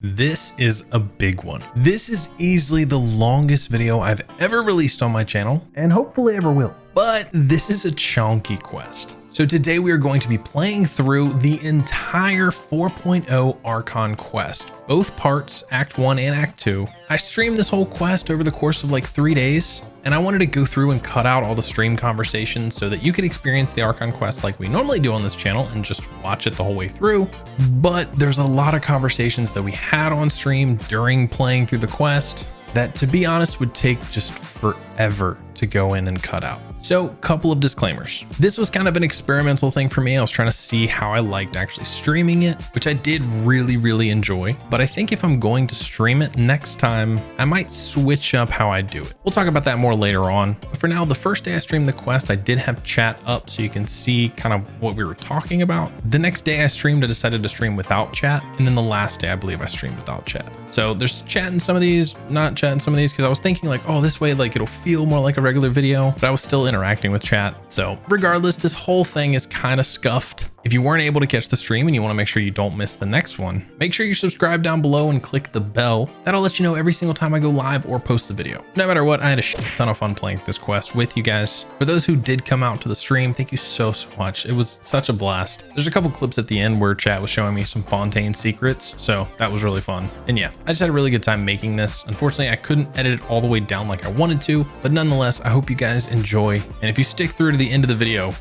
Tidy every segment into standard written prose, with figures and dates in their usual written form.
This is a big one. This is easily the longest video I've ever released on my channel, and hopefully ever will. But this is a chunky quest. So today we are going to be playing through the entire 4.0 Archon Quest, both parts, Act 1 and Act 2. I streamed this whole quest over the course of like 3 days, and I wanted to go through and cut out all the stream conversations so that you could experience the Archon Quest like we normally do on this channel and just watch it the whole way through. But there's a lot of conversations that we had on stream during playing through the quest that, to be honest, would take just forever to go in and cut out. So, couple of disclaimers. This was kind of an experimental thing for me. I was trying to see how I liked actually streaming it, which I did really enjoy. But I think if I'm going to stream it next time, I might switch up how I do it. We'll talk about that more later on. But for now, the first day I streamed the quest, I did have chat up so you can see kind of what we were talking about. The next day I streamed, I decided to stream without chat. And then the last day, I believe I streamed without chat. So there's chat in some of these, not chat in some of these, because I was thinking like, oh, this way, like it'll feel more like a regular video, but I was still interacting with chat. So regardless, this whole thing is kind of scuffed. If you weren't able to catch the stream and you want to make sure you don't miss the next one, make sure you subscribe down below and click the bell. That'll let you know every single time I go live or post a video. No matter what, I had a ton of fun playing this quest with you guys. For those who did come out to the stream, thank you so much. It was such a blast. There's a couple clips at the end where chat was showing me some Fontaine Secrets, so that was really fun. And yeah, I just had a really good time making this. Unfortunately, I couldn't edit it all the way down like I wanted to, but nonetheless, I hope you guys enjoy. And if you stick through to the end of the video,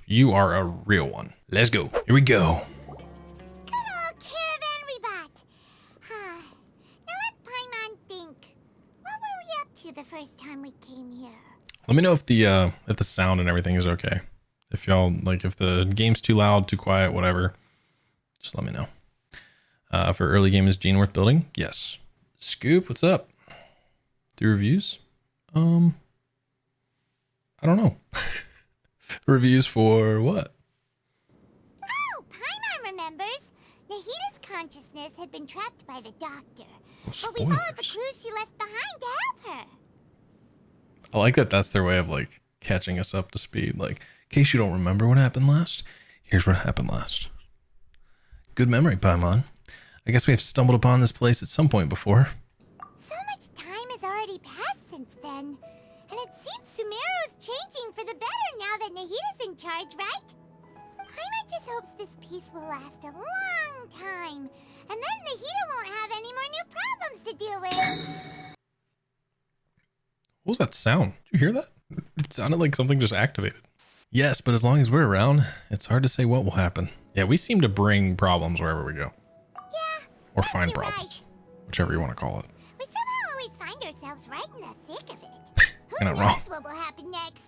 you are a real one. Let's go. Here we go. Good old caravan rebot. Now let Paimon think. What were we up to the first time we came here? Let me know if the sound and everything is okay. If y'all like, if the game's too loud, too quiet, whatever, just let me know. For early game, is Gene worth building? Yes. Scoop, what's up? Do reviews? I don't know. Reviews for what? Oh, Paimon remembers. Nahita's consciousness had been trapped by the doctor. Oh, but we followed the clues she left behind to help her. I like that that's their way of like catching us up to speed. Like, in case you don't remember what happened last, here's what happened last. Good memory, Paimon. I guess we have stumbled upon this place at some point before. So much time has already passed since then. And it seems Sumeru's changing for the better now that Nahita's in charge, right? Paimon just hopes this peace will last a long time. And then Nahita won't have any more new problems to deal with. What was that sound? Did you hear that? It sounded like something just activated. Yes, but as long as we're around, it's hard to say what will happen. Yeah, we seem to bring problems wherever we go. Yeah. Or find problems. Right. Whichever you want to call it. We somehow always find ourselves right in the thick of it. Who knows what will happen next?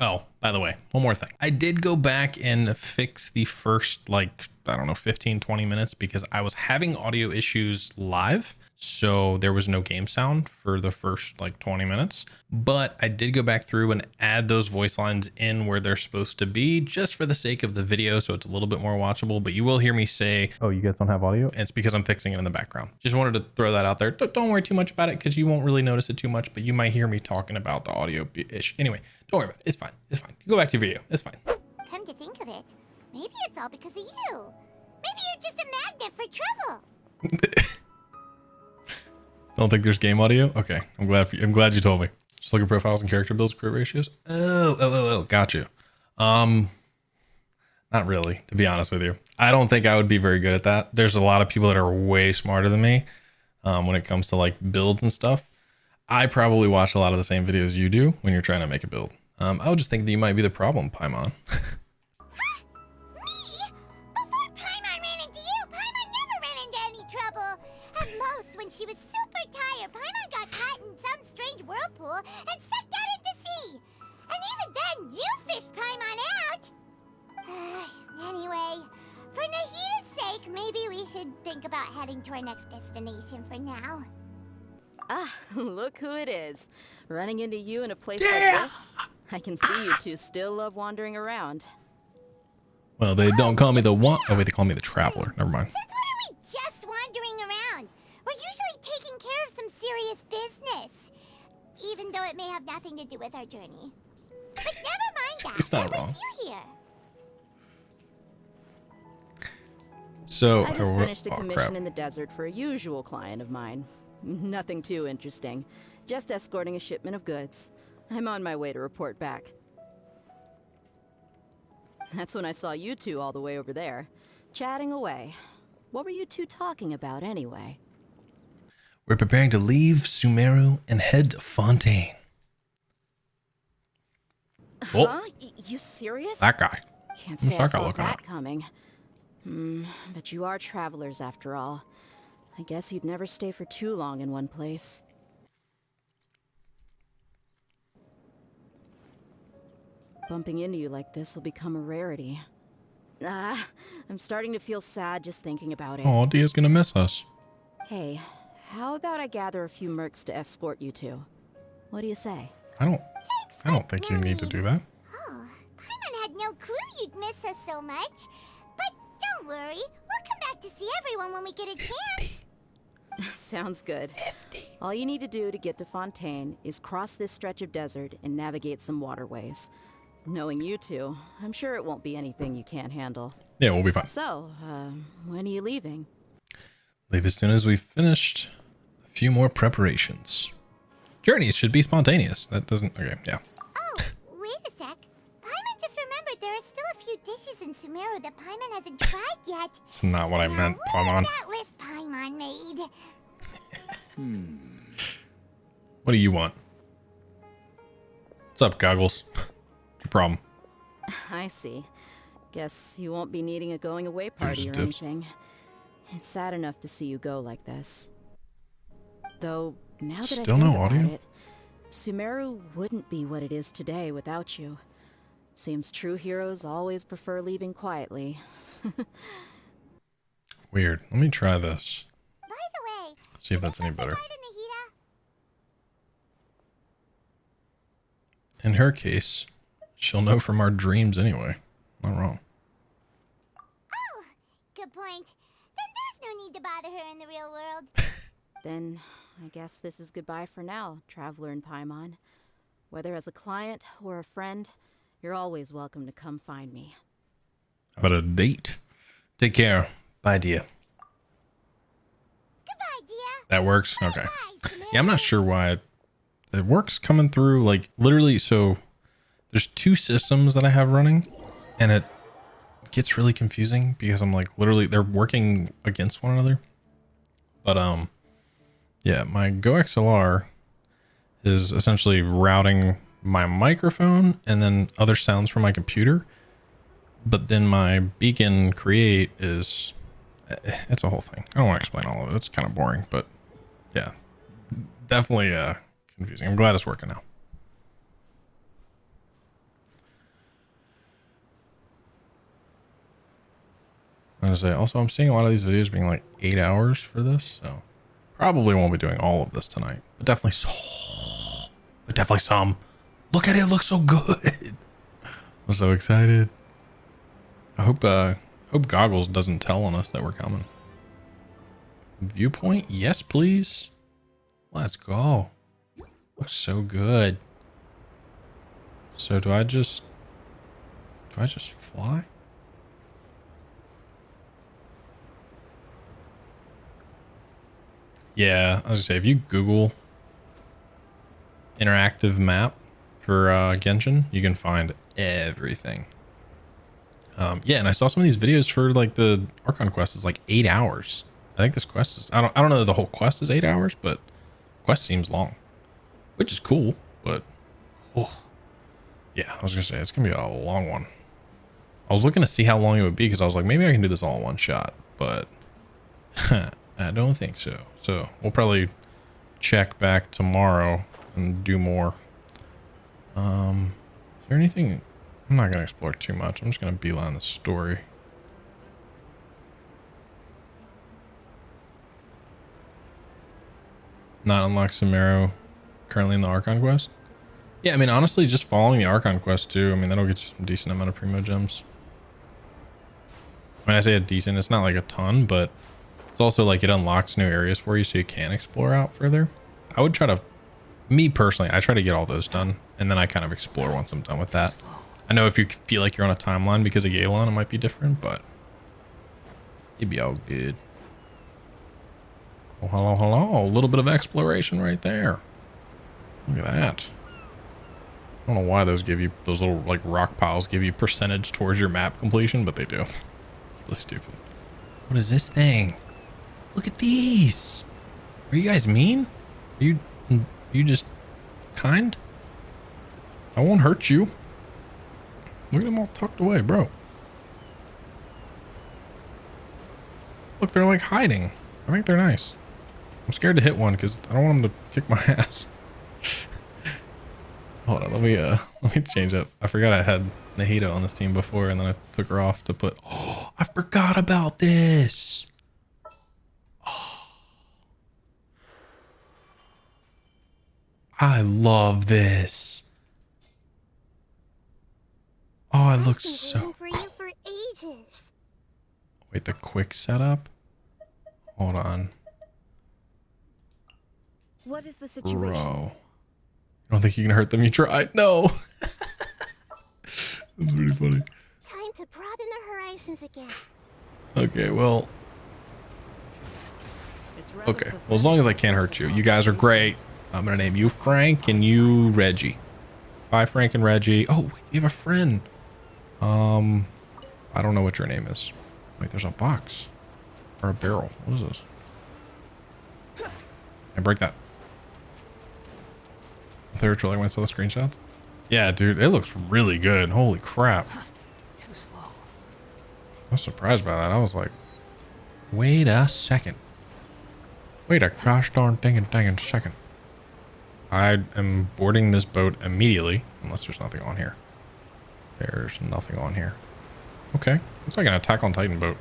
Oh, by the way, one more thing. I did go back and fix the first, like, I don't know, 15, 20 minutes because I was having audio issues live. So there was no game sound for the first like 20 minutes, but I did go back through and add those voice lines in where they're supposed to be just for the sake of the video. So it's a little bit more watchable, but you will hear me say, oh, you guys don't have audio. And it's because I'm fixing it in the background. Just wanted to throw that out there. Don't worry too much about it because you won't really notice it too much, but you might hear me talking about the audio issue. Anyway, don't worry about it. It's fine. It's fine. You go back to your video. It's fine. Come to think of it, maybe it's all because of you. Maybe you're just a magnet for trouble. Don't think there's game audio? Okay, I'm glad you told me. Just look at profiles and character builds, crit ratios. Oh, got you. Not really, to be honest with you. I don't think I would be very good at that. There's a lot of people that are way smarter than me when it comes to like builds and stuff. I probably watch a lot of the same videos you do when you're trying to make a build. I would just think that you might be the problem, Paimon. She was super tired. Paimon got caught in some strange whirlpool and sucked out into sea. And even then, you fished Paimon out. Anyway, for Nahita's sake, maybe we should think about heading to our next destination for now. Ah, look who it is. Running into you in a place like this. I can see you two still love wandering around. Well, they don't call me the one. Oh, wait, they call me the traveler. Never mind. Since when are we just wandering around? We're usually taking care of some serious business, even though it may have nothing to do with our journey. But never mind that. It's not wrong. You here? So I just finished a oh, commission crap. in the desert for a usual client of mine. Nothing too interesting. Just escorting a shipment of goods. I'm on my way to report back. That's when I saw you two all the way over there, chatting away. What were you two talking about anyway? We're preparing to leave Sumeru and head to Fontaine. Oh, Huh? You serious? that guy. Can't What's say I that guy saw looking that at? coming. But you are travelers after all. I guess you'd never stay for too long in one place. Bumping into you like this will become a rarity. I'm starting to feel sad just thinking about it. Oh, Dia's gonna miss us. Hey, how about I gather a few mercs to escort you two? What do you say? I don't think you need to do that. Oh, Paimon had no clue you'd miss us so much. But don't worry, we'll come back to see everyone when we get a chance. Sounds good. All you need to do to get to Fontaine is cross this stretch of desert and navigate some waterways. Knowing you two, I'm sure it won't be anything you can't handle. Yeah, we'll be fine. So, when are you leaving? Leave as soon as we've finished a few more preparations. Journeys should be spontaneous. That doesn't... Okay, yeah. Oh, wait a sec. Paimon just remembered there are still a few dishes in Sumeru that Paimon hasn't tried yet. It's not what I meant, Now, what Paimon. is that list Paimon made? What do you want? What's up, Goggles? What's your problem? I see. Guess you won't be needing a going away party or Dips. anything. It's sad enough to see you go like this. Though, now that I Still think no about audio? it, Sumeru wouldn't be what it is today without you. Seems true heroes always prefer leaving quietly. Weird. Let me try this. By the way, See if that's any should we better. say bye to Nahida? In her case, she'll know from our dreams anyway. Not wrong. Oh, good point. Then there's no need to bother her in the real world. Then, I guess this is goodbye for now, Traveler and Paimon. Whether as a client or a friend, you're always welcome to come find me. How about a date? Take care. Bye, Dia. Goodbye, Dia. That works? Okay. Bye, Sumeru. Yeah, I'm not sure why it works coming through, like, literally, so there's two systems that I have running, and it gets really confusing because I'm like, literally, they're working against one another. But, yeah, my GoXLR is essentially routing my microphone and then other sounds from my computer. But then my Beacon Create is, it's a whole thing. I don't want to explain all of it. It's kind of boring, but yeah, definitely confusing. I'm glad it's working now. I was gonna say, also, I'm seeing a lot of these videos being like 8 hours for this, so probably won't be doing all of this tonight, but definitely some. Look at it, it looks so good. I'm so excited. I hope Goggles doesn't tell on us that we're coming. Viewpoint, yes, please. Let's go. Looks so good. So do I just fly? Yeah, I was gonna say, if you Google interactive map for Genshin, you can find everything. Yeah, and I saw some of these videos for like the Archon Quest is like 8 hours. I think this quest is, I don't know that the whole quest is 8 hours, but quest seems long, which is cool, but oh, yeah, I was gonna say it's gonna be a long one. I was looking to see how long it would be because I was like, maybe I can do this all in one shot, but I don't think so. So we'll probably check back tomorrow and do more. Is there anything? I'm not gonna explore too much. I'm just gonna beeline the story. Not unlock Sumeru currently in the Archon Quest. Yeah, I mean, honestly, just following the Archon Quest too. I mean, that'll get you some decent amount of Primo Gems. When I say a decent, it's not like a ton, but it's also like it unlocks new areas for you so you can explore out further. I would try to, me personally, I try to get all those done, and then I kind of explore once I'm done with that. I know if you feel like you're on a timeline because of Galen, it might be different, but You'd be all good. Oh, hello, hello. A little bit of exploration right there. Look at that. I don't know why those give you, those little like rock piles give you percentage towards your map completion, but they do. Really stupid. What is this thing? Look at these. Are you guys mean? Are you just kind? I won't hurt you. Look at them all tucked away, bro. Look, they're like hiding. I think they're nice. I'm scared to hit one because I don't want them to kick my ass. Hold on, let me change up. I forgot I had Nahida on this team before, and then I took her off to put. Oh, I forgot about this. Oh. I love this. Oh, it looks so. For you for ages. Wait, the quick setup. Hold on. What is the situation? Bro. I don't think you can hurt them. You tried. No. That's pretty funny. Time to broaden the horizons again. Okay, well. Okay, well, as long as I can't hurt you. You guys are great. I'm going to name you Frank and you Reggie. Bye, Frank and Reggie. Oh, wait, you have a friend. I don't know what your name is. Wait, there's a box. Or a barrel. What is this? I break that. The trailer when I saw the screenshots. Yeah, dude, it looks really good. Holy crap. Too slow. I was surprised by that. I was like, wait a second. Wait a gosh darn dang second. I am boarding this boat immediately, unless there's nothing on here. There's nothing on here. Okay. Looks like an Attack on Titan boat.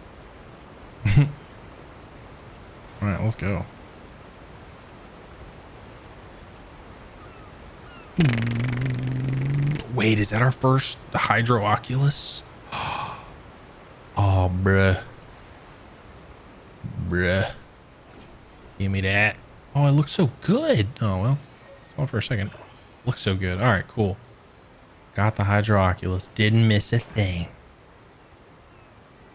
Alright, let's go. Wait, is that our first Hydro Oculus? Oh, bruh. Bruh. Give me that. Oh, it looks so good. Oh, well. Hold on for a second. Looks so good. All right, cool. Got the Hydro Oculus. Didn't miss a thing.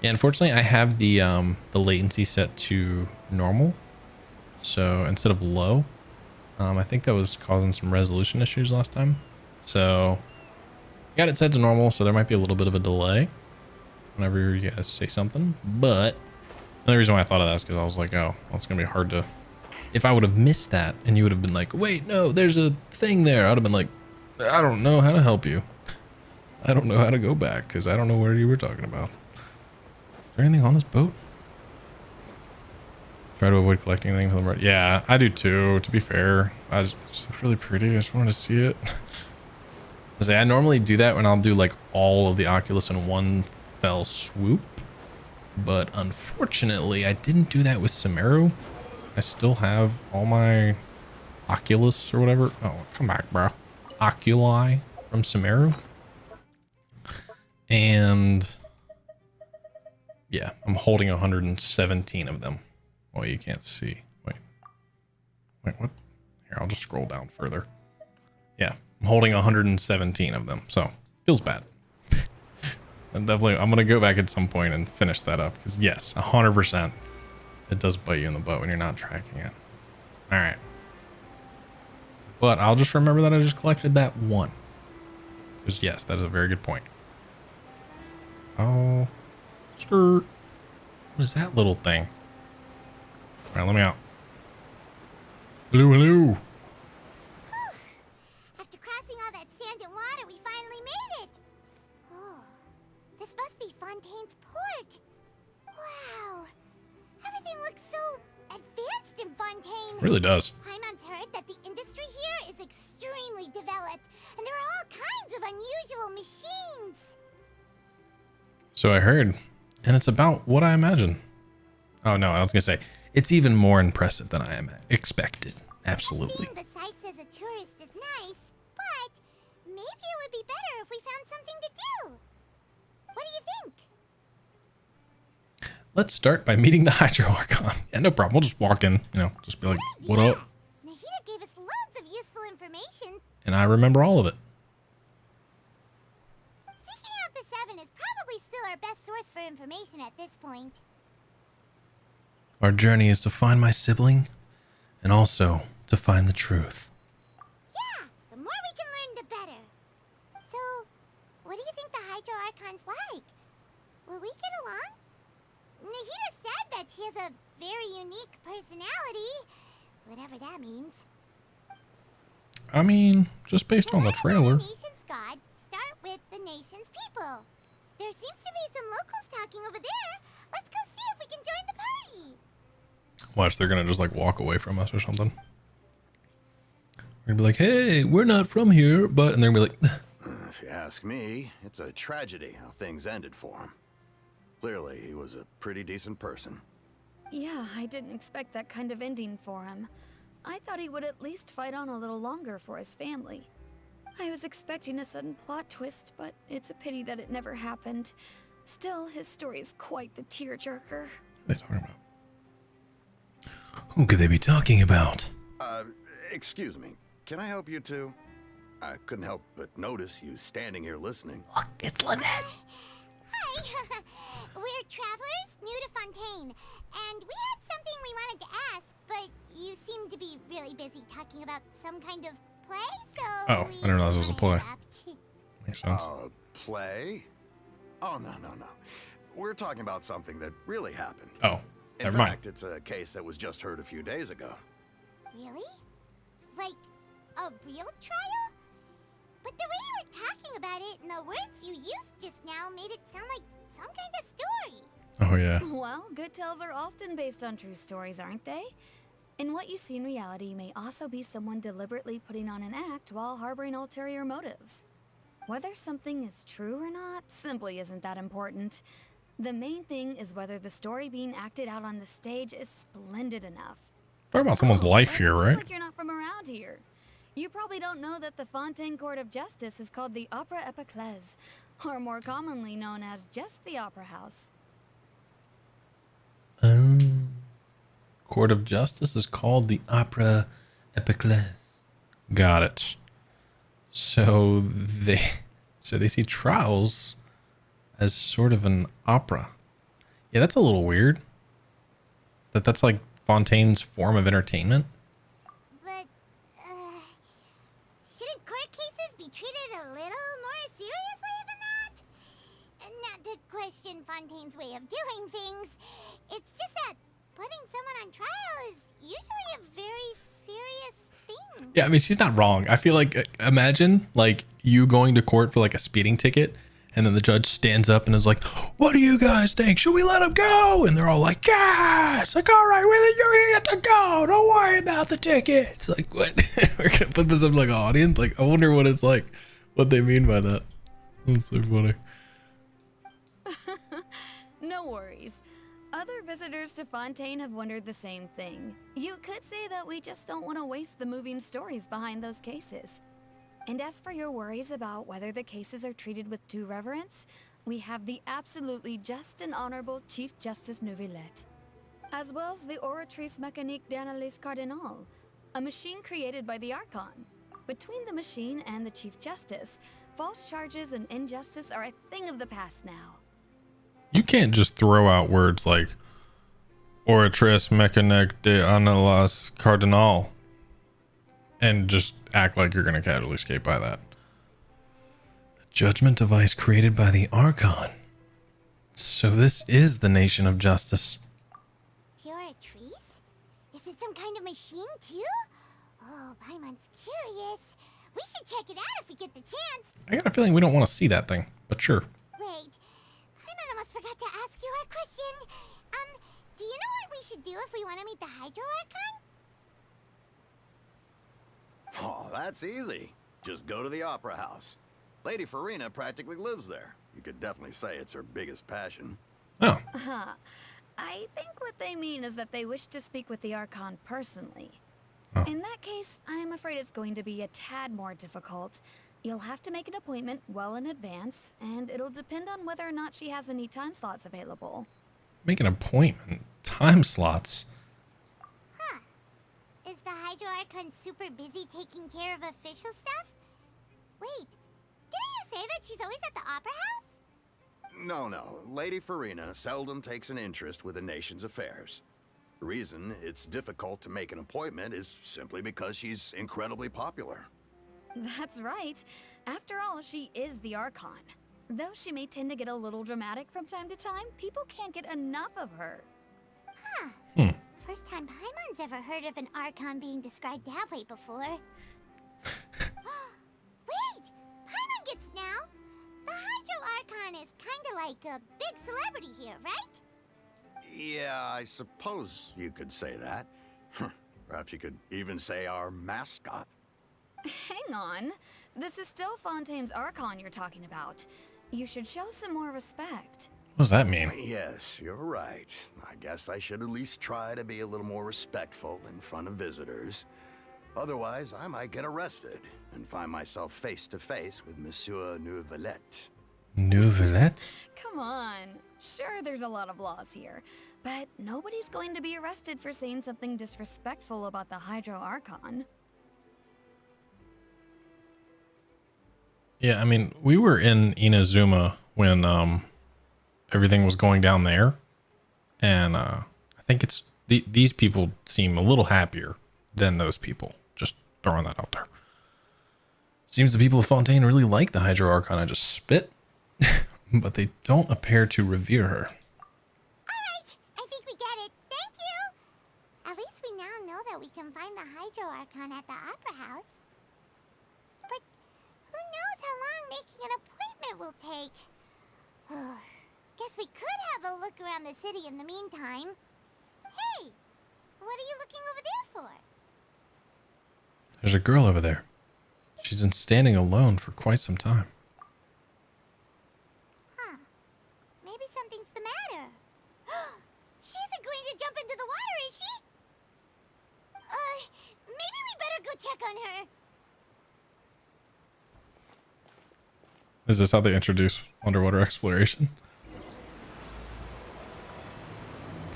Yeah, unfortunately, I have the latency set to normal. So instead of low, I think that was causing some resolution issues last time. So got it set to normal, so there might be a little bit of a delay whenever you guys say something. But the only reason why I thought of that is because I was like, oh, well, it's gonna be hard to. If I would have missed that and you would have been like, wait, no, there's a thing there, I would have been like, I don't know how to help you. I don't know how to go back because I don't know what you were talking about. Is there anything on this boat? Try to avoid collecting things on the road. Yeah, I do too, to be fair. It's really pretty. I just wanted to see it. I normally do that when I'll do like all of the Oculus in one fell swoop. But unfortunately, I didn't do that with Sumeru. I still have all my Oculus or whatever. Oh, come back, bro. Oculi from Sumeru. And yeah, I'm holding 117 of them. Well, you can't see. Wait, what? Here, I'll just scroll down further. Yeah, I'm holding 117 of them, so feels bad. I'm gonna go back at some point and finish that up because yes, 100%, it does bite you in the butt when you're not tracking it. All right, but I'll just remember that I just collected that one. Because yes, that is a very good point. Oh, skirt. What is that little thing? All right, let me out. Hello, hello. After crossing all that sand and water, we finally made it. Oh, this must be Fontaine's port. Wow, everything looks so advanced in Fontaine. It really does. Paimon's heard that the industry here is extremely developed, and there are all kinds of unusual machines. So I heard, and it's about what I imagine. Oh no, I was gonna say it's even more impressive than I expected. Absolutely. Seeing the sights as a tourist is nice, but maybe it would be better if we found something to do. What do you think? Let's start by meeting the Hydro Archon. Yeah, no problem. We'll just walk in, just be like, what up? Nahida gave us loads of useful information. And I remember all of it. Seeking out the Seven is probably still our best source for information at this point. Our journey is to find my sibling and also to find the truth. Yeah, the more we can learn, the better. So, what do you think the Hydro Archon's like? Will we get along? Nahida said that she has a very unique personality, whatever that means. I mean, just based on the trailer. The nation's god start with the nation's people. There seems to be some locals talking over there. Let's go see if we can join the party. Watch, they're gonna just like walk away from us or something. We're gonna be like, hey, we're not from here, but, and they're gonna be like, If you ask me, it's a tragedy how things ended for him. Clearly, he was a pretty decent person. Yeah, I didn't expect that kind of ending for him. I thought he would at least fight on a little longer for his family. I was expecting a sudden plot twist, but it's a pity that it never happened. Still, his story is quite the tearjerker. what are they talking about? Who could they be talking about? Excuse me. Can I help you two? I couldn't help but notice you standing here listening. Look, it's Lynette. Hi. We're travelers new to Fontaine, and we had something we wanted to ask, but you seem to be really busy talking about some kind of play, so Oh, I didn't realize it was a play. Makes sense. Play? Oh, no. We're talking about something that really happened. Oh, In never fact, mind. it's a case that was just heard a few days ago. Really? Like a real trial? But the way you were talking about it and the words you used just now made it sound like some kind of story. Oh yeah. Well, good tales are often based on true stories, aren't they? And what you see in reality may also be someone deliberately putting on an act while harboring ulterior motives. Whether something is true or not simply isn't that important. The main thing is whether the story being acted out on the stage is splendid enough. Talking about someone's life here, Looks right? like you're not from around here. You probably don't know that the Fontaine Court of Justice is called the Opera Epiclese, or more commonly known as just the Opera House. Court of Justice is called the Opera Epiclese. Got it. So they see trials as sort of an opera. Yeah, that's a little weird. That's like Fontaine's form of entertainment. But, shouldn't court cases be treated a little more seriously than that? Not to question Fontaine's way of doing things. It's just that putting someone on trial is usually a very serious thing. Yeah, I mean, she's not wrong. I feel like, imagine like you going to court for like a speeding ticket, and then the judge stands up and is like, what do you guys think? Should we let him go? And they're all like, yeah. It's like, all right, you get to go. Don't worry about the ticket. It's like, what? We're going to put this up like an audience? Like, I wonder what it's like, what they mean by that. That's so funny. No worries. Other visitors to Fontaine have wondered the same thing. You could say that we just don't want to waste the moving stories behind those cases. And as for your worries about whether the cases are treated with due reverence, we have the absolutely just and honorable Chief Justice Neuvillette, as well as the Oratrice Mécanique d'Analyse Cardinal, a machine created by the Archon. Between the machine and the Chief Justice, false charges and injustice are a thing of the past now. You can't just throw out words like Oratrice Mécanique d'Analyse Cardinal and just act like you're going to casually skate by that. A judgment device created by the Archon. So this is the nation of justice. Oratrice? Is it some kind of machine too? Oh, Paimon's curious. We should check it out if we get the chance. I got a feeling we don't want to see that thing, but sure. Wait, Paimon almost forgot to ask you our question. Do you know what we should do if we want to meet the Hydro Archon? Oh, that's easy. Just go to the Opera House. Lady Furina practically lives there. You could definitely say it's her biggest passion. Oh, I think what they mean is that they wish to speak with the Archon personally. Oh. In that case, I am afraid it's going to be a tad more difficult. You'll have to make an appointment well in advance, and it'll depend on whether or not she has any time slots available. make an appointment. Time slots. Huh. Is the Hydro Archon super busy taking care of official stuff? Wait, didn't you say that she's always at the Opera House? No. Lady Furina seldom takes an interest with the nation's affairs. The reason it's difficult to make an appointment is simply because she's incredibly popular. That's right. After all, she is the Archon. Though she may tend to get a little dramatic from time to time, people can't get enough of her. Huh. First time Paimon's ever heard of an Archon being described that way before. Wait! Paimon gets now! The Hydro Archon is kinda like a big celebrity here, right? Yeah, I suppose you could say that. Perhaps you could even say our mascot. Hang on. This is still Fontaine's Archon you're talking about. You should show some more respect. What does that mean? Yes, you're right. I guess I should at least try to be a little more respectful in front of visitors. Otherwise, I might get arrested and find myself face to face with Monsieur Neuvillette. Neuvillette? Come on. Sure, there's a lot of laws here, but nobody's going to be arrested for saying something disrespectful about the Hydro Archon. Yeah, I mean, we were in Inazuma when everything was going down there, and I think it's these people seem a little happier than those people. Just throwing that out there. Seems the people of Fontaine really like the Hydro Archon. I just spit, but they don't appear to revere her. Alright, I think we get it. Thank you! At least we now know that we can find the Hydro Archon at the Opera House. But who knows how long making an appointment will take? Guess we could have a look around the city in the meantime. Hey! What are you looking over there for? There's a girl over there. She's been standing alone for quite some time. Huh. Maybe something's the matter. She isn't going to jump into the water, is she? Maybe we better go check on her. Is this how they introduce underwater exploration?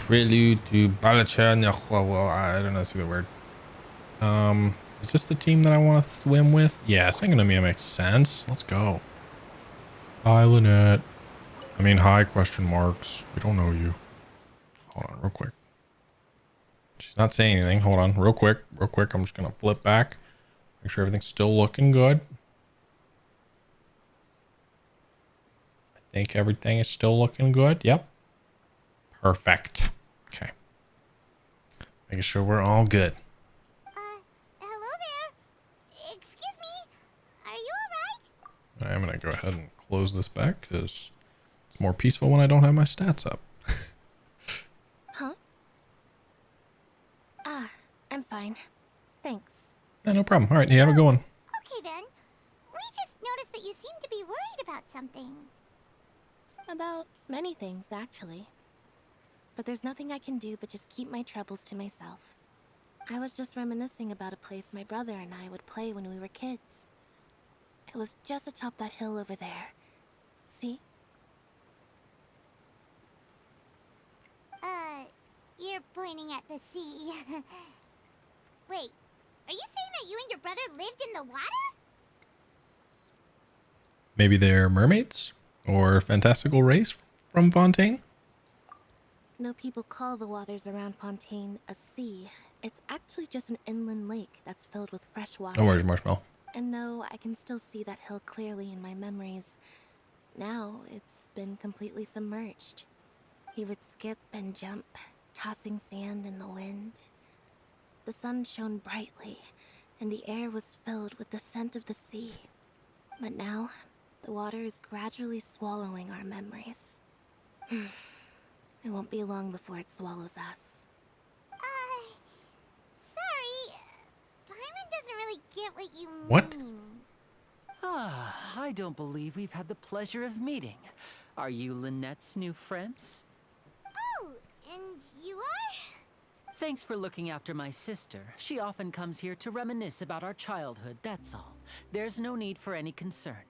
Prelude to Balachan. I don't know, see the word. Is this the team that I want to swim with? Yeah, Sangonomiya makes sense. Let's go. Hi, Lynette. I mean, hi, question marks. We don't know you. Hold on, real quick. She's not saying anything. Hold on, real quick. I'm just going to flip back. Make sure everything's still looking good. I think everything is still looking good. Yep. Perfect. Okay. Making sure we're all good. Hello there. Excuse me. Are you alright? I'm going to go ahead and close this back because it's more peaceful when I don't have my stats up. Huh? I'm fine. Thanks. Yeah, no problem. All right, you have a good one. Okay then. We just noticed that you seem to be worried about something. About many things, actually. But there's nothing I can do but just keep my troubles to myself. I was just reminiscing about a place my brother and I would play when we were kids. It was just atop that hill over there. See? You're pointing at the sea. Wait, are you saying that you and your brother lived in the water? Maybe they're mermaids or fantastical race from Fontaine? No people call the waters around Fontaine a sea. It's actually just an inland lake that's filled with fresh water. Oh, where's Marshmallow? And no, I can still see that hill clearly in my memories. Now it's been completely submerged. He would skip and jump, tossing sand in the wind. The sun shone brightly, and the air was filled with the scent of the sea. But now, the water is gradually swallowing our memories. It won't be long before it swallows us. Sorry. Paimon doesn't really get what you mean. What? I don't believe we've had the pleasure of meeting. Are you Lynette's new friends? Oh, and you are? Thanks for looking after my sister. She often comes here to reminisce about our childhood, that's all. There's no need for any concern.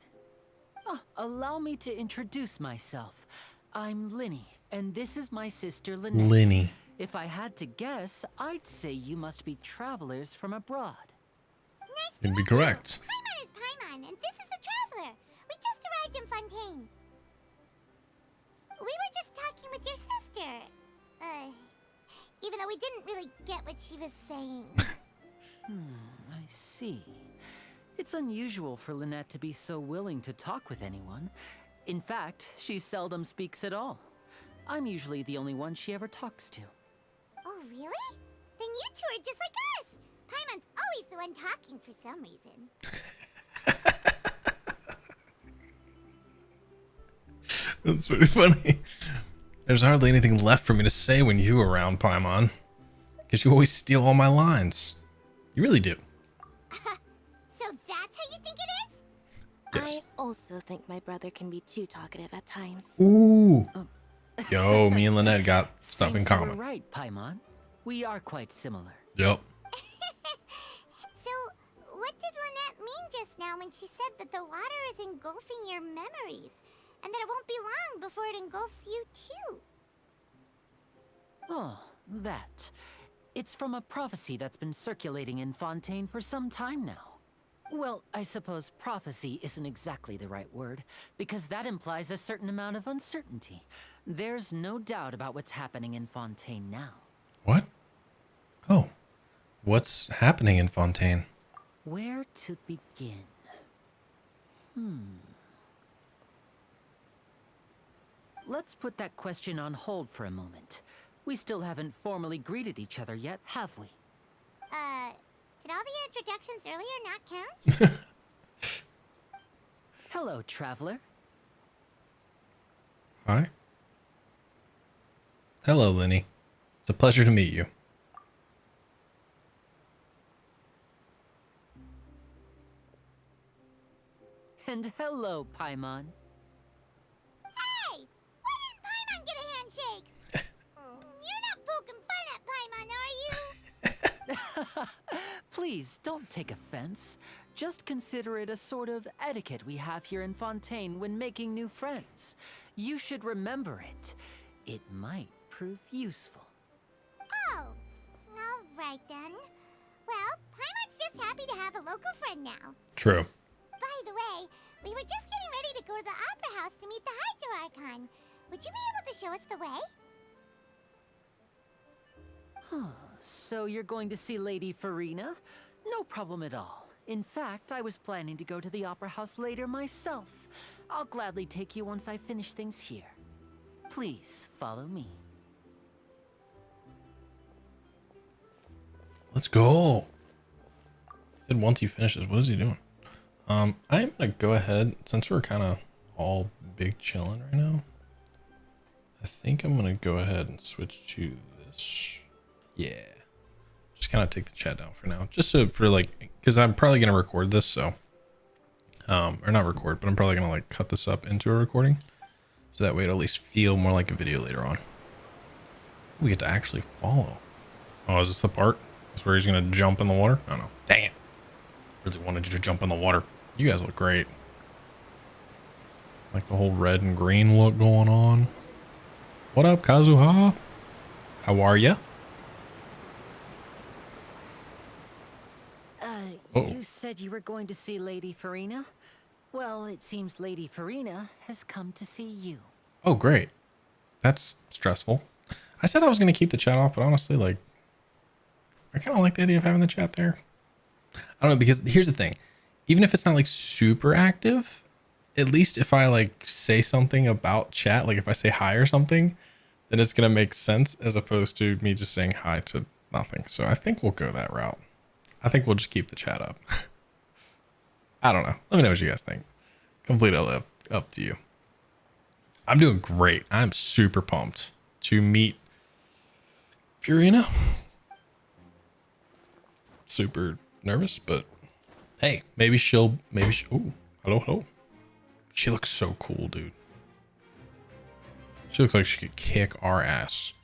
Oh, allow me to introduce myself. I'm Linny, and this is my sister Lynette. Linny. If I had to guess, I'd say you must be travelers from abroad. Nice You'd to be meet correct. You. Paimon is Paimon, and this is the Traveler. We just arrived in Fontaine. We were just talking with your sister. even though we didn't really get what she was saying. I see. It's unusual for Lynette to be so willing to talk with anyone. In fact, she seldom speaks at all. I'm usually the only one she ever talks to. Oh, really? Then you two are just like us! Paimon's always the one talking for some reason. That's pretty funny. There's hardly anything left for me to say when you are around, Paimon. Because you always steal all my lines. You really do. So that's how you think it is? Yes. I also think my brother can be too talkative at times. Ooh. Yo, me and Lynette got stuff in Seems you common. were right, Paimon. We are quite similar. Yep. So, what did Lynette mean just now when she said that the water is engulfing your memories? And that it won't be long before it engulfs you too? Oh, that. It's from a prophecy that's been circulating in Fontaine for some time now. Well, I suppose prophecy isn't exactly the right word, because that implies a certain amount of uncertainty. There's no doubt about what's happening in Fontaine now. What? Oh. What's happening in Fontaine? Where to begin? Let's put that question on hold for a moment. We still haven't formally greeted each other yet, have we? Did all the introductions earlier not count? Hello, traveler. Hi. Hello, Linny. It's a pleasure to meet you. And hello, Paimon. Hey! Why didn't Paimon get a handshake? You're not poking fun at Paimon, are you? Please, don't take offense. Just consider it a sort of etiquette we have here in Fontaine when making new friends. You should remember it. It might prove useful. Oh, alright then. Well, Paimon's just happy to have a local friend now. True. By the way, we were just getting ready to go to the Opera House to meet the Hydro Archon. Would you be able to show us the way? So you're going to see Lady Furina? No problem at all. In fact, I was planning to go to the Opera House later myself. I'll gladly take you once I finish things here. Please, follow me. Let's go. He said once he finishes. What is he doing? I'm gonna go ahead, since we're kind of all big chilling right now. I think I'm gonna go ahead and switch to this. Yeah. Just kind of take the chat down for now. Just so for like, because I'm probably gonna record this, so or not record, but I'm probably gonna like cut this up into a recording. So that way it'll at least feel more like a video later on. We get to actually follow. Oh, is this the part? That's where he's gonna jump in the water? Oh no. Dang it. Really wanted you to jump in the water. You guys look great. Like the whole red and green look going on. What up, Kazuha? How are ya? You said you were going to see Lady Furina? Well, it seems Lady Furina has come to see you. Oh, great. That's stressful. I said I was going to keep the chat off, but honestly, like, I kind of like the idea of having the chat there. I don't know, because here's the thing. Even if it's not like super active, at least if I like say something about chat, like if I say hi or something, then it's going to make sense as opposed to me just saying hi to nothing. So I think we'll go that route. I think we'll just keep the chat up. I don't know. Let me know what you guys think. Completely up to you. I'm doing great. I'm super pumped to meet Furina. Super nervous, but hey, maybe she'll, oh, hello. She looks so cool, dude. She looks like she could kick our ass.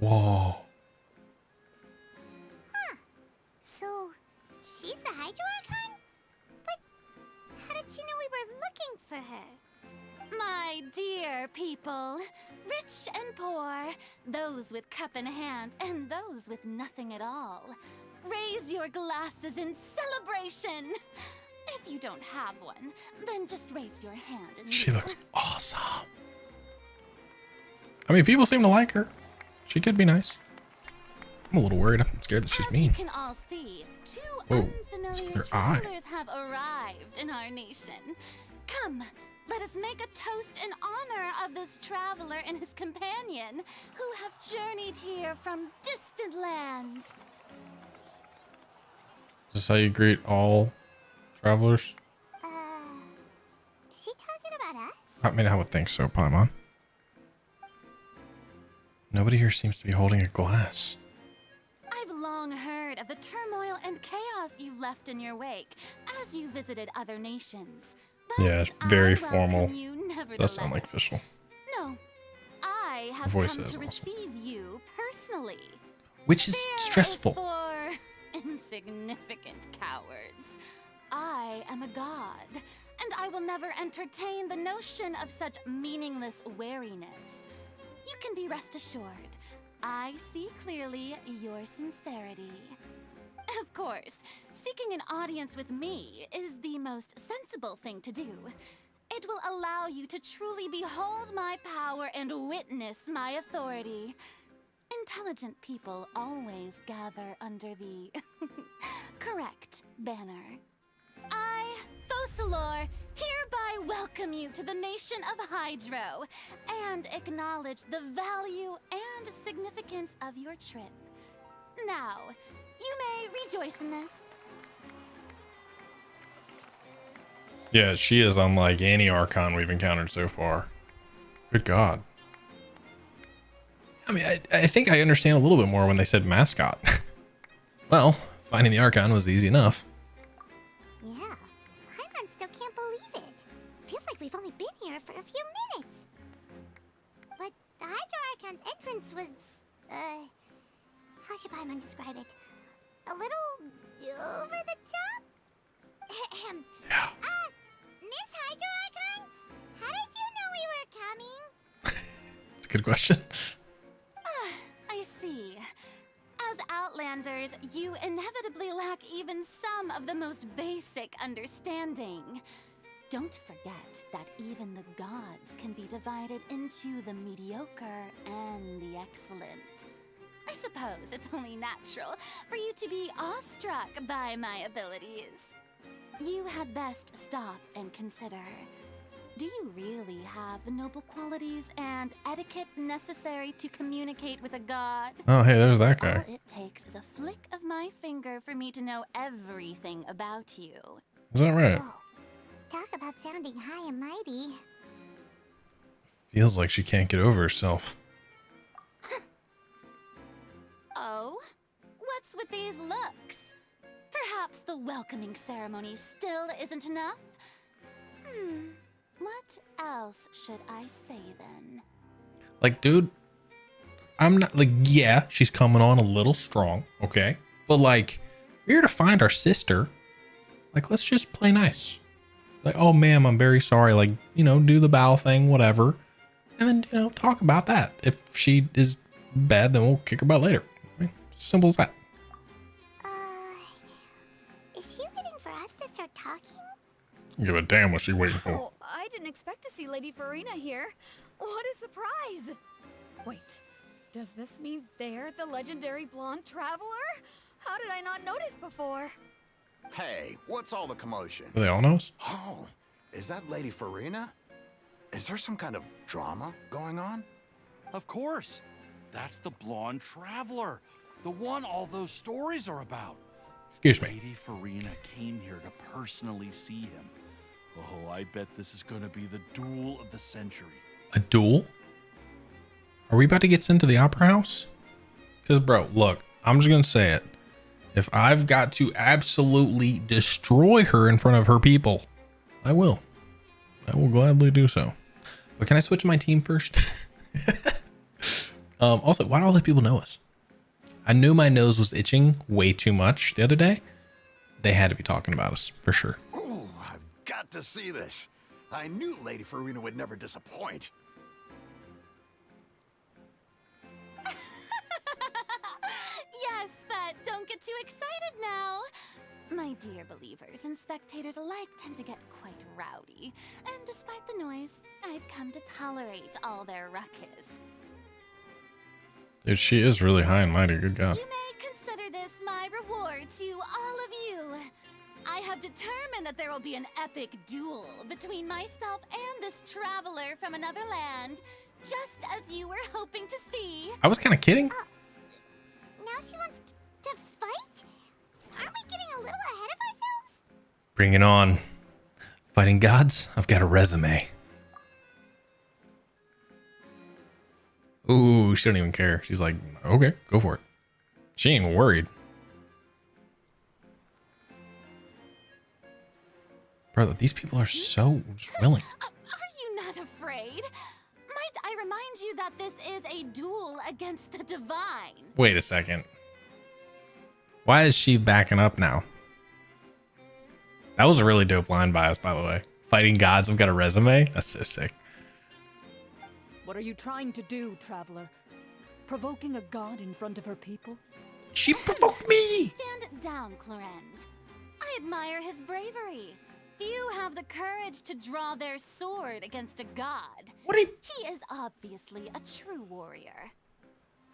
Whoa. Huh. So, she's the Hydro Archon? But how did she know we were looking for her? My dear people, rich and poor, those with cup in hand and those with nothing at all. Raise your glasses in celebration. If you don't have one, then just raise your hand and She looks awesome. I mean, people seem to like her. She could be nice. I'm a little worried. I'm scared that she's As mean. you can all see, two Whoa, what's with unfamiliar her eye? travelers have arrived in our nation. Come, let us make a toast in honor of this traveler and his companion who have journeyed here from distant lands. Is this how you greet all travelers? Is she talking about us? I mean, I would think so, Paimon. Nobody here seems to be holding a glass. I've long heard of the turmoil and chaos you've left in your wake as you visited other nations. But Yeah, it's very I formal. welcome you Does sound like nevertheless. official. No, I have voice come is to awesome. receive you personally. Which is Fear stressful. Is for insignificant cowards. I am a god, and I will never entertain the notion of such meaningless wariness. You can be rest assured, I see clearly your sincerity. Of course, seeking an audience with me is the most sensible thing to do. It will allow you to truly behold my power and witness my authority. Intelligent people always gather under the correct banner. I, focalor, hereby welcome you to the nation of Hydro and acknowledge the value and significance of your trip. Now, you may rejoice in this. Yeah, she is unlike any Archon we've encountered so far. Good God. I mean, I think I understand a little bit more when they said mascot. Well, finding the Archon was easy enough. Yeah, Paimon still can't believe it. Feels like we've only been here for a few minutes. But the Hydro Archon's entrance was, how should Paimon describe it? A little over the top? Yeah. Miss Hydro Archon? How did you know we were coming? It's a good question. I see. As Outlanders, you inevitably lack even some of the most basic understanding. Don't forget that even the gods can be divided into the mediocre and the excellent. I suppose it's only natural for you to be awestruck by my abilities. You had best stop and consider. Do you really have the noble qualities and etiquette necessary to communicate with a god? Oh, hey, there's that All guy. it takes is a flick of my finger for me to know everything about you. Is that right? Whoa. Talk about sounding high and mighty. Feels like she can't get over herself. Oh? What's with these looks? Perhaps the welcoming ceremony still isn't enough? What else should I say then? Like, dude, I'm not like, yeah, she's coming on a little strong, okay? But like, we're here to find our sister. Like, let's just play nice. Like, oh, ma'am, I'm very sorry. Like, you know, do the bow thing, whatever. And then, you know, talk about that. If she is bad, then we'll kick her butt later. I mean, simple as that. Is she waiting for us to start talking? Give a damn what she's waiting for. Oh, I didn't expect to see Lady Furina here. What a surprise! Wait, does this mean they're the legendary blonde traveler? How did I not notice before? Hey, what's all the commotion? Do they all know us? Oh, is that Lady Furina? Is there some kind of drama going on? Of course. That's the blonde traveler. The one all those stories are about. Excuse me. Lady Furina came here to personally see him. Oh, I bet this is going to be the duel of the century. A duel? Are we about to get sent to the opera house? Because, bro, look, I'm just going to say it. If I've got to absolutely destroy her in front of her people, I will. I will gladly do so. But can I switch my team first? Also, why do all the people know us? I knew my nose was itching way too much the other day. They had to be talking about us, for sure. Ooh, I've got to see this. I knew Lady Furina would never disappoint. Yes, but don't get too excited now. My dear believers and spectators alike tend to get quite rowdy, and despite the noise, I've come to tolerate all their ruckus. Dude, she is really high and mighty. Good God. You may consider this my reward to all of you. I have determined that there will be an epic duel between myself and this traveler from another land, just as you were hoping to see. I was kind of kidding. Now she wants to fight? Aren't we getting a little ahead of ourselves? Bring it on. Fighting gods, I've got a resume. Ooh, she don't even care. She's like, okay, go for it. She ain't worried. Brother, these people are so just willing. Are you not afraid? Might I remind you that this is a duel against the divine? Wait a second. Why is she backing up now? That was a really dope line by us, by the way. Fighting gods, I've got a resume. That's so sick. What are you trying to do, traveler? Provoking a god in front of her people? She provoked me! Stand down, Clorend. I admire his bravery. Few have the courage to draw their sword against a god. What are you? He is obviously a true warrior.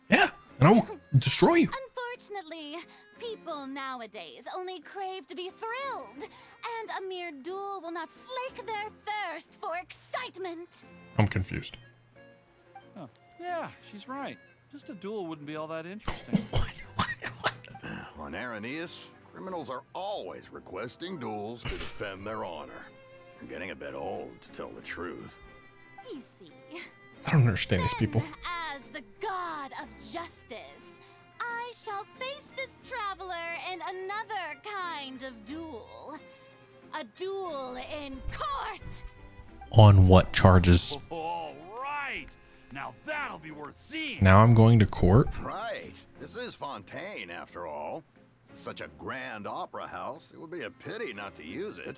Yeah, and I will destroy you. Unfortunately, people nowadays only crave to be thrilled, and a mere duel will not slake their thirst for excitement. I'm confused. Oh, yeah, she's right. Just a duel wouldn't be all that interesting. On Aranias, criminals are always requesting duels to defend their honor. They're getting a bit old, to tell the truth. You see, I don't understand these people. then, as the god of justice, I shall face this traveler in another kind of duel. A duel in court! On what charges? All right. Now that'll be worth seeing. Now I'm going to court? Right. This is Fontaine, after all. Such a grand opera house, it would be a pity not to use it.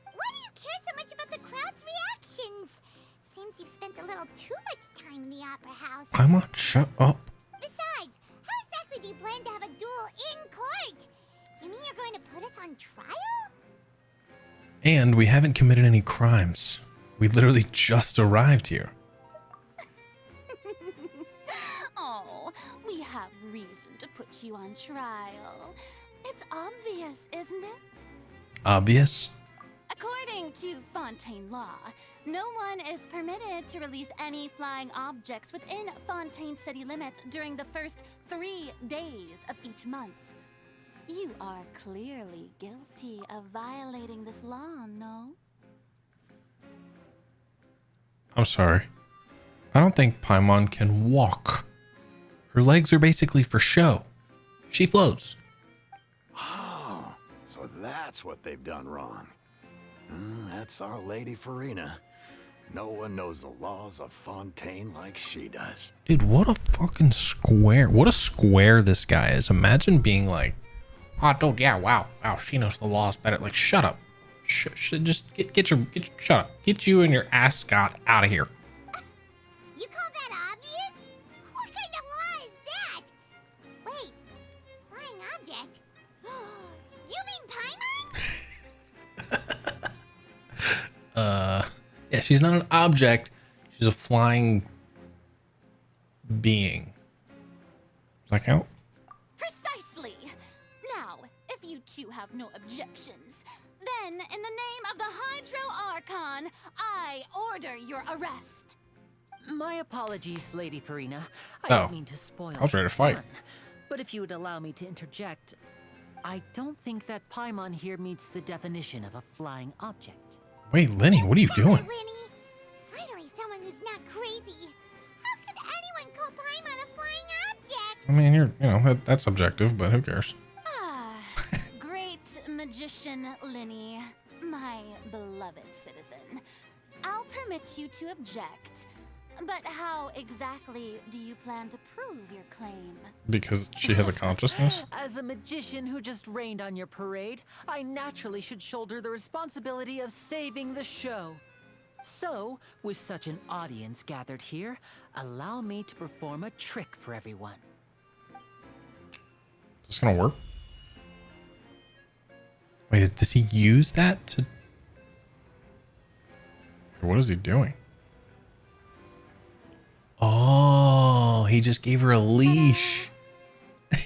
Why do you care so much about the crowd's reactions? Seems you've spent a little too much time in the opera house. I'm on. Shut up. Besides, how exactly do you plan to have a duel in court? You mean you're going to put us on trial? And we haven't committed any crimes. We literally just arrived here. Oh, we have reason to put you on trial. It's obvious, isn't it? Obvious? According to Fontaine law, no one is permitted to release any flying objects within Fontaine city limits during the first 3 days of each month. You are clearly guilty of violating this law, no? I'm sorry. I don't think Paimon can walk. Her legs are basically for show. She floats. Oh, so that's what they've done wrong. That's our Lady Furina. No one knows the laws of Fontaine like she does. Dude, what a fucking square. What a square this guy is. Imagine being like, oh, dude, yeah, wow, she knows the laws better. Like, shut up. Just shut up. Get you and your ascot out of here. You call that obvious? What kind of law is that? Wait, flying object? You mean Paimon? Yeah, she's not an object. She's a flying being. Does that count? Precisely. Now, if you two have no objections, then in the name of the Hydro Archon, I order your arrest. My apologies, Lady Furina. I Oh. don't mean to spoil I was ready to the fight. fun, but if you would allow me to interject, I don't think that Paimon here meets the definition of a flying object. Wait, Lenny, what are you doing? Winnie, finally someone who's not crazy. How could anyone call Paimon a flying object? I mean, that's subjective, but who cares? Ah, great magician Linny, my beloved citizen. I'll permit you to object, but how exactly do you plan to prove your claim? Because she has a consciousness? As a magician who just rained on your parade, I naturally should shoulder the responsibility of saving the show. So, with such an audience gathered here, allow me to perform a trick for everyone. Is this gonna work? Wait, does he use that to... What is he doing? Oh, he just gave her a leash. What's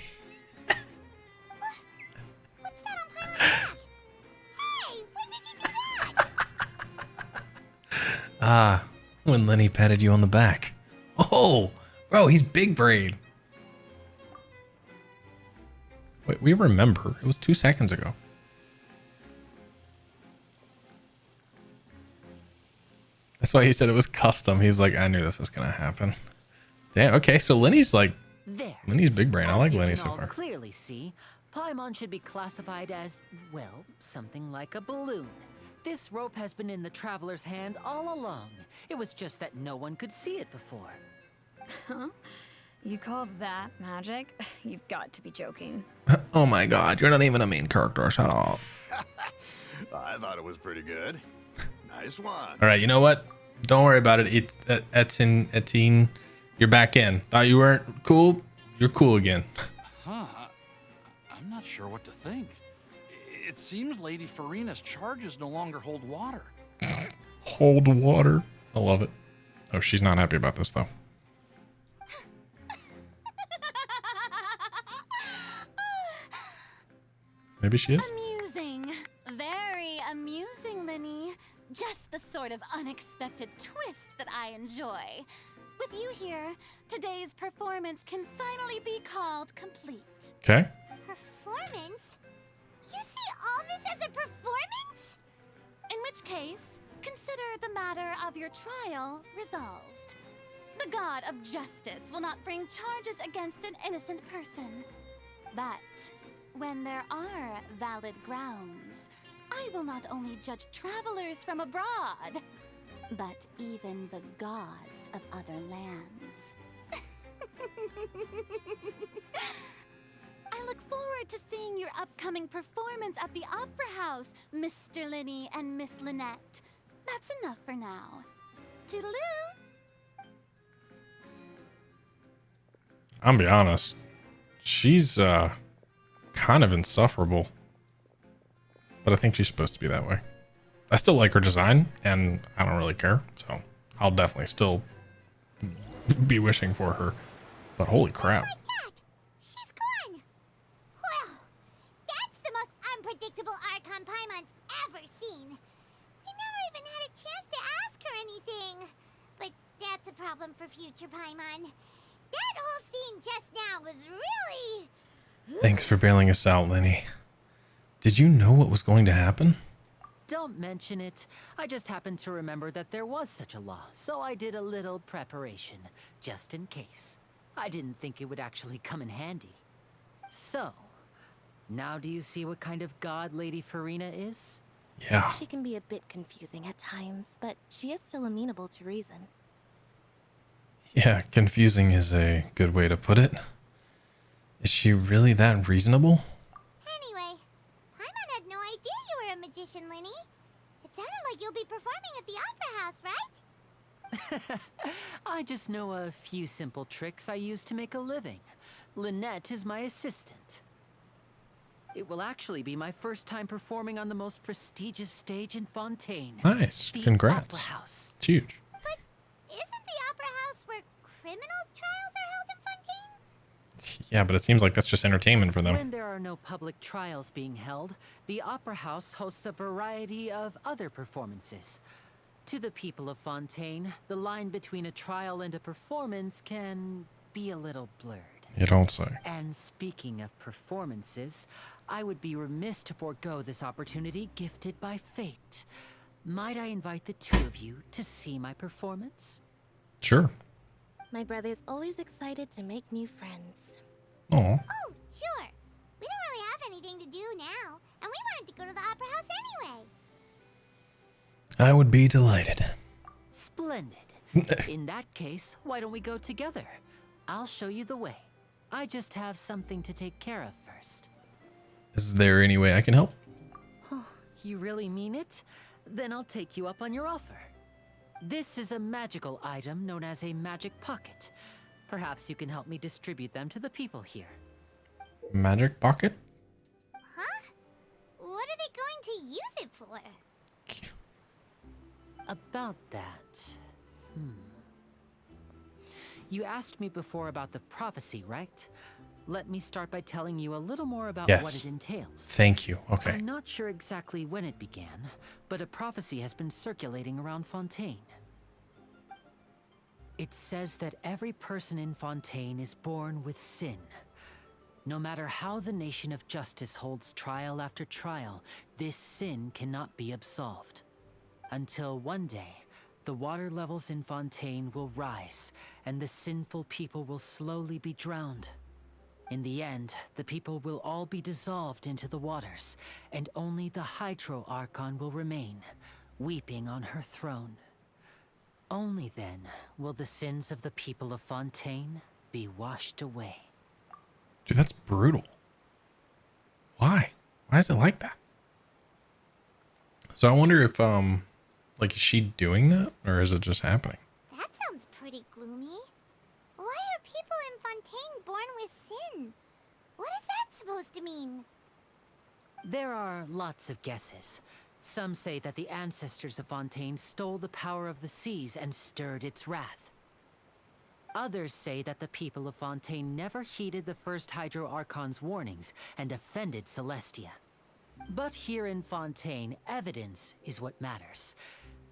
that on Paimon's back? Hey, when did you do that? Ah, when Lenny patted you on the back. Oh, bro, he's big brain. Wait, we remember. It was 2 seconds ago. That's why he said it was custom. He's like, I knew this was going to happen. Damn, okay, so Lenny's like... There. Lenny's big brain. I like Lenny You so can all far. clearly see, Paimon should be classified as, well, something like a balloon. This rope has been in the traveler's hand all along. It was just that no one could see it before. Huh? You call that magic? You've got to be joking. Oh my god, you're not even a main character. Shut up. I thought it was pretty good. Nice one. All right, you know what? Don't worry about it. It's Etienne, you're back in. Thought you weren't cool? You're cool again. Huh. I'm not sure what to think. It seems Lady Furina's charges no longer hold water. Hold water. I love it. Oh, she's not happy about this though. Maybe she is. Amusing. Very amusing, Linny. Just the sort of unexpected twist that I enjoy. With you here, today's performance can finally be called complete. Okay. Performance? You see all this as a performance? In which case, consider the matter of your trial resolved. The god of justice will not bring charges against an innocent person. But when there are valid grounds, I will not only judge travelers from abroad, but even the gods of other lands. I look forward to seeing your upcoming performance at the Opera House, Mr. Linny and Miss Lynette. That's enough for now. Toodaloo! I'm gonna be honest. She's kind of insufferable. But I think she's supposed to be that way. I still like her design, and I don't really care. So I'll definitely still be wishing for her. But holy crap. Like that. She's gone. Well, that's the most unpredictable Archon Paimon's ever seen. You never even had a chance to ask her anything. But that's a problem for future Paimon. That whole scene just now was really... Thanks for bailing us out, Lenny. Did you know what was going to happen? Don't mention it. I just happened to remember that there was such a law, so I did a little preparation, just in case. I didn't think it would actually come in handy. So, now do you see what kind of god Lady Furina is? Yeah. She can be a bit confusing at times, but she is still amenable to reason. Yeah, confusing is a good way to put it. Is she really that reasonable? Anyway, Paimon had no idea you were a magician, Linny. It sounded like you'll be performing at the Opera House, right? I just know a few simple tricks I use to make a living. Lynette is my assistant. It will actually be my first time performing on the most prestigious stage in Fontaine. Nice. The Congrats. Opera House. It's huge. But isn't the Opera House where criminal trials are held in Fontaine? Yeah, but it seems like that's just entertainment for them. When there are no public trials being held, the Opera House hosts a variety of other performances. To the people of Fontaine, the line between a trial and a performance can be a little blurred. You don't say. And speaking of performances, I would be remiss to forego this opportunity gifted by fate. Might I invite the two of you to see my performance? Sure. My brother's always excited to make new friends. Oh. Oh, sure. We don't really have anything to do now, and we wanted to go to the Opera House anyway. I would be delighted. Splendid. In that case, why don't we go together? I'll show you the way. I just have something to take care of first. Is there any way I can help? You really mean it? Then I'll take you up on your offer. This is a magical item known as a magic pocket. Perhaps you can help me distribute them to the people here. Magic pocket? Huh? What are they use it for? About that. You asked me before about the prophecy, right? Let me start by telling you a little more about what it entails. Thank you. Okay. I'm not sure exactly when it began, but a prophecy has been circulating around Fontaine. It says that every person in Fontaine is born with sin. No matter how the nation of justice holds trial after trial, this sin cannot be absolved. Until one day, the water levels in Fontaine will rise, and the sinful people will slowly be drowned. In the end, the people will all be dissolved into the waters, and only the Archon will remain, weeping on her throne. Only then will the sins of the people of Fontaine be washed away. Dude, that's brutal. Why? Why is it like that? So I wonder if, like, is she doing that, or is it just happening? That sounds pretty gloomy. Why are people in Fontaine born with sin? What is that supposed to mean? There are lots of guesses. Some say that the ancestors of Fontaine stole the power of the seas and stirred its wrath. Others say that the people of Fontaine never heeded the first Archon's warnings and offended Celestia. But here in Fontaine, evidence is what matters.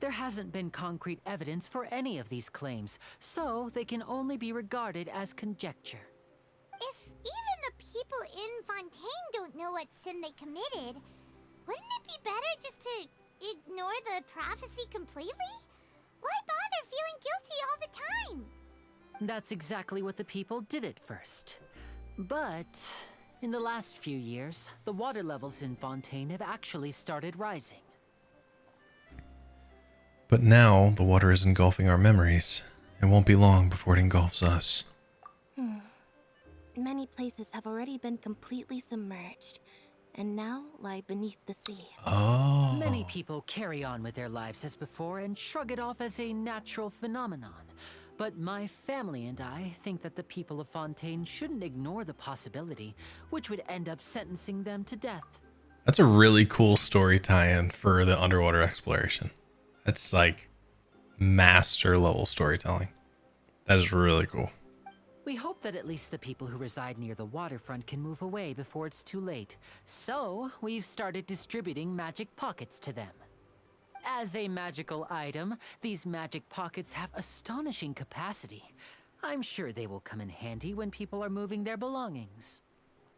There hasn't been concrete evidence for any of these claims, so they can only be regarded as conjecture. If even the people in Fontaine don't know what sin they committed, wouldn't it be better just to ignore the prophecy completely? Why bother feeling guilty all the time? That's exactly what the people did at first. But in the last few years, the water levels in Fontaine have actually started rising. But now the water is engulfing our memories. It won't be long before it engulfs us. Many places have already been completely submerged, and now lie beneath the sea. Oh. Many people carry on with their lives as before and shrug it off as a natural phenomenon. But my family and I think that the people of Fontaine shouldn't ignore the possibility, which would end up sentencing them to death. That's a really cool story tie-in for the underwater exploration. That's like master level storytelling. That is really cool. We hope that at least the people who reside near the waterfront can move away before it's too late. So we've started distributing magic pockets to them. As a magical item, these magic pockets have astonishing capacity. I'm sure they will come in handy when people are moving their belongings.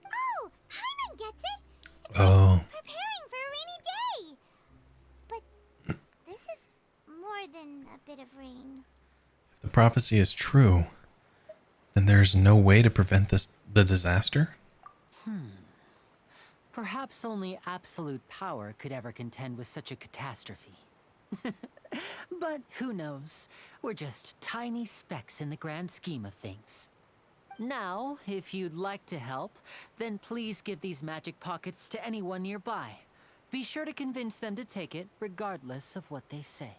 Oh, Paimon gets it! It's Oh. like preparing for a rainy day! But this is more than a bit of rain. If the prophecy is true, then there's no way to prevent the disaster? Perhaps only absolute power could ever contend with such a catastrophe. But who knows? We're just tiny specks in the grand scheme of things. Now, if you'd like to help, then please give these magic pockets to anyone nearby. Be sure to convince them to take it, regardless of what they say.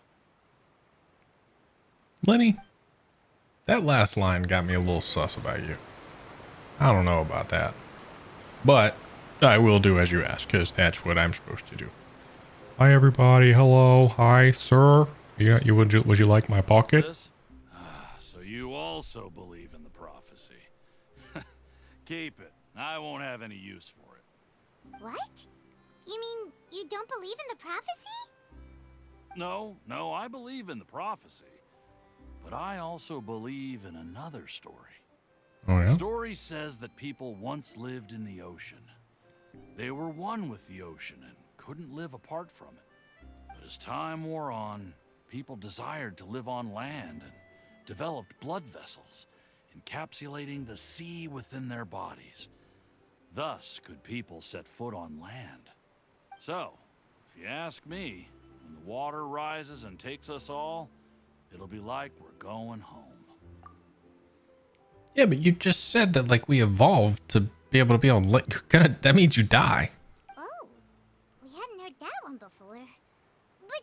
Lenny, that last line got me a little sus about you. I don't know about that. But I will do as you ask, because that's what I'm supposed to do. Hi, everybody. Hello. Hi, sir. Yeah, would you like my pocket? So you also believe in the prophecy. Keep it. I won't have any use for it. What? You mean you don't believe in the prophecy? No, I believe in the prophecy. But I also believe in another story. Oh, yeah? The story says that people once lived in the ocean. They were one with the ocean and couldn't live apart from it. But as time wore on, people desired to live on land and developed blood vessels, encapsulating the sea within their bodies. Thus could people set foot on land. So, if you ask me, when the water rises and takes us all, it'll be like we're going home. Yeah, but you just said that like we evolved to be able to that means you die. Oh, we hadn't heard that one before. But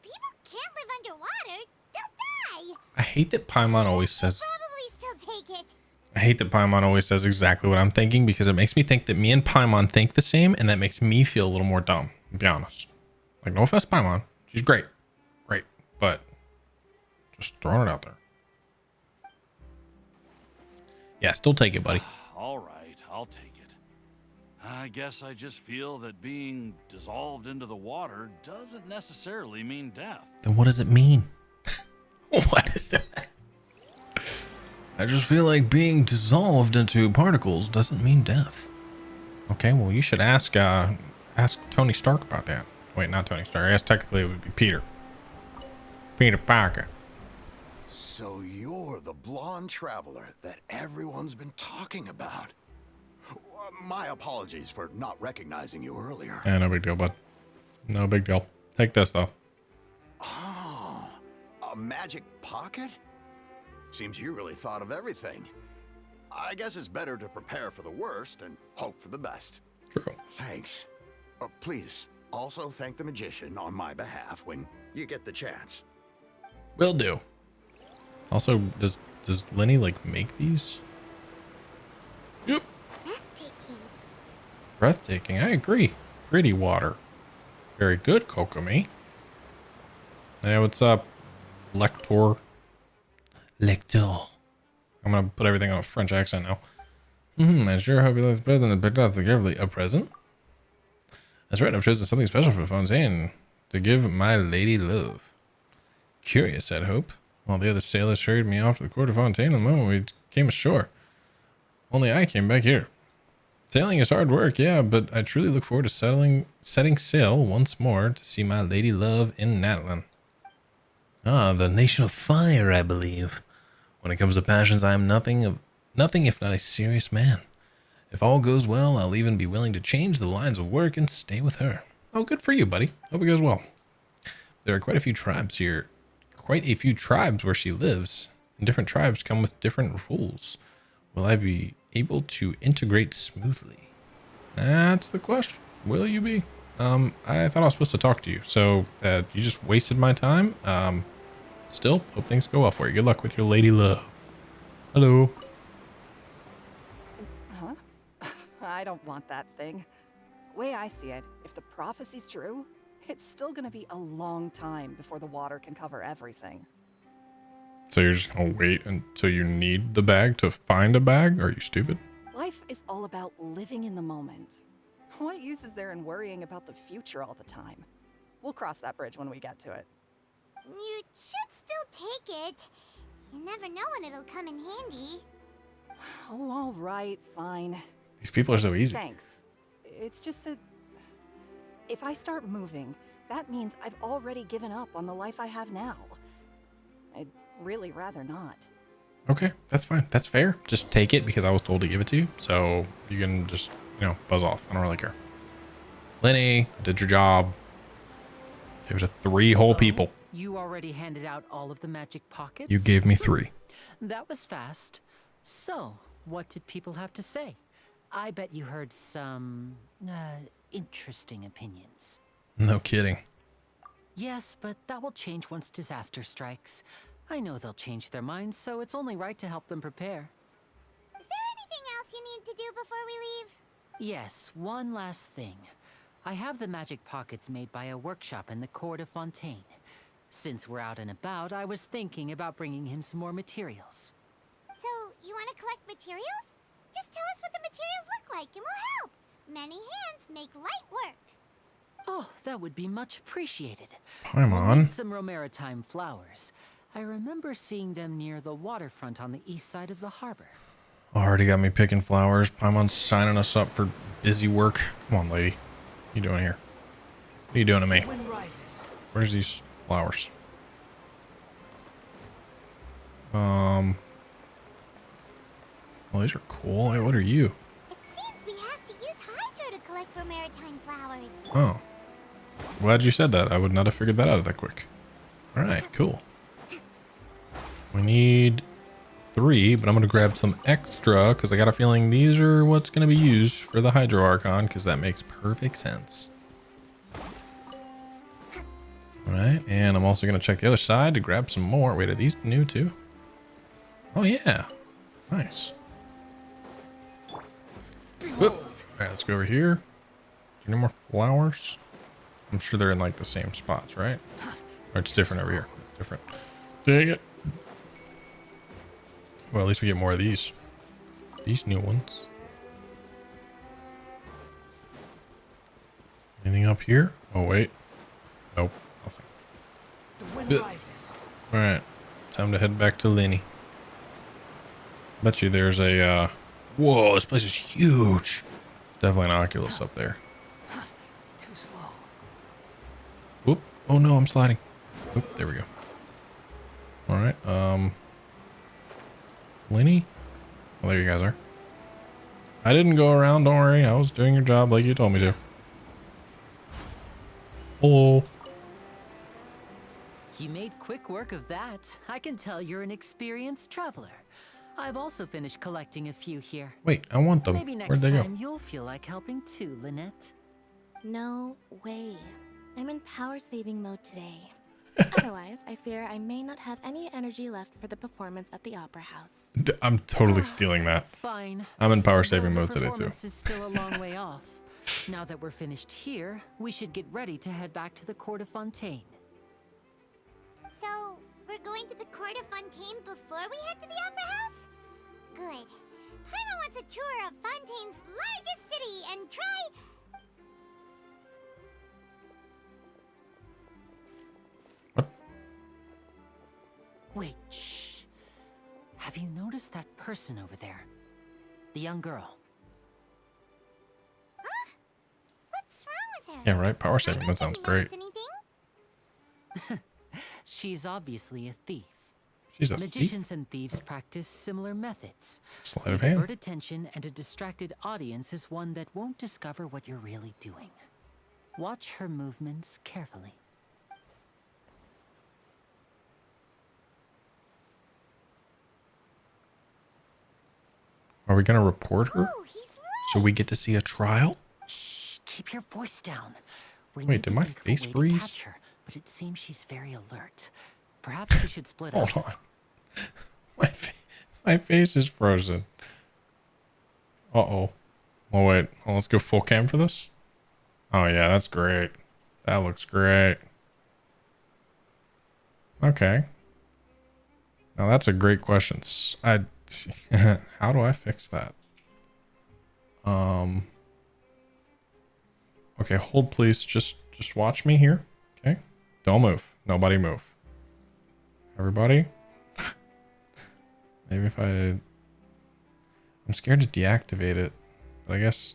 people can't live underwater. They'll die. I hate that Paimon always says. Probably still take it. I hate that Paimon always says exactly what I'm thinking, because it makes me think that me and Paimon think the same, and that makes me feel a little more dumb, to be honest. Like, no offense, Paimon. She's great. Great. But just throwing it out there. Yeah, still take it, buddy. All right, I'll take it. I guess I just feel that being dissolved into the water doesn't necessarily mean death. Then what does it mean? What is that? I just feel like being dissolved into particles doesn't mean death. Okay, well, you should ask Tony Stark about that. Wait, not Tony Stark. I guess technically it would be Peter. Peter Parker. So you're the blonde traveler that everyone's been talking about. My apologies for not recognizing you earlier. Yeah, no big deal, bud. No big deal. Take this, though. Oh, a magic pocket? Seems you really thought of everything. I guess it's better to prepare for the worst and hope for the best. True. Thanks. Please, also thank the magician on my behalf when you get the chance. Will do. Also, does Lenny, like, make these? Yep. Breathtaking. Breathtaking. I agree. Pretty water. Very good, Kokomi. Hey, what's up, Lector? Lector. I'm gonna put everything on a French accent now. I sure hope he likes the present and picked out so carefully. A present? That's right, I've chosen something special for Fontaine to give my lady love. Curious, I'd hope. While the other sailors hurried me off to the court of Fontaine the moment we came ashore. Only I came back here. Sailing is hard work, yeah, but I truly look forward to setting sail once more to see my lady love in Natlan. Ah, the nation of fire, I believe. When it comes to passions, I am nothing if not a serious man. If all goes well, I'll even be willing to change the lines of work and stay with her. Oh, good for you, buddy. Hope it goes well. There are quite a few tribes here. Quite a few tribes where she lives. And different tribes come with different rules. Will I be able to integrate smoothly? That's the question. Will you be? I thought I was supposed to talk to you. So, you just wasted my time. Still, hope things go well for you. Good luck with your lady love. Hello. Huh? I don't want that thing. Way I see it, if the prophecy's true, it's still gonna be a long time before the water can cover everything. So you're just gonna wait until you need the bag to find a bag? Are you stupid? Life is all about living in the moment. What use is there in worrying about the future all the time? We'll cross that bridge when we get to it. You should still take it. You never know when it'll come in handy. Oh, all right, fine. These people are so easy. Thanks. It's just that if I start moving, that means I've already given up on the life I have now. I'd really rather not. Okay, that's fine. That's fair. Just take it because I was told to give it to you. So you can just, buzz off. I don't really care. Lenny, I did your job. Give it to 3 whole people. You already handed out all of the magic pockets? You gave me 3. That was fast. So, what did people have to say? I bet you heard some, interesting opinions. No kidding. Yes, but that will change once disaster strikes. I know they'll change their minds, so it's only right to help them prepare. Is there anything else you need to do before we leave? Yes, one last thing. I have the magic pockets made by a workshop in the court of Fontaine. Since we're out and about, I was thinking about bringing him some more materials. So, you want to collect materials? Just tell us what the materials look like and we'll help. Many hands make light work. Oh, that would be much appreciated. Paimon. Some Romaritime flowers. I remember seeing them near the waterfront on the east side of the harbor. Already got me picking flowers. Paimon's signing us up for busy work. Come on, lady. What are you doing here? What are you doing to me? Where's these flowers? Well, these are cool. Hey, what are you? It seems we have to use Hydro to collect Romaritime flowers. Oh. Glad you said that. I would not have figured that out that quick. Alright, cool. We need 3, but I'm going to grab some extra because I got a feeling these are what's going to be used for the Hydro Archon because that makes perfect sense. Alright, and I'm also going to check the other side to grab some more. Wait, are these new too? Oh yeah. Nice. Alright, let's go over here. Any more flowers? I'm sure they're in like the same spots, right? Or it's different over here. It's different. Dang it. Well, at least we get more of these. These new ones. Anything up here? Oh, wait. Nope. Nothing. The wind rises. Alright. Time to head back to Lenny. Bet you there's a, whoa, this place is huge. Definitely an Oculus up there. Too slow. Whoop. Oh no, I'm sliding. Oop, there we go. Alright, Lenny? Well, there you guys are. I didn't go around, don't worry. I was doing your job like you told me to. Hello. You made quick work of that. I can tell you're an experienced traveler. I've also finished collecting a few here. Wait, I want them. Maybe next Where'd they go? time you'll feel like helping too, Lynette. No way. I'm in power saving mode today. Otherwise, I fear I may not have any energy left for the performance at the Opera House. I'm totally stealing that. Fine. I'm in power saving Though mode the today too. performance is still a long way off. Now that we're finished here, we should get ready to head back to the court of Fontaine. So, we're going to the court of Fontaine before we head to the Opera House? Good. Paimon wants a tour of Fontaine's largest city and try... Wait, shh. Have you noticed that person over there? The young girl. Huh? What's wrong with her? Yeah, right. Power saving mode sounds great. She's obviously a thief. She's a thief. Magicians and thieves practice similar methods. Sleight of You hand. divert attention, and a distracted audience is one that won't discover what you're really doing. Watch her movements carefully. Are we gonna report her? Oh, he's right. So we get to see a trial? Shh, keep your voice down. We Wait, need did to my think of a face way to freeze? catch her, but it seems she's very alert. Perhaps we should split up. Hold on. My face is frozen. Uh-oh. Well, wait. Well, let's go full cam for this. Oh, yeah, that's great. That looks great. Okay. Now, that's a great question. How do I fix that? Okay, hold please. Just watch me here. Okay? Don't move. Nobody move. Everybody? Maybe if I'm scared to deactivate it, but I guess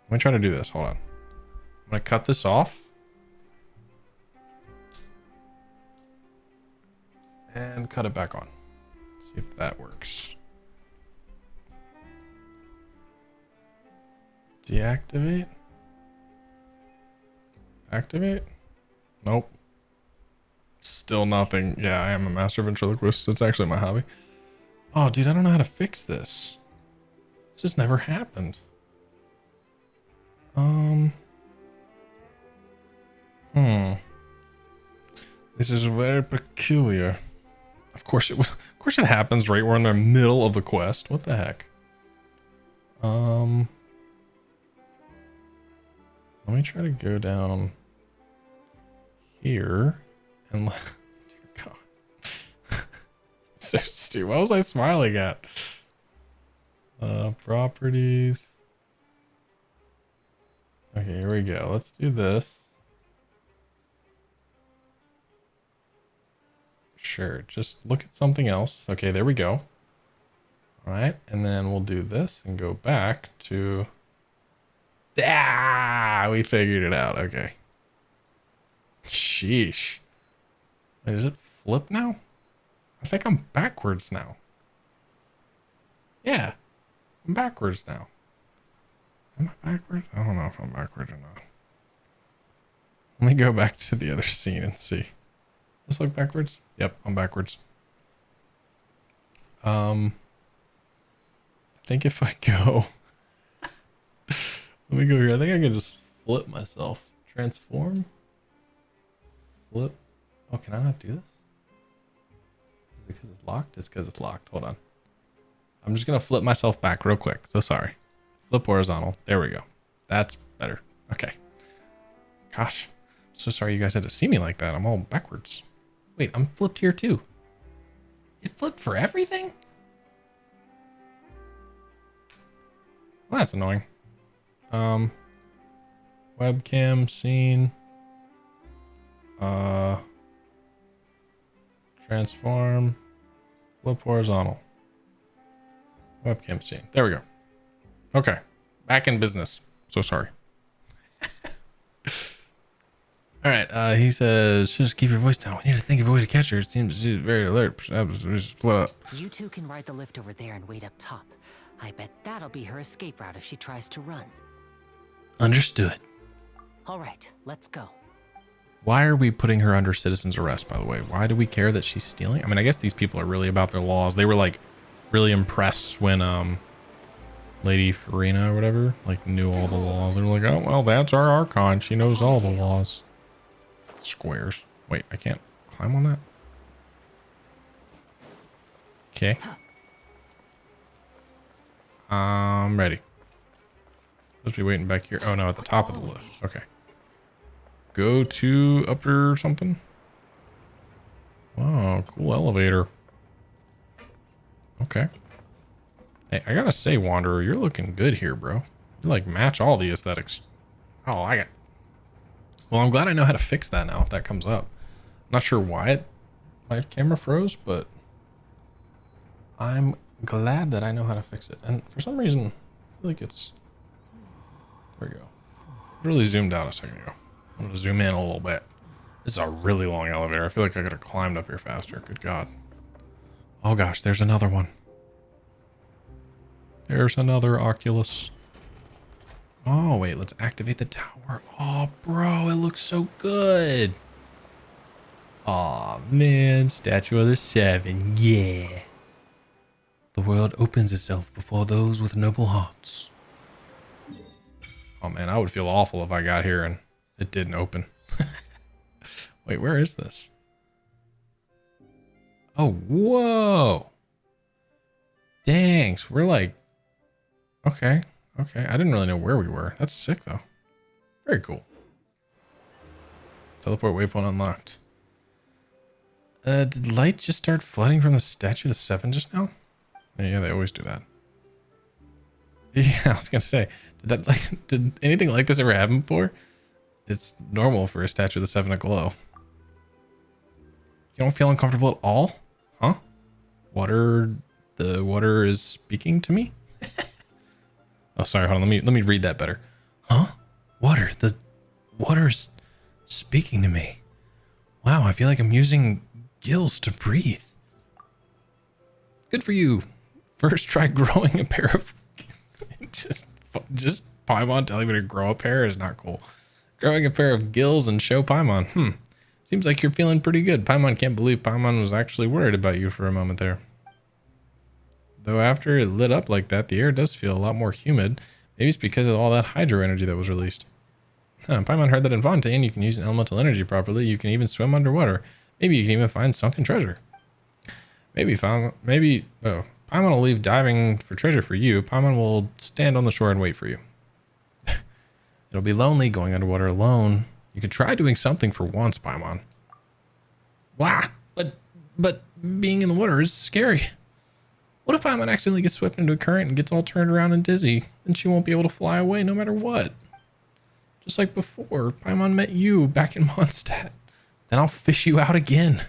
let me try to do this. Hold on. I'm gonna cut this off and cut it back on. See if that works. Deactivate. Activate. Nope. Still nothing. Yeah, I am a master ventriloquist. It's actually my hobby. Oh, dude, I don't know how to fix this. This has never happened. This is very peculiar. Of course it was. Of course it happens right. We're in the middle of the quest. What the heck? Let me try to go down here and dear God. So stupid. What was I smiling at? Properties. Okay, here we go. Let's do this. Sure, just look at something else. Okay, there we go. All right, and then we'll do this and go back to... Ah, we figured it out. Okay. Sheesh. Wait, does it flip now? I think I'm backwards now. Yeah, I'm backwards now. Am I backwards? I don't know if I'm backwards or not. Let me go back to the other scene and see. Does it look backwards? Yep, I'm backwards. I think if I go... Let me go here. I think I can just flip myself. Transform. Flip. Oh, can I not do this? Is it because it's locked? It's because it's locked. Hold on. I'm just going to flip myself back real quick. So sorry. Flip horizontal. There we go. That's better. Okay. Gosh, so sorry you guys had to see me like that. I'm all backwards. Wait, I'm flipped here too. It flipped for everything? Well, that's annoying. Webcam scene. Transform. Flip horizontal. Webcam scene. There we go. Okay. Back in business. So sorry. All right. He says, just keep your voice down. We need to think of a way to catch her. It seems she's very alert. Split up. You two can ride the lift over there and wait up top. I bet that'll be her escape route if she tries to run. Understood. All right, let's go. Why are we putting her under citizen's arrest, by the way? Why do we care that she's stealing? I mean, I guess these people are really about their laws. They were like really impressed when Lady Furina or whatever like knew all the laws. They were like, oh, well, that's our Archon. She knows all the laws. Squares. Wait, I can't climb on that? Okay. I'm ready. Supposed to be waiting back here. Oh no, at the top of the lift. Okay. Go to upper something. Wow, cool elevator. Okay. Hey, I gotta say, Wanderer, you're looking good here, bro. You like match all the aesthetics. I like it. Well, I'm glad I know how to fix that now if that comes up. I'm not sure why my camera froze, but I'm glad that I know how to fix it. And for some reason, I feel like it's... There we go. Really zoomed out a second ago. I'm going to zoom in a little bit. This is a really long elevator. I feel like I could have climbed up here faster. Good God. Oh gosh, there's another one. There's another Oculus. Oh, wait, let's activate the tower. Oh, bro, it looks so good. Oh, man. Statue of the Seven. Yeah. The world opens itself before those with noble hearts. Oh, man, I would feel awful if I got here and it didn't open. Wait, where is this? Oh, whoa. Dang, so we're like... Okay. Okay, I didn't really know where we were. That's sick, though. Very cool. Teleport waypoint unlocked. Did light just start flooding from the Statue of the Seven just now? Yeah, they always do that. Yeah, I was gonna say, did anything like this ever happen before? It's normal for a Statue of the Seven to glow. You don't feel uncomfortable at all? Huh? The water is speaking to me? Oh, sorry, hold on. Let me read that better. Huh? Water. The water's speaking to me. Wow, I feel like I'm using gills to breathe. Good for you. First, try growing a pair of... just Paimon telling me to grow a pair is not cool. Growing a pair of gills and show Paimon. Seems like you're feeling pretty good. Paimon can't believe Paimon was actually worried about you for a moment there. Though after it lit up like that, the air does feel a lot more humid. Maybe it's because of all that hydro energy that was released. Paimon heard that in Fontaine you can use an elemental energy properly. You can even swim underwater. Maybe you can even find sunken treasure. Paimon will leave diving for treasure for you. Paimon will stand on the shore and wait for you. It'll be lonely going underwater alone. You could try doing something for once, Paimon. Wow, but being in the water is scary. What if Paimon accidentally gets swept into a current and gets all turned around and dizzy? Then she won't be able to fly away no matter what. Just like before, Paimon met you back in Mondstadt. Then I'll fish you out again.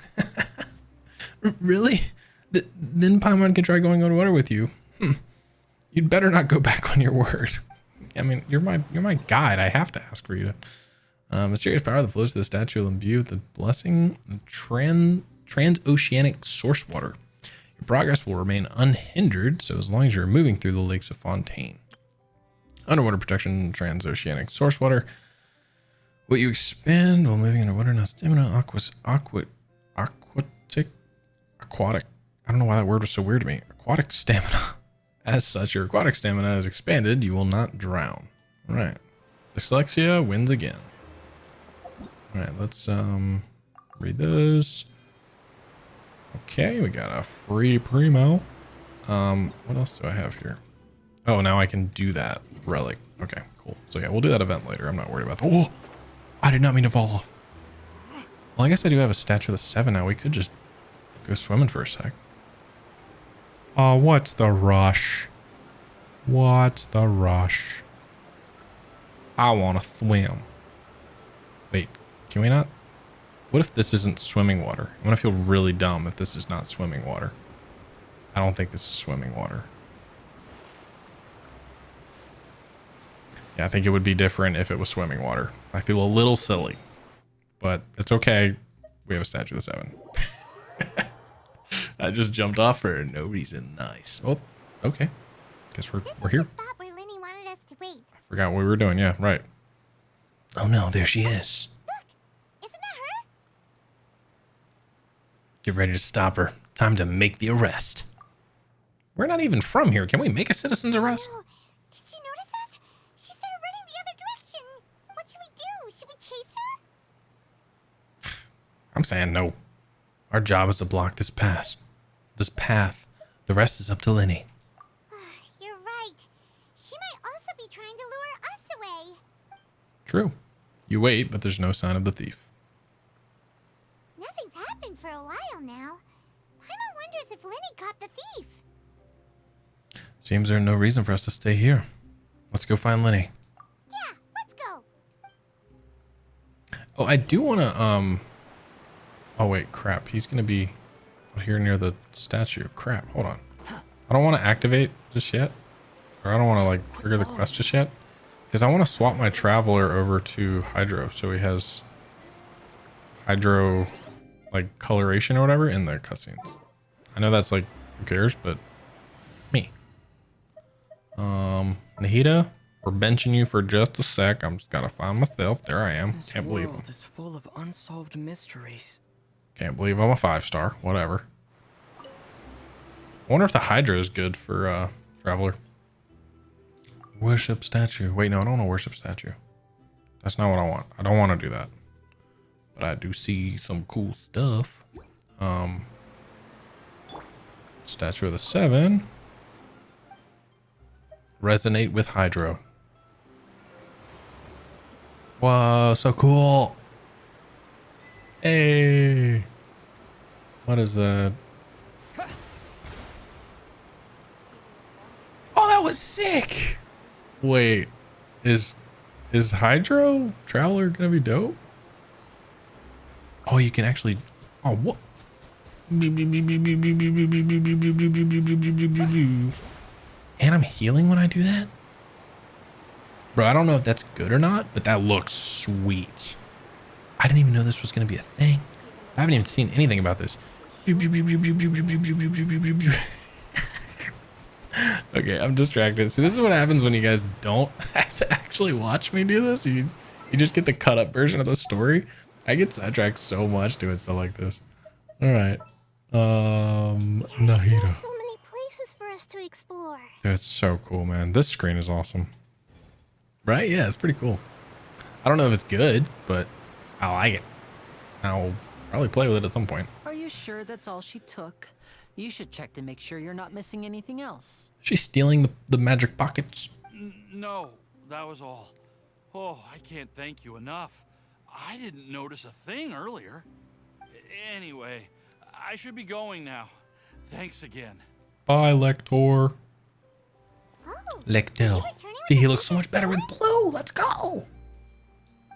Really? Then Paimon can try going underwater with you. You'd better not go back on your word. I mean, you're my guide. I have to ask for you to. Mysterious power that flows to the statue will imbue with the blessing of transoceanic source water. Your progress will remain unhindered, so as long as you're moving through the lakes of Fontaine. Underwater protection, transoceanic source water. What you expend while moving underwater, not stamina, aquatic. I don't know why that word was so weird to me. Aquatic stamina. As such, your aquatic stamina is expanded. You will not drown. All right. Dyslexia wins again. All right, let's read those. Okay, we got a free primo. What else do I have here? Oh, now I can do that relic. Okay, cool. So yeah, we'll do that event later. I'm not worried about that. Oh, I did not mean to fall off. Well, I guess I do have a statue of the 7 now. We could just go swimming for a sec. Oh, what's the rush? What's the rush? I want to swim. Wait, can we not? What if this isn't swimming water? I'm going to feel really dumb if this is not swimming water. I don't think this is swimming water. Yeah, I think it would be different if it was swimming water. I feel a little silly, but it's okay. We have a statue of the 7. I just jumped off for no reason. Nice. Oh, okay. Guess we're here. This is the spot where Lenny wanted us to wait. I forgot what we were doing. Yeah, right. Oh no, there she is. Look, isn't that her? Get ready to stop her. Time to make the arrest. We're not even from here. Can we make a citizen's arrest? No. Did she notice us? She started running the other direction. What should we do? Should we chase her? I'm saying no. Our job is to block this path. The rest is up to Lenny. You're right. She might also be trying to lure us away. True. You wait, but there's no sign of the thief. Nothing's happened for a while now. Paimon wonders if Lenny caught the thief. Seems there's no reason for us to stay here. Let's go find Lenny. Yeah, let's go. Oh, I do want to, oh wait, crap. He's going to be here near the statue. Crap, hold on. I don't want to activate just yet. Or I don't want to like trigger the quest just yet. Because I want to swap my traveler over to Hydro. So he has Hydro like coloration or whatever in the cutscenes. I know that's like, who cares, but me. Nahida, we're benching you for just a sec. I'm just gotta find myself. There I am. Can't believe it. This world is full of unsolved mysteries. Can't believe I'm a 5-star. Whatever. I wonder if the Hydra is good for Traveler. Worship statue. Wait, no, I don't want to worship statue. That's not what I want. I don't want to do that. But I do see some cool stuff. Statue of the 7. Resonate with Hydro. Whoa, so cool. Hey. What is that? Oh, that was sick. Wait, is Hydro Traveler gonna be dope? Oh, you can actually. Oh, what? And I'm healing when I do that? Bro, I don't know if that's good or not, but that looks sweet. I didn't even know this was going to be a thing. I haven't even seen anything about this. Okay, I'm distracted. See, this is what happens when you guys don't have to actually watch me do this. You just get the cut up version of the story. I get sidetracked so much doing stuff like this. All right. Nahida. So many places for us to explore. That's so cool, man. This screen is awesome. Right? Yeah, it's pretty cool. I don't know if it's good, but I like it. I'll probably play with it at some point. Are you sure that's all she took? You should check to make sure you're not missing anything else. She's stealing the magic pockets. No, that was all. Oh, I can't thank you enough. I didn't notice a thing earlier. Anyway, I should be going now. Thanks again. Bye, Lector. Oh, Lector. See, he looks so much better with blue. Let's go.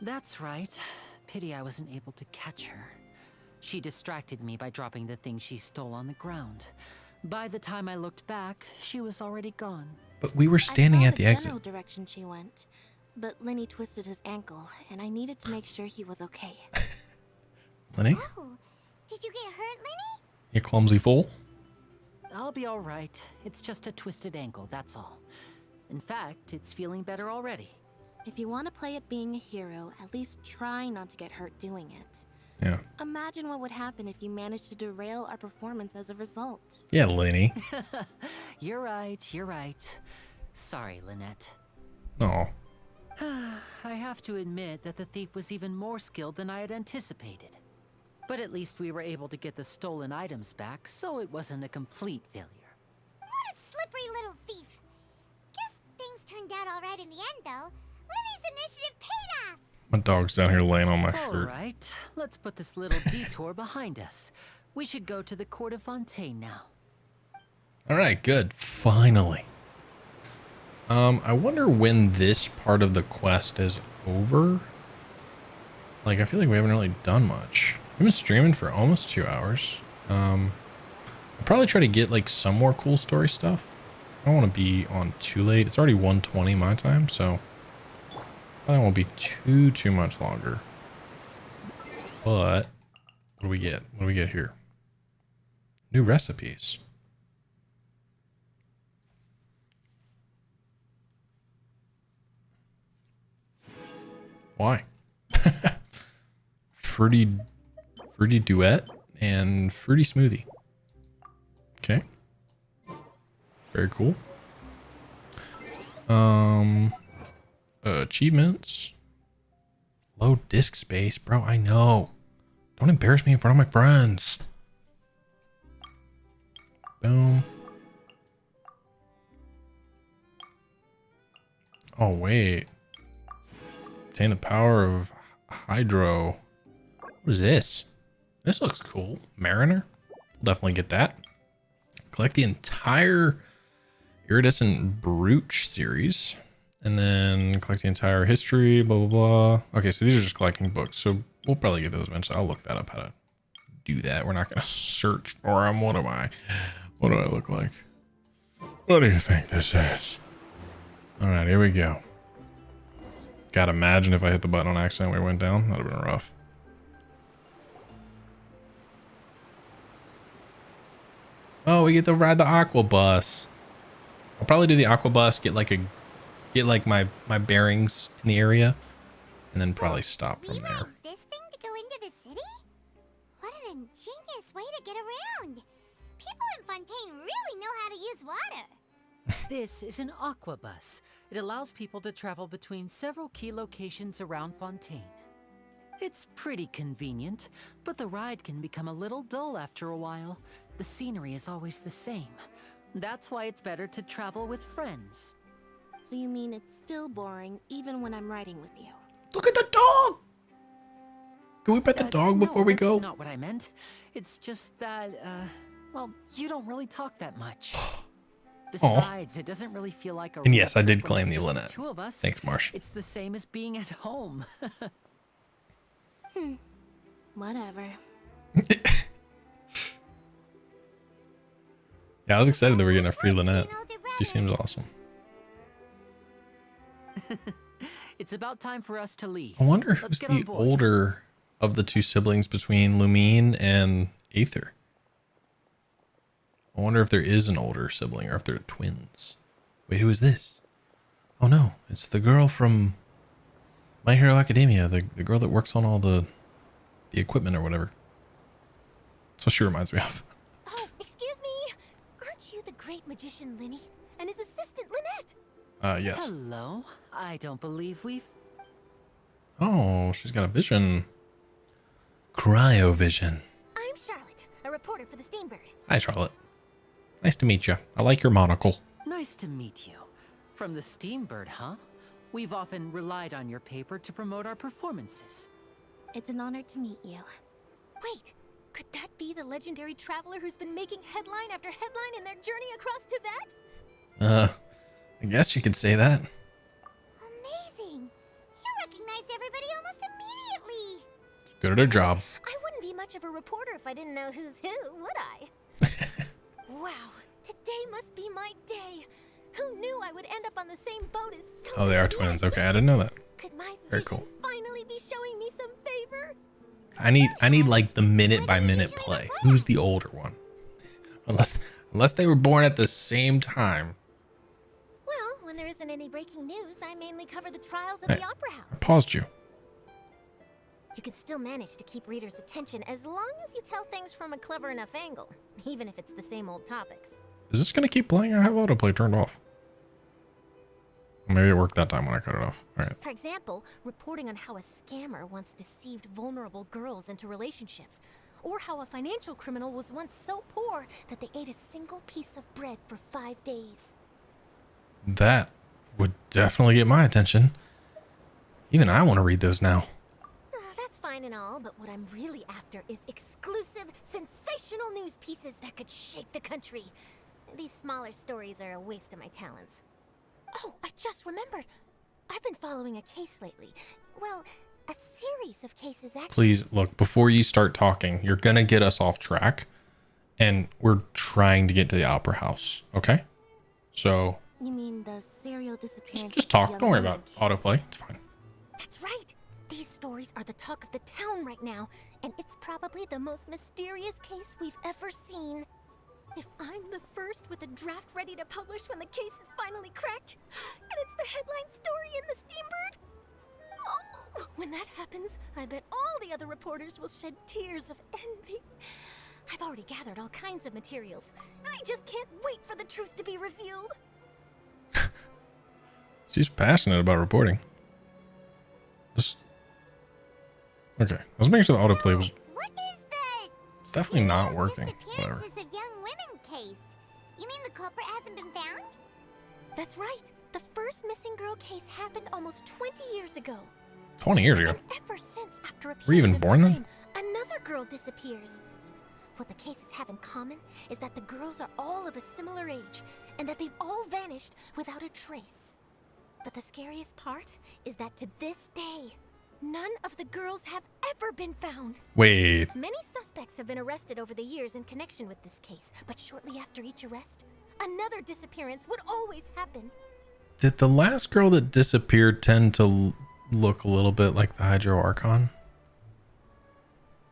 That's right. Pity I wasn't able to catch her. She distracted me by dropping the thing she stole on the ground. By the time I looked back, she was already gone. But we were standing at the exit. General direction she went, but Lenny twisted his ankle, and I needed to make sure he was okay. Lenny? Oh, did you get hurt, Lenny? You clumsy fool. I'll be all right. It's just a twisted ankle, that's all. In fact, it's feeling better already. If you want to play at being a hero, at least try not to get hurt doing it. Yeah. Imagine what would happen if you managed to derail our performance as a result. Yeah, Lenny. You're right. Sorry, Lynette. Oh. I have to admit that the thief was even more skilled than I had anticipated. But at least we were able to get the stolen items back, so it wasn't a complete failure. What a slippery little thief. Guess things turned out all right in the end, though. Lenny's initiative paid off. My dog's down here laying on my All shirt. right, let's put this little detour behind us. We should go to the court of Fontaine now. All right, good. Finally. I wonder when this part of the quest is over. Like, I feel like we haven't really done much. We've been streaming for almost 2 hours. I'll probably try to get like some more cool story stuff. I don't want to be on too late. It's already 1:20 my time, so probably won't be too much longer. But what do we get? What do we get here? New recipes. Why? fruity duet and fruity smoothie. Okay. Very cool. Achievements. Low disk space, bro. I know. Don't embarrass me in front of my friends. Boom. Oh wait. Obtain the power of hydro. What is this? This looks cool. Mariner. We'll definitely get that. Collect the entire iridescent brooch series. And then collect the entire history, blah, blah, blah. Okay, so these are just collecting books. So we'll probably get those eventually. I'll look that up, how to do that. We're not going to search for them. What am I? What do I look like? What do you think this is? All right, here we go. God, imagine if I hit the button on accident and we went down. That would have been rough. Oh, we get to ride the aqua bus. I'll probably do the aqua bus, get like my bearings in the area, and then probably stop from there. This thing to go into the city? What an ingenious way to get around. People in Fontaine really know how to use water. This is an aqua bus. It allows people to travel between several key locations around Fontaine. It's pretty convenient, but the ride can become a little dull after a while. The scenery is always the same. That's why it's better to travel with friends. So you mean it's still boring even when I'm riding with you? Look at the dog! Can we pet the dog before we go? That's not what I meant. It's just that, well, you don't really talk that much. Besides, it doesn't really feel like a... And yes, I did claim the Lynette. Two of us. Thanks, Marsh. It's the same as being at home. Whatever. Yeah, I was excited that we're getting a free Lynette. She seems awesome. It's about time for us to leave. I wonder who's the older of the two siblings between Lumine and Aether. I wonder if there is an older sibling or if they're twins. Wait, who is this? Oh no, it's the girl from My Hero Academia, the girl that works on all the equipment or whatever. That's what she reminds me of. Oh, excuse me. Aren't you the great magician Linny and his assistant Lynette? Yes. Hello. I don't believe we've... Oh, she's got a vision. Cryovision. I'm Charlotte, a reporter for the Steambird. Hi, Charlotte. Nice to meet you. I like your monocle. Nice to meet you. From the Steambird, huh? We've often relied on your paper to promote our performances. It's an honor to meet you. Wait, could that be the legendary traveler who's been making headline after headline in their journey across Tibet? I guess you could say that. Amazing. You recognized everybody almost immediately. Good at her job. I wouldn't be much of a reporter if I didn't know who's who, would I? Wow, today must be my day. Who knew I would end up on the same boat as so Oh, they are twins. Okay, I didn't know that. Could my Very vision cool. finally be showing me some favor? I need like the minute by minute play. Who's the older one? Unless they were born at the same time. Well, when there isn't any breaking news, I mainly cover the trials at Hey, the Opera House. I paused you. You can still manage to keep readers' attention as long as you tell things from a clever enough angle, even if it's the same old topics. Is this gonna keep playing? I have autoplay turned off. Maybe it worked that time when I cut it off. All right. For example, reporting on how a scammer once deceived vulnerable girls into relationships, or how a financial criminal was once so poor that they ate a single piece of bread for 5 days. That would definitely get my attention. Even I want to read those now. That's fine and all, but what I'm really after is exclusive, sensational news pieces that could shake the country. These smaller stories are a waste of my talents. Oh, I just remembered. I've been following a case lately. Well, a series of cases actually. Please, look, before you start talking, you're going to get us off track. And we're trying to get to the opera house, okay? So... You mean the serial disappearance? Just talk. Don't worry about autoplay. It's fine. That's right. These stories are the talk of the town right now, and it's probably the most mysterious case we've ever seen. If I'm the first with a draft ready to publish when the case is finally cracked, and it's the headline story in the Steambird, oh, when that happens, I bet all the other reporters will shed tears of envy. I've already gathered all kinds of materials. I just can't wait for the truth to be revealed. She's passionate about reporting. Just... Okay, I was making sure the autoplay was... What is the... It's definitely not working. Whatever. Disappearances of young women case? You mean the culprit hasn't been found? That's right. The first missing girl case happened almost 20 years ago. 20 years ago? And ever since, after a Were you even period of born then? time, another girl disappears. What the cases have in common is that the girls are all of a similar age, and that they've all vanished without a trace. But the scariest part is that to this day, none of the girls have ever been found. Wait. Many suspects have been arrested over the years in connection with this case, but shortly after each arrest, another disappearance would always happen. Did the last girl that disappeared tend to look a little bit like the Hydro Archon?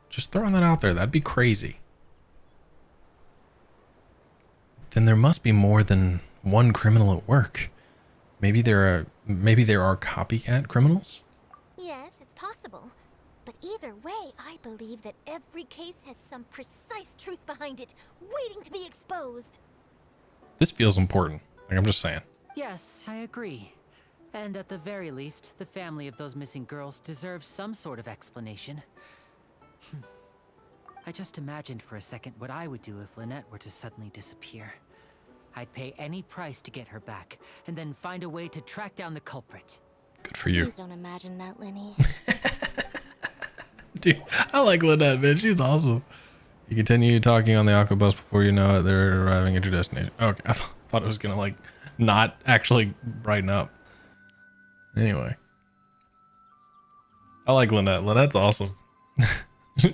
Just throwing that out there. That'd be crazy. Then there must be more than one criminal at work. Maybe there are copycat criminals? Yes, it's possible. But either way, I believe that every case has some precise truth behind it, waiting to be exposed. This feels important. Like, I'm just saying. Yes, I agree. And at the very least, the family of those missing girls deserves some sort of explanation. I just imagined for a second what I would do if Lynette were to suddenly disappear. I'd pay any price to get her back, and then find a way to track down the culprit. Good for you. Please don't imagine that, Lenny. Dude, I like Lynette, man. She's awesome. You continue talking on the aqua bus before you know it, they're arriving at your destination. Okay, I thought it was gonna, like, not actually brighten up. Anyway. I like Lynette. Lynette's awesome.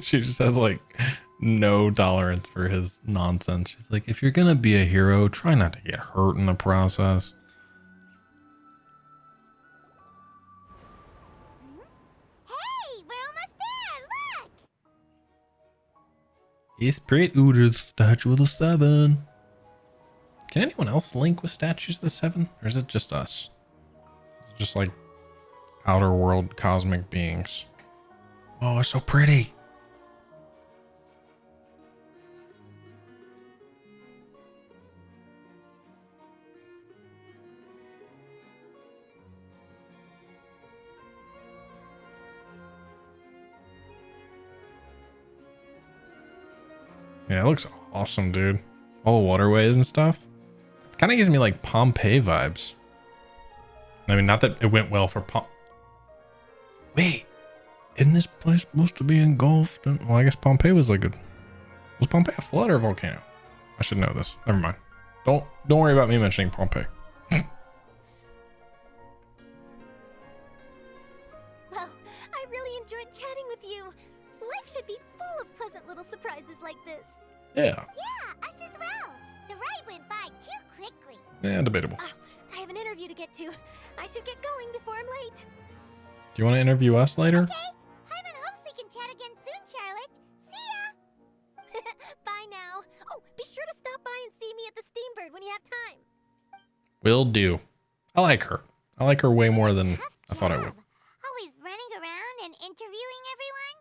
She just has, like, no tolerance for his nonsense. She's like, if you're gonna be a hero, try not to get hurt in the process. Hey, we're almost there, look! It's pretty. Ooh, there's a statue of the Seven. Can anyone else link with statues of the Seven? Or is it just us? Is it just like outer world cosmic beings? Oh, it's so pretty. Yeah, it looks awesome, dude. All waterways and stuff. Kind of gives me like Pompeii vibes. I mean, not that it went well for Wait, isn't this place supposed to be engulfed? Well, I guess Pompeii was like a... Was Pompeii a flood or a volcano? I should know this. Never mind. Don't worry about me mentioning Pompeii. Well, I really enjoyed chatting with you. Life should be full of pleasant little surprises like this. Yeah. Yeah, us as well. The ride went by too quickly. Yeah, debatable. I have an interview to get to. I should get going before I'm late. Do you want to interview us later? Okay, Hyman hopes we can chat again soon, Charlotte. See ya! Bye now. Oh, be sure to stop by and see me at the Steambird when you have time. Will do. I like her. I like her way more than I thought I would. Always running around and interviewing everyone.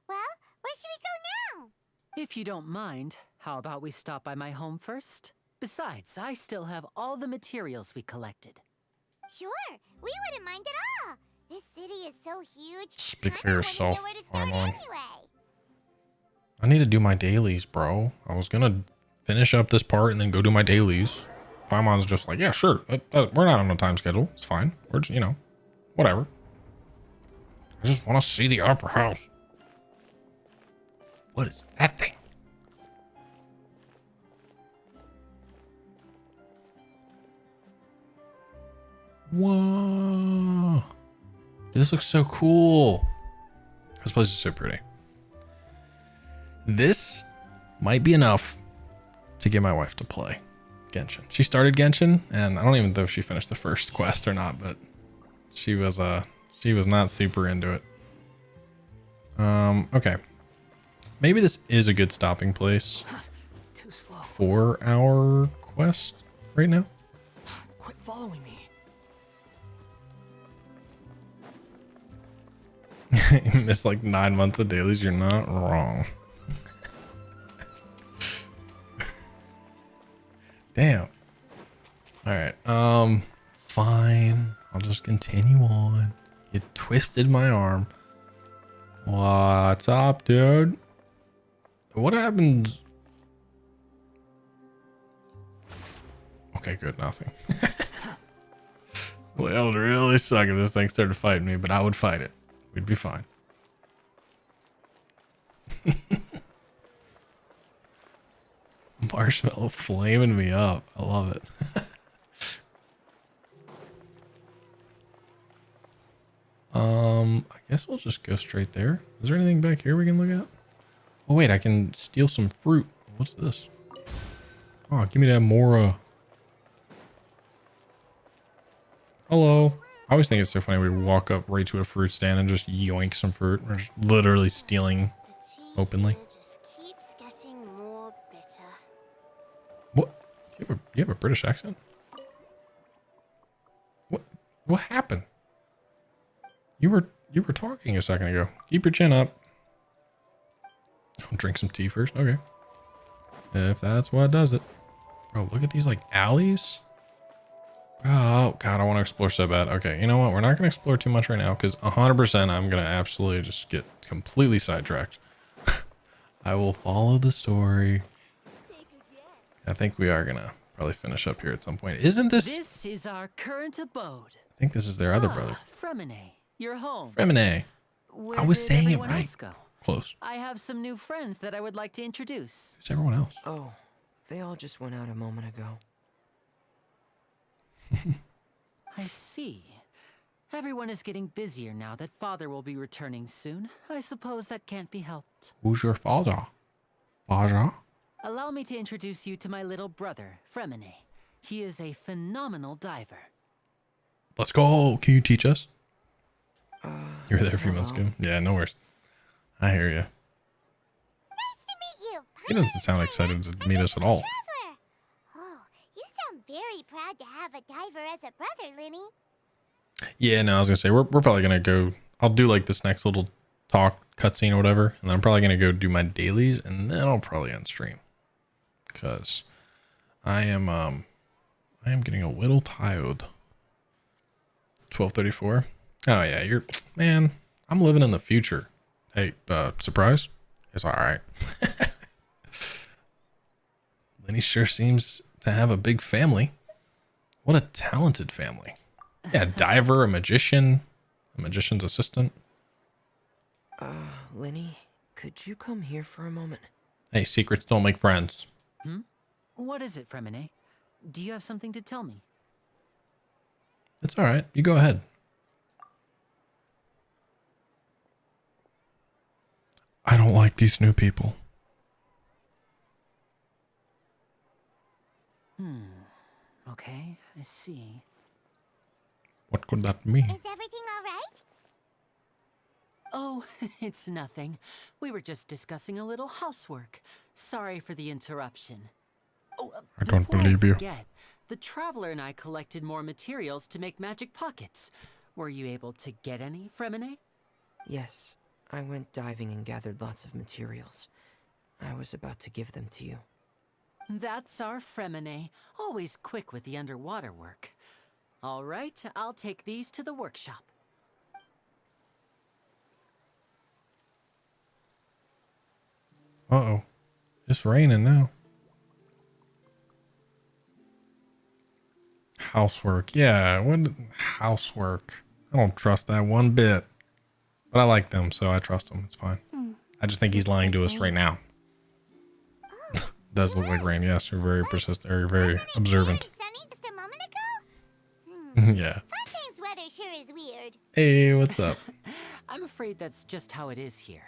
Well, where should we go now? If you don't mind, how about we stop by my home first? Besides, I still have all the materials we collected. Sure, we wouldn't mind at all. This city is so huge. Speak for yourself, Armon. Anyway. I need to do my dailies, bro. I was gonna finish up this part and then go do my dailies. Paimon's just like, yeah, sure. We're not on a time schedule. It's fine. We're just, you know, Whatever. I just want to see the opera house. What is that thing? Whoa. This looks so cool. This place is so pretty. This might be enough to get my wife to play Genshin. She started Genshin, and I don't even know if she finished the first quest or not, but she was not super into it. Okay. Maybe this is a good stopping place. Too slow. For our quest right now. Quit following me. You missed like 9 months of dailies. You're not wrong. Damn. All right. Fine. I'll just continue on. You twisted my arm. What's up, dude? What happens? Okay, good. Nothing. Well, it would really suck if this thing started fighting me, but I would fight it. We'd be fine. Marshmallow flaming me up. I love it. I guess we'll just go straight there. Is there anything back here we can look at? Oh wait, I can steal some fruit. What's this? Oh, give me that more. Hello. I always think it's so funny we walk up right to a fruit stand and just yoink some fruit. We're just literally stealing openly. Just keeps getting more bitter. What? You have a British accent? What happened? You were talking a second ago. Keep your chin up. I'll drink some tea first. Okay. If that's what does it. Bro, look at these like alleys. Oh god, I want to explore so bad. Okay, you know what? We're not going to explore too much right now because 100% I'm going to absolutely just get completely sidetracked. I will follow the story. I think we are going to probably finish up here at some point. Isn't this? This is our current abode. I think this is their other brother. Fremine, you're home. Fremine. Where I was did saying it everyone right. else go? Close. I have some new friends that I would like to introduce. Who's everyone else? Oh, they all just went out a moment ago. I see. Everyone is getting busier now that father will be returning soon. I suppose that can't be helped. Who's your father? Father? Allow me to introduce you to my little brother, Fremine. He is a phenomenal diver. Let's go. Can you teach us? You were there a few months hello. ago. Yeah, no worries. I hear you. Nice to meet you. He doesn't sound excited to meet us at all. Traveler. Oh, you sound very proud to have a diver as a brother, Linny. Yeah, no, I was gonna say we're probably gonna go. I'll do like this next little talk cutscene or whatever, and then I'm probably gonna go do my dailies, and then I'll probably end stream because I am getting a little tired. 12:34. Oh yeah, man. I'm living in the future. Hey, surprise? It's all right. Lenny sure seems to have a big family. What a talented family. Yeah, a diver, a magician's assistant. Lenny, could you come here for a moment? Hey, secrets don't make friends. What is it, Fremine? Do you have something to tell me? It's all right. You go ahead. I don't like these new people. Okay, I see. What could that mean? Is everything all right? Oh, it's nothing. We were just discussing a little housework. Sorry for the interruption. Oh, I don't before believe you. forget, the Traveler and I collected more materials to make magic pockets. Were you able to get any, Fremine? Yes, I went diving and gathered lots of materials. I was about to give them to you. That's our Fremine, always quick with the underwater work. All right, I'll take these to the workshop. Uh-oh. It's raining now. Housework. Yeah, what housework? I don't trust that one bit. But I like them, so I trust him. It's fine. I just think he's lying to us right now. Does look like rain. Yes, you're very persistent, or very observant. Sunny just a moment ago? Yeah. Fontaine's weather sure is weird. Hey, what's up? I'm afraid that's just how it is here.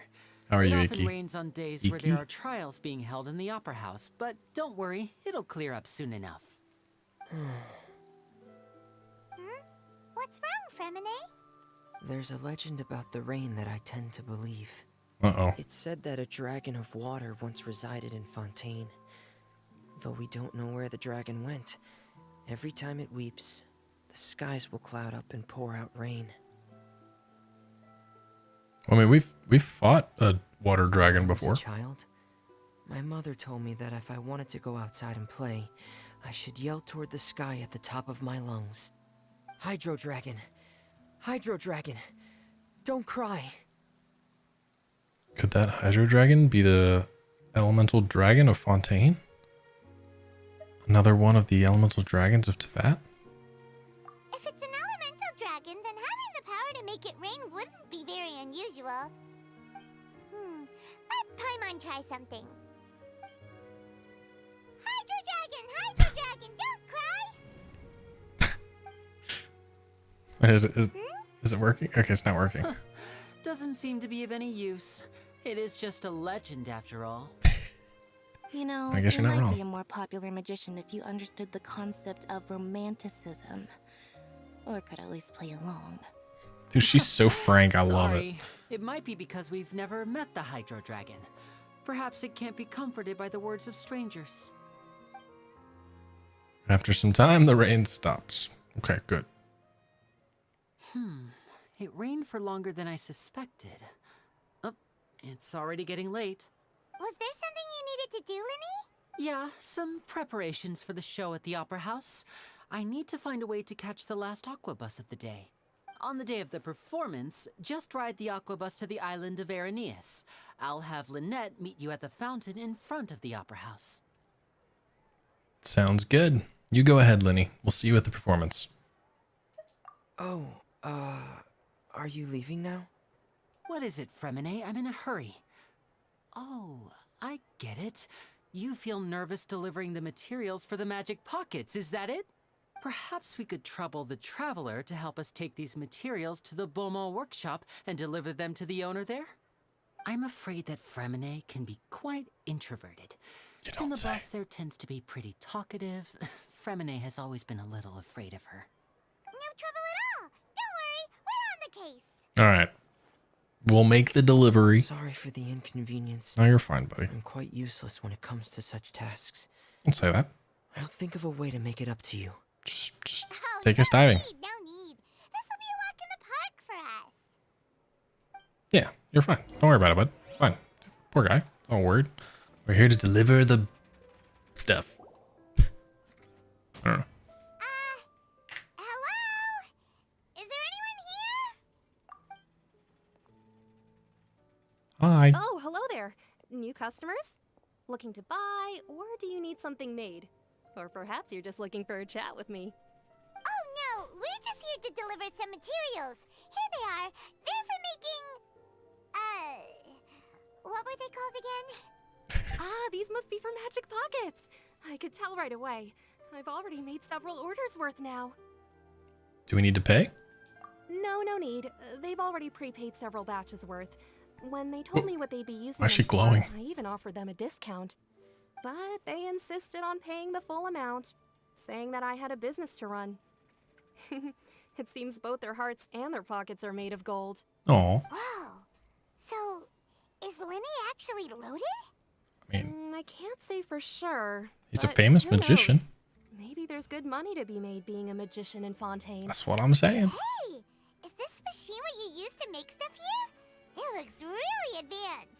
How are you, It often Iki? rains on days where there are trials being held in the Opera House, but don't worry, it'll clear up soon enough. What's wrong, Fremine? There's a legend about the rain that I tend to believe. Uh-oh. It's said that a dragon of water once resided in Fontaine. Though we don't know where the dragon went, every time it weeps, the skies will cloud up and pour out rain. I mean, we've fought a water dragon before. As a child, my mother told me that if I wanted to go outside and play, I should yell toward the sky at the top of my lungs. Hydro Dragon! Hydro Dragon! Don't cry! Could that Hydro Dragon be the elemental dragon of Fontaine? Another one of the elemental dragons of Teyvat? If it's an elemental dragon, then having the power to make it rain wouldn't be very unusual. Let Paimon try something. Hydro Dragon, don't cry! Is it working? Okay, it's not working. Doesn't seem to be of any use. It is just a legend after all. You know, I guess you you're not might wrong. be a more popular magician if you understood the concept of romanticism. Or could at least play along. Dude, she's so frank. I love it. Sorry. It might be because we've never met the Hydro Dragon. Perhaps it can't be comforted by the words of strangers. After some time, the rain stops. Okay, good. It rained for longer than I suspected. Oh, it's already getting late. Was there something you needed to do, Linny? Yeah, some preparations for the show at the Opera House. I need to find a way to catch the last aqua bus of the day. On the day of the performance, just ride the aqua bus to the island of Araneus. I'll have Lynette meet you at the fountain in front of the Opera House. Sounds good. You go ahead, Linny. We'll see you at the performance. Oh, are you leaving now? What is it, Fremine? I'm in a hurry. Oh, I get it. You feel nervous delivering the materials for the magic pockets, is that it? Perhaps we could trouble the traveler to help us take these materials to the Beaumont workshop and deliver them to the owner there? I'm afraid that Fremine can be quite introverted. You And don't the say. boss there tends to be pretty talkative. Fremine has always been a little afraid of her. No trouble at all. Don't worry, we're on the case. All right. We'll make the delivery. Sorry for the inconvenience. No, you're fine, buddy. I'm quite useless when it comes to such tasks. Don't say that. I'll think of a way to make it up to you. Just Oh, take no us diving. need, no need. This will be a walk in the park for us. Yeah, you're fine. Don't worry about it, bud. It's fine. Poor guy. Don't worry. We're here to deliver the stuff. I don't know. Hello? Is there anyone here? Hi. Oh, hello there. New customers? Looking to buy, or do you need something made? Or perhaps you're just looking for a chat with me. Oh no, we're just here to deliver some materials. Here they are. They're for making... what were they called again? Ah, these must be for magic pockets. I could tell right away. I've already made several orders worth now. Do we need to pay? No need. They've already prepaid several batches worth. When they told me what they'd be using Why is she them for, glowing? I even offered them a discount. But they insisted on paying the full amount, saying that I had a business to run. It seems both their hearts and their pockets are made of gold. Oh, Whoa. So, is Linny actually loaded? I mean, I can't say for sure. he's a but famous who magician. knows? Maybe there's good money to be made being a magician in Fontaine. That's what I'm saying. Hey, is this machine what you use to make stuff here? It looks really advanced.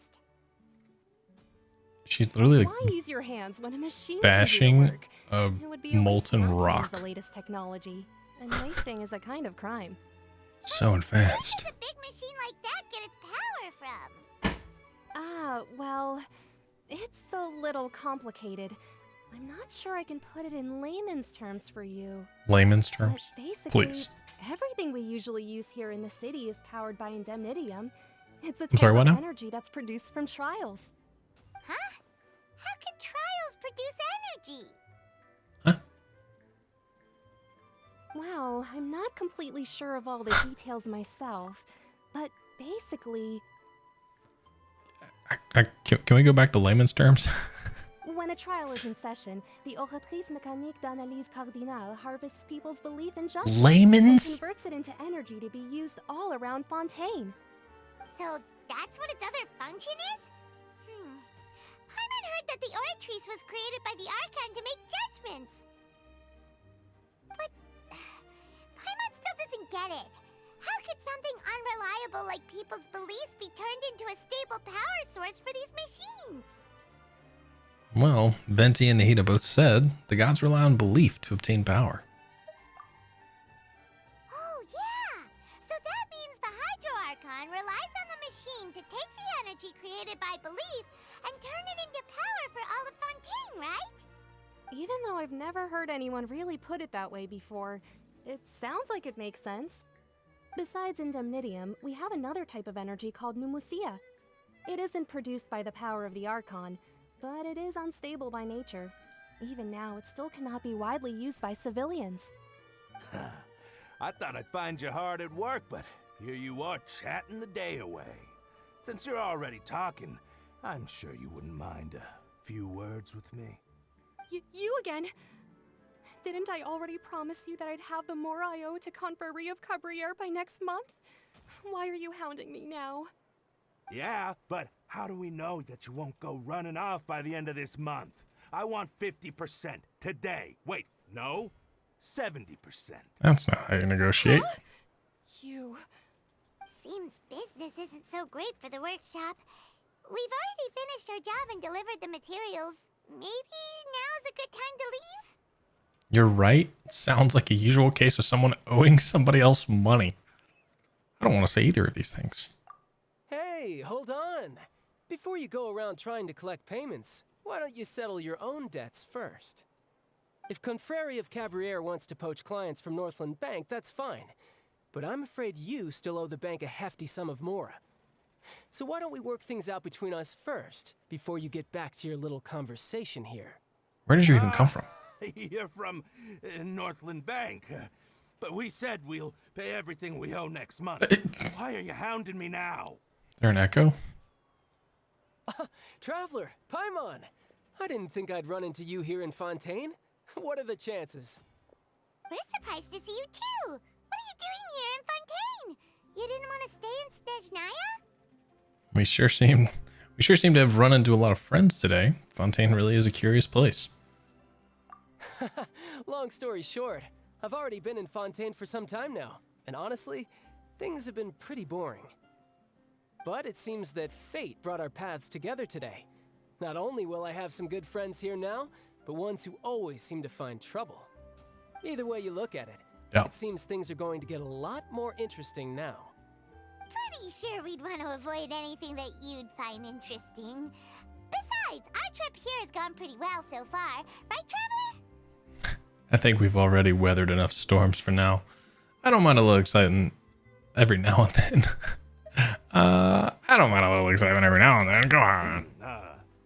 She's literally like Why use your hands when a machine bashing can do the work? a It would be a waste molten not to use rock. the latest technology, and wasting is a kind of crime. So Where advanced. does a big machine like that get its power from? Ah, well, it's a little complicated. I'm not sure I can put it in layman's terms for you. Layman's terms? But basically, Please. everything we usually use here in the city is powered by indemnitium. It's a I'm sorry, type what of now? energy that's produced from trials. Huh? How can trials produce energy? Well, I'm not completely sure of all the details myself, but basically, Can we go back to layman's terms? when a trial is in session, the Oratrice Mécanique d'Analyse Cardinale harvests people's belief in justice Layman's? and converts it into energy to be used all around Fontaine. So that's what its other function is? Paimon heard that the Oratrice was created by the Archon to make judgments. But Paimon still doesn't get it. How could something unreliable like people's beliefs be turned into a stable power source for these machines? Well, Venti and Nahida both said the gods rely on belief to obtain power. Oh, yeah! So that means the Hydro Archon relies on the machine to take the energy created by belief and turn it into power for all of Fontaine, right? Even though I've never heard anyone really put it that way before, it sounds like it makes sense. Besides indemnitium, we have another type of energy called pneumosia. It isn't produced by the power of the Archon, but it is unstable by nature. Even now, it still cannot be widely used by civilians. I thought I'd find you hard at work, but here you are chatting the day away. Since you're already talking, I'm sure you wouldn't mind a few words with me. You again? Didn't I already promise you that I'd have the more I owe to Confrérie of Cabriere by next month? Why are you hounding me now? Yeah, but how do we know that you won't go running off by the end of this month? I want 50% today. Wait, no, 70%. That's not how you negotiate. Huh? You... Seems business isn't so great for the workshop. We've already finished our job and delivered the materials. Maybe now's a good time to leave? You're right. Sounds like a usual case of someone owing somebody else money. I don't want to say either of these things. Hey, hold on. Before you go around trying to collect payments, why don't you settle your own debts first? If Confrérie of Cabriere wants to poach clients from Northland Bank, that's fine. But I'm afraid you still owe the bank a hefty sum of mora. So why don't we work things out between us first, before you get back to your little conversation here? Where did you even come from? You're from Northland Bank. But we said we'll pay everything we owe next month. Why are you hounding me now? Is there an echo? Traveler, Paimon! I didn't think I'd run into you here in Fontaine. What are the chances? We're surprised to see you too! What are you doing here in Fontaine? You didn't want to stay in Snezhnaya? We sure seem to have run into a lot of friends today. Fontaine really is a curious place. Long story short, I've already been in Fontaine for some time now, and honestly, things have been pretty boring. But it seems that fate brought our paths together today. Not only will I have some good friends here now, but ones who always seem to find trouble. Either way you look at it, it seems things are going to get a lot more interesting now. Pretty sure we'd want to avoid anything that you'd find interesting. Besides, our trip here has gone pretty well so far, right, Traveler? I think we've already weathered enough storms for now. I don't mind a little excitement every now and then. I don't mind a little excitement every now and then. Go on.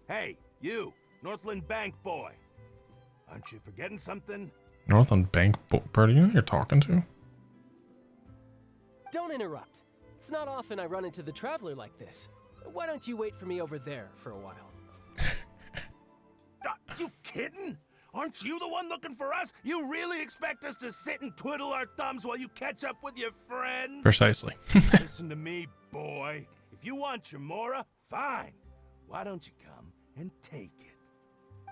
Hey, you, Northland Bank boy. Aren't you forgetting something? Northland Bank Birdie, you know who you're talking to? Don't interrupt. It's not often I run into the Traveler like this. Why don't you wait for me over there for a while? You kidding? Aren't you the one looking for us? You really expect us to sit and twiddle our thumbs while you catch up with your friends? Precisely. Listen to me, boy. If you want your mora, fine. Why don't you come and take it?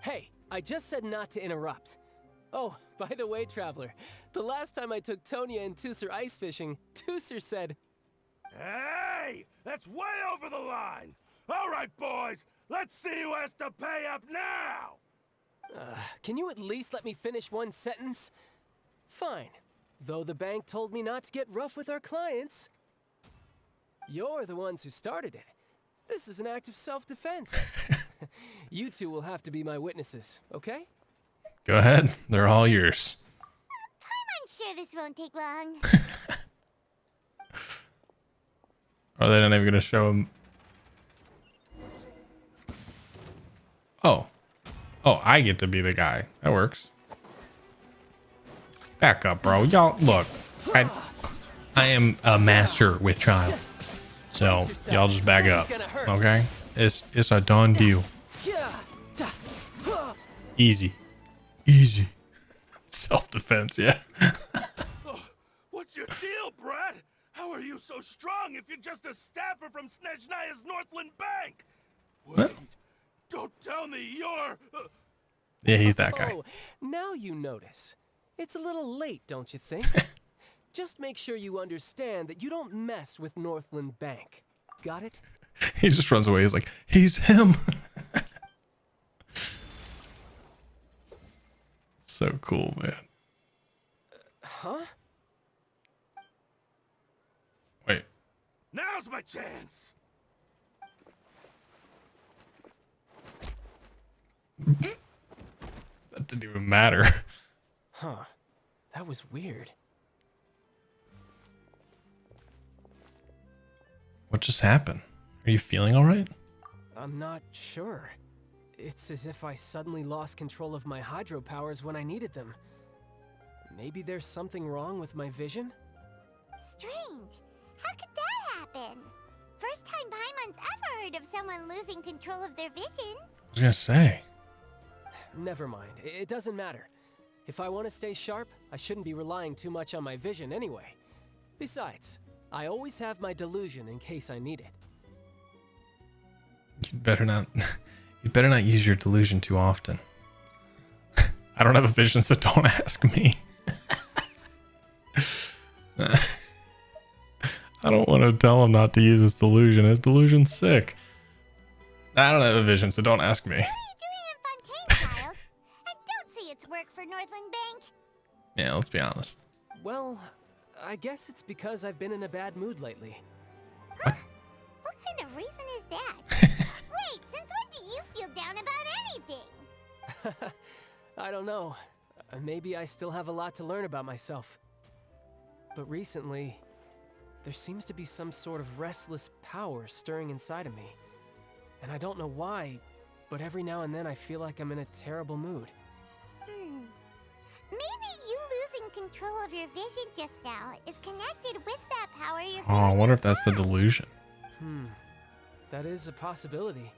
Hey, I just said not to interrupt. Oh, by the way, Traveler, the last time I took Tonya and Tusser ice fishing, Tusser said... Hey! That's way over the line! All right, boys, let's see who has to pay up now! Can you at least let me finish one sentence? Fine. Though the bank told me not to get rough with our clients. You're the ones who started it. This is an act of self-defense. You two will have to be my witnesses, okay? Go ahead. They're all yours. I'm sure this won't take long. Are they not even going to show him? Oh. Oh, I get to be the guy. That works. Back up, bro. Y'all, look. I am a master with child. So, y'all just back up. Okay? It's a done deal. Easy. Easy. Self-defense, yeah. What's your deal, Brad? How are you so strong if you're just a staffer from Snezhnaya's Northland Bank? Wait, don't tell me you're... Yeah, he's that guy. Oh, now you notice. It's a little late, don't you think? Just make sure you understand that you don't mess with Northland Bank. Got it? He just runs away. He's like, he's him. So cool, man. Huh? Wait. Now's my chance. That didn't even matter. Huh. That was weird. What just happened? Are you feeling all right? I'm not sure. It's as if I suddenly lost control of my hydro powers when I needed them. Maybe there's something wrong with my vision? Strange. How could that happen? First time Paimon's ever heard of someone losing control of their vision. I was gonna say. Never mind. It doesn't matter. If I want to stay sharp, I shouldn't be relying too much on my vision anyway. Besides, I always have my delusion in case I need it. You'd better not. You better not use your delusion too often. I don't have a vision, so don't ask me. I don't want to tell him not to use his delusion. His delusion's sick. I don't have a vision, so don't ask me. What are you doing in Fontaine, child? I don't see its work for Northland Bank. Yeah, let's be honest. Well, I guess it's because I've been in a bad mood lately. What kind of reason is that? Wait, since when do you feel down about anything? I don't know. Maybe I still have a lot to learn about myself. But recently, there seems to be some sort of restless power stirring inside of me. And I don't know why, but every now and then I feel like I'm in a terrible mood. Maybe you losing control of your vision just now is connected with that power you're Oh, I wonder if that's the delusion. That is a possibility.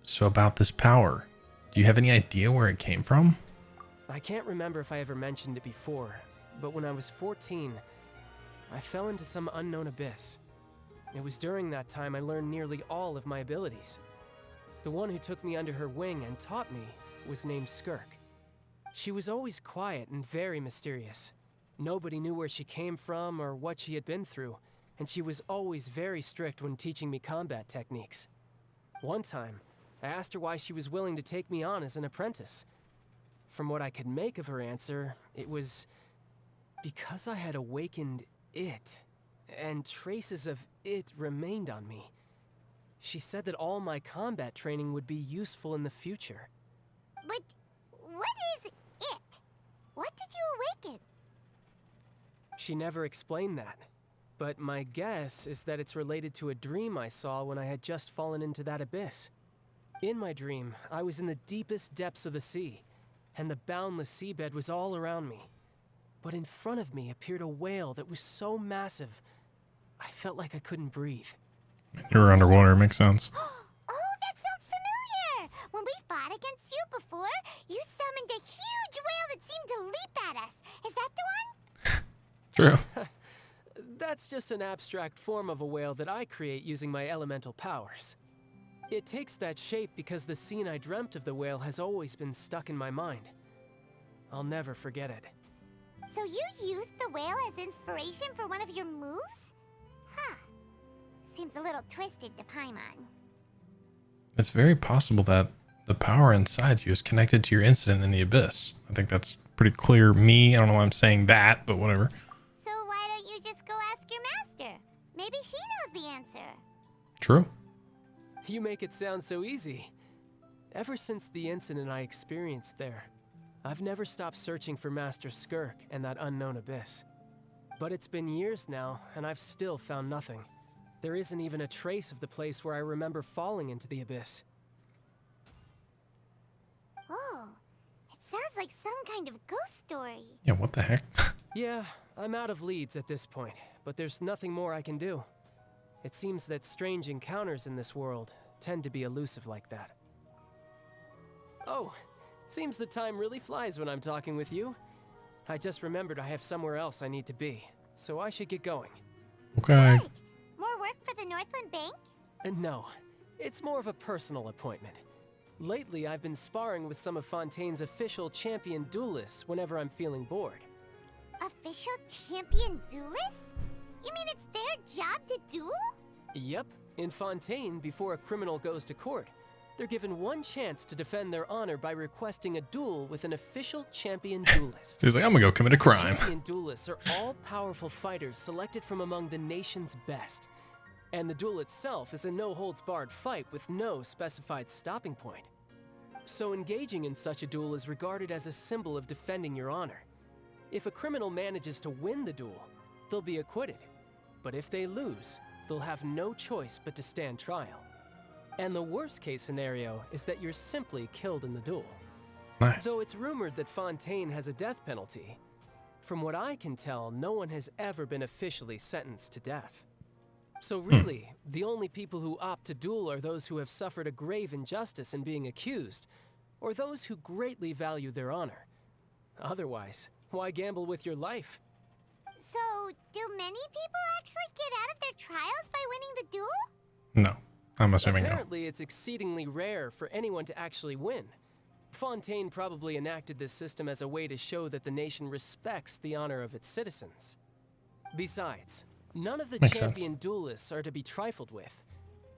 So about this power, do you have any idea where it came from? I can't remember if I ever mentioned it before, but when I was 14, I fell into some unknown abyss. It was during that time I learned nearly all of my abilities. The one who took me under her wing and taught me was named Skirk. She was always quiet and very mysterious. Nobody knew where she came from or what she had been through, and she was always very strict when teaching me combat techniques. One time, I asked her why she was willing to take me on as an apprentice. From what I could make of her answer, it was because I had awakened it, and traces of it remained on me. She said that all my combat training would be useful in the future. But what is it? What did you awaken? She never explained that, but my guess is that it's related to a dream I saw when I had just fallen into that abyss. In my dream, I was in the deepest depths of the sea, and the boundless seabed was all around me. But in front of me appeared a whale that was so massive, I felt like I couldn't breathe. You were underwater, makes sense. Oh, that sounds familiar! When we fought against you before, you summoned a huge whale that seemed to leap at us. Is that the one? True. That's just an abstract form of a whale that I create using my elemental powers. It takes that shape because the scene I dreamt of the whale has always been stuck in my mind. I'll never forget it. So you used the whale as inspiration for one of your moves? Huh. Seems a little twisted to Paimon. It's very possible that the power inside you is connected to your incident in the abyss. I think that's pretty clear. I don't know why I'm saying that, but whatever. So why don't you just go ask your master? Maybe she knows the answer. True. You make it sound so easy. Ever since the incident I experienced there, I've never stopped searching for Master Skirk and that unknown abyss. But it's been years now, and I've still found nothing. There isn't even a trace of the place where I remember falling into the abyss. Oh, it sounds like some kind of ghost story. Yeah, what the heck? Yeah, I'm out of leads at this point, but there's nothing more I can do. It seems that strange encounters in this world tend to be elusive like that. Oh, seems the time really flies when I'm talking with you. I just remembered I have somewhere else I need to be, so I should get going. Okay. What? More work for the Northland Bank? No, it's more of a personal appointment. Lately, I've been sparring with some of Fontaine's official champion duelists whenever I'm feeling bored. Official champion duelists? You mean it's their job to duel? Yep, in Fontaine, before a criminal goes to court, they're given one chance to defend their honor by requesting a duel with an official champion duelist. So he's like, I'm gonna go commit a crime. Champion duelists are all-powerful fighters selected from among the nation's best. And the duel itself is a no-holds-barred fight with no specified stopping point. So engaging in such a duel is regarded as a symbol of defending your honor. If a criminal manages to win the duel, they'll be acquitted. But if they lose, they'll have no choice but to stand trial. And the worst-case scenario is that you're simply killed in the duel. Nice. Though it's rumored that Fontaine has a death penalty, from what I can tell, no one has ever been officially sentenced to death. So really, the only people who opt to duel are those who have suffered a grave injustice in being accused, or those who greatly value their honor. Otherwise, why gamble with your life? So, do many people actually get out of their trials by winning the duel? No, I'm assuming no. Apparently, it's exceedingly rare for anyone to actually win. Fontaine probably enacted this system as a way to show that the nation respects the honor of its citizens. Besides, none of the champion duelists are to be trifled with,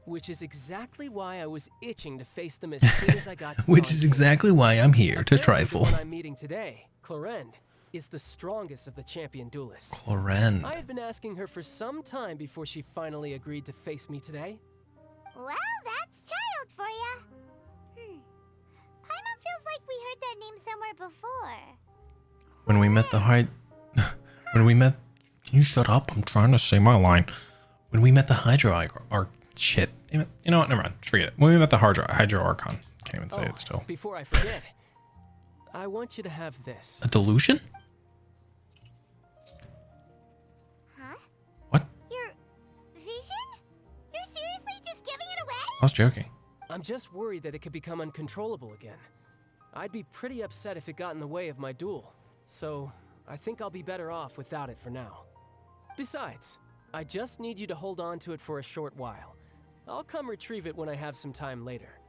which is exactly why I was itching to face them as soon as I got to Which is exactly why I'm here to trifle. The one I'm meeting today, Clorend, is the strongest of the champion duelists. Clorend. I had been asking her for some time before she finally agreed to face me today. Well, that's child for ya. Paimon feels like we heard that name somewhere before. When we met the Can you shut up? I'm trying to say my line. When we met the shit. Damn it. You know what? Never mind. Just forget it. When we met the Hydro Archon. Can't even say it still. Before I forget, I want you to have this. A delusion? Huh? What? Your vision? You're seriously just giving it away? I was joking. I'm just worried that it could become uncontrollable again. I'd be pretty upset if it got in the way of my duel. So, I think I'll be better off without it for now. Besides, I just need you to hold on to it for a short while. I'll come retrieve it when I have some time later.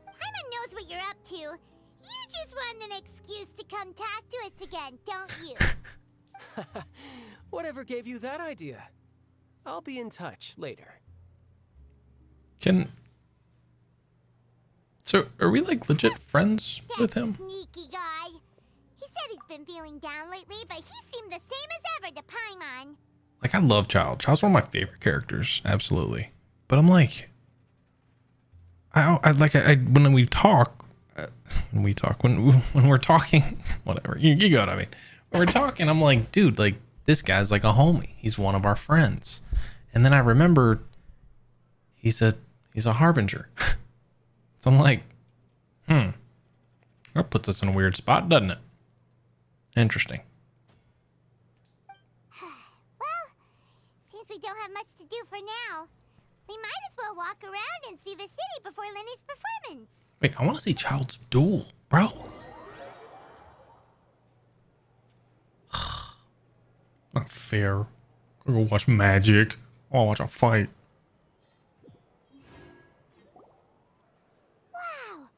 Paimon knows what you're up to. You just want an excuse to come talk to us again, don't you? Whatever gave you that idea? I'll be in touch later. So, are we like legit friends with him? Sneaky guy. He said he's been feeling down lately, but he seemed the same as ever to Paimon. Like, I love Child. Child's one of my favorite characters, absolutely. But I'm like, when we talk, when we're talking, whatever, you get what I mean. When we're talking, I'm like, dude, like, this guy's like a homie. He's one of our friends. And then I remember he's a harbinger. So I'm like, that puts us in a weird spot, doesn't it? Interesting. Well, since we don't have much to do for now, we might as well walk around and see the city before Lenny's performance. Wait, I want to see Child's duel, bro. Not fair. I'll go watch magic. I'll watch a fight. Wow!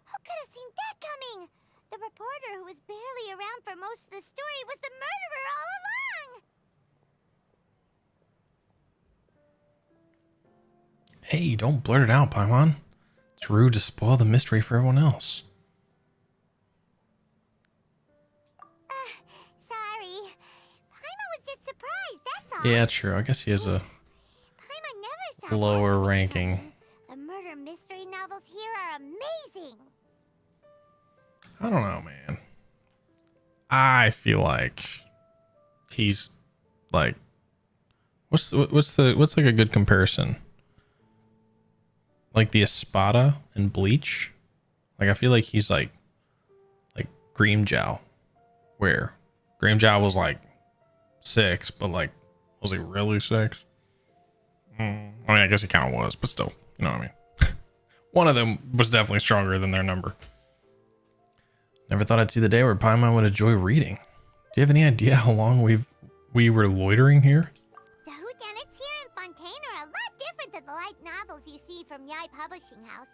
Who could have seen that coming? The reporter who was barely around for most of the story was the murderer all along! Hey, don't blurt it out, Paimon. It's rude to spoil the mystery for everyone else. Sorry. Paimon was just surprised, that's all. Yeah, true. I guess he has a Paimon never saw lower ranking. the murder mystery novel novels here are amazing. I don't know, man. I feel like he's like, what's like a good comparison? Like the Espada and Bleach. Like I feel like he's like Grimmjow, where Grimmjow was like 6, but like was he really 6? I mean, I guess he kind of was, but still, you know what I mean. One of them was definitely stronger than their number. Never thought I'd see the day where Paimon would enjoy reading. Do you have any idea how long we were loitering here? The whodunits here in Fontaine are a lot different than the light novels you see from Yai Publishing House.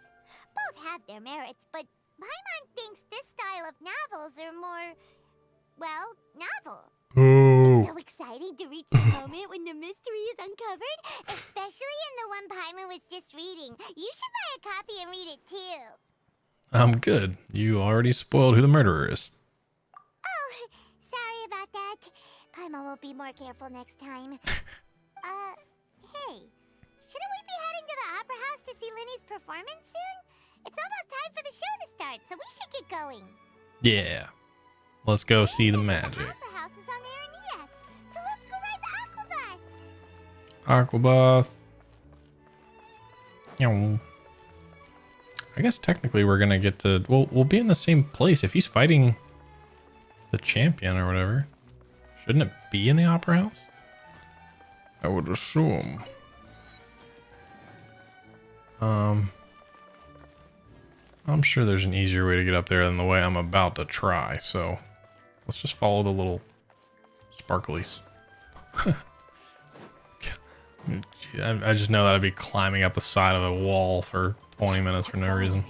Both have their merits, but Paimon thinks this style of novels are more, well, novel. Oh. It's so exciting to reach the moment when the mystery is uncovered, especially in the one Paimon was just reading. You should buy a copy and read it too. I'm good. You already spoiled who the murderer is. Oh, sorry about that. Paimon will be more careful next time. Hey, shouldn't we be heading to the Opera House to see Linny's performance soon? It's almost time for the show to start, so we should get going. Yeah. Let's go see the magic. The Opera House is on Aranias, so let's go ride the Aquabus. Aquabus. Yow. I guess technically we're gonna get to, we'll be in the same place if he's fighting the champion or whatever. Shouldn't it be in the Opera House? I would assume. I'm sure there's an easier way to get up there than the way I'm about to try, so let's just follow the little sparklies. I just know that I'd be climbing up the side of a wall for 20 minutes for no reason.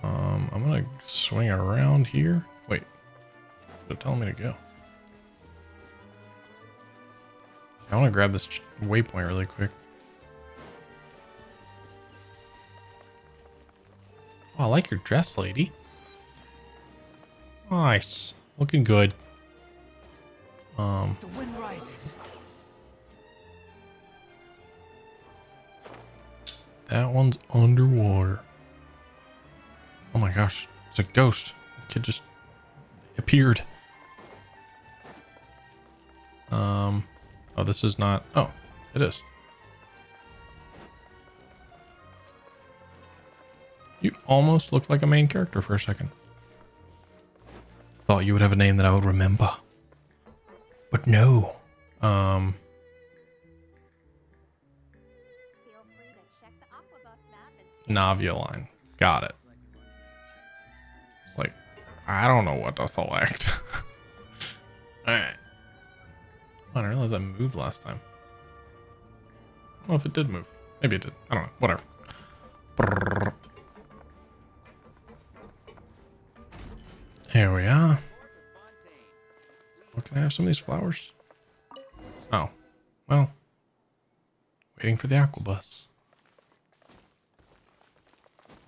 I'm gonna swing around here. Wait, they're telling me to go. I want to grab this waypoint really quick. Oh, I like your dress, lady. Nice, looking good. The wind rises. That one's underwater. Oh my gosh, it's a ghost. The kid just appeared. Oh, this is not. Oh, it is. You almost looked like a main character for a second. Thought you would have a name that I would remember. But no. Navialine. Got it. It's like, I don't know what to select. Alright. I didn't realize I moved last time. I don't know if it did move. Maybe it did. I don't know. Whatever. Brrr. Here we are. Well, can I have some of these flowers? Oh. Well. Waiting for the Aquabus.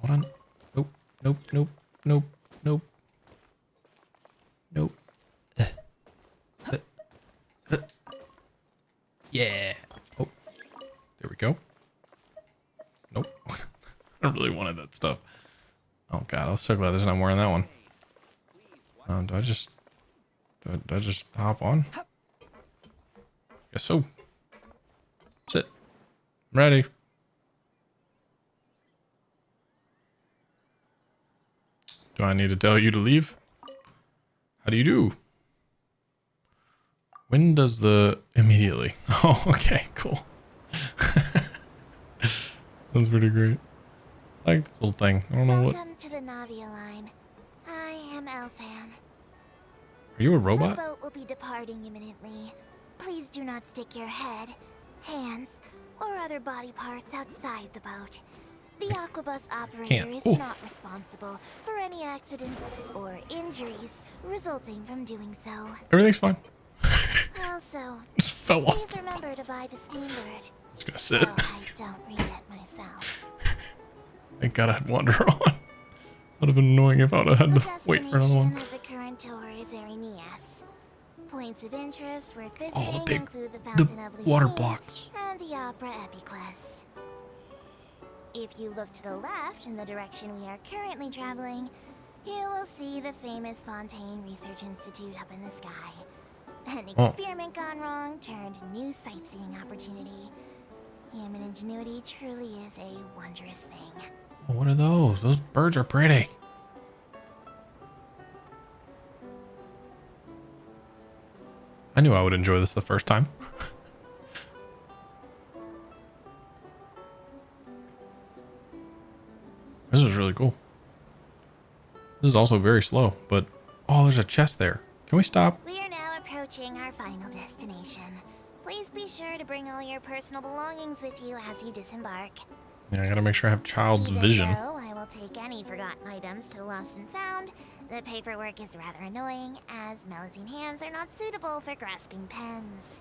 Hold on. Nope. Nope. Nope. Nope. Nope. Nope. Yeah. Oh. There we go. Nope. I really wanted that stuff. Oh god, I was so glad there's not more in that one. Do I just hop on? Guess so. Sit. I'm ready. Do I need to tell you to leave? How do you do? When does the immediately? Oh, okay, cool. That's pretty great. I like this little thing. I don't know what. Welcome to the Navia line. I am Elfan. Are you a robot? The boat will be departing imminently. Please do not stick your head, hands, or other body parts outside the boat. The Aquabus operator is not responsible for any accidents or injuries resulting from doing so. Everything's fine. Also, just fell off. Please remember to buy the steambird. Just gonna sit. Oh, I don't read it myself. Thank God I had wander on. Would have been annoying if I would have had to wait for another one. Of the current tour is Aranias. Points of interest worth All visiting the big, include the Fountain of water Lucine blocks. and the Opera Epicless. If you look to the left in the direction we are currently traveling, you will see the famous Fontaine Research Institute up in the sky. An experiment gone wrong turned new sightseeing opportunity. Human ingenuity truly is a wondrous thing. What are those? Those birds are pretty. I knew I would enjoy this the first time. This is really cool. This is also very slow, but oh, there's a chest there. Can we stop? We are now approaching our final destination. Please be sure to bring all your personal belongings with you as you disembark. Yeah, I gotta make sure I have child's vision. Though I will take any forgotten items to the lost and found, the paperwork is rather annoying, as Melusine hands are not suitable for grasping pens.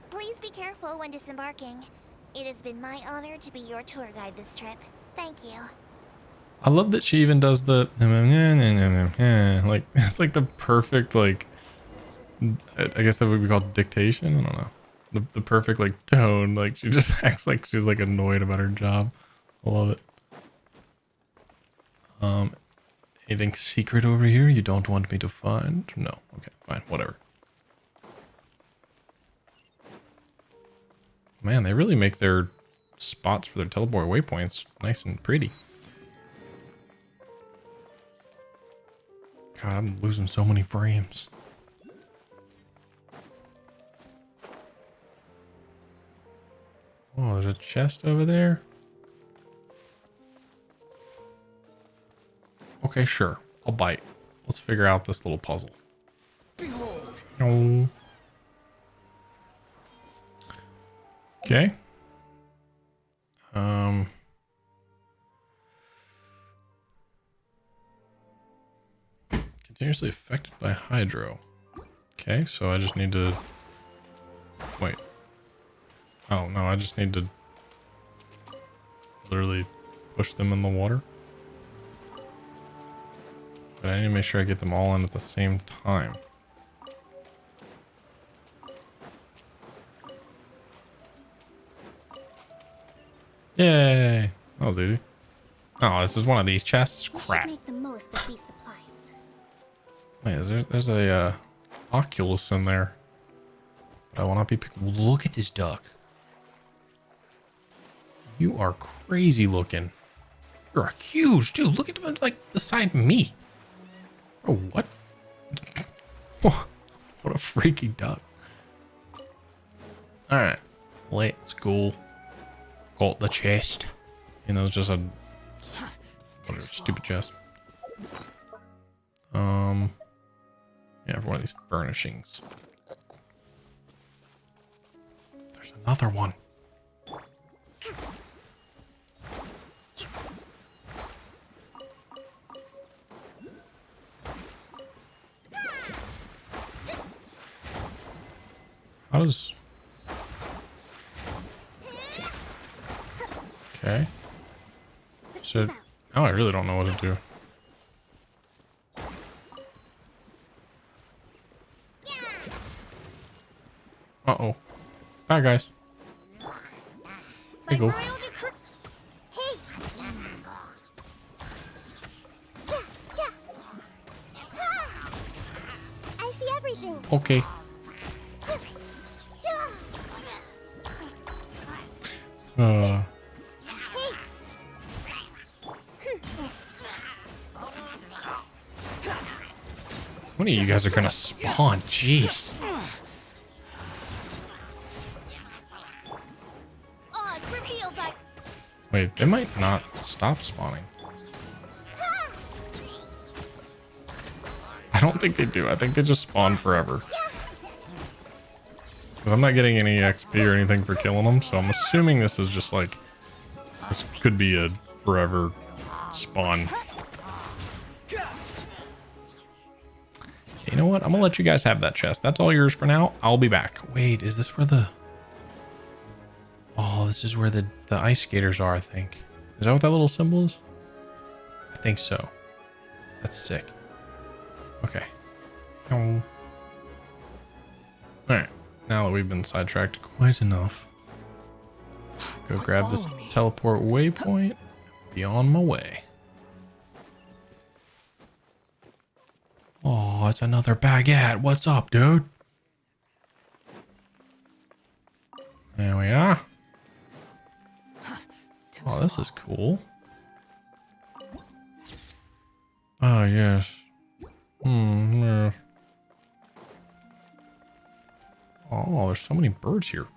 Please be careful when disembarking. It has been my honor to be your tour guide this trip. Thank you. I love that she even does the like, it's like the perfect, like, I guess that would be called dictation. I don't know. The perfect, like, tone. Like, she just acts like she's, like, annoyed about her job. I love it. Anything secret over here you don't want me to find? No. Okay, fine. Whatever. Man, they really make their spots for their teleport waypoints nice and pretty. God, I'm losing so many frames. Oh, there's a chest over there. Okay, sure. I'll bite. Let's figure out this little puzzle. No. Okay. Continuously affected by hydro. Okay, so I just need to wait. Oh no, I just need to literally push them in the water. But I need to make sure I get them all in at the same time. Yay! That was easy. Oh, this is one of these chests. Crap. Make the most of these supplies. Wait, there's a Oculus in there. But I will not be picking. Look at this duck. You are crazy looking. You're huge, dude. Look at him, like beside me. Oh, what? What a freaky duck. All right, let's go. Got the chest. You know, it's just a whatever, stupid chest. Yeah, for one of these furnishings. There's another one. How does... Okay. So, now I really don't know what to do. Uh-oh. Bye, guys. There you go. I see everything. Okay. One of you guys are gonna spawn, jeez. Wait, they might not stop spawning. I don't think they do. I think they just spawn forever. Because I'm not getting any XP or anything for killing them, so I'm assuming this is just like... This could be a forever spawn. You know what? I'm gonna let you guys have that chest. That's all yours for now. I'll be back. Wait, is this where the... Oh, this is where the ice skaters are, I think. Is that what that little symbol is? I think so. That's sick. Okay. Alright. Now that we've been sidetracked quite enough, Go grab this teleport waypoint. Be on my way. Oh, it's another baguette. What's up, dude? There we are. Oh, this is cool. Ah, yes. Yeah. Oh, there's so many birds here.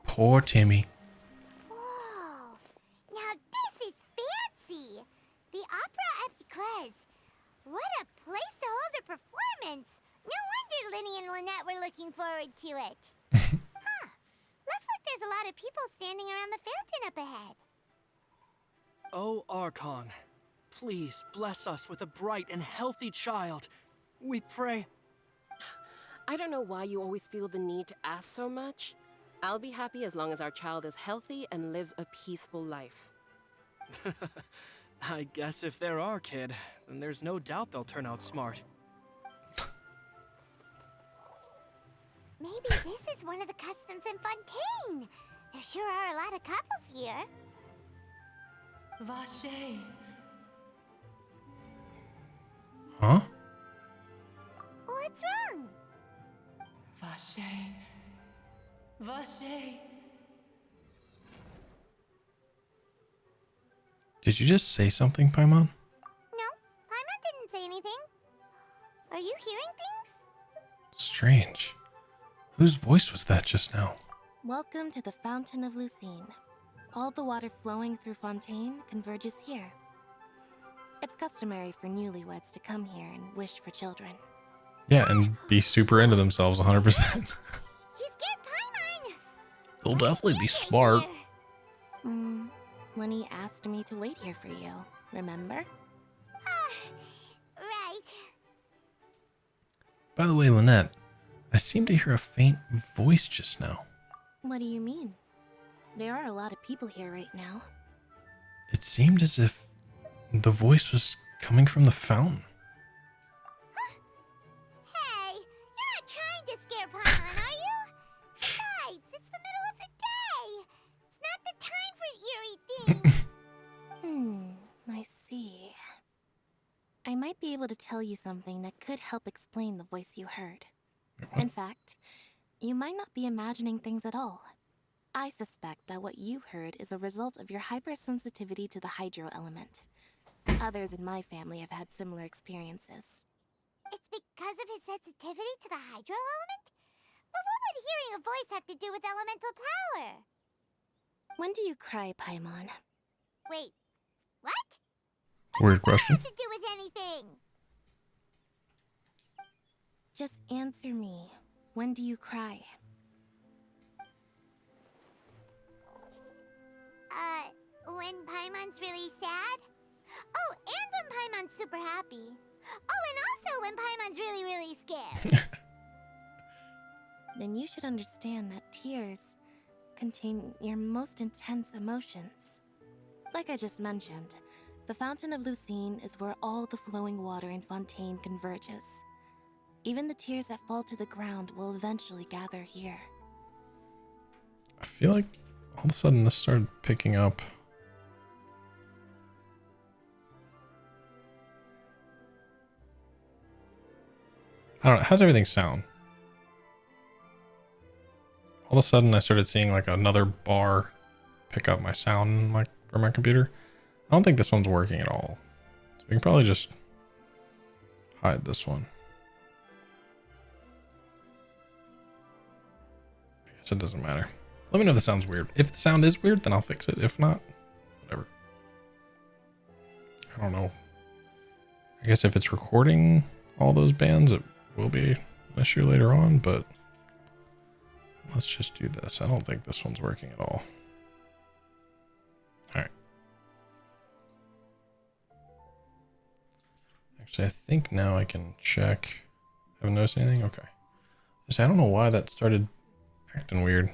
Poor Timmy. Whoa! Now this is fancy! The Opera Epiclese. What a place to hold a performance! No wonder Linny and Lynette were looking forward to it. Huh. Looks like there's a lot of people standing around the fountain up ahead. Oh, Archon, please bless us with a bright and healthy child. We pray. I don't know why you always feel the need to ask so much. I'll be happy as long as our child is healthy and lives a peaceful life. I guess if they're our kid, then there's no doubt they'll turn out smart. Maybe this is one of the customs in Fontaine. There sure are a lot of couples here. Vache. Huh? What's wrong? Vache. Vache. Did you just say something, Paimon? No, Paimon didn't say anything. Are you hearing things? Strange. Whose voice was that just now? Welcome to the Fountain of Lucine. All the water flowing through Fontaine converges here. It's customary for newlyweds to come here and wish for children. Yeah, and be super into themselves 100%. You scared Paimon! They'll definitely be smart. When he asked me to wait here for you, remember? Right. By the way, Lynette, I seem to hear a faint voice just now. What do you mean? There are a lot of people here right now. It seemed as if the voice was coming from the fountain. Hey, you're not trying to scare Paimon, are you? Besides, it's the middle of the day. It's not the time for eerie things. I see. I might be able to tell you something that could help explain the voice you heard. In fact, you might not be imagining things at all. I suspect that what you heard is a result of your hypersensitivity to the hydro element. Others in my family have had similar experiences. It's because of his sensitivity to the hydro element? But what would hearing a voice have to do with elemental power? When do you cry, Paimon? Wait, what? Weird question. What does that have to do with anything? Just answer me. When do you cry? When Paimon's really sad? Oh, and when Paimon's super happy. Oh, and also when Paimon's really, really scared. Then you should understand that tears contain your most intense emotions. Like I just mentioned, the Fountain of Lucine is where all the flowing water in Fontaine converges. Even the tears that fall to the ground will eventually gather here. I feel like all of a sudden this started picking up. I don't know. How's everything sound? All of a sudden I started seeing like another bar pick up my sound from my computer. I don't think this one's working at all. So we can probably just hide this one. I guess it doesn't matter. Let me know if the sound's weird. If the sound is weird, then I'll fix it. If not, whatever. I don't know. I guess if it's recording all those bands, it will be an issue later on, but let's just do this. I don't think this one's working at all. All right. Actually, I think now I can check. Haven't noticed anything? Okay. I don't know why that started acting weird.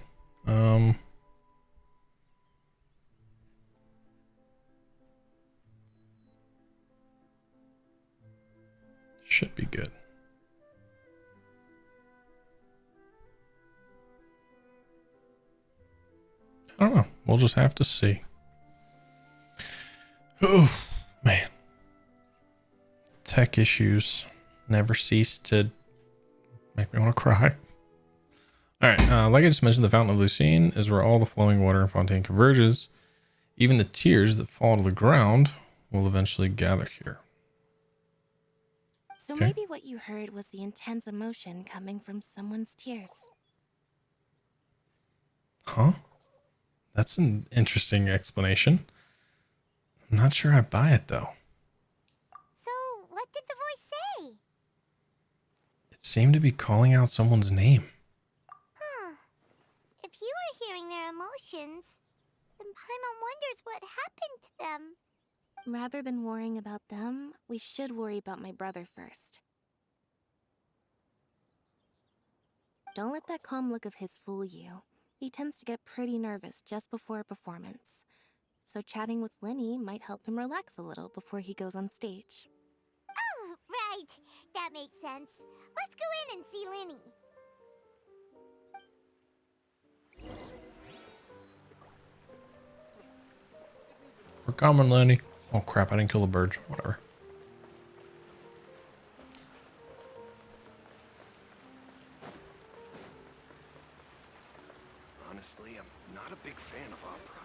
Should be good. I don't know. We'll just have to see. Oh, man. Tech issues never cease to make me want to cry. All right, like I just mentioned, the Fountain of Lucine is where all the flowing water in Fontaine converges. Even the tears that fall to the ground will eventually gather here. So maybe what you heard was the intense emotion coming from someone's tears. Huh? That's an interesting explanation. I'm not sure I buy it, though. So, what did the voice say? It seemed to be calling out someone's name. Huh. If you were hearing their emotions, then Paimon wonders what happened to them. Rather than worrying about them, we should worry about my brother first. Don't let that calm look of his fool you. He tends to get pretty nervous just before a performance. So chatting with Lenny might help him relax a little before he goes on stage. Oh, right. That makes sense. Let's go in and see Lenny. We're coming, Lenny. Oh crap, I didn't kill the bird. Whatever. Honestly, I'm not a big fan of opera.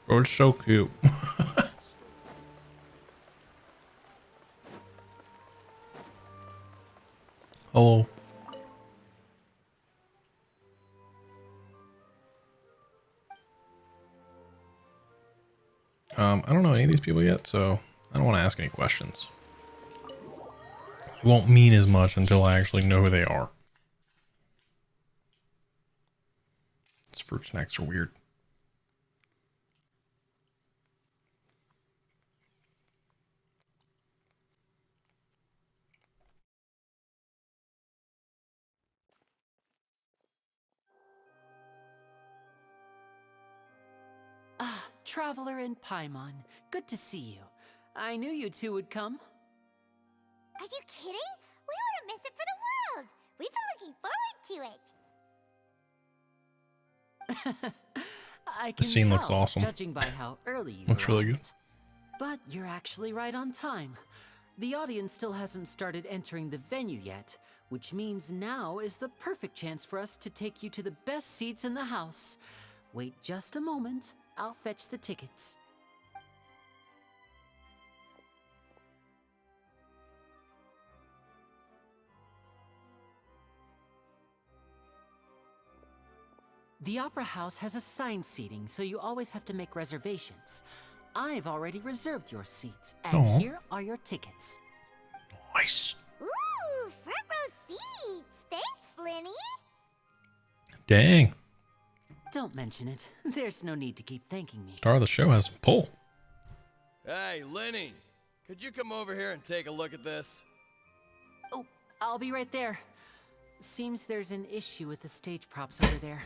Oh, it's so cute. Hello. I don't know any of these people yet, so I don't want to ask any questions. It won't mean as much until I actually know who they are. These fruit snacks are weird. Ah, Traveler and Paimon. Good to see you. I knew you two would come. Are you kidding? We wouldn't miss it for the world. We've been looking forward to it. I The can scene tell, looks awesome. judging by how early you Looks really good. arrived. But you're actually right on time. The audience still hasn't started entering the venue yet, which means now is the perfect chance for us to take you to the best seats in the house. Wait just a moment. I'll fetch the tickets. The Opera House has assigned seating, so you always have to make reservations. I've already reserved your seats, and Aw. here are your tickets. Nice. Ooh, front row seats. Thanks, Lenny. Dang. Don't mention it. There's no need to keep thanking me. Star of the show has a pull. Hey, Lenny, could you come over here and take a look at this? Oh, I'll be right there. Seems there's an issue with the stage props over there.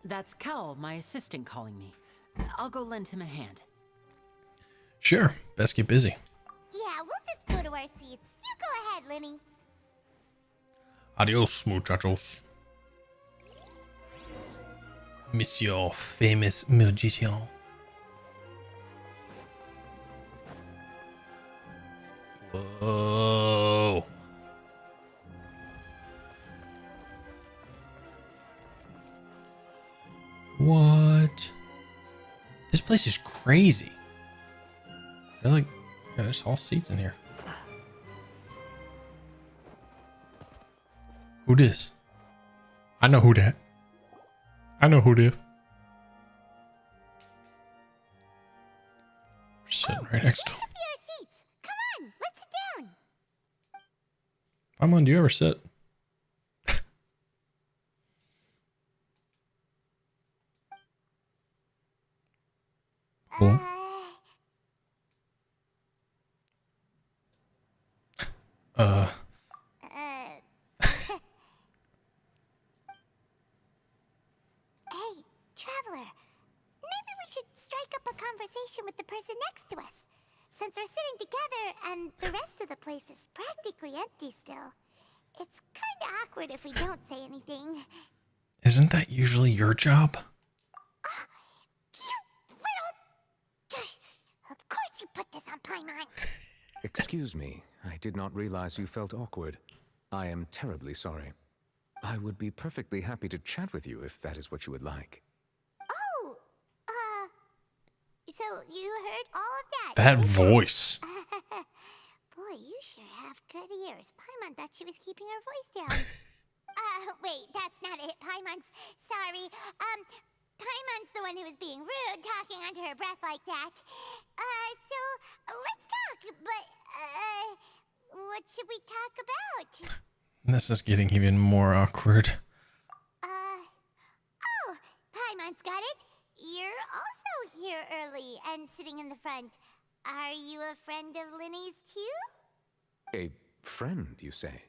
That's Cal, my assistant, calling me. I'll go lend him a hand. Sure. Best get busy. Yeah, we'll just go to our seats. You go ahead, Lenny. Adios, muchachos. Monsieur famous musician. Whoa. What? This place is crazy. They're like, yeah, there's all seats in here. Who this? I know who that. I know who this. We're sitting right next to him. Should be our seats. Come on, let's sit down. Paimon, do you ever sit? Cool. Hey, Traveler. Maybe we should strike up a conversation with the person next to us. Since we're sitting together and the rest of the place is practically empty still. It's kinda awkward if we don't say anything. Isn't that usually your job? Paimon. Excuse me, I did not realize you felt awkward. I am terribly sorry. I would be perfectly happy to chat with you if that is what you would like. Oh, so you heard all of that? That voice. Boy, you sure have good ears. Paimon thought she was keeping her voice down. Wait, that's not it. Paimon's sorry. Paimon's the one who was being rude, talking under her breath like that. So let's talk, but, what should we talk about? This is getting even more awkward. Oh, Paimon's got it. You're also here early and sitting in the front. Are you a friend of Linny's too? A friend, you say?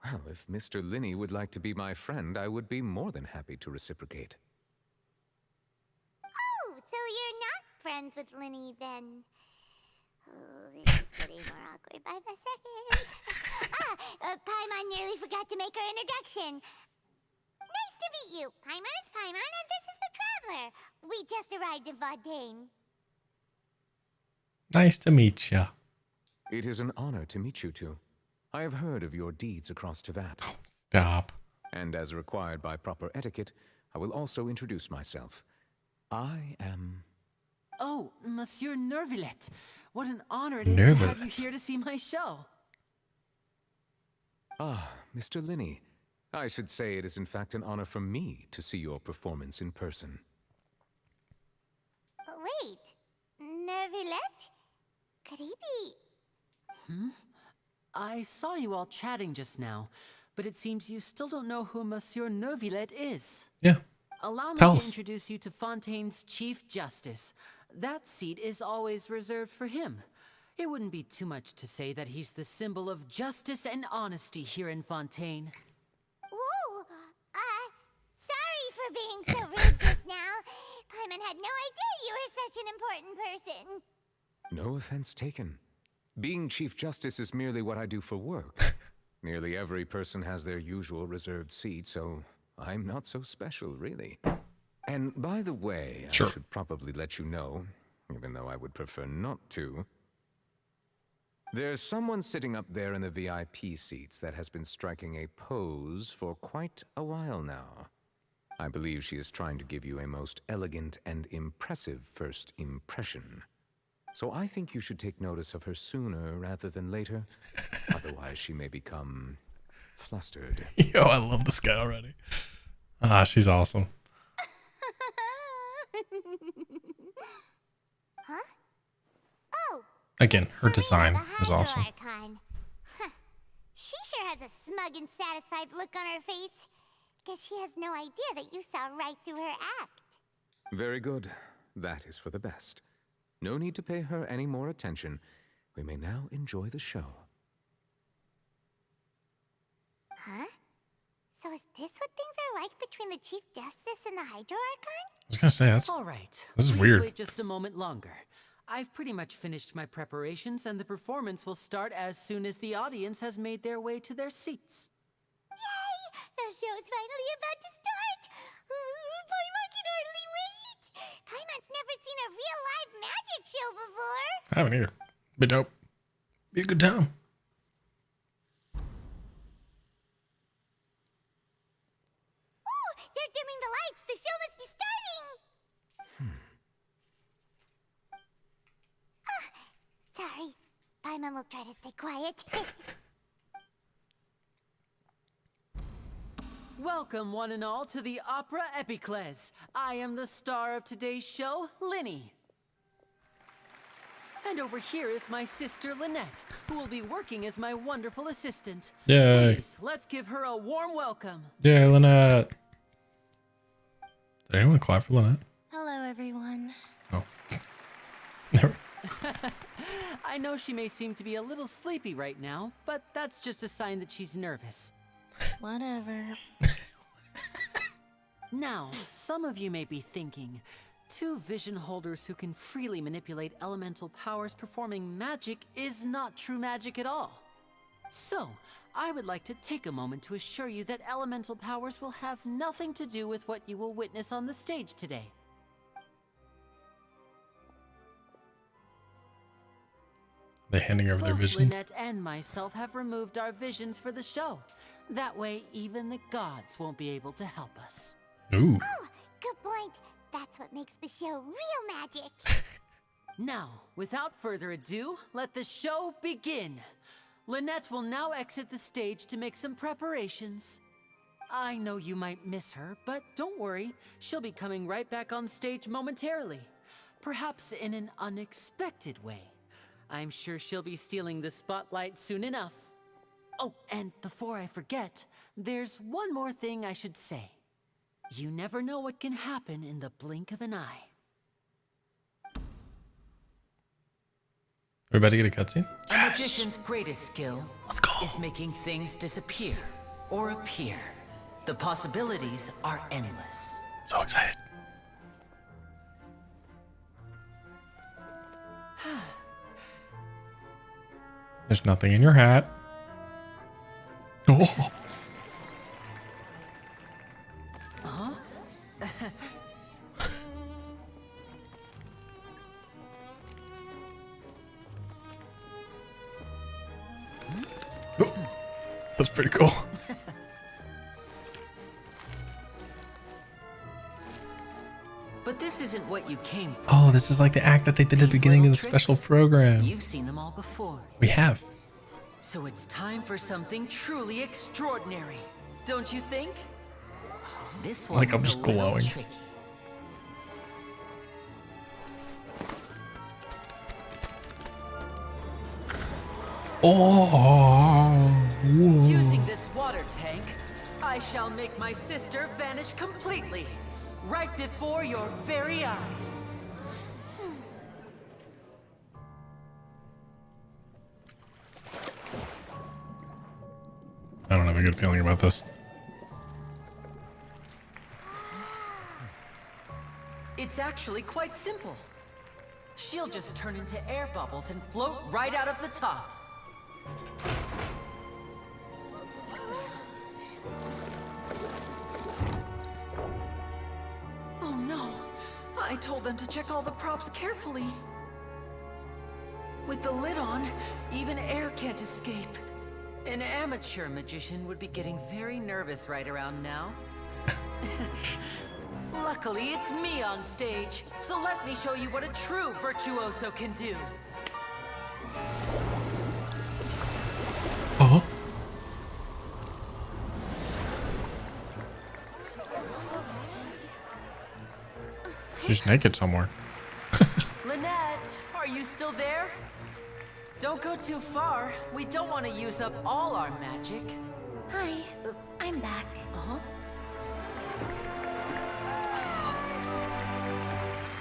Well, if Mr. Linney would like to be my friend, I would be more than happy to reciprocate. Oh, so you're not friends with Linny then? Oh, this is getting more awkward by the second. Paimon nearly forgot to make her introduction. Nice to meet you. Paimon is Paimon, and this is the Traveler. We just arrived in Fontaine. Nice to meet ya. It is an honor to meet you two. I have heard of your deeds across Tevat. Stop. And as required by proper etiquette, I will also introduce myself. I am... Oh, Monsieur Neuvillette. What an honor it is to have you here to see my show. Ah, Mr. Linney. I should say it is in fact an honor for me to see your performance in person. Wait, Neuvillette? Could he be... I saw you all chatting just now, but it seems you still don't know who Monsieur Neuvillette is. Yeah. Allow me Tell to us. introduce you to Fontaine's Chief Justice. That seat is always reserved for him. It wouldn't be too much to say that he's the symbol of justice and honesty here in Fontaine. Whoa! Sorry for being so rude just now. Paimon had no idea you were such an important person. No offense taken. Being Chief Justice is merely what I do for work. Nearly every person has their usual reserved seat, so I'm not so special, really. And by the way, Sure. I should probably let you know, even though I would prefer not to. There's someone sitting up there in the VIP seats that has been striking a pose for quite a while now. I believe she is trying to give you a most elegant and impressive first impression. So I think you should take notice of her sooner rather than later. Otherwise, she may become flustered. Yo, I love this guy already. Ah, she's awesome. Huh? Oh, Again, her design is awesome. Archon. Huh. She sure has a smug and satisfied look on her face. Guess she has no idea that you saw right through her act. Very good. That is for the best. No need to pay her any more attention. We may now enjoy the show. Huh? So is this what things are like between the Chief Justice and the Hydro Archon? I was gonna say that's. All right. This is Please weird. wait just a moment longer. I've pretty much finished my preparations, and the performance will start as soon as the audience has made their way to their seats. Yay! The show's finally about to start! Paimon can hardly wait! Paimon's never seen a real live magic show before! I haven't either. Be dope. Be a good time. Ooh! They're dimming the lights! The show must be starting! Sorry. Paimon will try to stay quiet. Welcome, one and all, to the Opera Epiclese. I am the star of today's show, Linny. And over here is my sister, Lynette, who will be working as my wonderful assistant. Yay. Please, let's give her a warm welcome. Yay, Lynette. Did anyone clap for Lynette? Hello, everyone. Oh. I know she may seem to be a little sleepy right now, but that's just a sign that she's nervous. Whatever. Now, some of you may be thinking, two vision holders who can freely manipulate elemental powers performing magic is not true magic at all. So, I would like to take a moment to assure you that elemental powers will have nothing to do with what you will witness on the stage today. They're handing over their Both visions. Lynette and myself have removed our visions for the show. That way, even the gods won't be able to help us. Ooh. Oh, good point. That's what makes the show real magic. Now, without further ado, let the show begin. Lynette will now exit the stage to make some preparations. I know you might miss her, but don't worry. She'll be coming right back on stage momentarily. Perhaps in an unexpected way. I'm sure she'll be stealing the spotlight soon enough. Oh, and before I forget, there's one more thing I should say. You never know what can happen in the blink of an eye. We're about to get a cutscene? A magician's greatest skill is making things disappear or appear. The possibilities are endless. So excited. There's nothing in your hat. Oh. Huh? Oh, that's pretty cool. But this isn't what you came for. Oh, this is like the act that they did at the beginning of the special program. You've seen them all before. We have. So it's time for something truly extraordinary, don't you think? This one's Like I'm just a little glowing. tricky. Oh. Whoa. Using this water tank, I shall make my sister vanish completely, right before your very eyes. I don't have a good feeling about this. It's actually quite simple. She'll just turn into air bubbles and float right out of the top. Oh no! I told them to check all the props carefully. With the lid on, even air can't escape. An amateur magician would be getting very nervous right around now. Luckily, it's me on stage, so let me show you what a true virtuoso can do. Oh. She's naked somewhere. Lynette, are you still there? Don't go too far. We don't want to use up all our magic. Hi, I'm back. Uh-huh.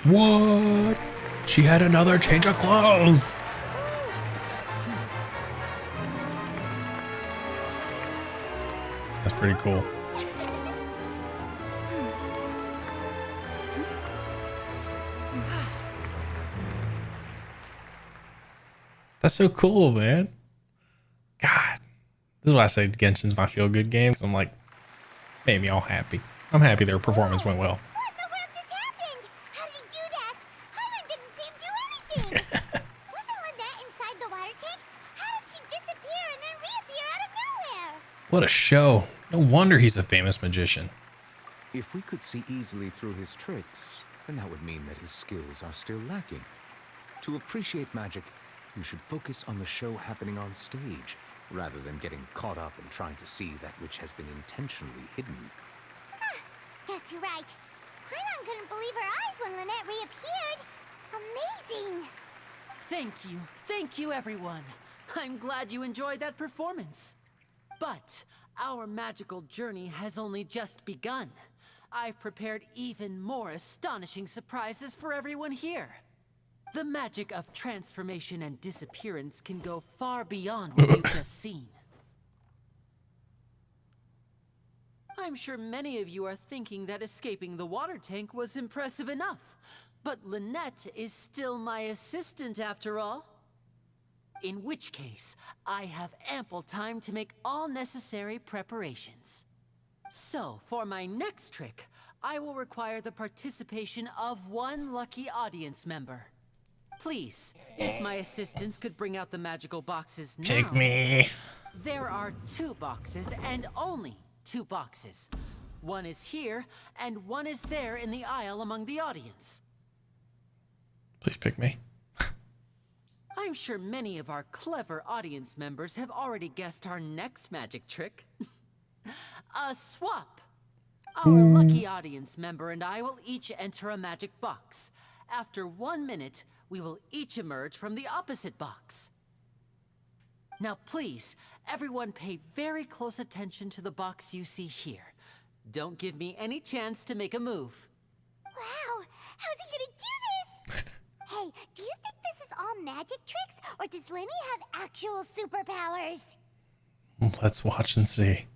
What? She had another change of clothes. That's pretty cool. That's so cool, man. God. This is why I say Genshin's my feel-good game. I'm like, made me all happy. I'm happy their performance went well. What in the world just happened? How did he do that? Hyman didn't see him do anything. Wasn't Lynette inside the water tank? How did she disappear and then reappear out of nowhere? What a show. No wonder he's a famous magician. If we could see easily through his tricks, then that would mean that his skills are still lacking. To appreciate magic, you should focus on the show happening on stage, rather than getting caught up in trying to see that which has been intentionally hidden. Guess you're right. Hyman couldn't believe her eyes when Lynette reappeared. Amazing. Thank you everyone. I'm glad you enjoyed that performance. But our magical journey has only just begun. I've prepared even more astonishing surprises for everyone here. The magic of transformation and disappearance can go far beyond what you've just seen. I'm sure many of you are thinking that escaping the water tank was impressive enough, but Lynette is still my assistant after all. In which case, I have ample time to make all necessary preparations. So, for my next trick, I will require the participation of one lucky audience member. Please, if my assistants could bring out the magical boxes now. Take me. There are 2 boxes and only 2 boxes. One is here and one is there in the aisle among the audience. Please pick me. I'm sure many of our clever audience members have already guessed our next magic trick. A swap. Our lucky audience member and I will each enter a magic box. After 1 minute, we will each emerge from the opposite box. Now please, everyone pay very close attention to the box you see here. Don't give me any chance to make a move. Wow, how's he gonna do this? Hey, do you think this is all magic tricks, or does Lenny have actual superpowers? Let's watch and see.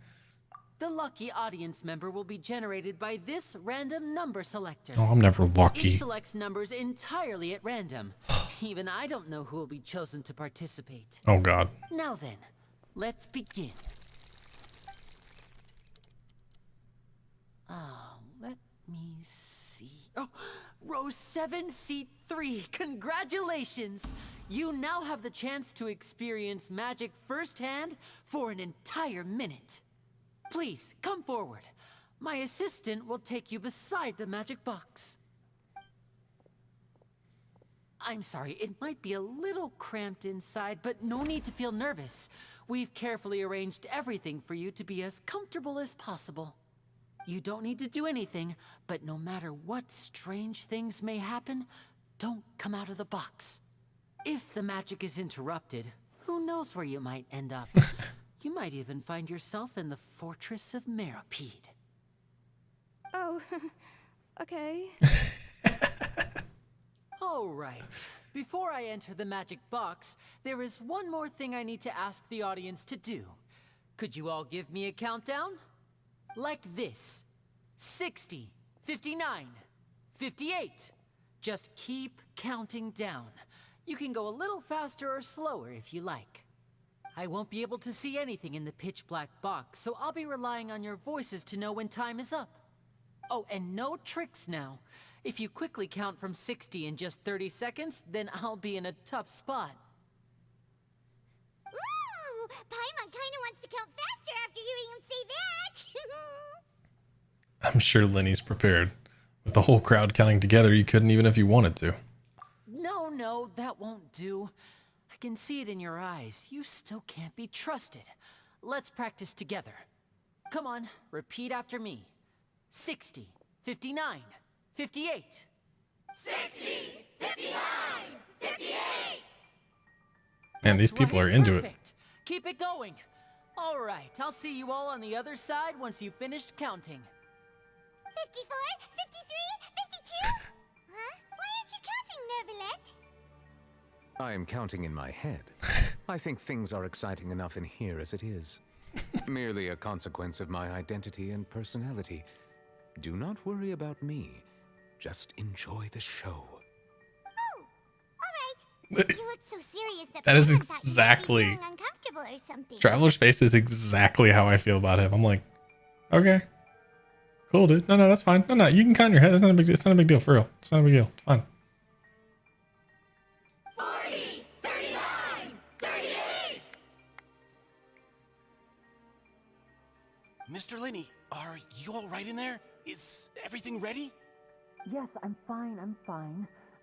The lucky audience member will be generated by this random number selector. Oh, I'm never lucky. It selects numbers entirely at random. Even I don't know who will be chosen to participate. Oh, God. Now then, let's begin. Let me see. Oh, row 7, seat 3. Congratulations! You now have the chance to experience magic firsthand for an entire minute. Please, come forward. My assistant will take you beside the magic box. I'm sorry, it might be a little cramped inside, but no need to feel nervous. We've carefully arranged everything for you to be as comfortable as possible. You don't need to do anything, but no matter what strange things may happen, don't come out of the box. If the magic is interrupted, who knows where you might end up? You might even find yourself in the Fortress of Meropide. Oh, okay. All right. Before I enter the magic box, there is one more thing I need to ask the audience to do. Could you all give me a countdown? Like this. 60, 59, 58. Just keep counting down. You can go a little faster or slower if you like. I won't be able to see anything in the pitch black box, so I'll be relying on your voices to know when time is up. Oh, and no tricks now. If you quickly count from 60 in just 30 seconds, then I'll be in a tough spot. Ooh, Paimon kinda wants to count faster after hearing him say that. I'm sure Lenny's prepared. With the whole crowd counting together, you couldn't even if you wanted to. No, that won't do. I can see it in your eyes. You still can't be trusted. Let's practice together. Come on, repeat after me. 60, 59, 58. 60, 59, 58. Man, these people are into it. Keep it going. All right, I'll see you all on the other side once you've finished counting. 54, 53, 52? Huh? Why aren't you counting, Neuvillette? I am counting in my head. I think things are exciting enough in here as it is. Merely a consequence of my identity and personality. Do not worry about me. Just enjoy the show. Oh, all right. You look so serious that That is Paimon thought you might be exactly... feeling uncomfortable or something. Traveler's Face is exactly how I feel about him. I'm like, okay. Cool, dude. No, that's fine. No, you can count in your head. It's not a big deal. It's not a big deal, for real. It's not a big deal. It's fine. 40, 39, 38. Mr. Lenny, are you all right in there? Is everything ready? Yes, I'm fine.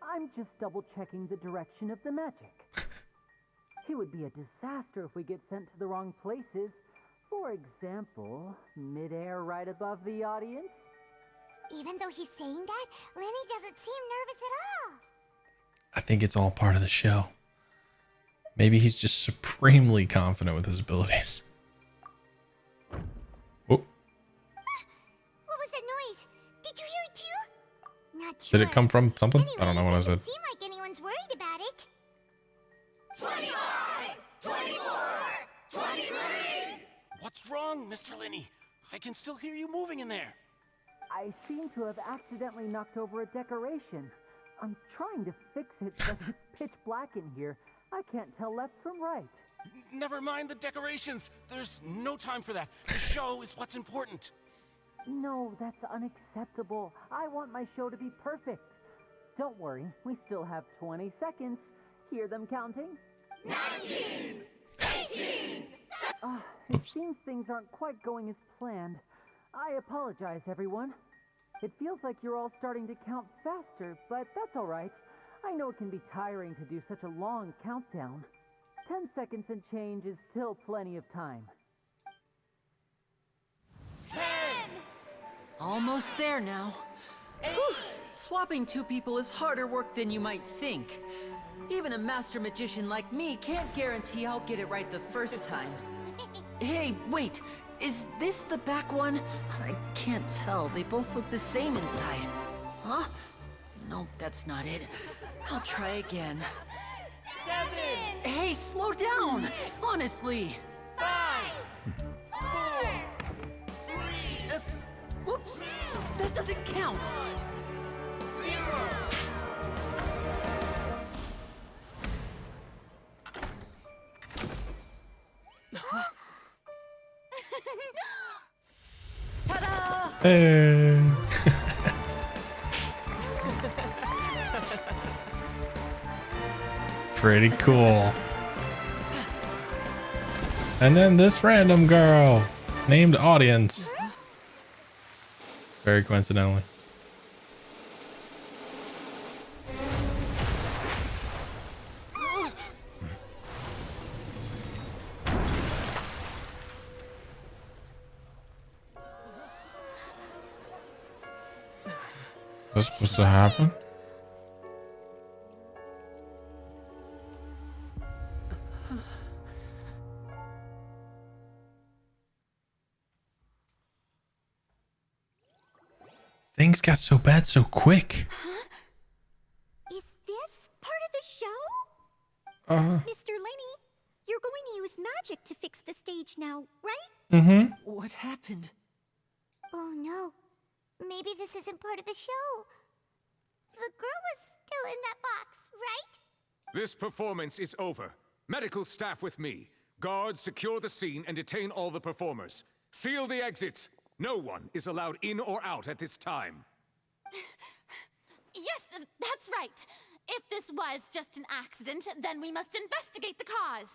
I'm just double-checking the direction of the magic. It would be a disaster if we get sent to the wrong places. For example, midair right above the audience. Even though he's saying that, Lenny doesn't seem nervous at all. I think it's all part of the show. Maybe he's just supremely confident with his abilities. Oh. What was that noise? Did you hear it too? Not sure. Did it come from something? Anyway, I don't know what I said. It doesn't seem like anyone's worried about it. 25, 24, 23. What's wrong, Mr. Lenny? I can still hear you moving in there. I seem to have accidentally knocked over a decoration. I'm trying to fix it, but it's pitch black in here. I can't tell left from right. Never mind the decorations. There's no time for that. The show is what's important. No, that's unacceptable. I want my show to be perfect. Don't worry, we still have 20 seconds. Hear them counting? 19! 18! It seems things aren't quite going as planned. I apologize, everyone. It feels like you're all starting to count faster, but that's alright. I know it can be tiring to do such a long countdown. 10 seconds and change is still plenty of time. 10! Almost there now. Whew. Swapping two people is harder work than you might think. Even a master magician like me can't guarantee I'll get it right the first time. Hey, wait! Is this the back one? I can't tell. They both look the same inside. Huh? No, that's not it. I'll try again. 7! Hey, slow down! Honestly! 5! 4! 3! Whoops! That doesn't count! 0! Ta-da! Hey. Pretty cool. And then this random girl named Audience. Very coincidentally. What's supposed to happen? Things got so bad so quick. Is this part of the show? Mr. Lenny, you're going to use magic to fix the stage now, right? Mm-hmm. What happened? Oh no. Maybe this isn't part of the show. The girl was still in that box, right? This performance is over. Medical staff with me. Guards, secure the scene and detain all the performers. Seal the exits. No one is allowed in or out at this time. Yes, that's right. If this was just an accident, then we must investigate the cause.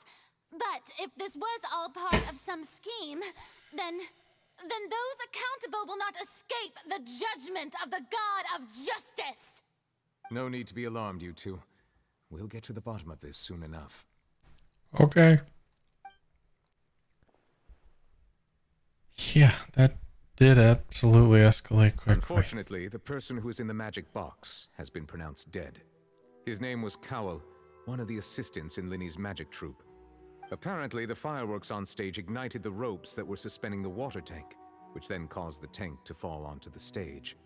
But if this was all part of some scheme, then those accountable will not escape the judgment of the God of Justice. No need to be alarmed, you two. We'll get to the bottom of this soon enough. Okay. Yeah, that did absolutely escalate quickly. Unfortunately, the person who is in the magic box has been pronounced dead. His name was Cowell, one of the assistants in Linny's magic troupe. Apparently, the fireworks on stage ignited the ropes that were suspending the water tank, which then caused the tank to fall onto the stage.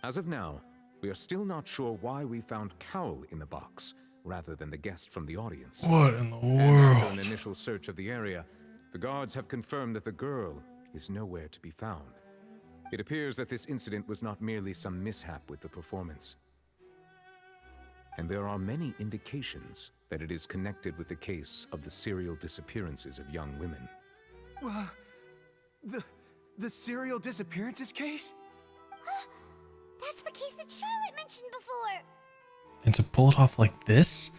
As of now, we are still not sure why we found Cowell in the box, rather than the guest from the audience. What in the And world? after an initial search of the area, the guards have confirmed that the girl is nowhere to be found. It appears that this incident was not merely some mishap with the performance. And there are many indications that it is connected with the case of the serial disappearances of young women. The serial disappearances case? That's the case that Charlotte mentioned before. And to pull it off like this,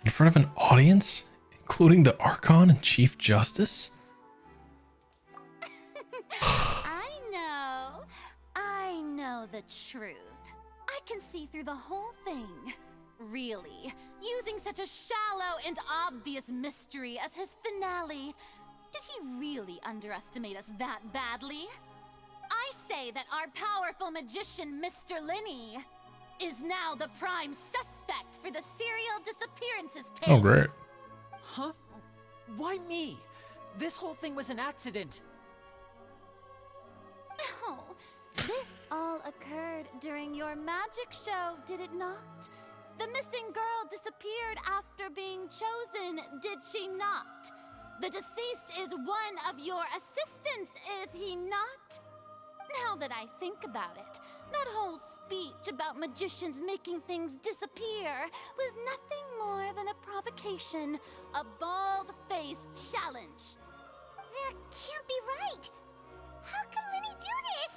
in front of an audience, including the Archon and Chief Justice? I know the truth. I can see through the whole thing. Really, using such a shallow and obvious mystery as his finale, did he really underestimate us that badly? I say that our powerful magician, Mr. Linny, is now the prime suspect for the serial disappearances case. Oh, great. Huh? Why me? This whole thing was an accident. No, this all occurred during your magic show, did it not? The missing girl disappeared after being chosen, did she not? The deceased is one of your assistants, is he not? Now that I think about it, that whole speech about magicians making things disappear was nothing more than a provocation, a bald-faced challenge. That can't be right. How can Linny do this?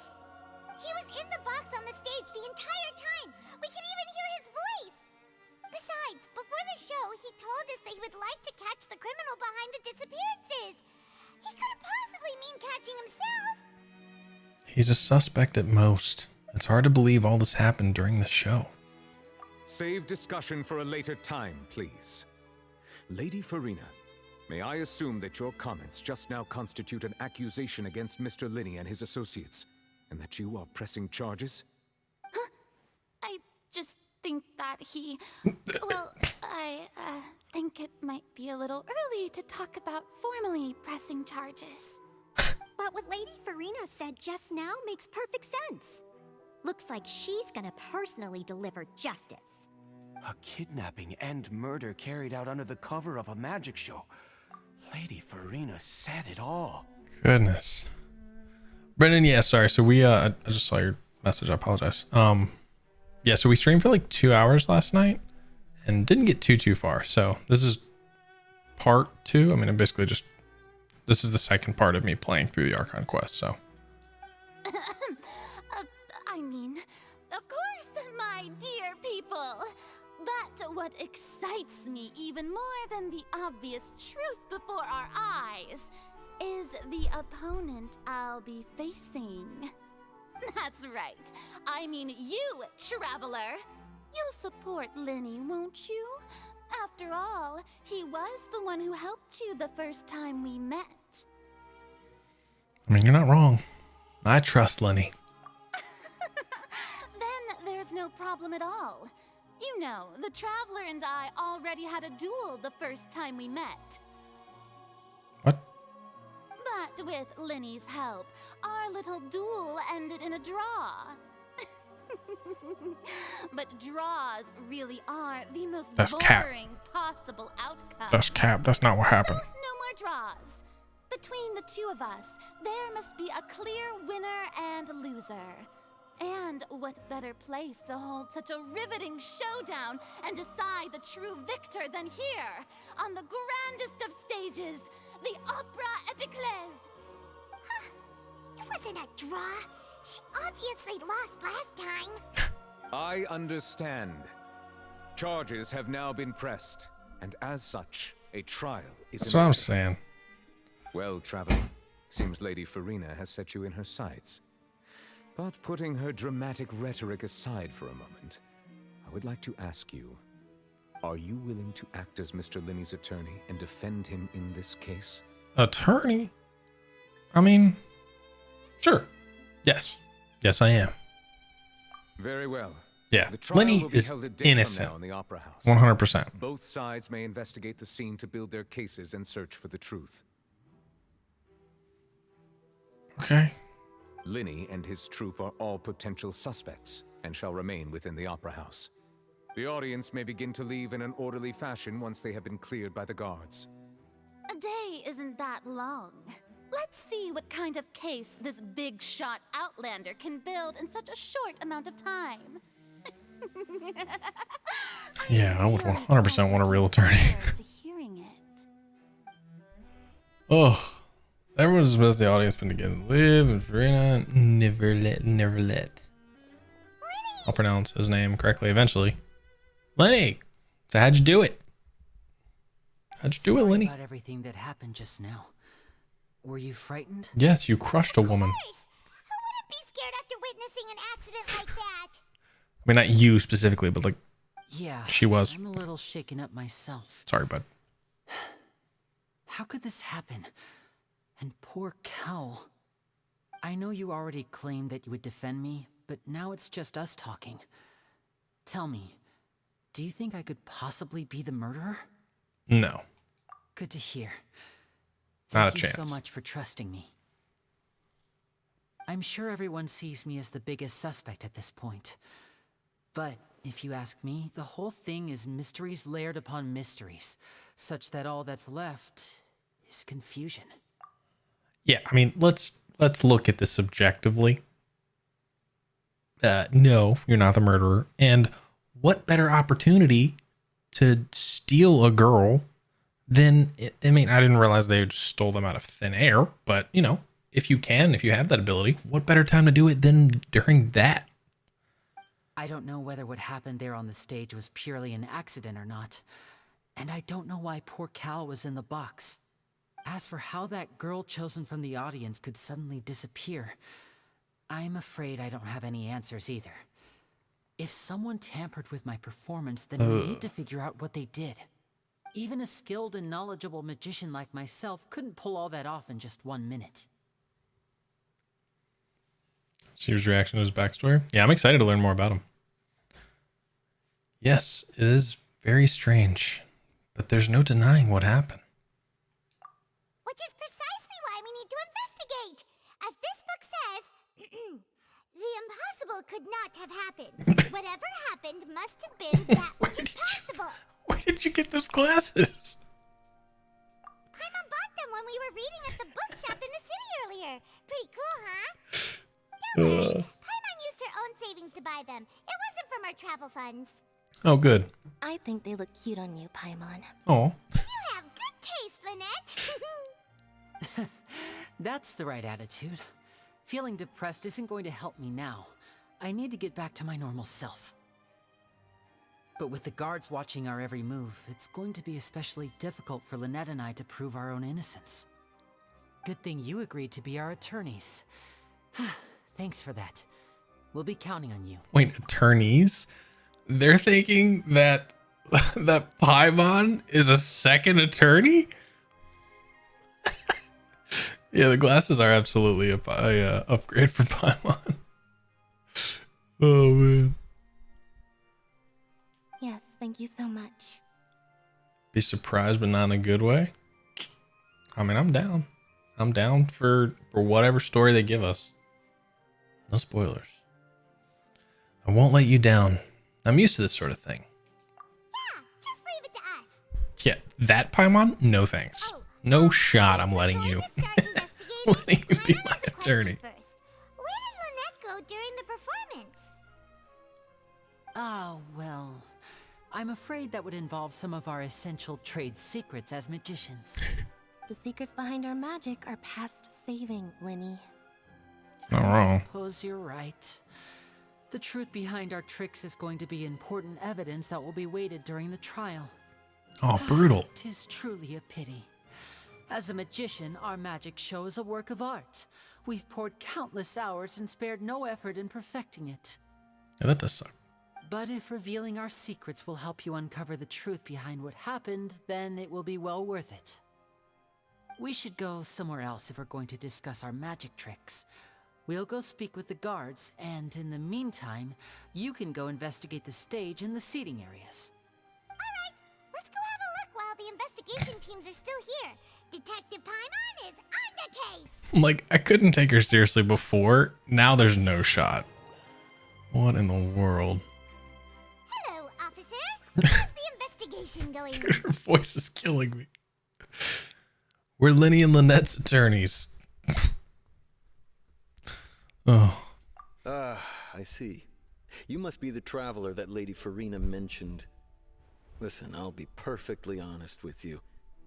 He was in the box on the stage the entire time. We could even hear his voice. watching himself. He's a suspect at most. It's hard to believe all this happened during the show. Save discussion for a later time, please. Lady Furina, may I assume that your comments just now constitute an accusation against Mr. Linney and his associates, and that you are pressing charges? Huh? I just think that he... Well, I think it might be a little early to talk about formally pressing charges. But what Lady Furina said just now makes perfect sense. Looks like she's gonna personally deliver justice. A kidnapping and murder carried out under the cover of a magic show. Lady Furina said it all. Goodness. Brendan, yeah, sorry. So we I just saw your message. I apologize. Yeah, so we streamed for like 2 hours last night and didn't get too far. So this is part 2. I mean, I'm basically just, this is the second part of me playing through the Archon Quest, so. I mean, of course, my dear people. But what excites me even more than the obvious truth before our eyes is the opponent I'll be facing. That's right. I mean you, Traveler. You'll support Linney, won't you? After all, he was the one who helped you the first time we met. I mean, you're not wrong. I trust Linney. Then there's no problem at all. You know, the Traveler and I already had a duel the first time we met. What? But with Linney's help, our little duel ended in a draw. But draws really are the most boring possible outcome. That's cap. That's not what happened. So, no more draws. Between the two of us, there must be a clear winner and loser. And what better place to hold such a riveting showdown and decide the true victor than here, on the grandest of stages, the Opera Epiclese. Huh. It wasn't a draw. She obviously lost last time. I understand. Charges have now been pressed, and as such, a trial is That's what I'm saying. Well, Traveler, seems Lady Furina has set you in her sights. But putting her dramatic rhetoric aside for a moment, I would like to ask you, are you willing to act as Mr. Linney's attorney and defend him in this case? Attorney? I mean, sure. Yes. Yes, I am. Very well. Yeah, The trial Linney will be is held a day from innocent. now in the Opera House. 100%. Both sides may investigate the scene to build their cases and search for the truth. Okay. Linney and his troop are all potential suspects and shall remain within the Opera House. The audience may begin to leave in an orderly fashion once they have been cleared by the guards. A day isn't that long. Let's see what kind of case this big shot outlander can build in such a short amount of time. Yeah, I would 100% want a real attorney. To hearing it. Oh, everyone's supposed the audience been together. Live and Furina, neuvillette. I'll pronounce his name correctly eventually. Lenny, so how'd you do it? How'd you do it, Lenny? About everything that happened just now. Were you frightened? Yes, you crushed a woman. Who wouldn't be scared after witnessing an accident like that? I mean, not you specifically, but like, Yeah, she was. I'm a little shaken up myself. Sorry, bud. How could this happen? And poor Cal. I know you already claimed that you would defend me, but now it's just us talking. Tell me, do you think I could possibly be the murderer? No. Good to hear. Not a Thank you chance. so much for trusting me. I'm sure everyone sees me as the biggest suspect at this point. But if you ask me, the whole thing is mysteries layered upon mysteries, such that all that's left is confusion. Yeah, I mean, let's look at this subjectively. No, you're not the murderer. And what better opportunity to steal a girl than, I mean, I didn't realize they just stole them out of thin air, but you know, if you have that ability, what better time to do it than during that? I don't know whether what happened there on the stage was purely an accident or not. And I don't know why poor Cal was in the box. As for how that girl chosen from the audience could suddenly disappear, I'm afraid I don't have any answers either. If someone tampered with my performance, then we need to figure out what they did. Even a skilled and knowledgeable magician like myself couldn't pull all that off in just 1 minute. So here's reaction to his backstory. Yeah, I'm excited to learn more about him. Yes, it is very strange, but there's no denying what happened. Which is precisely why we need to investigate. As this book says, the impossible could not have happened. Whatever happened must have been that which is possible. Where did you get those glasses? Paimon bought them when we were reading at the bookshop in the city earlier. Pretty cool, huh? Don't worry. Paimon used her own savings to buy them. It wasn't from our travel funds. Oh, good. I think they look cute on you, Paimon. Oh. You have good taste, Lynette. That's the right attitude. Feeling depressed isn't going to help me now. I need to get back to my normal self. But with the guards watching our every move, it's going to be especially difficult for Lynette and I to prove our own innocence. Good thing you agreed to be our attorneys. Thanks for that. We'll be counting on you. Wait, attorneys? They're thinking that that Paimon is a second attorney? Yeah, the glasses are absolutely a upgrade for Paimon. Oh, man. Yes, thank you so much. Be surprised, but not in a good way. I mean, I'm down. I'm down for whatever story they give us. No spoilers. I won't let you down. I'm used to this sort of thing. Yeah, just leave it to us. Yeah, that Paimon? No thanks. No shot I'm letting you. Letting you be my attorney. Where did Lynette go during the performance? Oh, well, I'm afraid that would involve some of our essential trade secrets as magicians. The secrets behind our magic are past saving, Linny. Not wrong. I suppose you're right. The truth behind our tricks is going to be important evidence that will be weighted during the trial. Oh, brutal. 'Tis truly a pity. As a magician, our magic show is a work of art. We've poured countless hours and spared no effort in perfecting it. Yeah, that does suck. But if revealing our secrets will help you uncover the truth behind what happened, then it will be well worth it. We should go somewhere else if we're going to discuss our magic tricks. We'll go speak with the guards, and in the meantime, you can go investigate the stage and the seating areas. Alright, let's go have a look while the investigation teams are still here. Detective Paimon is on the case! Like, I couldn't take her seriously before. Now there's no shot. What in the world? Hello, officer. How's the investigation going? Dude, her voice is killing me. We're Linny and Lynette's attorneys. Oh. I see. You must be the traveler that Lady Furina mentioned. Listen, I'll be perfectly honest with you.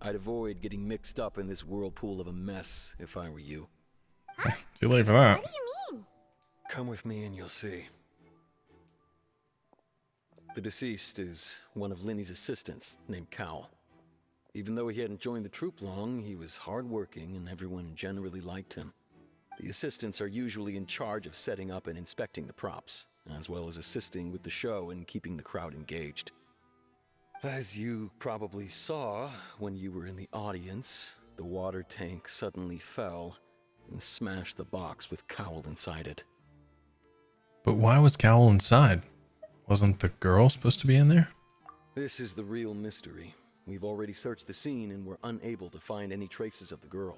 I'd avoid getting mixed up in this whirlpool of a mess if I were you. Too late for that. What do you mean? Come with me and you'll see. The deceased is one of Linny's assistants named Cal. Even though he hadn't joined the troupe long, he was hardworking and everyone generally liked him. The assistants are usually in charge of setting up and inspecting the props, as well as assisting with the show and keeping the crowd engaged. As you probably saw when you were in the audience, the water tank suddenly fell and smashed the box with Cowl inside it. But why was Cowl inside? Wasn't the girl supposed to be in there? This is the real mystery. We've already searched the scene and were unable to find any traces of the girl.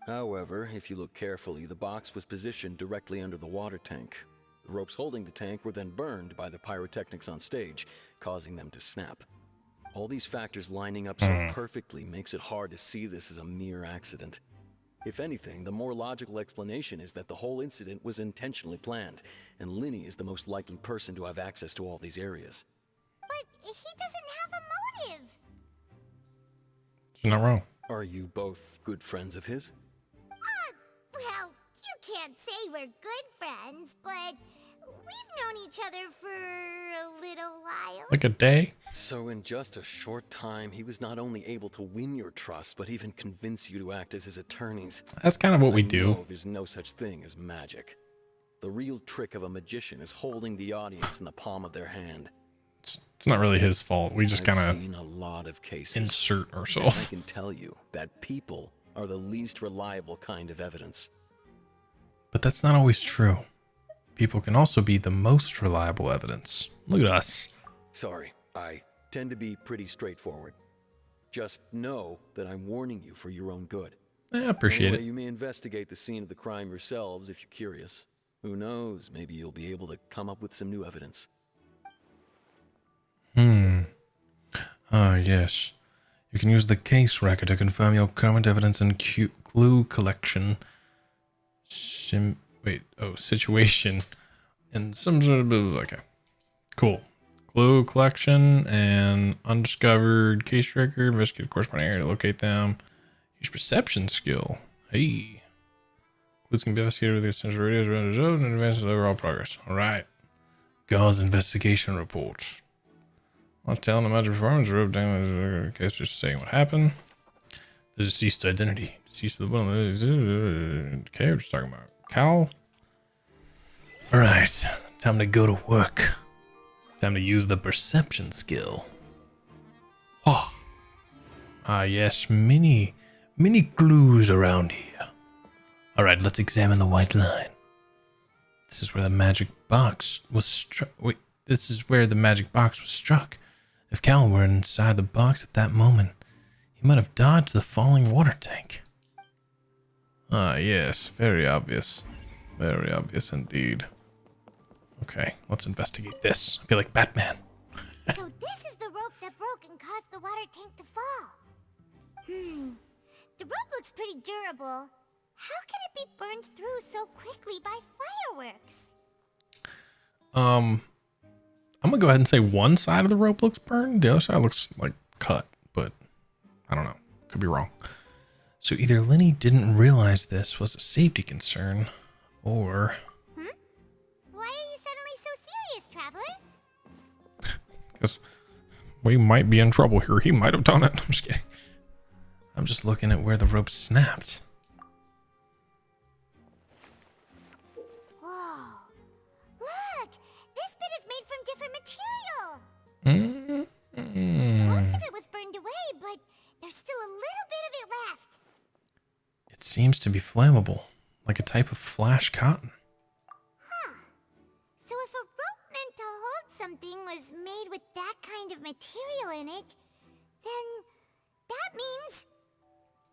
However, if you look carefully, the box was positioned directly under the water tank. The ropes holding the tank were then burned by the pyrotechnics on stage, causing them to snap. All these factors lining up so perfectly makes it hard to see this as a mere accident. If anything, the more logical explanation is that the whole incident was intentionally planned, and Linny is the most likely person to have access to all these areas. But he doesn't have a motive. She's not wrong. Are you both good friends of his? Well, you can't say we're good friends, but we've known each other for a little while. Like a day? So in just a short time, he was not only able to win your trust, but even convince you to act as his attorneys. That's kind of what we I do. know there's no such thing as magic. The real trick of a magician is holding the audience in the palm of their hand. It's not really his fault. We just kind I've seen a of lot of cases. insert And ourselves. I can tell you that people are the least reliable kind of evidence. But that's not always true. People can also be the most reliable evidence. Look at us. Sorry, I tend to be pretty straightforward. Just know that I'm warning you for your own good. I appreciate Anyway, it. You may investigate the scene of the crime yourselves if you're curious. Who knows, maybe you'll be able to come up with some new evidence. Ah, yes. You can use the case record to confirm your current evidence and clue collection. Situation. And some sort of... Okay. Cool. Clue collection and undiscovered case record. Investigate corresponding area to locate them. Use perception skill. Hey. Clues can be investigated with the essential radios around the zone and advance the overall progress. Alright. Guard's investigation report. I'll tell the magic performance wrote down the case just saying what happened. The deceased identity. Deceased of the one. Okay, we're just talking about Cal. Alright. Time to go to work. Time to use the perception skill. Oh. Ah, yes, many clues around here. Alright, let's examine the white line. This is where the magic box was struck. Wait, this is where the magic box was struck. If Cal were inside the box at that moment, he might have dodged the falling water tank. Ah, yes, very obvious. Very obvious indeed. Okay, let's investigate this. I feel like Batman. So this is the rope that broke and caused the water tank to fall. The rope looks pretty durable. How can it be burned through so quickly by fireworks? I'm gonna go ahead and say one side of the rope looks burned. The other side looks like cut, but I don't know. Could be wrong. So either Lenny didn't realize this was a safety concern, or... Why are you suddenly so serious, Traveler? Because we might be in trouble here. He might have done it. I'm just kidding. I'm just looking at where the rope snapped. Whoa. Look! This bit is made from different material. Most of it was burned away, but there's still a little bit of it left. It seems to be flammable, like a type of flash cotton. So if a rope meant to hold something was made with that kind of material in it, then that means...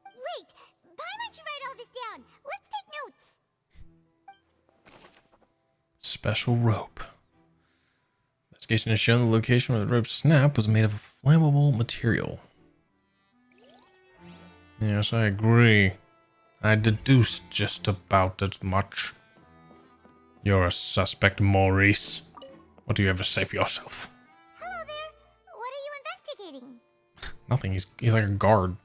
Wait, why don't you write all this down? Let's take notes. Special rope. Investigation has shown the location where the rope snap was made of a flammable material. Yes, I agree. I deduced just about as much. You're a suspect, Maurice. What do you have to say for yourself? Hello there. What are you investigating? Nothing. He's like a guard.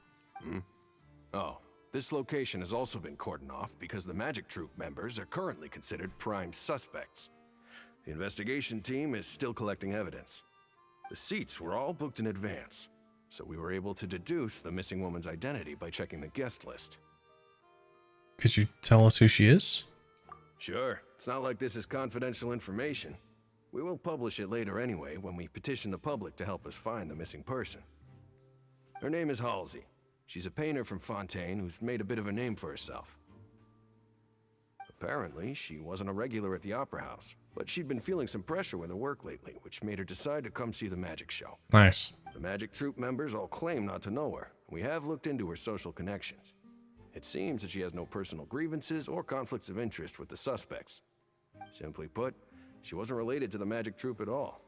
Oh, this location has also been cordoned off because the Magic Troop members are currently considered prime suspects. The investigation team is still collecting evidence. The seats were all booked in advance, so we were able to deduce the missing woman's identity by checking the guest list. Could you tell us who she is? Sure, it's not like this is confidential information. We will publish it later anyway when we petition the public to help us find the missing person. Her name is Halsey. She's a painter from Fontaine who's made a bit of a name for herself. Apparently, she wasn't a regular at the Opera House, but she'd been feeling some pressure with her work lately, which made her decide to come see the magic show. Nice. The Magic Troop members all claim not to know her. We have looked into her social connections. It seems that she has no personal grievances or conflicts of interest with the suspects. Simply put, she wasn't related to the Magic Troop at all,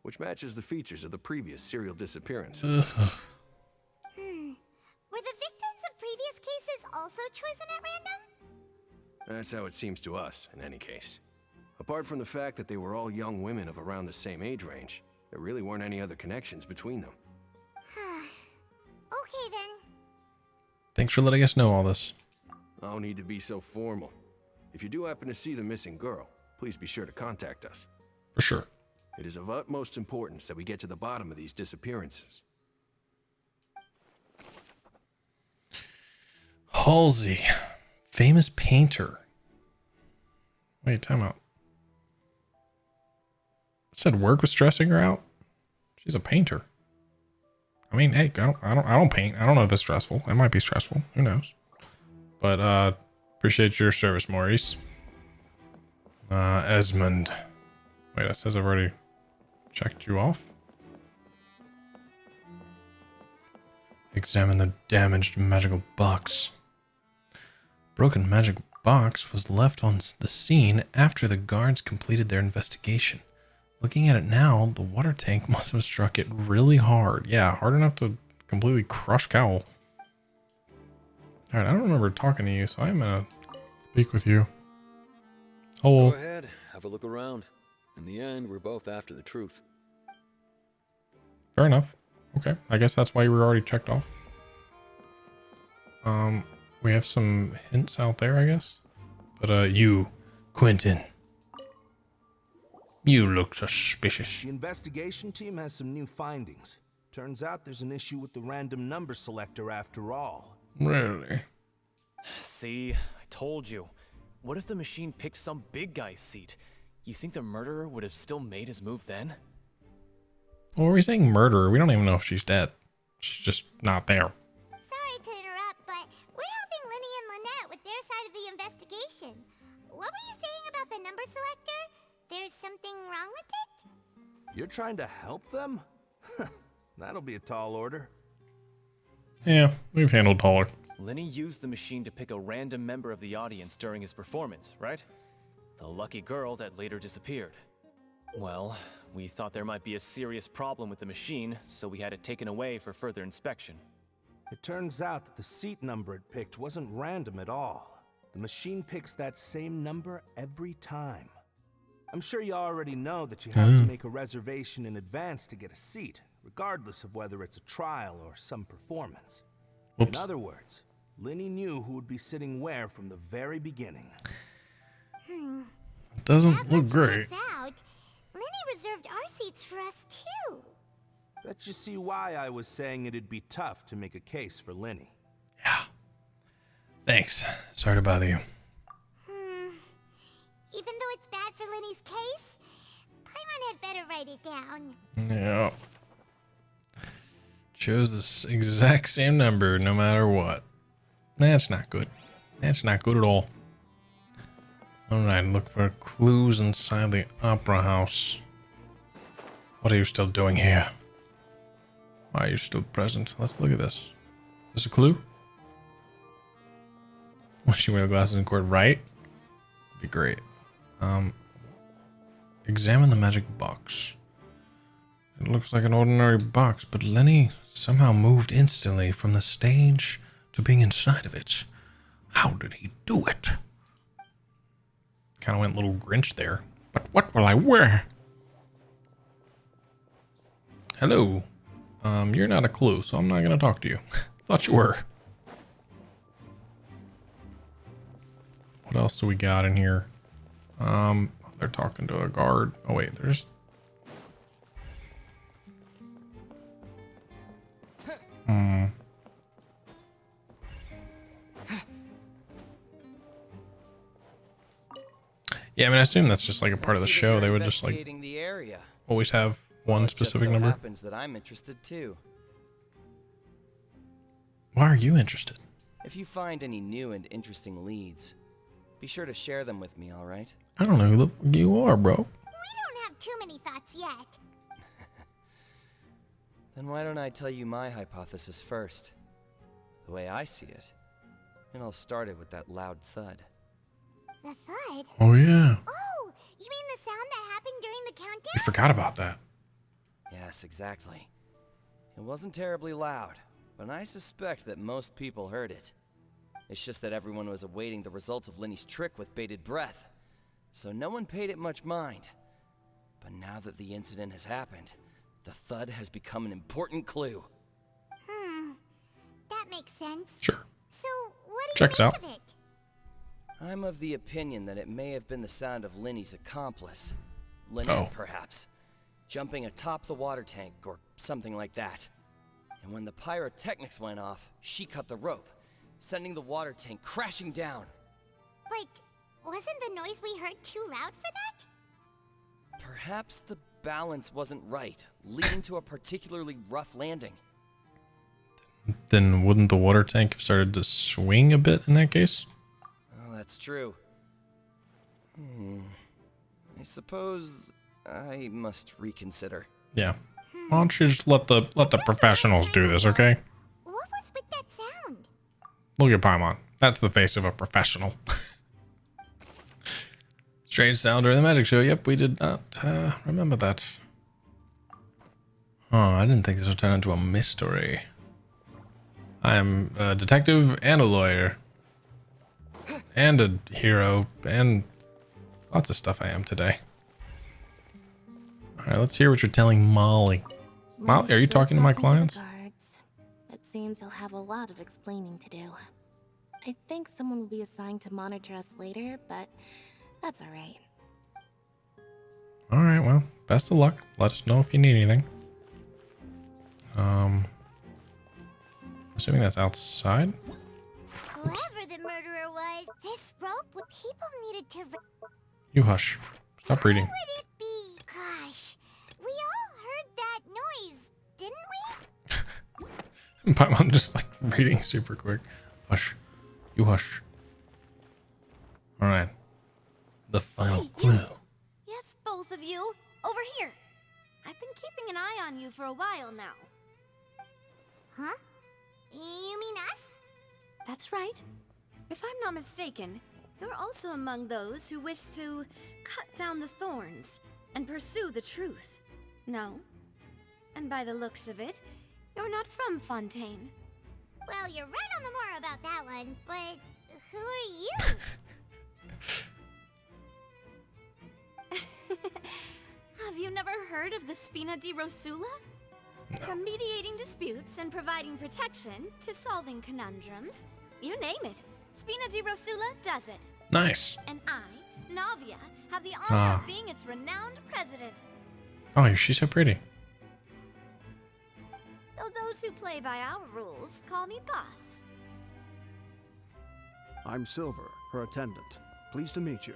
which matches the features of the previous serial disappearances. Were the victims of previous cases also chosen at random? That's how it seems to us, in any case. Apart from the fact that they were all young women of around the same age range, there really weren't any other connections between them. Okay then. Thanks for letting us know all this. No need to be so formal. If you do happen to see the missing girl, please be sure to contact us. For sure. It is of utmost importance that we get to the bottom of these disappearances. Halsey, famous painter. Wait, time out. It said work was stressing her out. She's a painter. I mean, hey, I don't paint. I don't know if it's stressful. It might be stressful. Who knows? But appreciate your service, Maurice. Esmond. Wait, that says I've already checked you off. Examine the damaged magical box. Broken magic box was left on the scene after the guards completed their investigation. Looking at it now, the water tank must have struck it really hard. Yeah, hard enough to completely crush Cowl. Alright, I don't remember talking to you, so I'm gonna speak with you. Hello. Go ahead, have a look around. In the end, we're both after the truth. Fair enough. Okay, I guess that's why you were already checked off. We have some hints out there, I guess. But you, Quentin. You look suspicious. The investigation team has some new findings. Turns out there's an issue with the random number selector after all. Really? See, I told you. What if the machine picked some big guy's seat? You think the murderer would have still made his move then? Well, are we saying murderer? We don't even know if she's dead. She's just not there. Sorry to interrupt, but we're helping Linny and Lynette with their side of the investigation. What were you saying about the number selector? There's something wrong with it? You're trying to help them? That'll be a tall order. Yeah, we've handled taller. Linny used the machine to pick a random member of the audience during his performance, right? The lucky girl that later disappeared. Well, we thought there might be a serious problem with the machine, so we had it taken away for further inspection. It turns out that the seat number it picked wasn't random at all. The machine picks that same number every time. I'm sure you already know that you have to make a reservation in advance to get a seat, regardless of whether it's a trial or some performance. Oops. In other words, Linny knew who would be sitting where from the very beginning. It doesn't look great. Out, Linny reserved our seats for us too. Bet you see why I was saying it'd be tough to make a case for Linny. Thanks. Sorry to bother you. Even though it's bad for Linny's case, Paimon had better write it down. Yeah. Chose this exact same number no matter what. That's not good. That's not good at all. Alright, look for clues inside the opera house. What are you still doing here? Why are you still present? Let's look at this. Is this a clue? Was she wearing glasses in court, right? Would be great. Examine the magic box. It looks like an ordinary box, but Lenny somehow moved instantly from the stage to being inside of it. How did he do it? Kind of went little Grinch there. But what will I wear? Hello. You're not a clue, so I'm not going to talk to you. Thought you were. What else do we got in here? They're talking to a guard. Oh wait, there's... Yeah, I mean, I assume that's just like a part of the show. They would just like the area. always have one specific number. Happens that I'm interested too. Why are you interested? If you find any new and interesting leads, be sure to share them with me, all right? I don't know who you are, bro. We don't have too many thoughts yet. Then why don't I tell you my hypothesis first? The way I see it. And I'll start it with that loud thud. The thud? Oh, yeah. Oh, you mean the sound that happened during the countdown? You forgot about that. Yes, exactly. It wasn't terribly loud, but I suspect that most people heard it. It's just that everyone was awaiting the results of Linny's trick with bated breath, so no one paid it much mind. But now that the incident has happened, the thud has become an important clue. That makes sense. Sure. So, what do Checks you out. think of it? I'm of the opinion that it may have been the sound of Linny's accomplice. Lynette, perhaps. jumping atop the water tank or something like that. And when the pyrotechnics went off, she cut the rope, sending the water tank crashing down. But wasn't the noise we heard too loud for that? Perhaps the balance wasn't right, leading to a particularly rough landing. Then wouldn't the water tank have started to swing a bit in that case? Oh, that's true. I suppose I must reconsider. Yeah. Why don't you just let the professionals do this, okay? What was with that sound? Look at Paimon. That's the face of a professional. Strange sound during the magic show. Yep, we did not remember that. Oh, I didn't think this would turn into a mystery. I am a detective and a lawyer. And a hero. And lots of stuff I am today. Alright, let's hear what you're telling Molly. Molly, are you talking to my clients? It seems he'll have a lot of explaining to do. I think someone will be assigned to monitor us later, but that's alright. Alright, well, best of luck. Let us know if you need anything. Assuming that's outside. Whoever the murderer was, this rope, people needed to... You hush. Stop reading. What would it be? Gosh, we all heard that noise, didn't we? I'm just like reading super quick. Hush. You hush. Alright. The final clue. Yes, both of you. Over here. I've been keeping an eye on you for a while now. Huh? You mean us? That's right. If I'm not mistaken, you're also among those who wish to cut down the thorns and pursue the truth. No? And by the looks of it, you're not from Fontaine. Well, you're right on the more about that one, but who are you? Have you never heard of the Spina di Rosula? No. From mediating disputes and providing protection to solving conundrums, you name it, Spina di Rosula does it. Nice. And I, Navia, have the honor of being its renowned president. Oh, she's so pretty. Though those who play by our rules call me boss. I'm Silver, her attendant. Pleased to meet you.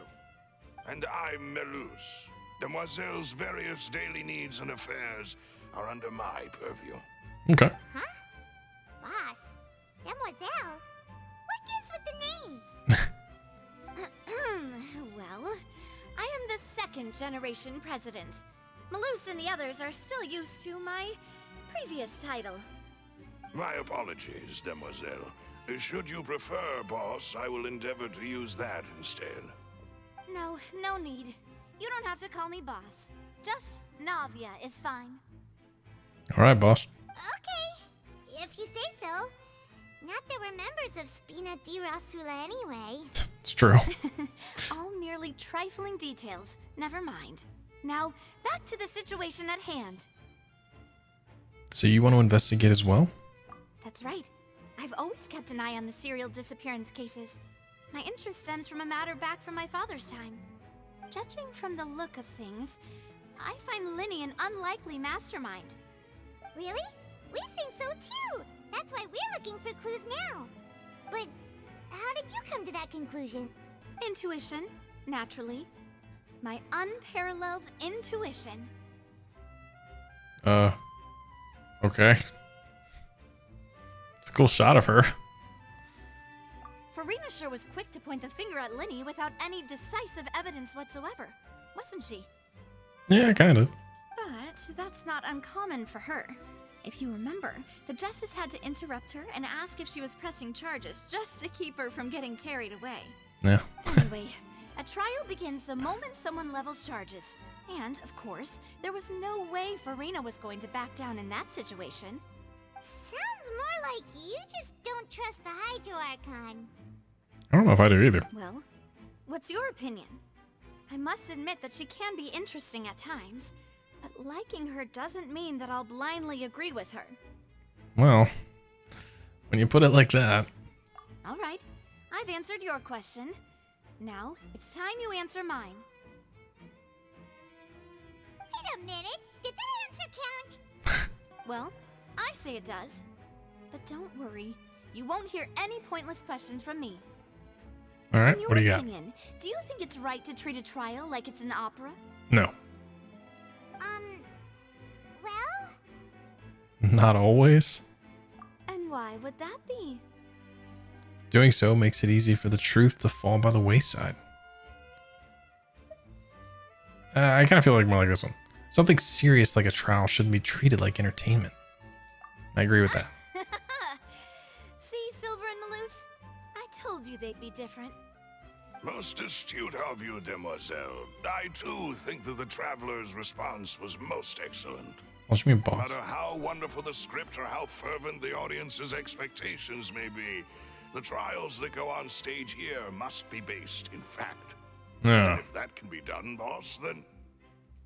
And I'm Melus. Demoiselle's various daily needs and affairs are under my purview. Okay. Huh? Boss? Demoiselle? What gives with the names? Well, I am the second generation president. Melus and the others are still used to my previous title. My apologies, Demoiselle. Should you prefer, boss, I will endeavor to use that instead. No, no need. You don't have to call me boss. Just Navia is fine. All right, boss. Okay, if you say so. Not that we're members of Spina di Rosula anyway. It's true. All merely trifling details. Never mind. Now, back to the situation at hand. So you want to investigate as well? That's right. I've always kept an eye on the serial disappearance cases. My interest stems from a matter back from my father's time. Judging from the look of things, I find Linny an unlikely mastermind. Really? We think so too! That's why we're looking for clues now. But how did you come to that conclusion? Intuition, naturally. My unparalleled intuition. Okay. It's a cool shot of her. Furina sure was quick to point the finger at Linny without any decisive evidence whatsoever, wasn't she? Yeah, kind of. But that's not uncommon for her. If you remember, the Justice had to interrupt her and ask if she was pressing charges just to keep her from getting carried away. Yeah. Anyway, a trial begins the moment someone levels charges. And, of course, there was no way Furina was going to back down in that situation. Sounds more like you just don't trust the Hydro Archon. I don't know if I do either. Well, what's your opinion? I must admit that she can be interesting at times, but liking her doesn't mean that I'll blindly agree with her. Well, when you put it like that. All right, I've answered your question. Now, it's time you answer mine. Wait a minute! Did that answer count? Well, I say it does. But don't worry, you won't hear any pointless questions from me. All right, In your what do you got? opinion, do you think it's right to treat a trial like it's an opera? No, Well, not always. And why would that be? Doing so makes it easy for the truth to fall by the wayside. I kind of feel like more like this one. Something serious like a trial shouldn't be treated like entertainment. I agree with that. See, Silver and Maloose? I told you they'd be different. Most astute of you, demoiselle. I too think that the traveler's response was most excellent. What do you mean, No boss? matter how wonderful the script or how fervent the audience's expectations may be, the trials that go on stage here must be based in fact. Yeah. And if that can be done, boss, then...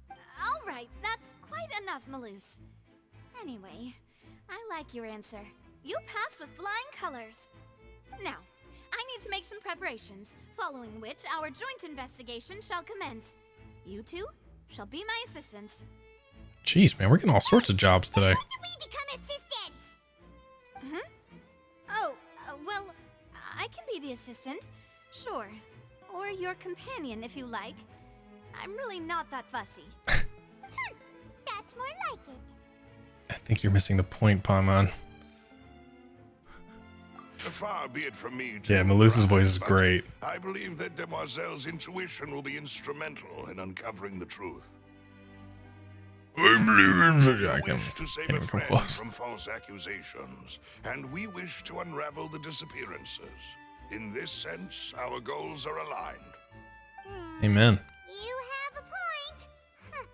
All right, that's quite enough, Maloose. Anyway, I like your answer. You passed with flying colors. Now, I need to make some preparations, following which our joint investigation shall commence. You two shall be my assistants. Jeez, man, we're getting all sorts of jobs today. when did we become assistants? Oh, well, I can be the assistant, sure. Or your companion, if you like. I'm really not that fussy. That's more like it. I think you're missing the point, Paimon. Far be it from me to... Yeah, Melusa's voice is but great. I believe that Demoiselle's intuition will be instrumental in uncovering the truth. I believe in... I We can't wish to save even a come friend close. from false accusations, and we wish to unravel the disappearances. In this sense, our goals are aligned. Amen. You have a point. Huh.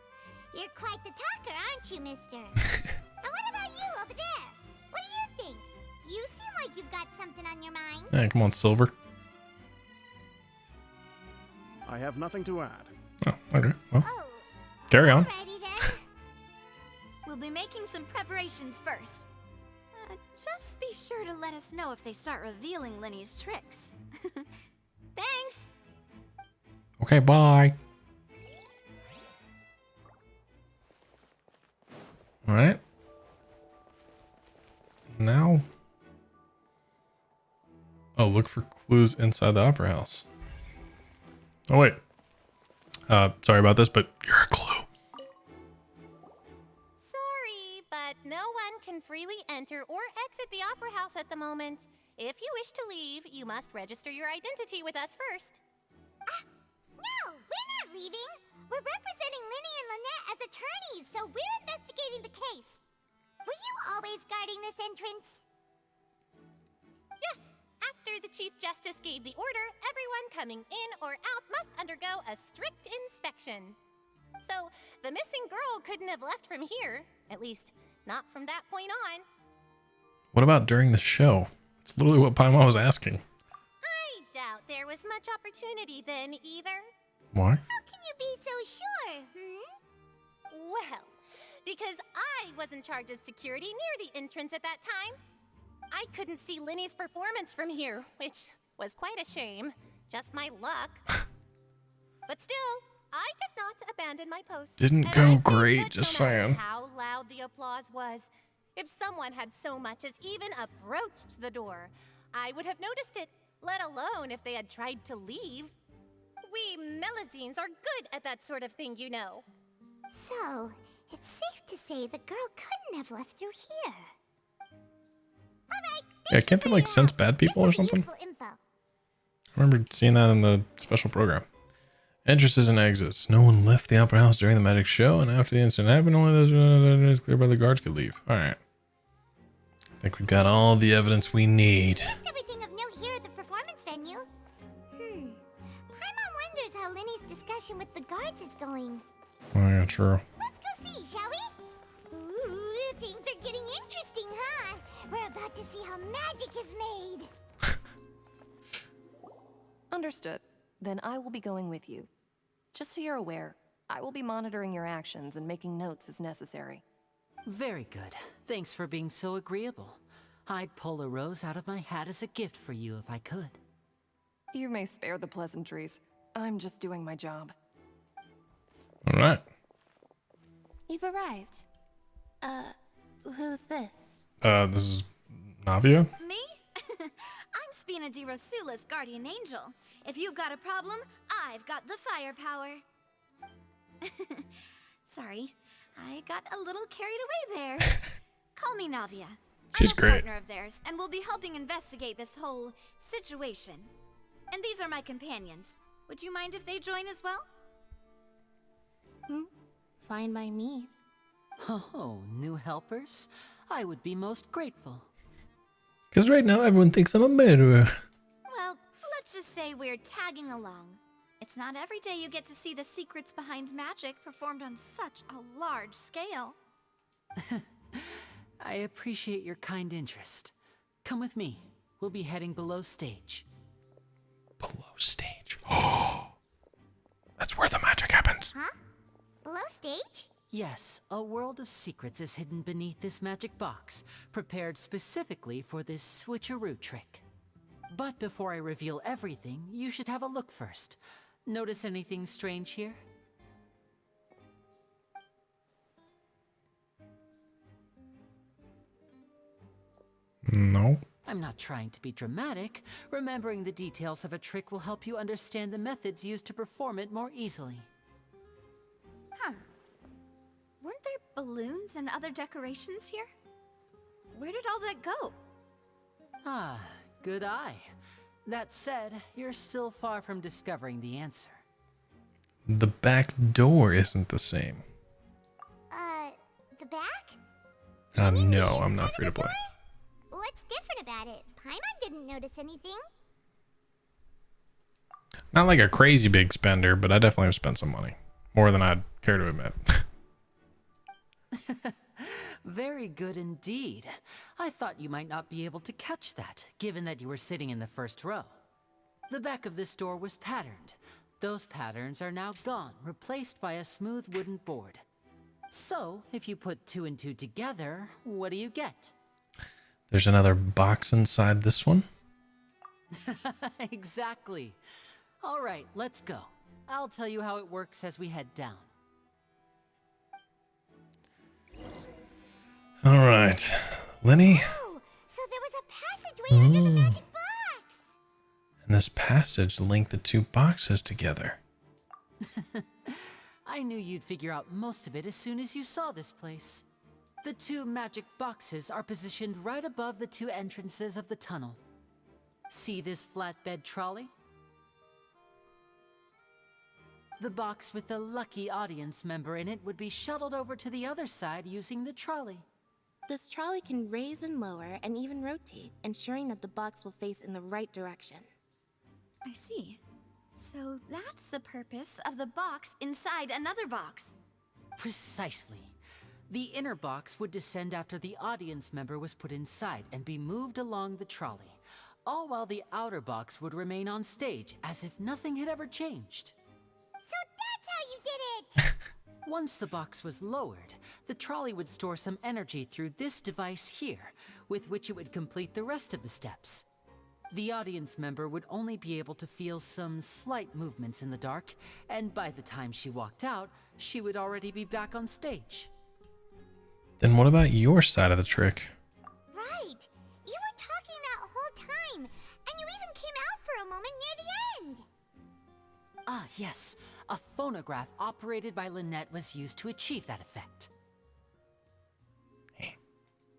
You're quite the talker, aren't you, mister? And what about you over there? What do you think? You seem like you've got something on your mind. Yeah, come on, Silver. I have nothing to add. Oh, okay. Well, carry on. Alrighty then. We'll be making some preparations first. Just be sure to let us know if they start revealing Lenny's tricks. Thanks! Okay, bye. All right. Now. Oh, look for clues inside the opera house. Oh, wait. Sorry about this, but you're a clue. Sorry, but no one can freely enter or exit the Opera House at the moment. If you wish to leave, you must register your identity with us first. No, we're not leaving. We're representing Linny and Lynette as attorneys, so we're investigating the case. Were you always guarding this entrance? Yes, after the Chief Justice gave the order, everyone coming in or out must undergo a strict inspection. So, the missing girl couldn't have left from here. At least, not from that point on. What about during the show? It's literally what Paimon was asking. I doubt there was much opportunity then either. Why? How can you be so sure, Well, because I was in charge of security near the entrance at that time. I couldn't see Linny's performance from here, which was quite a shame. Just my luck. But still, I did not abandon my post. Didn't And go I think great, that just no matter saying. how loud the applause was, if someone had so much as even approached the door, I would have noticed it, let alone if they had tried to leave. We Melazines are good at that sort of thing, you know. So, it's safe to say the girl couldn't have left through here. Alright, Yeah, can't they like sense bad people or something? useful info. I remember seeing that in the special program. Entrances and exits. No one left the opera house during the magic show, and after the incident happened, only those is cleared by the guards could leave. All right. I think we've got all the evidence we need. Everything of note here at the performance venue. Paimon wonders how Linny's discussion with the guards is going. Oh yeah, true. Let's go see, shall we? Ooh, things are getting interesting, huh? We're about to see how magic is made. Understood. Then I will be going with you. Just so you're aware, I will be monitoring your actions and making notes as necessary. Very good. Thanks for being so agreeable. I'd pull a rose out of my hat as a gift for you if I could. You may spare the pleasantries. I'm just doing my job. All right. You've arrived. Who's this? This is Navia. Me? I'm Spina di Rosula's guardian angel. If you've got a problem, I've got the firepower. Sorry, I got a little carried away there. Call me Navia. She's I'm a great. partner of theirs, and we'll be helping investigate this whole situation. And these are my companions. Would you mind if they join as well? Fine by me. Oh, new helpers? I would be most grateful. Because right now everyone thinks I'm a murderer. Well, let's just say we're tagging along. It's not every day you get to see the secrets behind magic performed on such a large scale. I appreciate your kind interest. Come with me. We'll be heading below stage. Below stage? Oh, that's where the magic happens. Huh? Below stage? Yes, a world of secrets is hidden beneath this magic box, prepared specifically for this switcheroo trick. But before I reveal everything, you should have a look first. Notice anything strange here? No. I'm not trying to be dramatic. Remembering the details of a trick will help you understand the methods used to perform it more easily. Huh. Weren't there balloons and other decorations here? Where did all that go? Ah, good eye. That said, you're still far from discovering the answer. The back door isn't the same. The back? No, I'm not free to play. What's different about it? Paimon didn't notice anything. Not like a crazy big spender, but I definitely have spent some money. More than I'd care to admit. Very good indeed. I thought you might not be able to catch that, given that you were sitting in the first row. The back of this door was patterned. Those patterns are now gone, replaced by a smooth wooden board. So, if you put 2 and 2 together, what do you get? There's another box inside this one. Exactly. All right, let's go. I'll tell you how it works as we head down. All right, Lenny. Oh, so there was a passageway under the magic box. And this passage linked the 2 boxes together. I knew you'd figure out most of it as soon as you saw this place. The 2 magic boxes are positioned right above the 2 entrances of the tunnel. See this flatbed trolley? The box with the lucky audience member in it would be shuttled over to the other side using the trolley. This trolley can raise and lower and even rotate, ensuring that the box will face in the right direction. I see. So that's the purpose of the box inside another box. Precisely. The inner box would descend after the audience member was put inside and be moved along the trolley, all while the outer box would remain on stage as if nothing had ever changed. So that's how you did it! Once the box was lowered, the trolley would store some energy through this device here, with which it would complete the rest of the steps. The audience member would only be able to feel some slight movements in the dark, and by the time she walked out, she would already be back on stage. Then what about your side of the trick? Right! You were talking that whole time, and you even came out for a moment near the end! Ah, yes. A phonograph operated by Lynette was used to achieve that effect.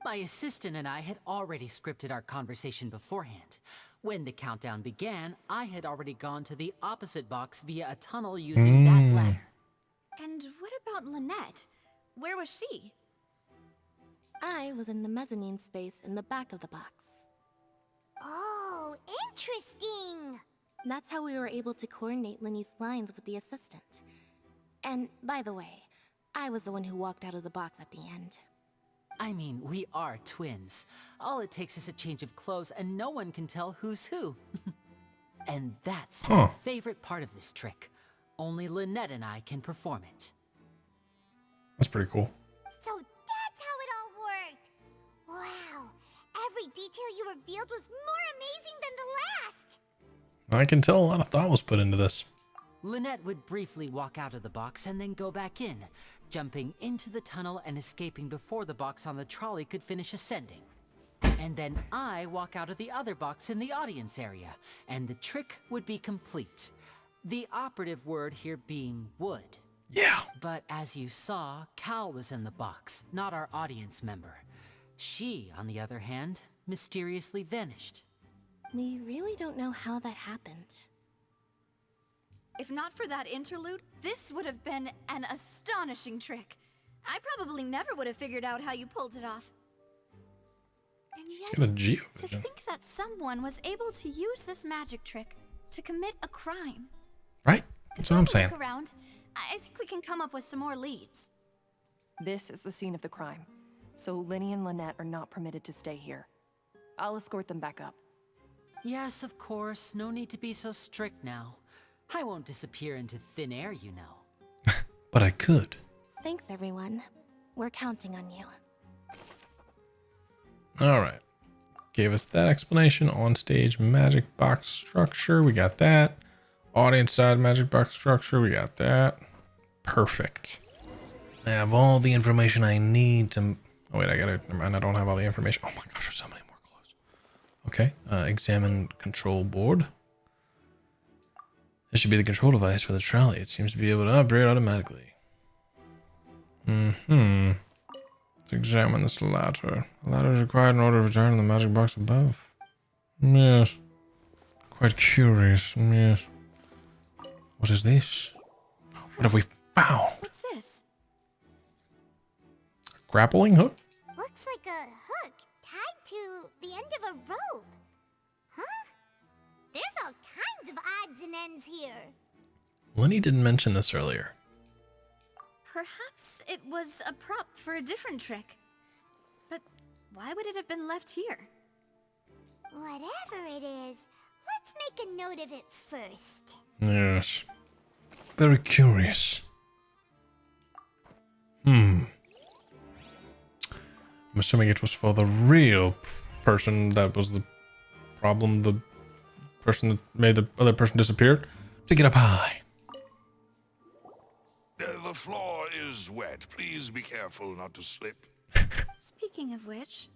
My assistant and I had already scripted our conversation beforehand. When the countdown began, I had already gone to the opposite box via a tunnel using that ladder. And what about Lynette? Where was she? I was in the mezzanine space in the back of the box. Oh, interesting! That's how we were able to coordinate Linny's lines with the assistant. And, by the way, I was the one who walked out of the box at the end. I mean, we are twins. All it takes is a change of clothes and no one can tell who's who. And that's my favorite part of this trick. Only Lynette and I can perform it. That's pretty cool. So that's how it all worked! Wow, every detail you revealed was more amazing than the last! I can tell a lot of thought was put into this. Lynette would briefly walk out of the box and then go back in, jumping into the tunnel and escaping before the box on the trolley could finish ascending. And then I walk out of the other box in the audience area, and the trick would be complete. The operative word here being would. Yeah. But as you saw, Cal was in the box, not our audience member. She, on the other hand, mysteriously vanished. We really don't know how that happened. If not for that interlude, this would have been an astonishing trick. I probably never would have figured out how you pulled it off. And Got a yet, geovision. to think that someone was able to use this magic trick to commit a crime. Right? That's what I'm saying. Look around. I think we can come up with some more leads. This is the scene of the crime, so Lenny and Lynette are not permitted to stay here. I'll escort them back up. Yes, of course. No need to be so strict now. I won't disappear into thin air, you know. But I could. Thanks, everyone. We're counting on you. All right. Gave us that explanation. On stage magic box structure. We got that. Audience side magic box structure. We got that. Perfect. I have all the information I need to... Oh, wait, never mind. I don't have all the information. Oh my gosh, there's so many more clues. Okay. Examine control board. This should be the control device for the trolley. It seems to be able to operate automatically. Let's examine this ladder. The ladder is required in order to return to the magic box above. Yes. Quite curious. Yes. What is this? What have we found? What's this? A grappling hook? Looks like a hook tied to the end of a rope. Huh? There's all kinds of odds and ends here. Lenny didn't mention this earlier. Perhaps it was a prop for a different trick. But why would it have been left here? Whatever it is, let's make a note of it first. Yes. Very curious. I'm assuming it was for the real person that was the problem, the person that made the other person disappear, to get up high. The floor is wet. Please be careful not to slip. Speaking of which,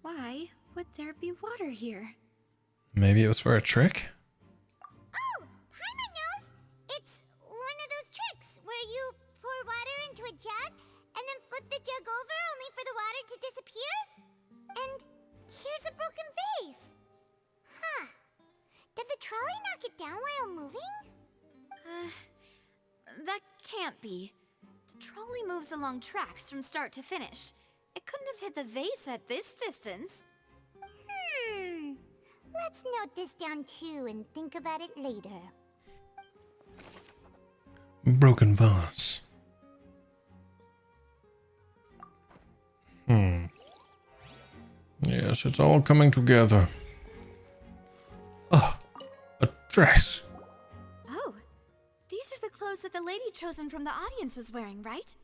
why would there be water here? Maybe it was for a trick? Oh, Paimon knows! It's one of those tricks where you pour water into a jug and then flip the jug over only for the water to disappear? And here's a broken vase. Huh. Did the trolley knock it down while moving? That can't be. The trolley moves along tracks from start to finish. It couldn't have hit the vase at this distance. Let's note this down too and think about it later. Broken vase. Yes, it's all coming together. Ah, a dress. Oh, these are the clothes that the lady chosen from the audience was wearing, right?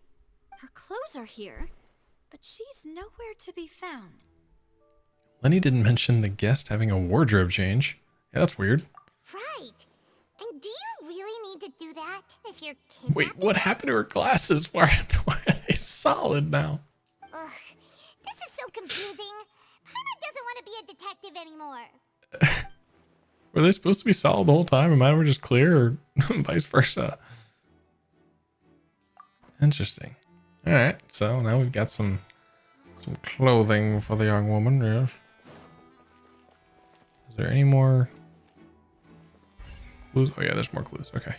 Her clothes are here, but she's nowhere to be found. Lenny didn't mention the guest having a wardrobe change. Yeah, that's weird. Right. And do you really need to do that if you're kidnapping? Wait, what happened to her glasses? Why are they solid now? Ugh, this is so confusing. Paimon doesn't want to be a detective anymore. Were they supposed to be solid the whole time and mine were just clear, or vice versa? Interesting. Alright, so now we've got some clothing for the young woman, yes. Is there any more clues? Oh yeah, there's more clues. Okay.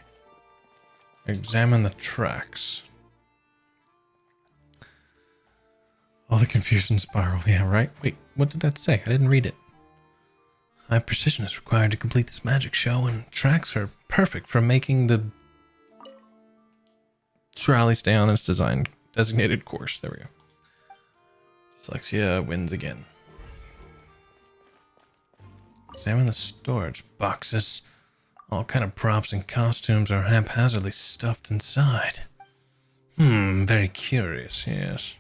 Examine the tracks. Oh, the confusion spiral. Yeah, right? Wait, what did that say? I didn't read it. High precision is required to complete this magic show, and tracks are perfect for making the trolley stay on its designated course. There we go. Dyslexia wins again. Examine the storage boxes. All kind of props and costumes are haphazardly stuffed inside. Very curious, yes.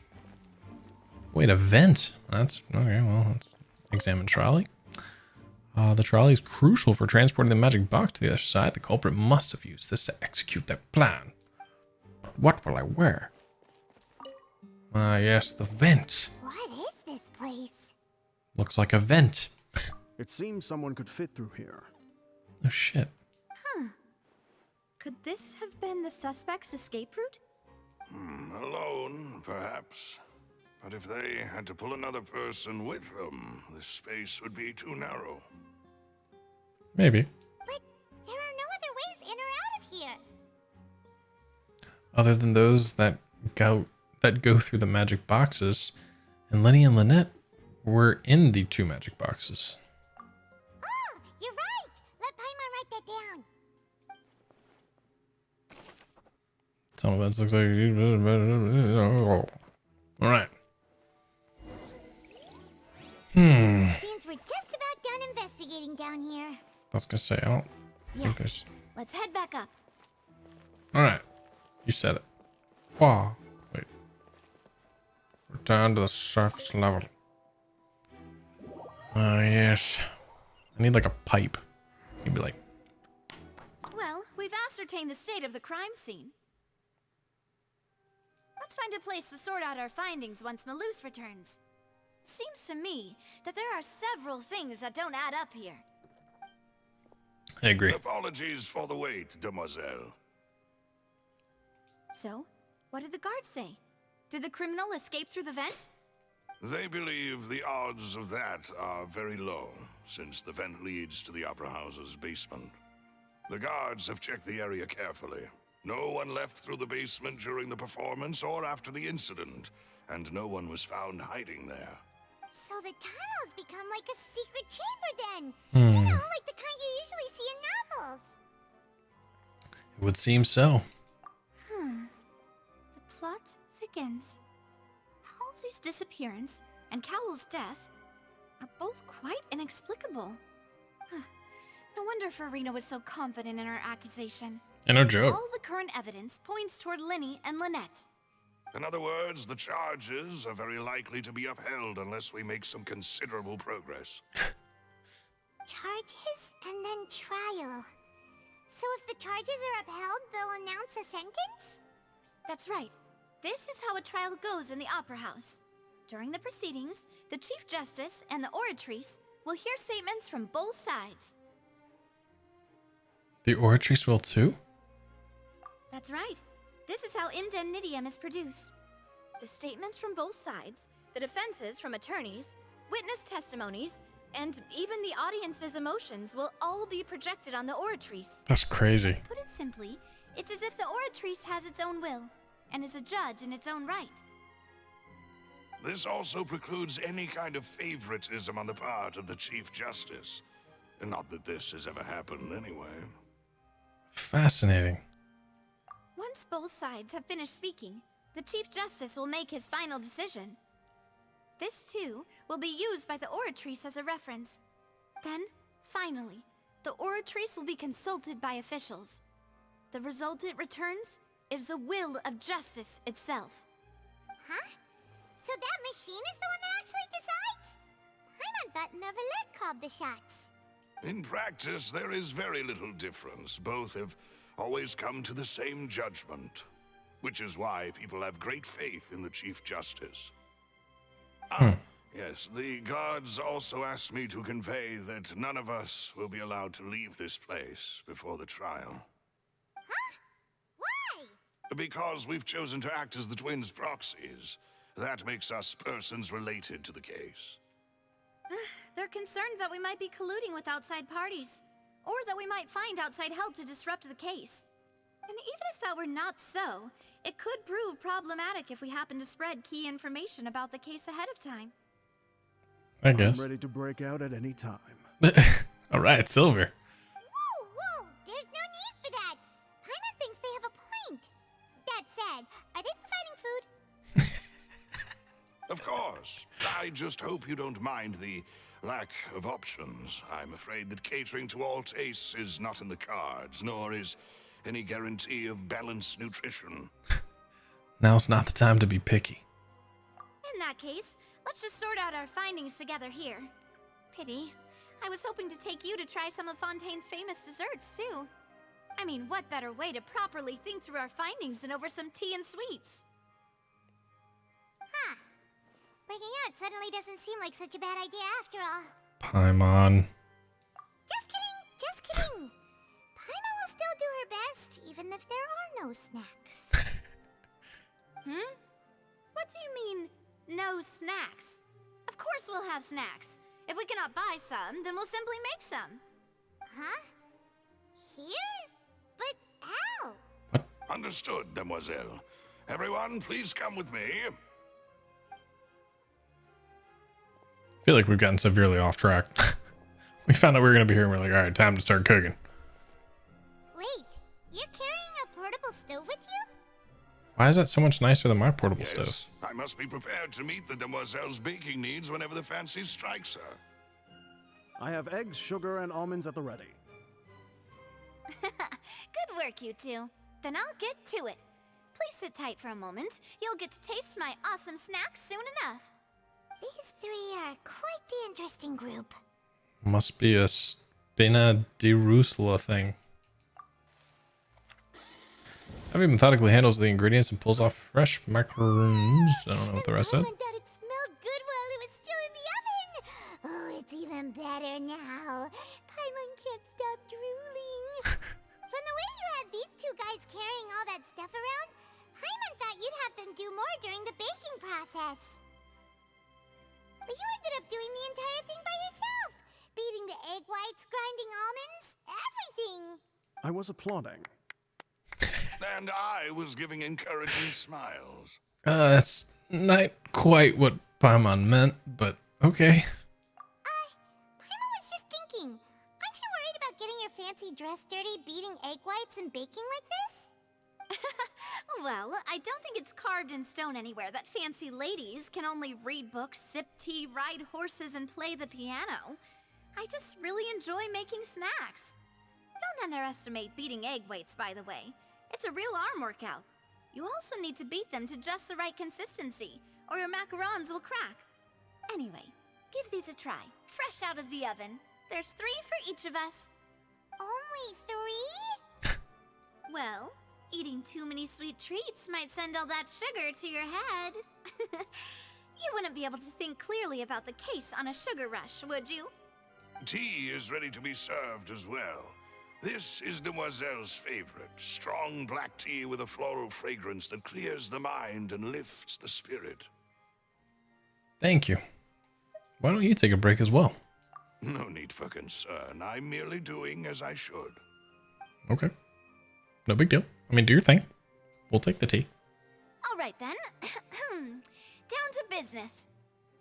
Wait, a vent? That's okay, well, let's examine trolley. The trolley is crucial for transporting the magic box to the other side. The culprit must have used this to execute their plan. What will I wear? Ah, yes, the vent. What is this place? Looks like a vent. It seems someone could fit through here. Oh, shit. Huh. Could this have been the suspect's escape route? Alone, perhaps. But if they had to pull another person with them, the space would be too narrow. Maybe. But there are no other ways in or out of here. Other than those that go through the magic boxes, and Lenny and Lynette were in the 2 magic boxes. Oh, you're right. Let Paimon write that down. Some events looks like. All right. Seems we're just about done investigating down here. I was gonna say, I don't think Yes. there's. Let's head back up. All right, you said it. Wow. Wait. Return to the surface level. Yes. I need like a pipe. Maybe like. Well, we've ascertained the state of the crime scene. Let's find a place to sort out our findings once Malus returns. Seems to me that there are several things that don't add up here. I agree. Apologies for the wait, demoiselle. So, what did the guards say? Did the criminal escape through the vent? They believe the odds of that are very low, since the vent leads to the Opera House's basement. The guards have checked the area carefully. No one left through the basement during the performance or after the incident, and no one was found hiding there. So the tunnels become like a secret chamber then. Hmm. You know, like the kind you usually see in novels. It would seem so. The plot thickens. Halsey's disappearance and Cowell's death are both quite inexplicable. No wonder Furina was so confident in her accusation. And no joke. All the current evidence points toward Linny and Lynette. In other words, the charges are very likely to be upheld unless we make some considerable progress. Charges and then trial. So if the charges are upheld, they'll announce a sentence? That's right. This is how a trial goes in the Opera House. During the proceedings, the Chief Justice and the Oratrice will hear statements from both sides. The Oratrice will too? That's right. This is how indemnitium is produced. The statements from both sides, the defenses from attorneys, witness testimonies, and even the audience's emotions will all be projected on the Oratrice. That's crazy. To put it simply, it's as if the Oratrice has its own will, and is a judge in its own right. This also precludes any kind of favoritism on the part of the Chief Justice. Not that this has ever happened anyway. Fascinating. Once both sides have finished speaking, the Chief Justice will make his final decision. This, too, will be used by the Oratrice as a reference. Then, finally, the Oratrice will be consulted by officials. The result it returns is the will of justice itself. Huh? So that machine is the one that actually decides? Paimon thought Neuvillette called the shots. In practice, there is very little difference. Both have always come to the same judgment, which is why people have great faith in the Chief Justice. Yes, the guards also asked me to convey that none of us will be allowed to leave this place before the trial. Huh? Why? Because we've chosen to act as the twins' proxies. That makes us persons related to the case. They're concerned that we might be colluding with outside parties, or that we might find outside help to disrupt the case. And even if that were not so, it could prove problematic if we happen to spread key information about the case ahead of time. I guess. I'm ready to break out at any time. All right, Silver. Whoa, there's no need for that. Paimon thinks they have a point. That said, are they providing food? Of course. I just hope you don't mind the lack of options. I'm afraid that catering to all tastes is not in the cards, nor is any guarantee of balanced nutrition. Now's not the time to be picky. In that case, let's just sort out our findings together here. Pity. I was hoping to take you to try some of Fontaine's famous desserts, too. I mean, what better way to properly think through our findings than over some tea and sweets? Breaking out suddenly doesn't seem like such a bad idea after all. Paimon. Just kidding, just kidding. Paimon will still do her best, even if there are no snacks. What do you mean, no snacks? Of course we'll have snacks. If we cannot buy some, then we'll simply make some. Huh? Here? But how? Understood, Demoiselle. Everyone, please come with me. I feel like we've gotten severely off track. We found out we were going to be here and we're like, all right, time to start cooking. Wait, you're carrying a portable stove with you? Why is that so much nicer than my portable stove? I must be prepared to meet the Demoiselle's baking needs whenever the fancy strikes her. I have eggs, sugar, and almonds at the ready. Good work, you two. Then I'll get to it. Please sit tight for a moment. You'll get to taste my awesome snacks soon enough. These three are quite the interesting group. Must be a Spina di Rusula thing. I've even methodically handles the ingredients and pulls off fresh macaroons. I don't know what the rest said. That it smelled good while it was still in the oven. Oh, it's even better now. Paimon can't stop drooling. From the way you had these two guys carrying all that stuff around, Paimon thought you'd have them do more during the baking process. But you ended up doing the entire thing by yourself. Beating the egg whites, grinding almonds, everything. I was applauding. And I was giving encouraging smiles. That's not quite what Paimon meant, but okay. Paimon was just thinking, aren't you worried about getting your fancy dress dirty beating egg whites and baking like this? Well, I don't think it's carved in stone anywhere that fancy ladies can only read books, sip tea, ride horses, and play the piano. I just really enjoy making snacks. Don't underestimate beating egg whites, by the way. It's a real arm workout. You also need to beat them to just the right consistency, or your macarons will crack. Anyway, give these a try, fresh out of the oven. There's 3 for each of us. Only 3? Well, eating too many sweet treats might send all that sugar to your head. You wouldn't be able to think clearly about the case on a sugar rush, would you? Tea is ready to be served as well. This is Demoiselle's favorite, strong black tea with a floral fragrance that clears the mind and lifts the spirit. Thank you. Why don't you take a break as well? No need for concern. I'm merely doing as I should. Okay. No big deal. I mean, do your thing. We'll take the tea. All right then. Down to business.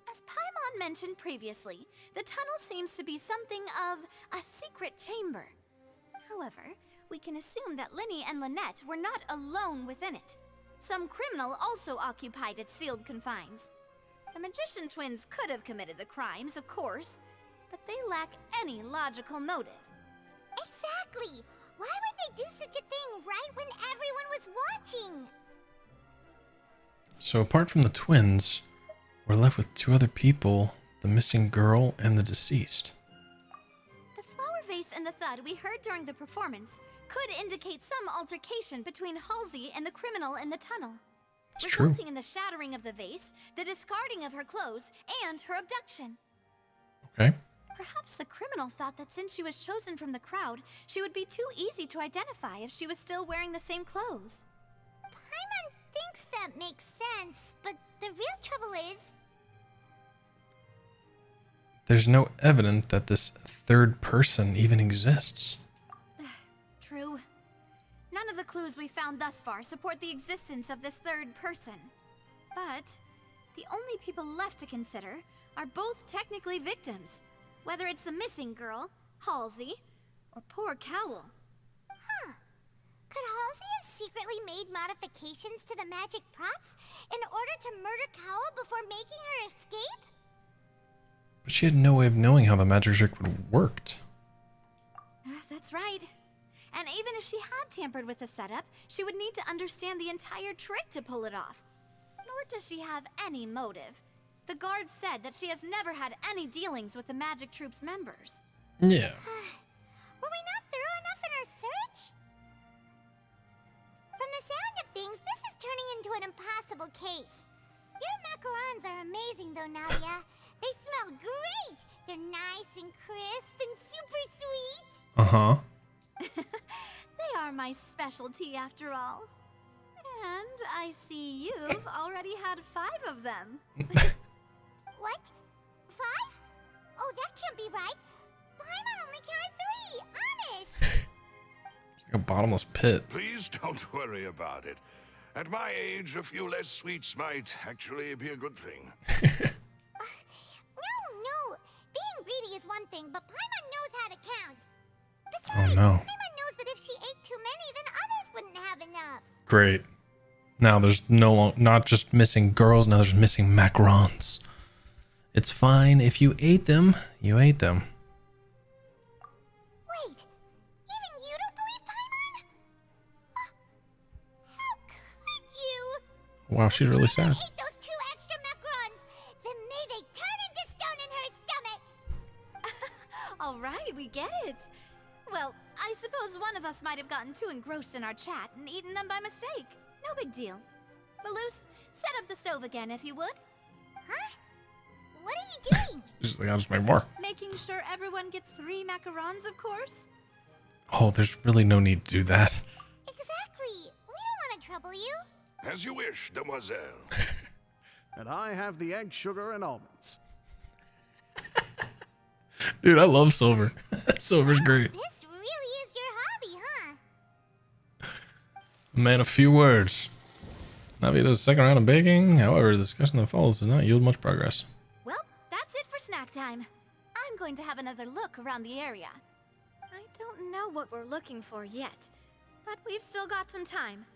As Paimon mentioned previously, the tunnel seems to be something of a secret chamber. However, we can assume that Linny and Lynette were not alone within it. Some criminal also occupied its sealed confines. The magician twins could have committed the crimes, of course, but they lack any logical motive. Exactly! Why would they do such a thing right when everyone was watching? So apart from the twins, we're left with 2 other people, the missing girl and the deceased. The flower vase and the thud we heard during the performance could indicate some altercation between Halsey and the criminal in the tunnel. That's true. Resulting in the shattering of the vase, the discarding of her clothes, and her abduction. Okay. Perhaps the criminal thought that since she was chosen from the crowd, she would be too easy to identify if she was still wearing the same clothes. Paimon thinks that makes sense, but the real trouble is... There's no evidence that this third person even exists. True. None of the clues we found thus far support the existence of this third person. But the only people left to consider are both technically victims. Whether it's the missing girl, Halsey, or poor Cowl. Huh. Could Halsey have secretly made modifications to the magic props in order to murder Cowl before making her escape? But she had no way of knowing how the magic trick would work. That's right. And even if she had tampered with the setup, she would need to understand the entire trick to pull it off. Nor does she have any motive. The guard said that she has never had any dealings with the Magic Troop's members. Yeah. Were we not thorough enough in our search? From the sound of things, this is turning into an impossible case. Your macarons are amazing though, Nadia. They smell great. They're nice and crisp and super sweet. Uh-huh. They are my specialty after all. And I see you've already had 5 of them. What? 5? Oh, that can't be right. Paimon only counted 3, honest. Like a bottomless pit. Please don't worry about it. At my age, a few less sweets might actually be a good thing. No. Being greedy is one thing, but Paimon knows how to count. Besides, Oh no. Paimon knows that if she ate too many, then others wouldn't have enough. Great. Now there's not just missing girls, now there's missing macarons. It's fine if you ate them, you ate them. Wait, even you don't believe Paimon? How could you? Wow, she's really sad. Ate those 2 extra macarons, then may they turn into stone in her stomach. All right, we get it. Well, I suppose one of us might have gotten too engrossed in our chat and eaten them by mistake. No big deal. Malus, set up the stove again if you would. Huh? What are you doing? She's like, I'll just make more. Making sure everyone gets 3 macarons, of course. Oh, there's really no need to do that. Exactly. We don't want to trouble you. As you wish, demoiselle. And I have the egg, sugar, and almonds. Dude, I love Silver. Silver's great. This really is your hobby, huh? Man, a few words. Navi does a second round of baking. However, the discussion that follows does not yield much progress. Well, that's it for snack time. I'm going to have another look around the area. I don't know what we're looking for yet, but we've still got some time.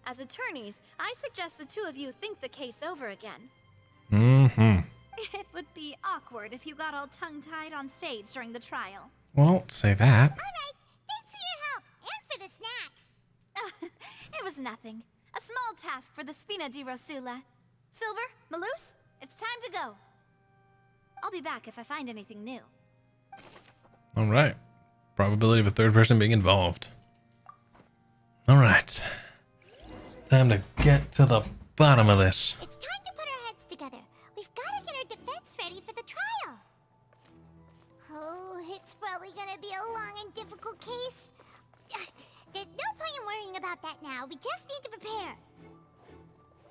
As attorneys, I suggest the 2 of you think the case over again. Mm-hmm. It would be awkward if you got all tongue-tied on stage during the trial. Well, don't say that. All right. Thanks for your help and for the snacks. It was nothing. A small task for the Spina di Rosula. Silver, Malus, it's time to go. I'll be back if I find anything new. All right. Probability of a third person being involved. All right. Time to get to the bottom of this. It's time to put our heads together. We've got to get our defense ready for the trial. Oh, it's probably gonna be a long and difficult case. There's no point in worrying about that now. We just need to prepare.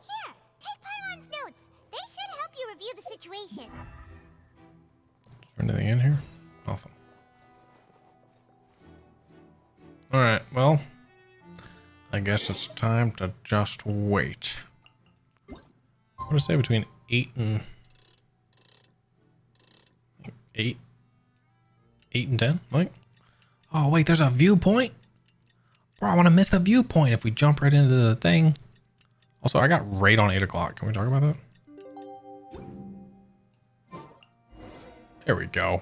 Here, take Paimon's notes. They should help you review the situation. Anything in here? Nothing. All right, well, I guess it's time to just wait. What do I say between 8 and 8 and 10? Like, oh wait, there's a viewpoint. Bro, I want to miss the viewpoint if we jump right into the thing. Also, I got raid on 8 o'clock. Can we talk about that? There we go.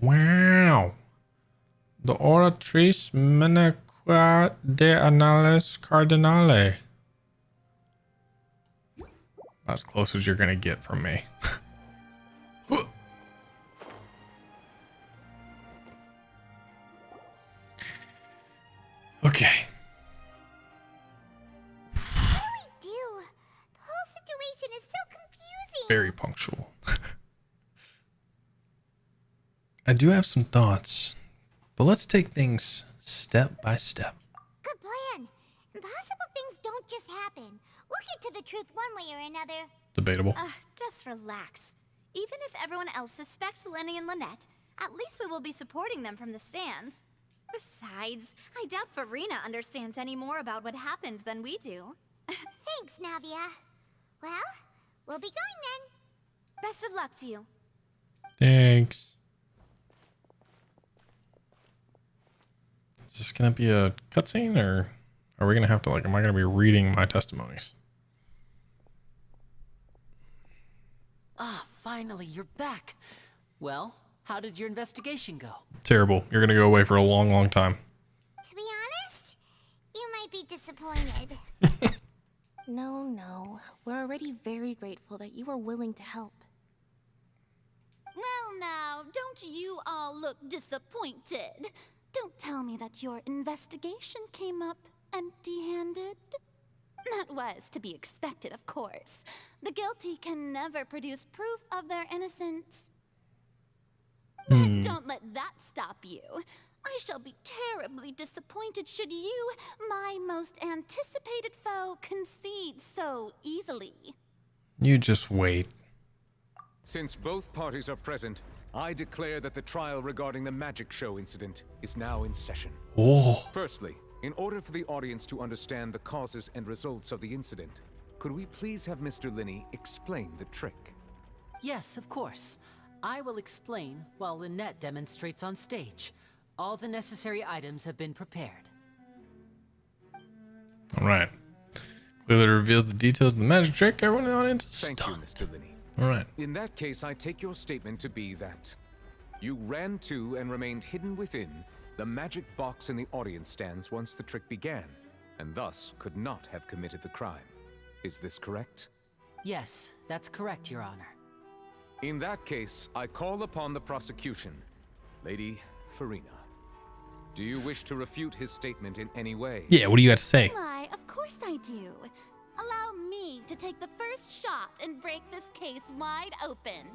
Wow. The oratrice Menequa de Anales Cardinale. About as close as you're gonna get from me. Okay. What do we do? The whole situation is so confusing. Very punctual. I do have some thoughts, but let's take things step by step. Good plan. Impossible things don't just happen. We'll get to the truth one way or another. Debatable. Just relax. Even if everyone else suspects Lenny and Lynette, at least we will be supporting them from the stands. Besides, I doubt Furina understands any more about what happened than we do. Thanks, Navia. Well, we'll be going then. Best of luck to you. Thanks. Is this gonna be a cutscene, or are we gonna have to, like, am I gonna be reading my testimonies? Ah, finally, you're back. Well, how did your investigation go? Terrible. You're gonna go away for a long, long time. To be honest, you might be disappointed. No. We're already very grateful that you were willing to help. Well now, don't you all look disappointed? Don't tell me that your investigation came up empty-handed. That was to be expected, of course. The guilty can never produce proof of their innocence. But don't let that stop you. I shall be terribly disappointed should you, my most anticipated foe, concede so easily. You just wait. Since both parties are present, I declare that the trial regarding the magic show incident is now in session. Oh. Firstly, in order for the audience to understand the causes and results of the incident, could we please have Mr. Linney explain the trick? Yes, of course. I will explain while Lynette demonstrates on stage. All the necessary items have been prepared. All right. Clearly reveals the details of the magic trick. Everyone in the audience is Thank you, stunned. Mr. Linney. All right. In that case, I take your statement to be that you ran to and remained hidden within the magic box in the audience stands once the trick began, and thus could not have committed the crime. Is this correct? Yes, that's correct, Your Honor. In that case, I call upon the prosecution. Lady Furina, do you wish to refute his statement in any way? Yeah, what do you got to say? Why, of course I do. Allow me to take the first shot and break this case wide open.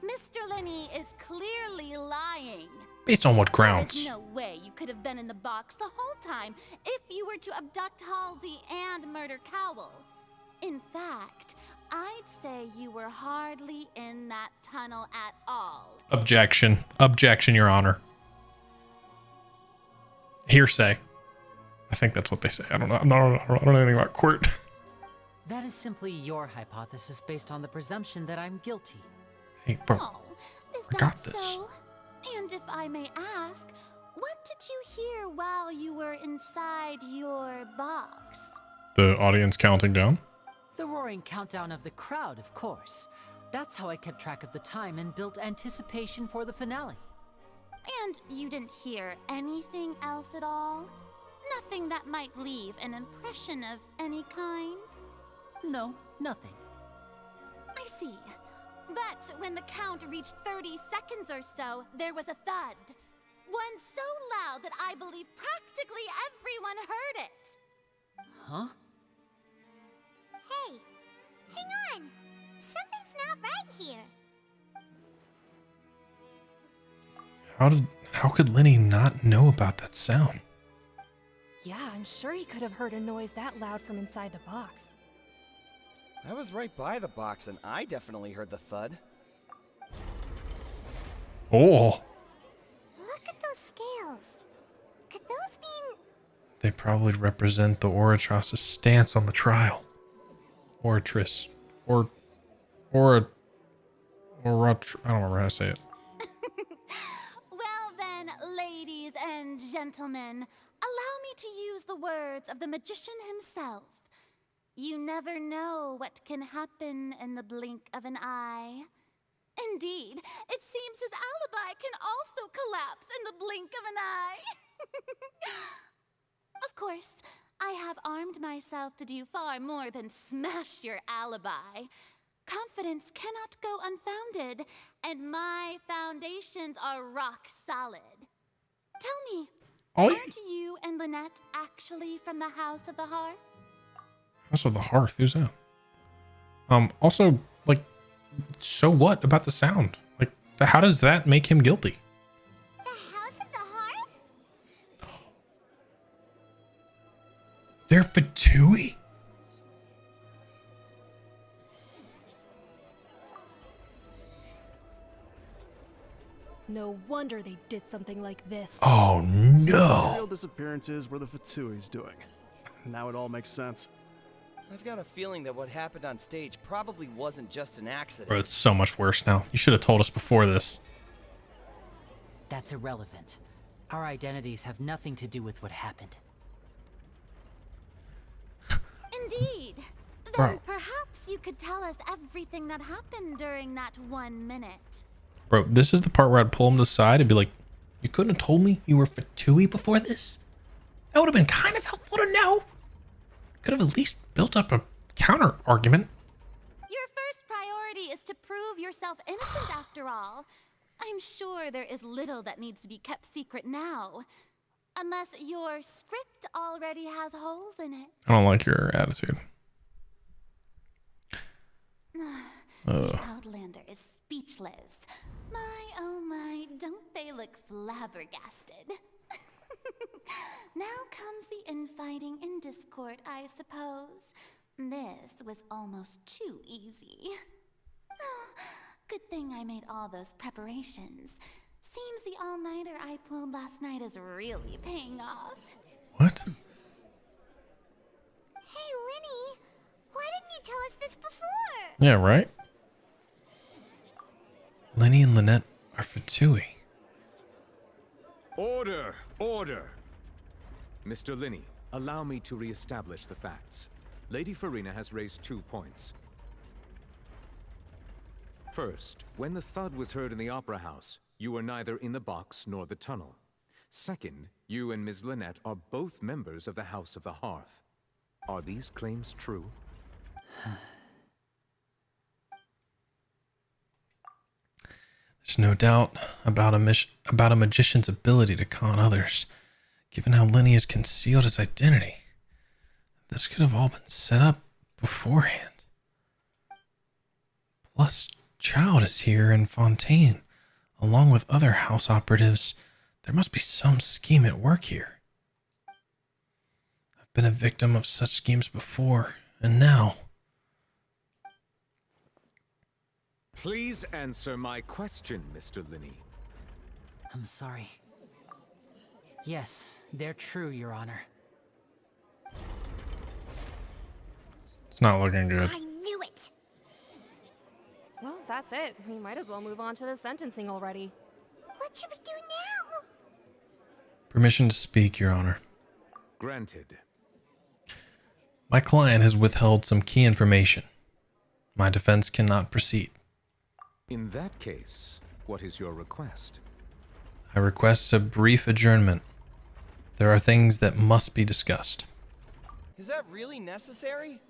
Mr. Linney is clearly lying. Based on what grounds? There is no way you could have been in the box the whole time if you were to abduct Halsey and murder Cowell. In fact, I'd say you were hardly in that tunnel at all. Objection. Objection, Your Honor. Hearsay. I think that's what they say. I don't know. I don't know anything about court. That is simply your hypothesis based on the presumption that I'm guilty. Hey, bro. Oh, is I that got this. so? And if I may ask, what did you hear while you were inside your box? The audience counting down? The roaring countdown of the crowd, of course. That's how I kept track of the time and built anticipation for the finale. And you didn't hear anything else at all? Nothing that might leave an impression of any kind? No, nothing. I see. But when the count reached 30 seconds or so, there was a thud. One so loud that I believe practically everyone heard it. Huh? Hey, hang on. Something's not right here. How could Lenny not know about that sound? Yeah, I'm sure he could have heard a noise that loud from inside the box. I was right by the box, and I definitely heard the thud. Oh. Look at those scales. Could those mean... They probably represent the Oratros's stance on the trial. Oratress. I don't remember how to say it. Well then, ladies and gentlemen, allow me to use the words of the magician himself. You never know what can happen in the blink of an eye. Indeed, it seems his alibi can also collapse in the blink of an eye. Of course, I have armed myself to do far more than smash your alibi. Confidence cannot go unfounded, and my foundations are rock solid. Tell me, aren't you and Lynette actually from the House of the Hearth? House of the Hearth, who's that? Also, like, so what about the sound? Like, how does that make him guilty? The House of the Hearth? They're Fatui? No wonder they did something like this. Oh, no. Serial disappearances were the Fatui's doing. Now it all makes sense. I've got a feeling that what happened on stage probably wasn't just an accident. Bro, it's so much worse now. You should have told us before this. That's irrelevant. Our identities have nothing to do with what happened. Indeed. Then perhaps you could tell us everything that happened during that 1 minute. Bro, this is the part where I'd pull him to the side and be like, you couldn't have told me you were Fatui before this? That would have been kind of helpful to know. Could have at least built up a counter argument. Your first priority is to prove yourself innocent after all. I'm sure there is little that needs to be kept secret now. Unless your script already has holes in it. I don't like your attitude. The Outlander is speechless. My, oh my, don't they look flabbergasted? Now comes the infighting and discord, I suppose. This was almost too easy. Good thing I made all those preparations. Seems the all-nighter I pulled last night is really paying off. What? Hey, Linny, why didn't you tell us this before? Yeah, right? Lenny and Lynette are Fatui. Order! Order! Mr. Linney, allow me to re-establish the facts. Lady Furina has raised 2 points. First, when the thud was heard in the Opera House, you were neither in the box nor the tunnel. Second, you and Ms. Lynette are both members of the House of the Hearth. Are these claims true? There's no doubt about a magician's ability to con others, given how Lenny has concealed his identity. This could have all been set up beforehand. Plus, Child is here in Fontaine, along with other house operatives. There must be some scheme at work here. I've been a victim of such schemes before, and now... Please answer my question, Mr. Linney. I'm sorry. Yes, they're true, Your Honor. It's not looking good. I knew it! Well, that's it. We might as well move on to the sentencing already. What should we do now? Permission to speak, Your Honor. Granted. My client has withheld some key information. My defense cannot proceed. In that case, what is your request? I request a brief adjournment. There are things that must be discussed. Is that really necessary?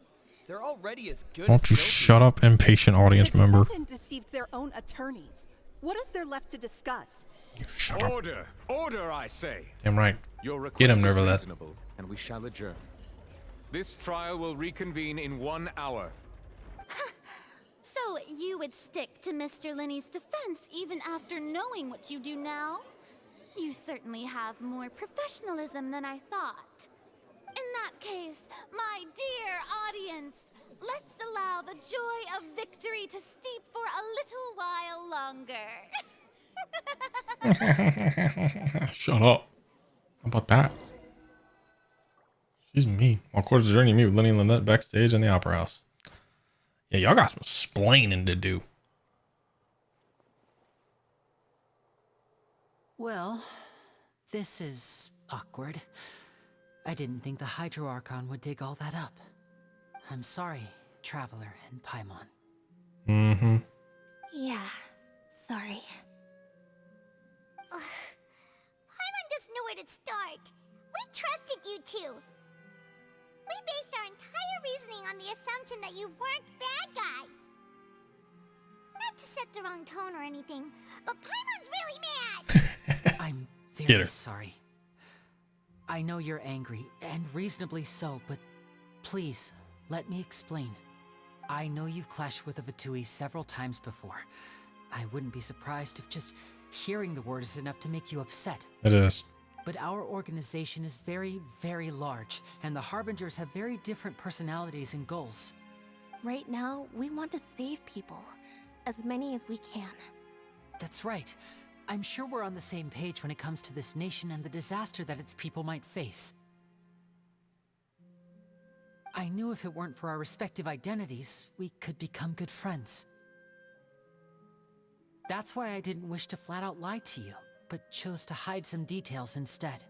They're already as good Won't as you guilty. shut up, impatient audience member? The defendant deceived their own attorneys. What is there left to discuss? Shut up. Order! Order, I say! Damn right. Your request Get him, is neuvillette. reasonable, and we shall adjourn. This trial will reconvene in 1 hour. So you would stick to Mr. Linney's defense even after knowing what you do now? You certainly have more professionalism than I thought. In that case, my dear audience, let's allow the joy of victory to steep for a little while longer. Shut up. How about that? She's mean. Of course, the journey meet with Lenny and Lynette backstage in the Opera House. Yeah, y'all got some splaining to do. Well, this is awkward. I didn't think the Hydro Archon would dig all that up. I'm sorry, Traveler and Paimon. Mm-hmm. Yeah, sorry. Paimon doesn't know where to start. We trusted you two. We based our entire reasoning on the assumption that you weren't bad guys. Not to set the wrong tone or anything, but Paimon's really mad. I'm Get her. very sorry. I know you're angry, and reasonably so, but please, let me explain. I know you've clashed with the Fatui several times before. I wouldn't be surprised if just hearing the word is enough to make you upset. It is. But our organization is very, very large, and the Harbingers have very different personalities and goals. Right now, we want to save people. As many as we can. That's right. I'm sure we're on the same page when it comes to this nation and the disaster that its people might face. I knew if it weren't for our respective identities, we could become good friends. That's why I didn't wish to flat out lie to you, but chose to hide some details instead.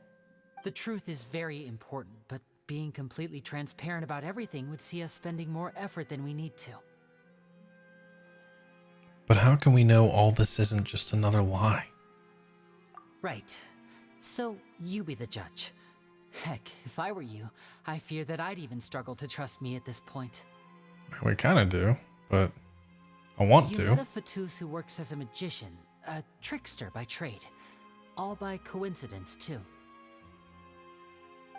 The truth is very important, but being completely transparent about everything would see us spending more effort than we need to. But how can we know all this isn't just another lie? Right. So, you be the judge. Heck, if I were you, I fear that I'd even struggle to trust me at this point. We kind of do, but I want You to. met a Fatus who works as a magician, a trickster by trade. All by coincidence, too.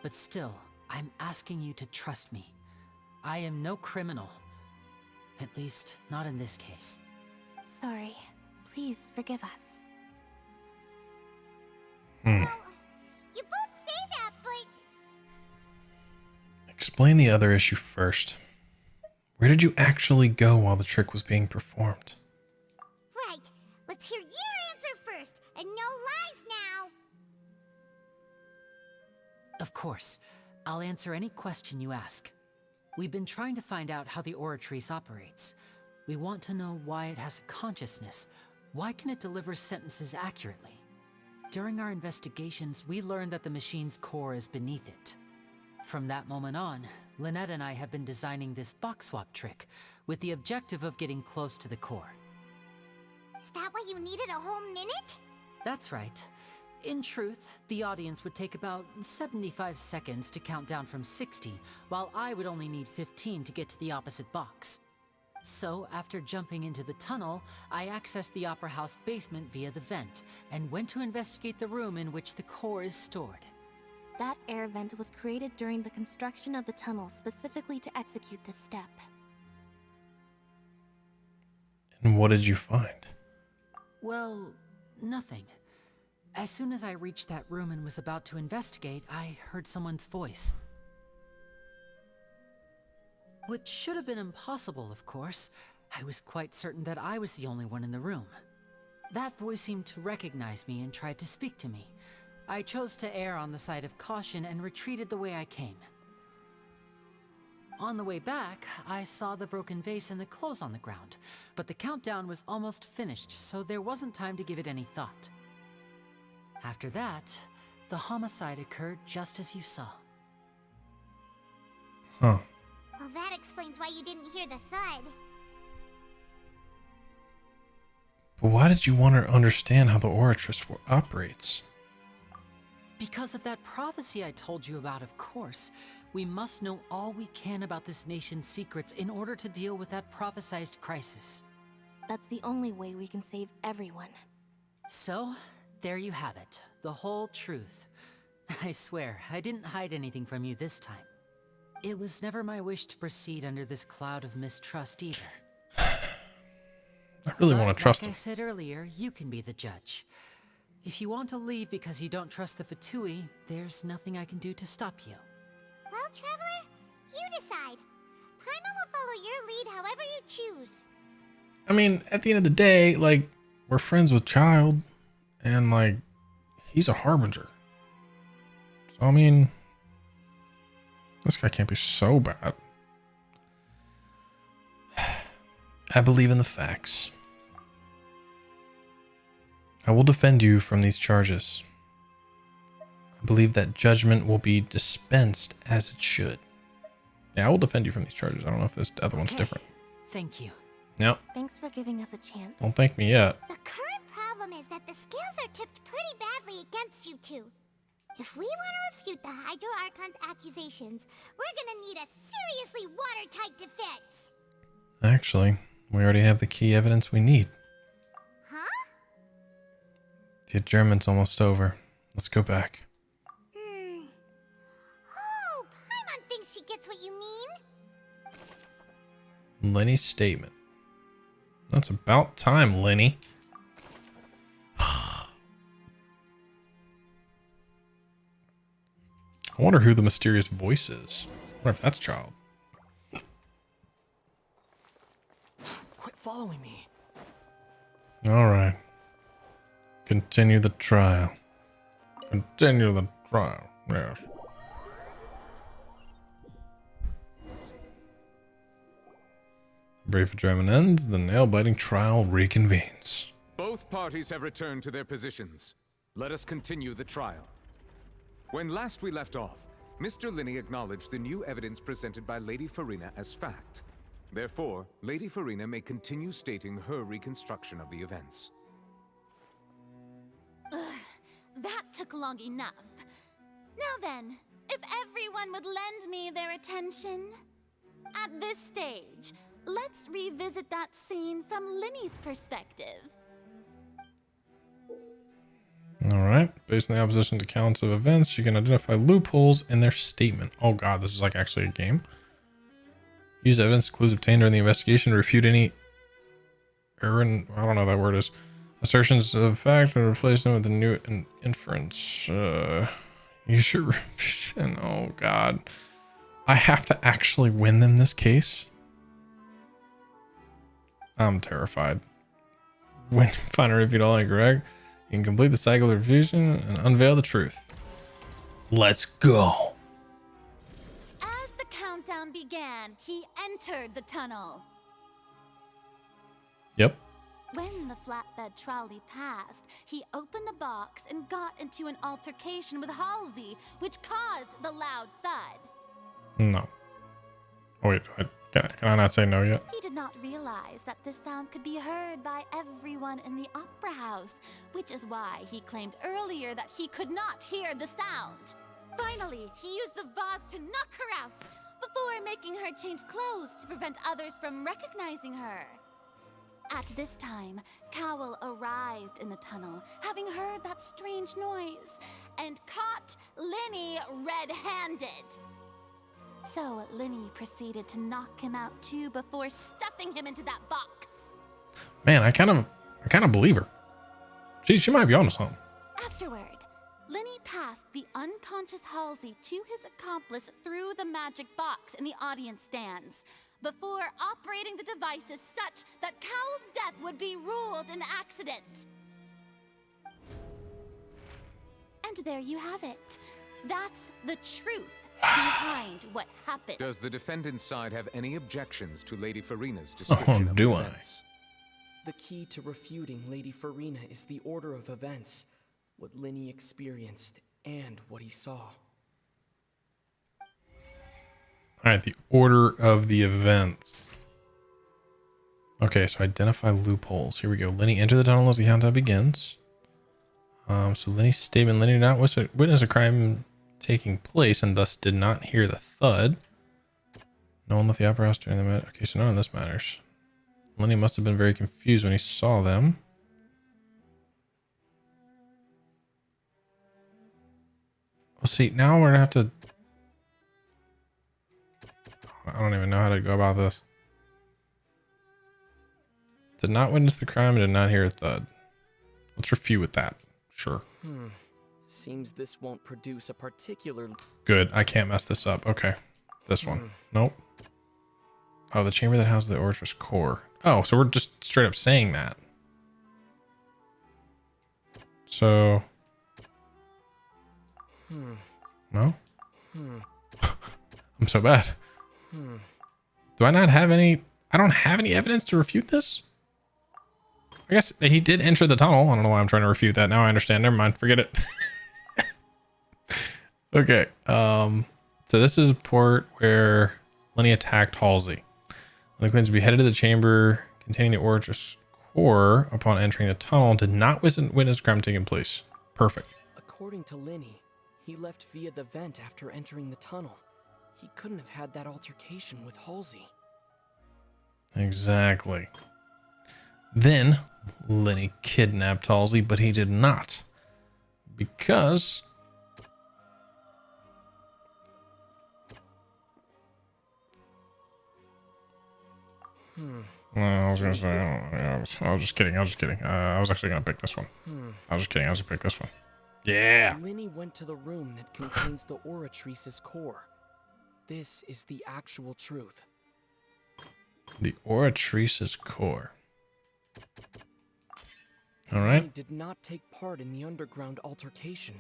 But still, I'm asking you to trust me. I am no criminal. At least, not in this case. Sorry. Please forgive us. You both say that, but... Explain the other issue first. Where did you actually go while the trick was being performed? Right. Let's hear your answer first, and no lies now. Of course. I'll answer any question you ask. We've been trying to find out how the Oratrice operates. We want to know why it has a consciousness. Why can it deliver sentences accurately? During our investigations, we learned that the machine's core is beneath it. From that moment on, Lynette and I have been designing this box swap trick with the objective of getting close to the core. Is that why you needed a whole minute? That's right. In truth, the audience would take about 75 seconds to count down from 60, while I would only need 15 to get to the opposite box. So, after jumping into the tunnel, I accessed the Opera House basement via the vent, and went to investigate the room in which the core is stored. That air vent was created during the construction of the tunnel specifically to execute this step. And what did you find? Well, nothing. As soon as I reached that room and was about to investigate, I heard someone's voice. Which should have been impossible, of course. I was quite certain that I was the only one in the room. That voice seemed to recognize me and tried to speak to me. I chose to err on the side of caution and retreated the way I came. On the way back, I saw the broken vase and the clothes on the ground, but the countdown was almost finished, so there wasn't time to give it any thought. After that, the homicide occurred just as you saw. Huh. Well, that explains why you didn't hear the thud. But why did you want to understand how the Oratrice operates? Because of that prophecy I told you about, of course. We must know all we can about this nation's secrets in order to deal with that prophesized crisis. That's the only way we can save everyone. So, there you have it. The whole truth. I swear, I didn't hide anything from you this time. It was never my wish to proceed under this cloud of mistrust either. I really want to trust him. Like I said earlier, you can be the judge. If you want to leave because you don't trust the Fatui, there's nothing I can do to stop you. Well, Traveler, you decide. Paimon will follow your lead however you choose. I mean, at the end of the day, like, we're friends with Child, and, like, he's a harbinger. So, I mean, this guy can't be so bad. I believe in the facts. I will defend you from these charges. I believe that judgment will be dispensed as it should. Yeah, I will defend you from these charges. I don't know if this other one's different. Thank you. No. Thanks for giving us a chance. Don't thank me yet. The current problem is that the scales are tipped pretty badly against you two. If we want to refute the Hydro Archon's accusations, we're gonna need a seriously watertight defense. Actually, we already have the key evidence we need. Huh? The adjournment's almost over. Let's go back. Oh, Paimon thinks she gets what you mean. Lenny's statement. That's about time, Lenny. I wonder who the mysterious voice is. I wonder if that's Child. Quit following me. Alright. Continue the trial. Continue the trial. Yes. Brief adjournment ends, the nail-biting trial reconvenes. Both parties have returned to their positions. Let us continue the trial. When last we left off, Mr. Linney acknowledged the new evidence presented by Lady Furina as fact. Therefore, Lady Furina may continue stating her reconstruction of the events. Ugh, that took long enough. Now then, if everyone would lend me their attention. At this stage, let's revisit that scene from Linney's perspective. All right. Based on the opposition to counts of events, you can identify loopholes in their statement. Oh god, this is like actually a game. Use evidence, clues obtained during the investigation to refute any error. I don't know what that word is. Assertions of fact and replace them with a new inference. You should. Oh god, I have to actually win them this case. I'm terrified. When you find a refute all incorrect, you can complete the cycle of refusion and unveil the truth. Let's go. As the countdown began, he entered the tunnel. Yep. When the flatbed trolley passed, he opened the box and got into an altercation with Halsey, which caused the loud thud. No. Oh, wait, can I not say no yet? He did not realize that this sound could be heard by everyone in the opera house, which is why he claimed earlier that he could not hear the sound. Finally, he used the vase to knock her out, before making her change clothes to prevent others from recognizing her. At this time, Cowell arrived in the tunnel, having heard that strange noise, and caught Linny red-handed. So Linny proceeded to knock him out too before stuffing him into that box. Man, I kind of believe her. She might be onto something. Afterward, Linny passed the unconscious Halsey to his accomplice through the magic box in the audience stands, before operating the devices such that Cowell's death would be ruled an accident. And there you have it. That's the truth behind what happened. Does the defendant's side have any objections to Lady Furina's description of do the I? events? The key to refuting Lady Furina is the order of events, what Linny experienced and what he saw. All right, the order of the events. Okay, so identify loopholes. Here we go. Linny entered the tunnel as the countdown begins. So Linny's statement: Linny did not witness a crime taking place and thus did not hear the thud. No one left the opera house during the matter. Okay, so none of this matters. Linny must have been very confused when he saw them. Well, see, now we're gonna have to. I don't even know how to go about this. Did not witness the crime and did not hear a thud. Let's refute with that. Sure. Seems this won't produce a particular... Good. I can't mess this up. Okay. This one. Nope. Oh, the chamber that houses the Orchard's core. Oh, so we're just straight up saying that. So... No? I'm so bad. Do I not have any... I don't have any evidence to refute this? I guess he did enter the tunnel. I don't know why I'm trying to refute that. Now I understand. Never mind. Forget it. Okay. So this is a port where Linny attacked Halsey. Linny claims to be headed to the chamber containing the Orchard's core upon entering the tunnel and did not witness crime taking place. Perfect. According to Linny, he left via the vent after entering the tunnel. He couldn't have had that altercation with Halsey. Exactly. Then Linny kidnapped Halsey, but he did not. Because... I was gonna say, I was just kidding. I was actually gonna pick this one. I was just kidding. I was gonna pick this one. Yeah. Linny went to the room that contains the Oratrice's core. This is the actual truth. The Oratrice's core. All right. He did not take part in the underground altercation.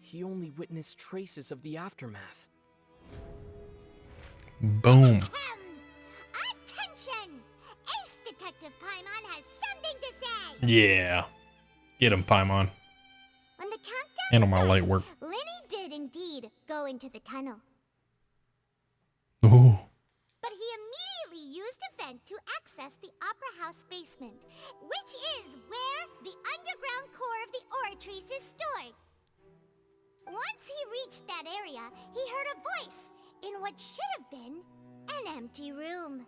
He only witnessed traces of the aftermath. Boom. Attention! Ace Detective Paimon has something to say! Yeah. Get him, Paimon. When the countdown Handle my light work. Linny did indeed go into the tunnel. Ooh. But he immediately used a vent to access the Opera House basement, which is where the underground core of the Oratrice is stored. Once he reached that area, he heard a voice in what should have been an empty room.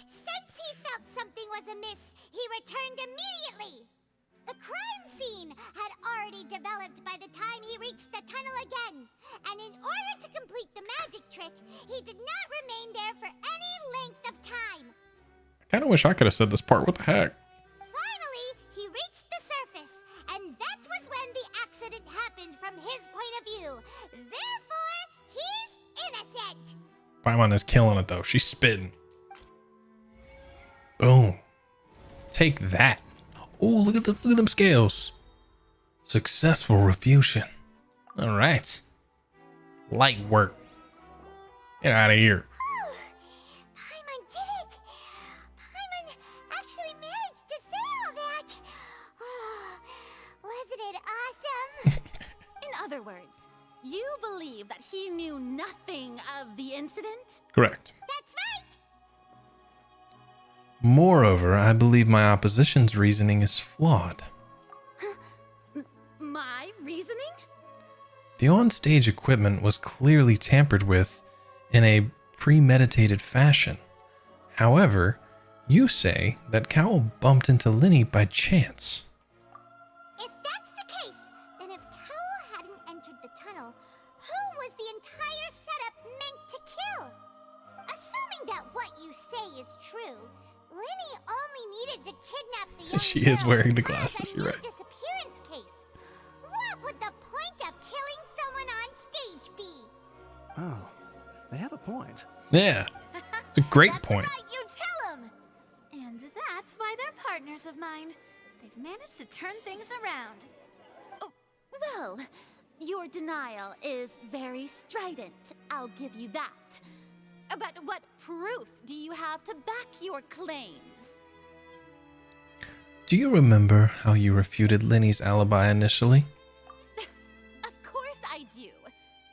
Since he felt something was amiss, he returned immediately. The crime scene had already be developed by the time he reached the tunnel again. And in order to complete the magic trick, he did not remain there for any length of time. I kind of wish I could have said this part. What the heck? Finally, he reached the surface, and that was when the accident happened from his point of view. Therefore, he's innocent. Paimon is killing it though. She's spitting. Boom. Take that. Oh, look at them scales. Successful refusion. All right. Light work. Get out of here. Paimon did it! Paimon actually managed to say all that! Wasn't it awesome? In other words, you believe that he knew nothing of the incident? Correct. That's right! Moreover, I believe my opposition's reasoning is flawed. My reasoning? The on-stage equipment was clearly tampered with in a premeditated fashion. However, you say that Cowell bumped into Linny by chance. If that's the case, then if Cowell hadn't entered the tunnel, who was the entire setup meant to kill? Assuming that what you say is true, Linny only needed to kidnap the young She is girl wearing the as glasses, a you're new right. disappearance case. What would the point of killing someone on stage be? Oh, they have a point. Yeah, it's a great point. Right, you tell him! And that's why they're partners of mine. They've managed to turn things around. Oh, well, your denial is very strident. I'll give you that. But what proof do you have to back your claims? Do you remember how you refuted Linny's alibi initially? Of course I do.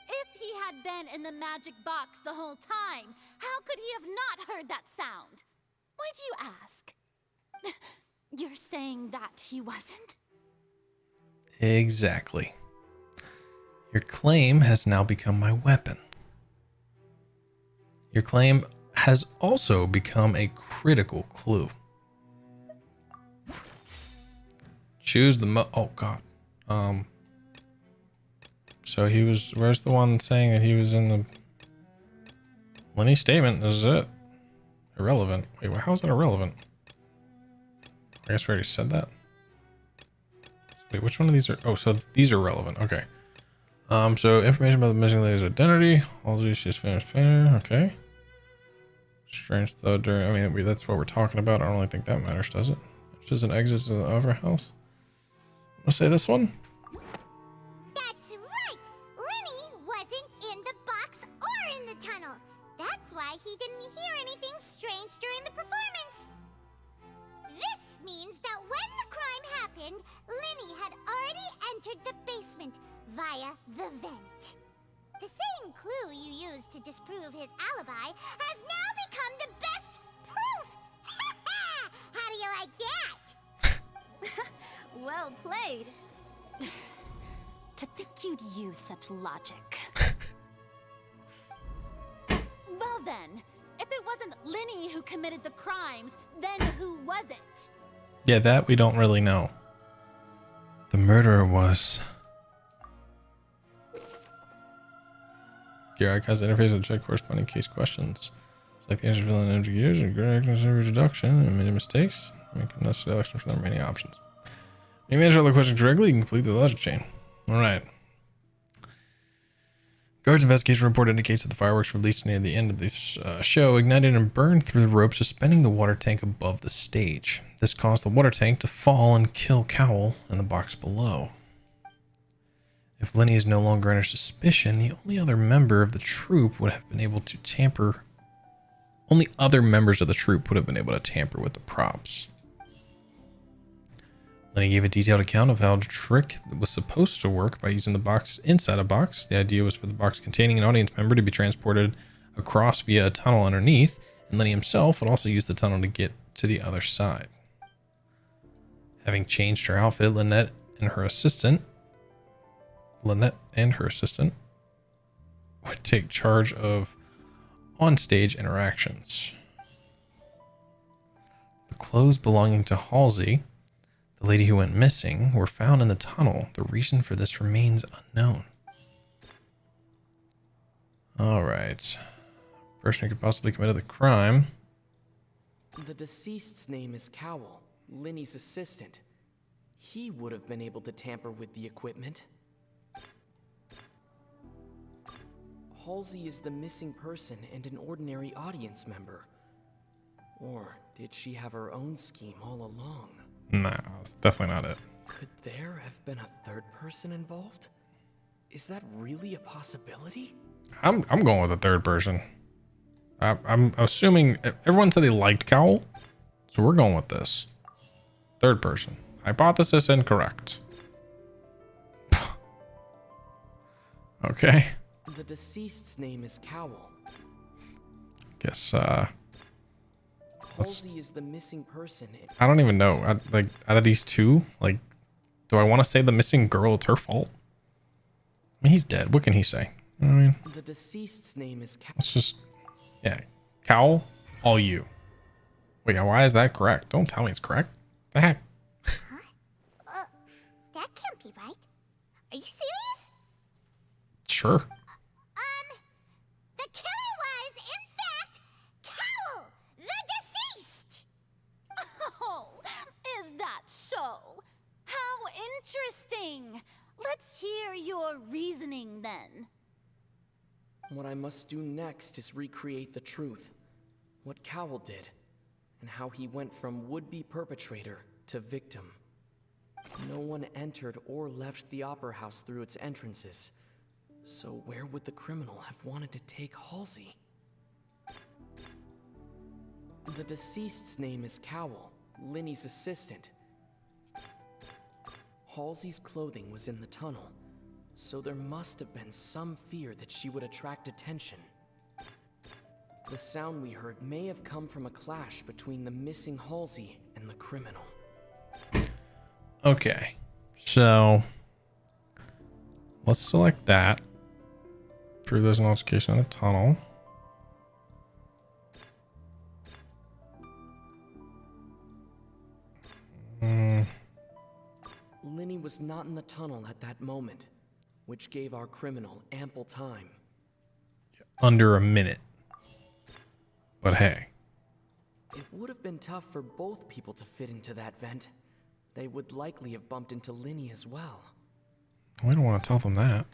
If he had been in the magic box the whole time, how could he have not heard that sound? Why do you ask? You're saying that he wasn't? Exactly. Your claim has now become my weapon. Your claim has also become a critical clue. Choose the oh god. So he was, where's the one saying that he was in the Linny statement? Is it irrelevant? Wait, how is it irrelevant? I guess we already said that. Wait, which one of these are, oh, so these are relevant. Okay. So information about the missing lady's identity. All these she's finished painter. Okay. Strange though, during, I mean, that's what we're talking about. I don't really think that matters, does it? Just an exit to the other house. I'm gonna say this one. That's right! Linny wasn't in the box or in the tunnel. That's why he didn't hear anything strange during the performance. This means that when the crime happened, Linny had already entered the basement via the vent. The same clue you used to disprove his alibi has now become the best proof! How do you like that? Well played. To think you'd use such logic. Well then, if it wasn't Linny who committed the crimes, then who was it? Yeah, that we don't really know. The murderer was... Your archives interface and check corresponding case questions. Select the answer to fill in empty gears and correct reduction and many mistakes. Make a necessary selection from the remaining options. When you answer all the questions correctly, you can complete the logic chain. Alright. Guard's investigation report indicates that the fireworks released near the end of this show ignited and burned through the rope suspending the water tank above the stage. This caused the water tank to fall and kill Cowell in the box below. If Linny is no longer under suspicion, the only other member of the troupe would have been able to tamper. Only other members of the troupe would have been able to tamper with the props. Linny gave a detailed account of how the trick was supposed to work by using the box inside a box. The idea was for the box containing an audience member to be transported across via a tunnel underneath, and Linny himself would also use the tunnel to get to the other side. Having changed her outfit, Lynette and her assistant would take charge of on-stage interactions. The clothes belonging to Halsey, the lady who went missing, were found in the tunnel. The reason for this remains unknown. All right. Person who could possibly committed the crime. The deceased's name is Cowell, Linny's assistant. He would have been able to tamper with the equipment. Halsey is the missing person and an ordinary audience member. Or did she have her own scheme all along? Nah, that's definitely not it. Could there have been a third person involved? Is that really a possibility? I'm going with the third person. I'm assuming everyone said they liked Cowell, so we're going with this. Third person. Hypothesis incorrect. Okay. The deceased's name is Cowell. Guess Halsey is the missing person. I don't even know. Like out of these two, like, do I want to say the missing girl? It's her fault. I mean, he's dead. What can he say? I mean, the deceased's name is Cowell. Let's just, yeah, Cowell, all you. Wait, now why is that correct? Don't tell me it's correct. The heck? That can't be right. Are you serious? Sure. The killer was, in fact, Cowell, the deceased! Oh, is that so? How interesting! Let's hear your reasoning then. What I must do next is recreate the truth. What Cowell did, and how he went from would-be perpetrator to victim. No one entered or left the Opera House through its entrances. So where would the criminal have wanted to take Halsey? The deceased's name is Cowell, Linny's assistant. Halsey's clothing was in the tunnel, so there must have been some fear that she would attract attention. The sound we heard may have come from a clash between the missing Halsey and the criminal. Okay, so let's select that. Prove there's an altercation in the tunnel. Linny was not in the tunnel at that moment, which gave our criminal ample time. Under a minute. But hey. It would have been tough for both people to fit into that vent. They would likely have bumped into Linny as well. We don't want to tell them that.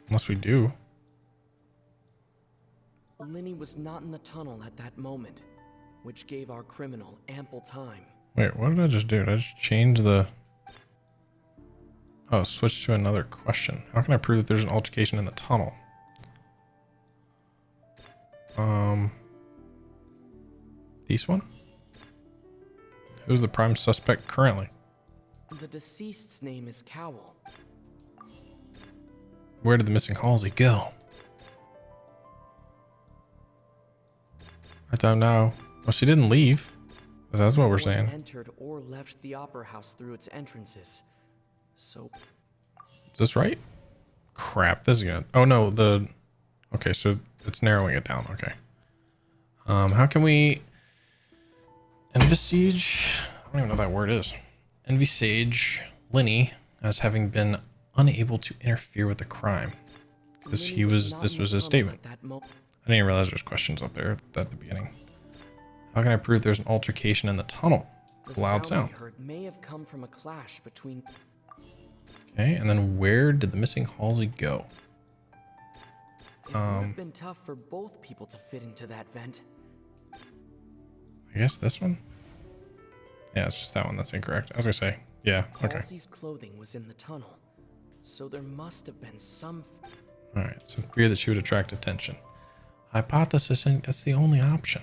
Unless we do. Linny was not in the tunnel at that moment, which gave our criminal ample time. Wait, what did I just do? Did I just change the... Oh, switch to another question. How can I prove that there's an altercation in the tunnel? This one? Who's the prime suspect currently? The deceased's name is Cowell. Where did the missing Halsey go? I don't know. Well, she didn't leave. But that's what we're saying. Entered or left the Opera House through its entrances. So... Is this right? Crap, this is gonna... Oh no, the... Okay, so it's narrowing it down. Okay. How can we... Envisage... I don't even know what that word is. Envisage Linny as having been unable to interfere with the crime. Because he was... This was his statement. I didn't even realize there's questions up there at the beginning. How can I prove there's an altercation in the tunnel? The Loud sound. we heard may have come from a clash between... Okay, and then where did the missing Halsey go? It would have been tough for both people to fit into that vent. I guess this one? Yeah, it's just that one that's incorrect. I was gonna say, yeah, okay. Halsey's clothing was in the tunnel, so there must have been some... Alright, some fear that she would attract attention. Hypothesis, and that's the only option.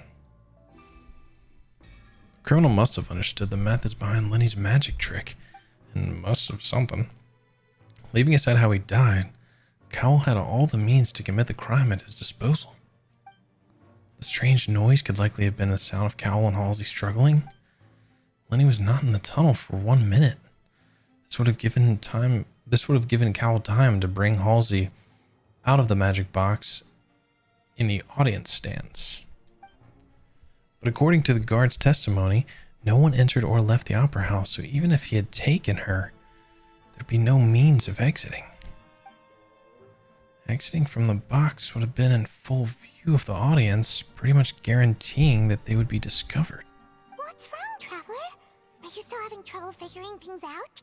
The criminal must have understood the methods behind Linny's magic trick, and must have something. Leaving aside how he died, Cowell had all the means to commit the crime at his disposal. The strange noise could likely have been the sound of Cowell and Halsey struggling. Linny was not in the tunnel for 1 minute. This would have given Cowell time to bring Halsey out of the magic box in the audience stands. But according to the guard's testimony, No one entered or left the opera house, so even if he had taken her, there'd be no means of exiting. Exiting from the box would have been in full view of the audience, pretty much guaranteeing that they would be discovered. What's wrong, Traveler? Are you still having trouble figuring things out?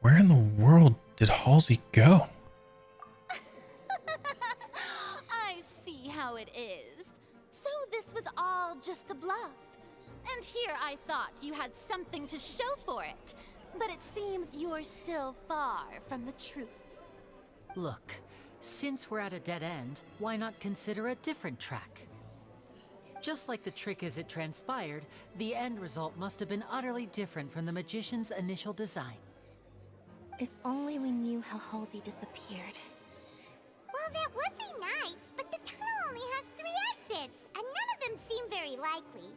Where in the world did Halsey go? I see how it is. So this was all just a bluff. And here I thought you had something to show for it. But it seems you're still far from the truth. Look, since we're at a dead end, why not consider a different track? Just like the trick as it transpired, the end result must have been utterly different from the magician's initial design. If only we knew how Halsey disappeared. Well, that would be nice, but the tunnel only has 3 exits, and none of them seem very likely.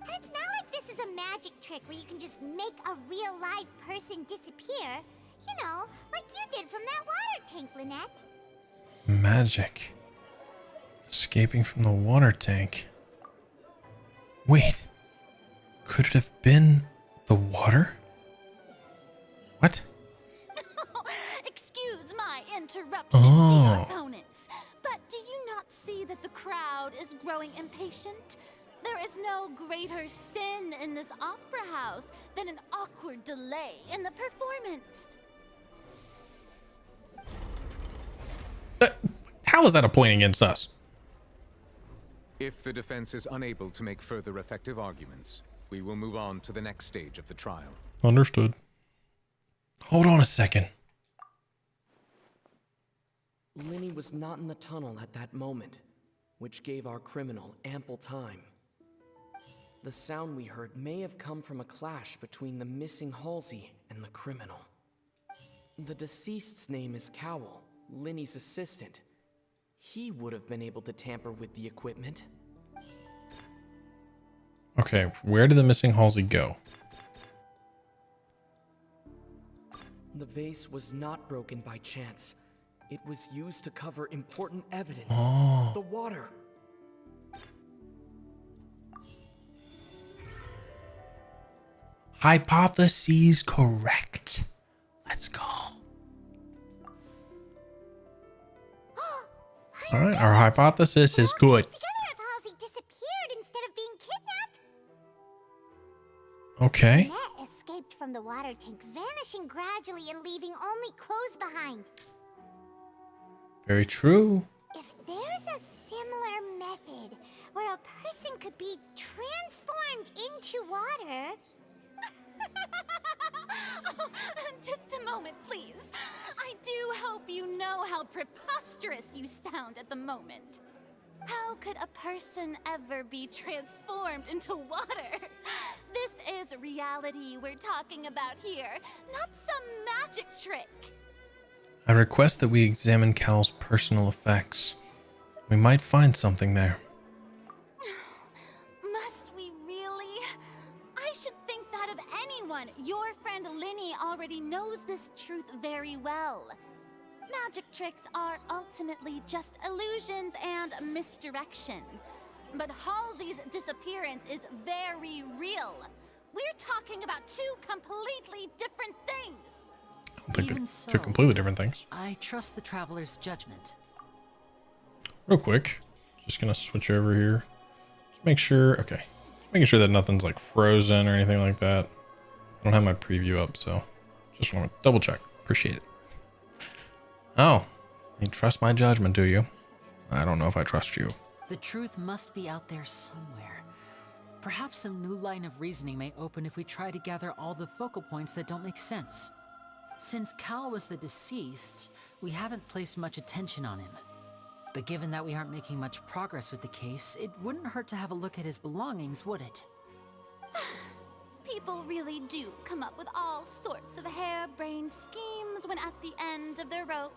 And it's not like this is a magic trick where you can just make a real live person disappear. You know, like you did from that water tank, Lynette. Magic. Escaping from the water tank. Wait. Could it have been the water? What? Excuse my interruption, dear opponents. But do you not see that the crowd is growing impatient? There is no greater sin in this opera house than an awkward delay in the performance. How is that a point against us? If the defense is unable to make further effective arguments, we will move on to the next stage of the trial. Understood. Hold on a second. Linny was not in the tunnel at that moment, which gave our criminal ample time. The sound we heard may have come from a clash between the missing Halsey and the criminal. The deceased's name is Cowell, Linny's assistant. He would have been able to tamper with the equipment. Okay, where did the missing Halsey go? The vase was not broken by chance. It was used to cover important evidence. Oh. The water. Hypotheses correct. Let's go. All right, our hypothesis is good. Together if Halsey disappeared instead of being kidnapped. Okay. Lynette escaped from the water tank, vanishing gradually and leaving only clothes behind. Very true. If there's a similar method where a person could be transformed into water... Oh, just a moment, please. I do hope you know how preposterous you sound at the moment. How could a person ever be transformed into water? This is reality we're talking about here, not some magic trick. I request that we examine Cal's personal effects. We might find something there. Must we really? I should think that of anyone. Your friend Linny already knows this truth very well. Magic tricks are ultimately just illusions and misdirection. But Halsey's disappearance is very real. We're talking about 2 completely different things. I think Even they're 2 completely different things. I trust the traveler's judgment. Real quick, just gonna switch over here. Just make sure, okay. Just making sure that nothing's like frozen or anything like that. I don't have my preview up, so just want to double check. Appreciate it. Oh, you trust my judgment, do you? I don't know if I trust you. The truth must be out there somewhere. Perhaps some new line of reasoning may open if we try to gather all the focal points that don't make sense. Since Cal was the deceased, we haven't placed much attention on him. But given that we aren't making much progress with the case, it wouldn't hurt to have a look at his belongings, would it? People really do come up with all sorts of harebrained schemes when at the end of their rope.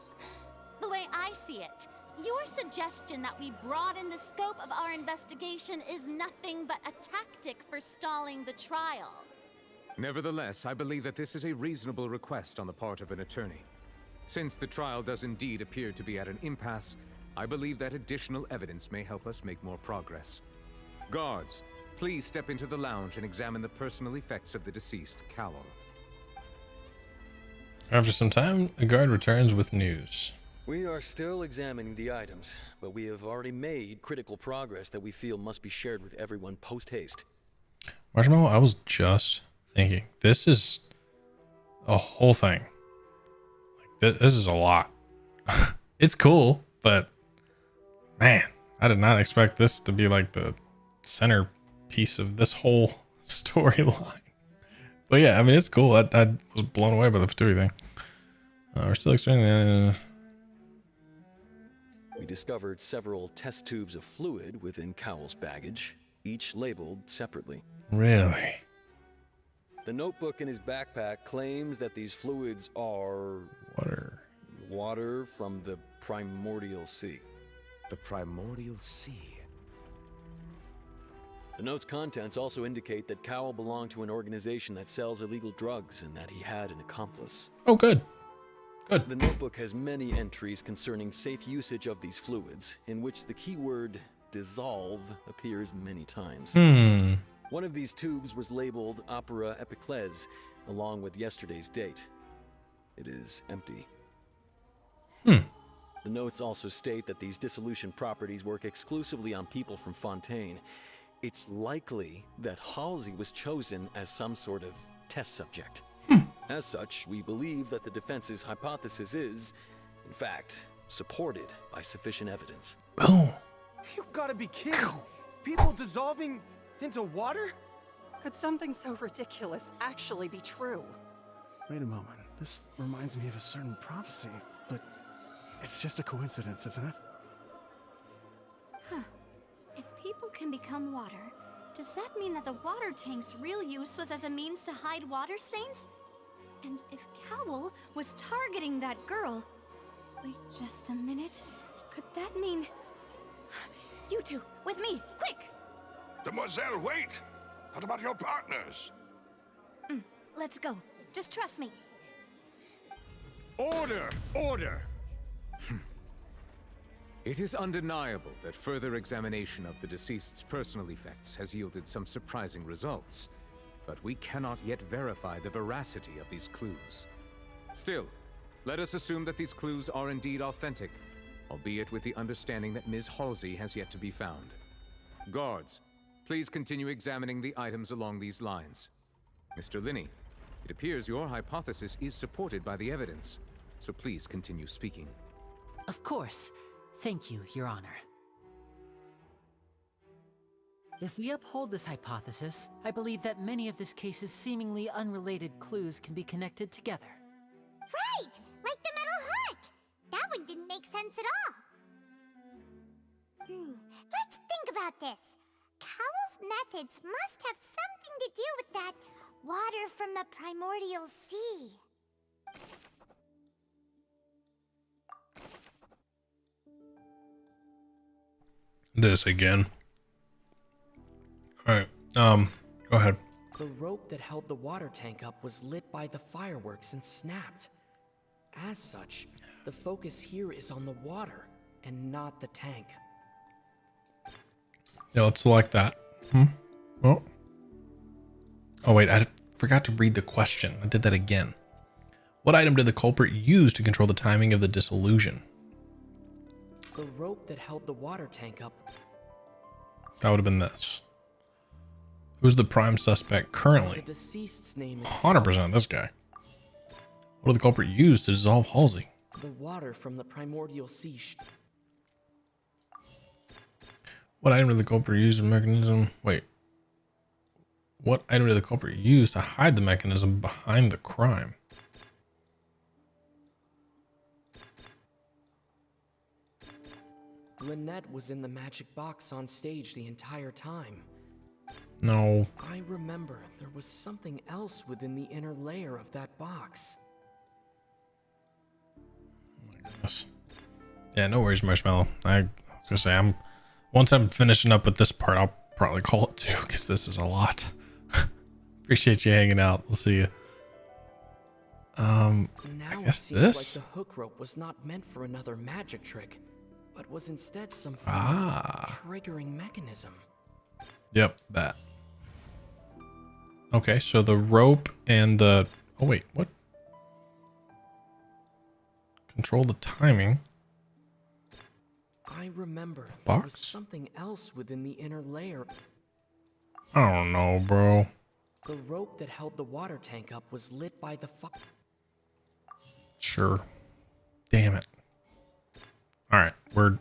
The way I see it, your suggestion that we broaden the scope of our investigation is nothing but a tactic for stalling the trial. Nevertheless, I believe that this is a reasonable request on the part of an attorney. Since the trial does indeed appear to be at an impasse, I believe that additional evidence may help us make more progress. Guards, Please step into the lounge and examine the personal effects of the deceased Cowl. After some time, a guard returns with news. We are still examining the items, but we have already made critical progress that we feel must be shared with everyone post-haste. Marshmallow, I was just thinking, this is a whole thing. Like, this is a lot. It's cool, but man, I did not expect this to be like the centerpiece of this whole storyline. But yeah, I mean, it's cool. I was blown away by the Fatui thing. We're still extracting. We discovered several test tubes of fluid within Cowl's baggage, each labeled separately. Really? The notebook in his backpack claims that these fluids are... Water from the primordial sea. The primordial sea? The note's contents also indicate that Cowl belonged to an organization that sells illegal drugs and that he had an accomplice. Oh, good. Good. The notebook has many entries concerning safe usage of these fluids, in which the keyword dissolve appears many times. One of these tubes was labeled Opera Epiclese, along with yesterday's date. It is empty. The notes also state that these dissolution properties work exclusively on people from Fontaine. It's likely that Halsey was chosen as some sort of test subject. As such, we believe that the defense's hypothesis is, in fact, supported by sufficient evidence. Boom. You gotta be kidding! People dissolving into water? Could something so ridiculous actually be true? Wait a moment. This reminds me of a certain prophecy, but it's just a coincidence, isn't it? Huh. If people can become water, does that mean that the water tank's real use was as a means to hide water stains? And if Cowl was targeting that girl... Wait just a minute. Could that mean... You two, with me, quick! Demoiselle, wait! What about your partners? Let's go. Just trust me. Order! Order! It is undeniable that further examination of the deceased's personal effects has yielded some surprising results, but we cannot yet verify the veracity of these clues. Still, let us assume that these clues are indeed authentic, albeit with the understanding that Ms. Halsey has yet to be found. Guards, please continue examining the items along these lines. Mr. Linney, it appears your hypothesis is supported by the evidence, so please continue speaking. Of course. Thank you, Your Honor. If we uphold this hypothesis, I believe that many of this case's seemingly unrelated clues can be connected together. Right! Like the metal heart! That one didn't make sense at all. Let's think about this. Cowl's methods must have something to do with that water from the primordial sea. This again. All right. Go ahead. The rope that held the water tank up was lit by the fireworks and snapped. As such, the focus here is on the water and not the tank. Yeah, let's select that. Oh. Oh wait, I forgot to read the question. I did that again. What item did the culprit use to control the timing of the dissolution? The rope that held the water tank up. That would have been this. Who's the prime suspect currently? The deceased's name is 100% this guy. What did the culprit use to dissolve Halsey? the water from the primordial sea. What item did the culprit use the mechanism? Wait. What item did the culprit use to hide the mechanism behind the crime? Lynette was in the magic box on stage the entire time. No. I remember there was something else within the inner layer of that box. Oh my goodness. Yeah, no worries, Marshmallow. I was gonna say, once I'm finishing up with this part, I'll probably call it too, because this is a lot. Appreciate you hanging out. We'll see you. Now I guess it seems this. like the hook rope was not meant for another magic trick, but was instead some form of triggering mechanism. Yep, that. Okay, so the rope and the... Oh, wait, what? Control the timing. I remember there Box? was something else within the inner layer. I don't know, bro. The rope that held the water tank up was lit by the Sure. Damn it. All right, we're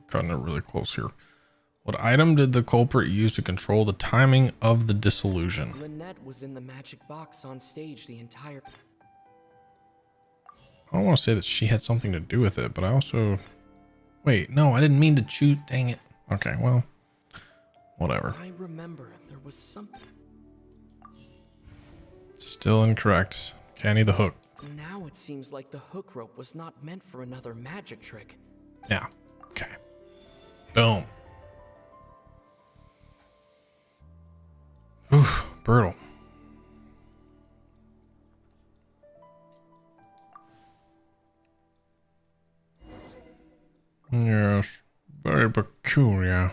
cutting it really close here. What item did the culprit use to control the timing of the dissolution? Lynette was in the magic box on stage the entire... I don't want to say that she had something to do with it, but I also... Wait, no, I didn't mean to shoot. Dang it. Okay, well, whatever. I remember there was something... Still incorrect. Okay, I need the hook. Now it seems like the hook rope was not meant for another magic trick. Yeah. Okay. Boom. Oof, brutal. Yes, very peculiar.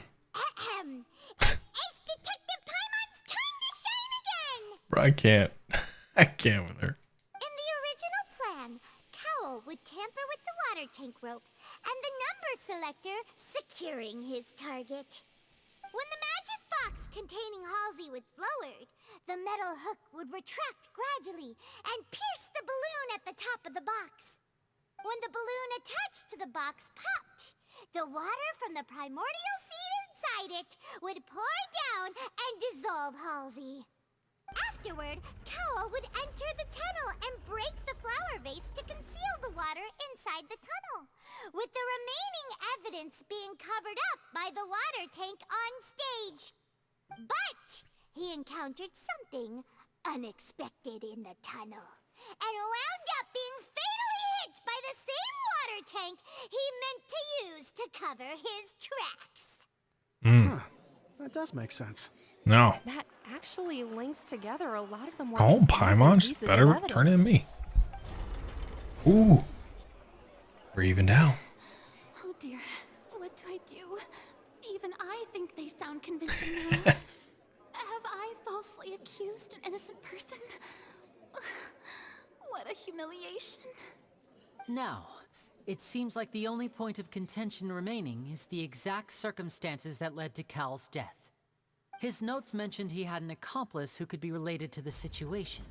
Bro, I can't. I can't with her. In the original plan, Cowl would tamper with the water tank rope and the number selector securing his target. When the magic box containing Halsey was lowered, the metal hook would retract gradually and pierce the balloon at the top of the box. When the balloon attached to the box popped, the water from the primordial seed inside it would pour down and dissolve Halsey. Afterward, Cowl would enter the tunnel and break the flower vase to conceal the water inside the tunnel, with the remaining evidence being covered up by the water tank on stage. But he encountered something unexpected in the tunnel, and wound up being fatally hit by the same water tank he meant to use to cover his tracks. Huh. That does make sense. No. That actually links together a lot of the more Oh, confusing Paimon's pieces better of turn evidence. than me. Ooh. We're even down. Oh dear, what do I do? Even I think they sound convincing now. Have I falsely accused an innocent person? What a humiliation. Now, it seems like the only point of contention remaining is the exact circumstances that led to Cal's death. His notes mentioned he had an accomplice who could be related to the situation.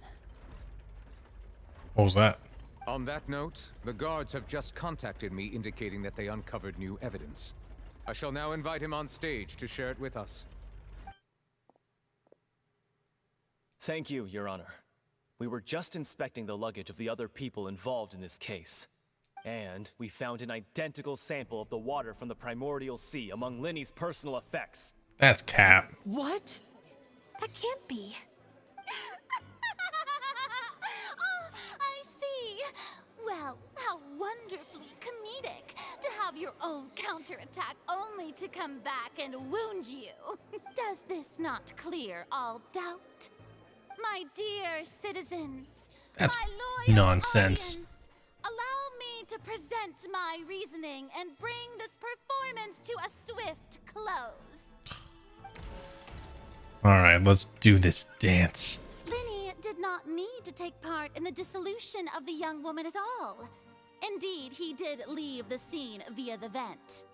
What was that? On that note, the guards have just contacted me indicating that they uncovered new evidence. I shall now invite him on stage to share it with us. Thank you, Your Honor. We were just inspecting the luggage of the other people involved in this case. And we found an identical sample of the water from the primordial sea among Linny's personal effects. That's cap. What? That can't be. Oh, I see. Well, how wonderfully comedic to have your own counterattack only to come back and wound you. Does this not clear all doubt? My dear citizens, That's my loyal nonsense. audience, allow me to present my reasoning and bring this performance to a swift close. All right, let's do this dance. Linny did not need to take part in the dissolution of the young woman at all. Indeed, he did leave the scene via the vent.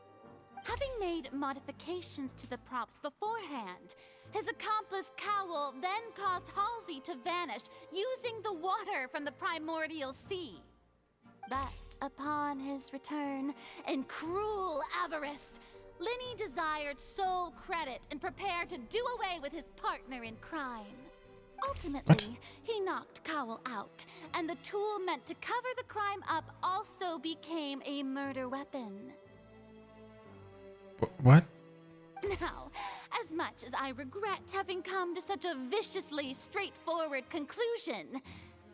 Having made modifications to the props beforehand, his accomplice Cowl then caused Halsey to vanish using the water from the primordial sea. But upon his return, in cruel avarice, Linny desired sole credit and prepared to do away with his partner in crime. Ultimately, he knocked Cowl out, and the tool meant to cover the crime up also became a murder weapon. What? Now, as much as I regret having come to such a viciously straightforward conclusion,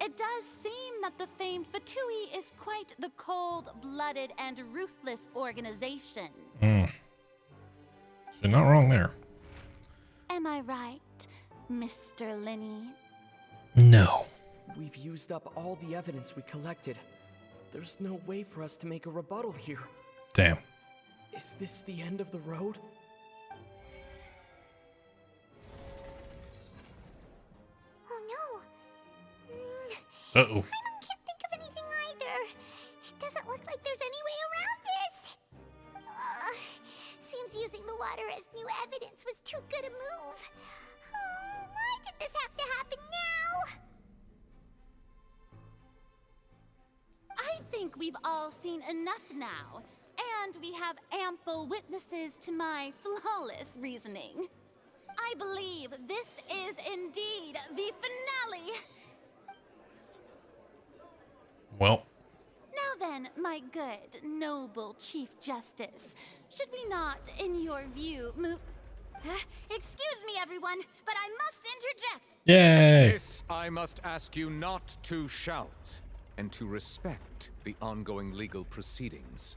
it does seem that the famed Fatui is quite the cold-blooded and ruthless organization. You're not wrong there. Am I right, Mr. Linny? No. We've used up all the evidence we collected. There's no way for us to make a rebuttal here. Damn. Is this the end of the road? Uh-oh. I can't think of anything either. It doesn't look like there's any way around this. Seems using the water as new evidence was too good a move. Why did this have to happen now? I think we've all seen enough now, and we have ample witnesses to my flawless reasoning. I believe this is indeed the finale. Well. Now then, my good, noble Chief Justice, should we not, in your view, move... Excuse me, everyone, but I must interject. Yay! This I must ask you not to shout, and to respect the ongoing legal proceedings.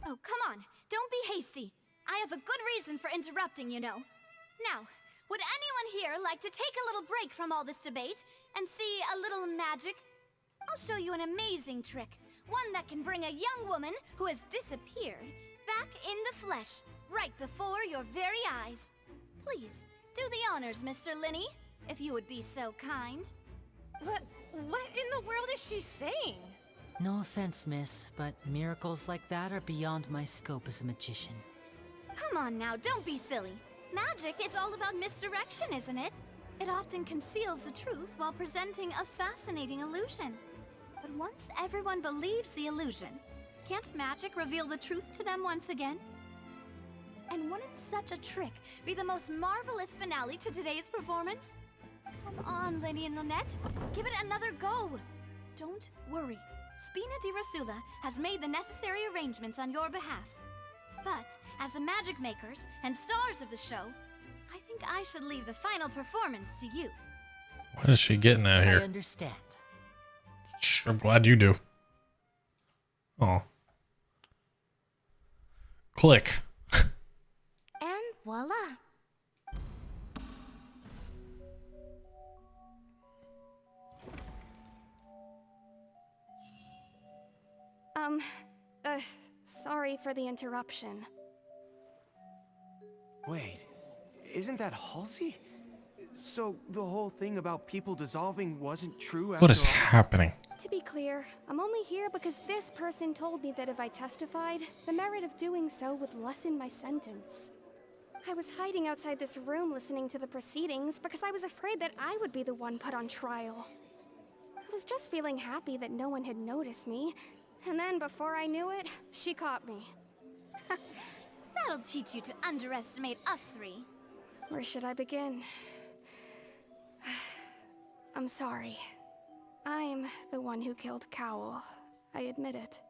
Oh, come on. Don't be hasty. I have a good reason for interrupting, you know. Now, would anyone here like to take a little break from all this debate and see a little magic? I'll show you an amazing trick. One that can bring a young woman who has disappeared back in the flesh, right before your very eyes. Please, do the honors, Mr. Linny, if you would be so kind. What in the world is she saying? No offense, miss, but miracles like that are beyond my scope as a magician. Come on now, don't be silly. Magic is all about misdirection, isn't it? It often conceals the truth while presenting a fascinating illusion. But once everyone believes the illusion, can't magic reveal the truth to them once again? And wouldn't such a trick be the most marvelous finale to today's performance? Come on, Lenny and Lynette, give it another go. Don't worry, Spina di Rasula has made the necessary arrangements on your behalf. But as the magic makers and stars of the show, I think I should leave the final performance to you. What is she getting at here? I understand. I'm glad you do. Oh. Click. And voila. Sorry for the interruption. Wait, isn't that Halsey? So the whole thing about people dissolving wasn't true after What is all? happening? To be clear, I'm only here because this person told me that if I testified, the merit of doing so would lessen my sentence. I was hiding outside this room listening to the proceedings because I was afraid that I would be the one put on trial. I was just feeling happy that no one had noticed me, and then before I knew it, she caught me. That'll teach you to underestimate us three. Where should I begin? I'm sorry. I'm the one who killed Cowl. I admit it.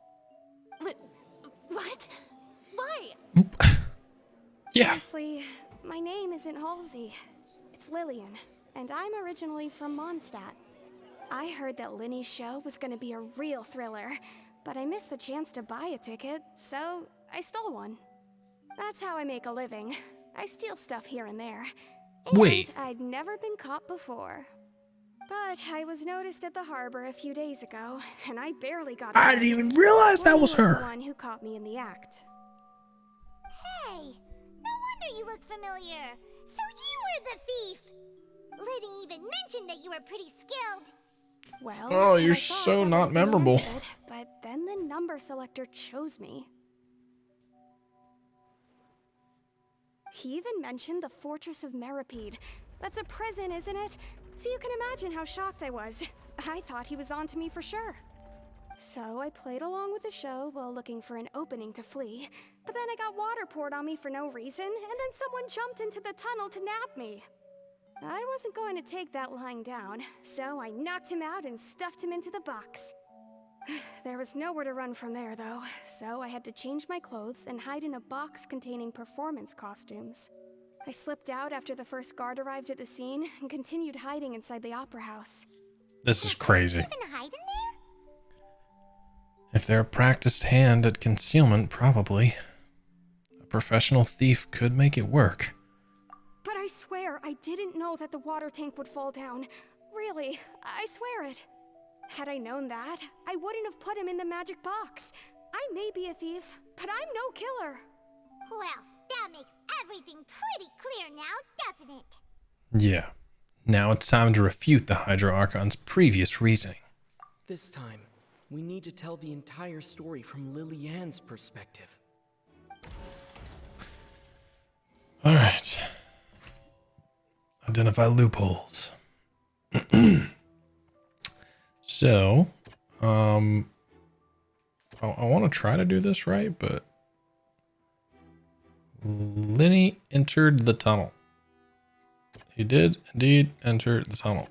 What? Why? Yeah. Honestly, my name isn't Halsey. It's Lillian, and I'm originally from Mondstadt. I heard that Linny's show was gonna be a real thriller, but I missed the chance to buy a ticket, so I stole one. That's how I make a living. I steal stuff here and there. Wait. And I'd never been caught before. But I was noticed at the harbor a few days ago, and I barely got I away. didn't even realize that was Linny her. the one who caught me in the act. Hey, no wonder you look familiar. So you were the thief. Liddy even mentioned that you were pretty skilled. Well, Oh, you're I thought so that not would be memorable. answered, but then the number selector chose me. He even mentioned the Fortress of Meripede. That's a prison, isn't it? So you can imagine how shocked I was. I thought he was on to me for sure. So I played along with the show while looking for an opening to flee. But then I got water poured on me for no reason, and then someone jumped into the tunnel to nab me. I wasn't going to take that lying down, so I knocked him out and stuffed him into the box. There was nowhere to run from there, though, so I had to change my clothes and hide in a box containing performance costumes. I slipped out after the first guard arrived at the scene and continued hiding inside the opera house. This is crazy. Even hide in there? If they're a practiced hand at concealment, probably. A professional thief could make it work. But I swear I didn't know that the water tank would fall down. Really, I swear it. Had I known that, I wouldn't have put him in the magic box. I may be a thief, but I'm no killer. Well, that makes everything pretty clear now, doesn't it? Yeah. Now it's time to refute the Hydra Archon's previous reasoning. This time, we need to tell the entire story from Lily-Ann's perspective. All right. Identify loopholes. So, I want to try to do this right, but Lenny entered the tunnel. He did indeed enter the tunnel.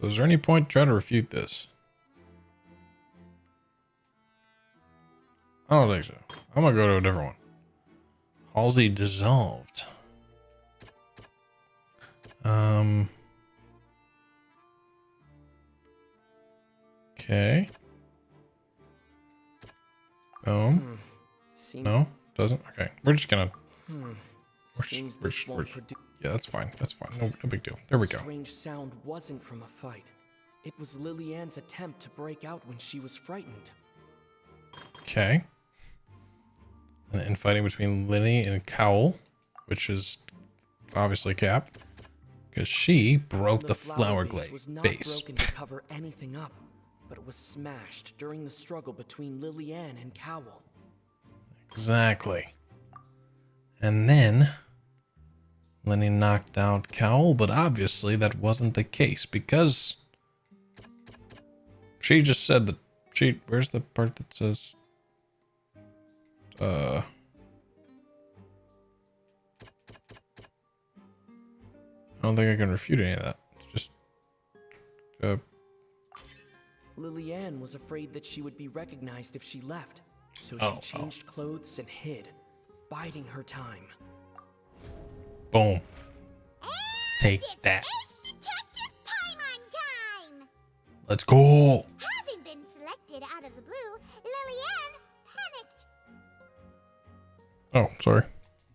So is there any point to try to refute this? I don't think so. I'm going to go to a different one. Halsey dissolved. Okay. Boom. No, doesn't. Okay, we're just gonna. Yeah, that's fine. That's fine. No big deal. There we go. The strange sound wasn't from a fight. It was Lily-Ann's attempt to break out when she was frightened. Okay. And the infighting between Lenny and Cowl, which is obviously Cap, because she broke the flower glaze was not base. broken to cover anything up, but it was smashed during the struggle between Lily-Ann and Cowl. Exactly. And then Lenny knocked out Cowl, but obviously that wasn't the case because she just said that she. Where's the part that says? I don't think I can refute any of that. It's just. Lily-Ann was afraid that she would be recognized if she left, so she changed clothes and hid, biding her time. Boom. Take that. Detective Paimon time! Let's go. Having been selected out of the blue, Lily-Ann panicked. Oh, sorry.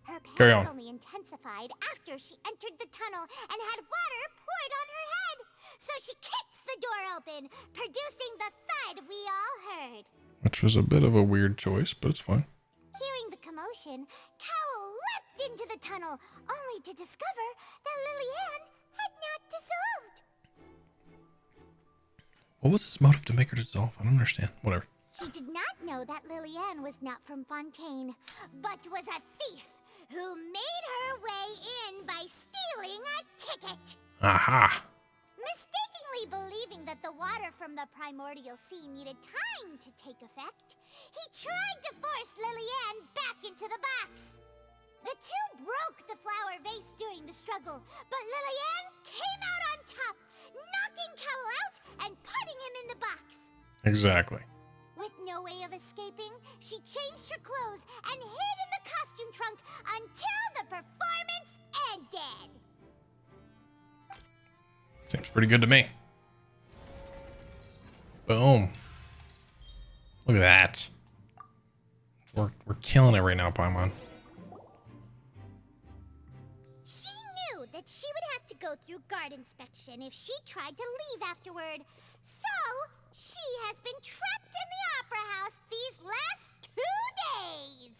Her Carry panic on. only intensified after she entered the tunnel and had water poured on her head. So she kicked the door open, producing the thud we all heard. Which was a bit of a weird choice, but it's fine. Hearing the commotion, Cowl leapt into the tunnel, only to discover that Lily-Ann had not dissolved. What was his motive to make her dissolve? I don't understand. Whatever. He did not know that Lily-Ann was not from Fontaine, but was a thief who made her way in by stealing a ticket. Aha. Mistakenly believing that the water from the primordial sea needed time to take effect, he tried to force Lily-Ann back into the box. The two broke the flower vase during the struggle, but Lily-Ann came out on top, knocking Cowl out and putting him in the box. Exactly. With no way of escaping, she changed her clothes and hid in the costume trunk until the performance ended. Seems pretty good to me. Boom. Look at that. We're killing it right now, Paimon. She knew that she would have to go through guard inspection if she tried to leave afterward. So, she has been trapped in the Opera House these last 2 days.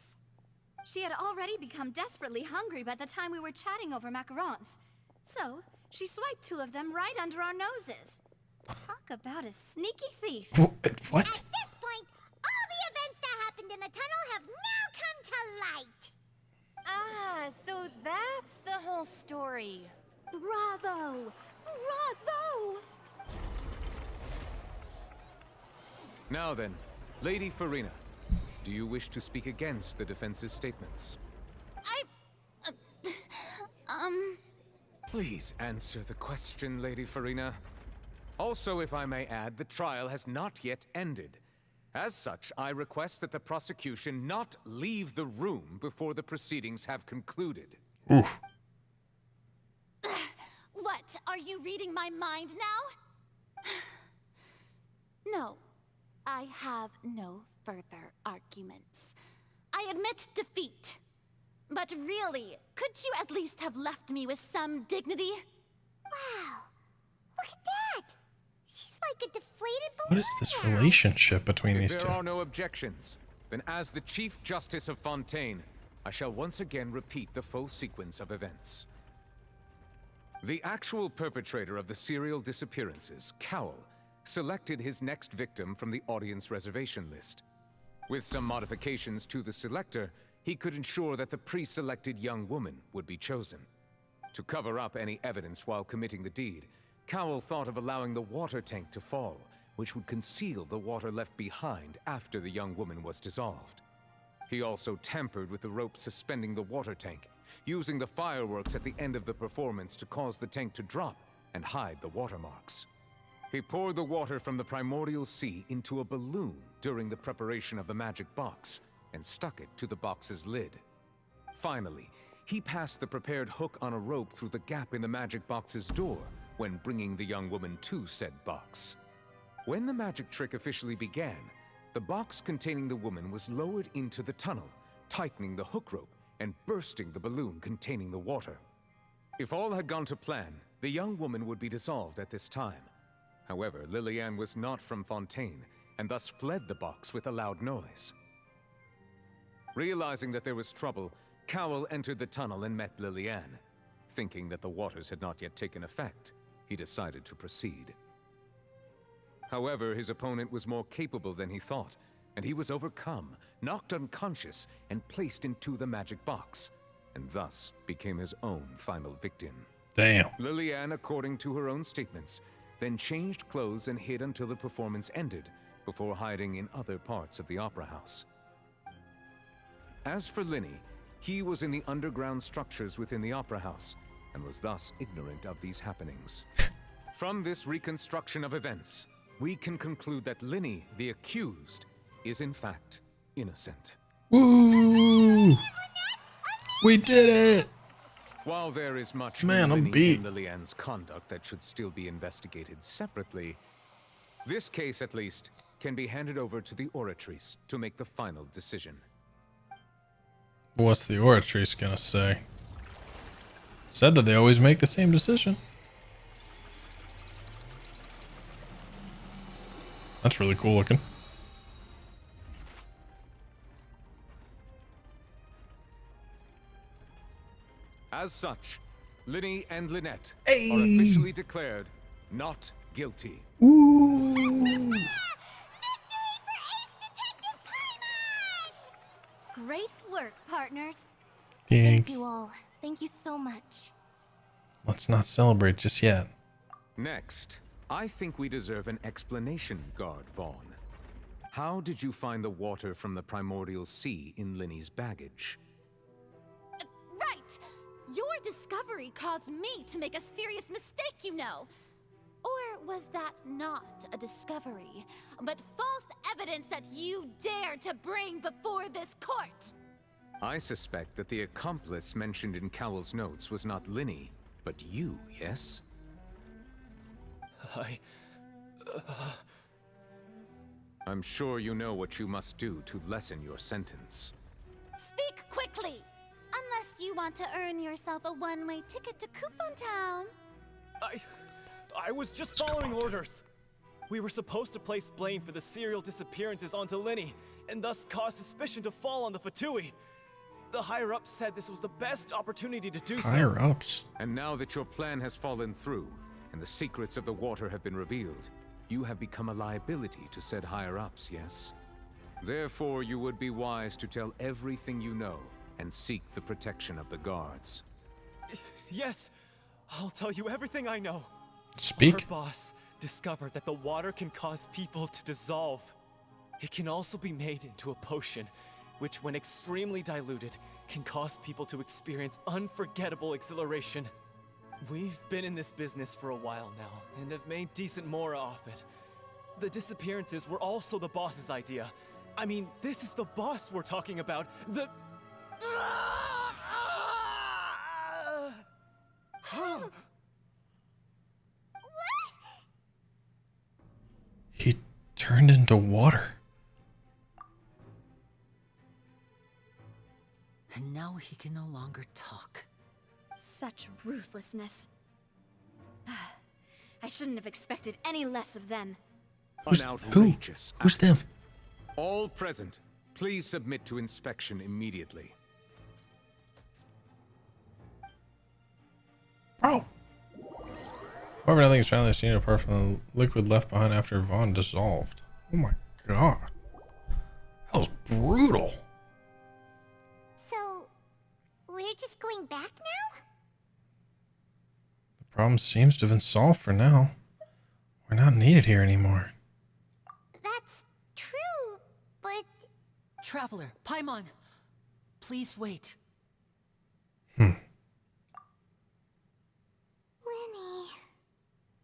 She had already become desperately hungry by the time we were chatting over macarons. So, she swiped 2 of them right under our noses. Talk about a sneaky thief. What? At this point, all the events that happened in the tunnel have now come to light. Ah, so that's the whole story. Bravo! Bravo! Now then, Lady Furina, do you wish to speak against the defense's statements? Please answer the question, Lady Furina. Also, if I may add, the trial has not yet ended. As such, I request that the prosecution not leave the room before the proceedings have concluded. Oof. What? Are you reading my mind now? No. I have no further arguments. I admit defeat. But really, could you at least have left me with some dignity? Wow. Look at that. She's like a deflated balloon. What is this relationship between these If two? there are no objections, then as the Chief Justice of Fontaine, I shall once again repeat the full sequence of events. The actual perpetrator of the serial disappearances, Cowl, selected his next victim from the audience reservation list. With some modifications to the selector, he could ensure that the pre-selected young woman would be chosen. To cover up any evidence while committing the deed, Cowell thought of allowing the water tank to fall, which would conceal the water left behind after the young woman was dissolved. He also tampered with the rope suspending the water tank, using the fireworks at the end of the performance to cause the tank to drop and hide the watermarks. He poured the water from the primordial sea into a balloon during the preparation of the magic box and stuck it to the box's lid. Finally, he passed the prepared hook on a rope through the gap in the magic box's door when bringing the young woman to said box. When the magic trick officially began, the box containing the woman was lowered into the tunnel, tightening the hook rope and bursting the balloon containing the water. If all had gone to plan, the young woman would be dissolved at this time. However, Lillian was not from Fontaine, and thus fled the box with a loud noise. Realizing that there was trouble, Cowell entered the tunnel and met Lillian. Thinking that the waters had not yet taken effect, he decided to proceed. However, his opponent was more capable than he thought, and he was overcome, knocked unconscious, and placed into the magic box, and thus became his own final victim. Damn. Lillian, according to her own statements, then changed clothes and hid until the performance ended, before hiding in other parts of the opera house. As for Linny, he was in the underground structures within the opera house, and was thus ignorant of these happenings. From this reconstruction of events, we can conclude that Linny, the accused, is in fact innocent. Woo! We did it! While there is much Man, I'm Linny beat. in Lillian's conduct that should still be investigated separately, this case at least can be handed over to the Oratrice to make the final decision. What's the Oratrice gonna say? Said that they always make the same decision. That's really cool looking. As such, Linny and Lynette Hey! are officially declared not guilty. Ooh! Great work, partners. Thank you all. Thank you so much. Let's not celebrate just yet. Next, I think we deserve an explanation, Guard Vaughn. How did you find the water from the primordial sea in Linny's baggage? Right! Your discovery caused me to make a serious mistake, you know. Or was that not a discovery, but false evidence that you dared to bring before this court? I suspect that the accomplice mentioned in Cowell's notes was not Linny, but you, yes? I'm sure you know what you must do to lessen your sentence. Speak quickly! Unless you want to earn yourself a one-way ticket to Coupon Town. I was just following orders. We were supposed to place blame for the serial disappearances onto Linny, and thus cause suspicion to fall on the Fatui. The higher-ups said this was the best opportunity to do so. Higher-ups? And now that your plan has fallen through, and the secrets of the water have been revealed, you have become a liability to said higher-ups, yes? Therefore, you would be wise to tell everything you know, and seek the protection of the guards. Yes, I'll tell you everything I know. Speak. Our boss discovered that the water can cause people to dissolve. It can also be made into a potion, which when extremely diluted, can cause people to experience unforgettable exhilaration. We've been in this business for a while now, and have made decent mora off it. The disappearances were also the boss's idea. I mean, this is the boss we're talking about. The... He turned into water. And now he can no longer talk. Such ruthlessness. I shouldn't have expected any less of them. Who's, An outrageous Who's them? All present, please submit to inspection immediately. Bro. However, nothing is found in the scene apart from the liquid left behind after Vaughn dissolved. Oh my god. That was brutal. So, we're just going back now? The problem seems to have been solved for now. We're not needed here anymore. That's true, but... Traveler, Paimon, please wait. Lenny...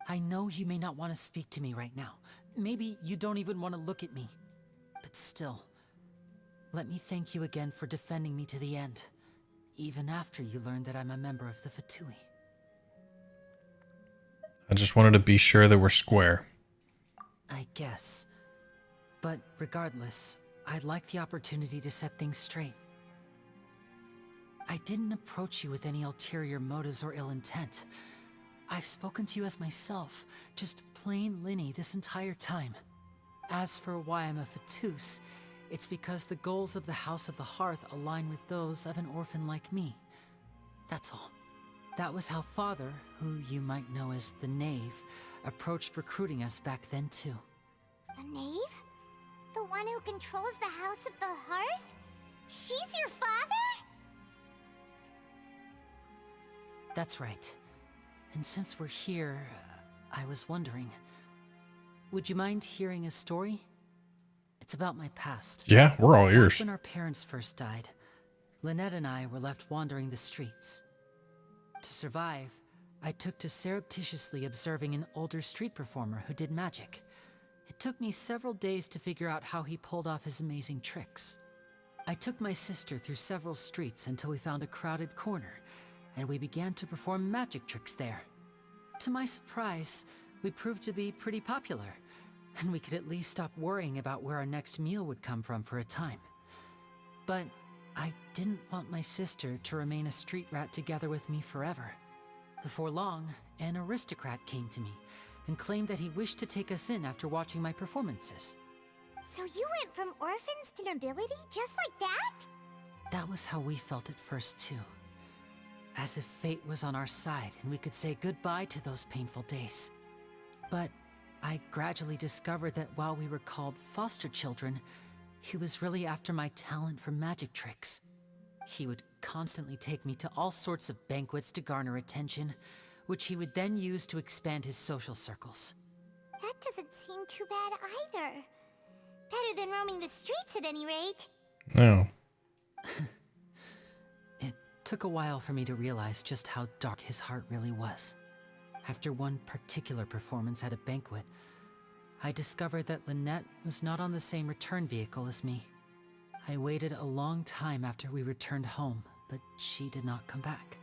I know you may not want to speak to me right now. Maybe you don't even want to look at me. But still, let me thank you again for defending me to the end, even after you learned that I'm a member of the Fatui. I just wanted to be sure that we're square. I guess. But regardless, I'd like the opportunity to set things straight. I didn't approach you with any ulterior motives or ill intent. I've spoken to you as myself, just plain Linny this entire time. As for why I'm a Fatus, it's because the goals of the House of the Hearth align with those of an orphan like me. That's all. That was how Father, who you might know as the Knave, approached recruiting us back then too. The Knave? The one who controls the House of the Hearth? She's your father? That's right. And since we're here, I was wondering, would you mind hearing a story? It's about my past. Yeah, we're all ears. Back when our parents first died, Lynette and I were left wandering the streets. To survive, I took to surreptitiously observing an older street performer who did magic. It took me several days to figure out how he pulled off his amazing tricks. I took my sister through several streets until we found a crowded corner, and we began to perform magic tricks there. To my surprise, we proved to be pretty popular, and we could at least stop worrying about where our next meal would come from for a time. But I didn't want my sister to remain a street rat together with me forever. Before long, an aristocrat came to me and claimed that he wished to take us in after watching my performances. So you went from orphans to nobility just like that? That was how we felt at first too. As if fate was on our side and we could say goodbye to those painful days. But I gradually discovered that while we were called foster children, he was really after my talent for magic tricks. He would constantly take me to all sorts of banquets to garner attention, which he would then use to expand his social circles. That doesn't seem too bad either. Better than roaming the streets at any rate. No. It took a while for me to realize just how dark his heart really was. After one particular performance at a banquet, I discovered that Lynette was not on the same return vehicle as me. I waited a long time after we returned home, but she did not come back.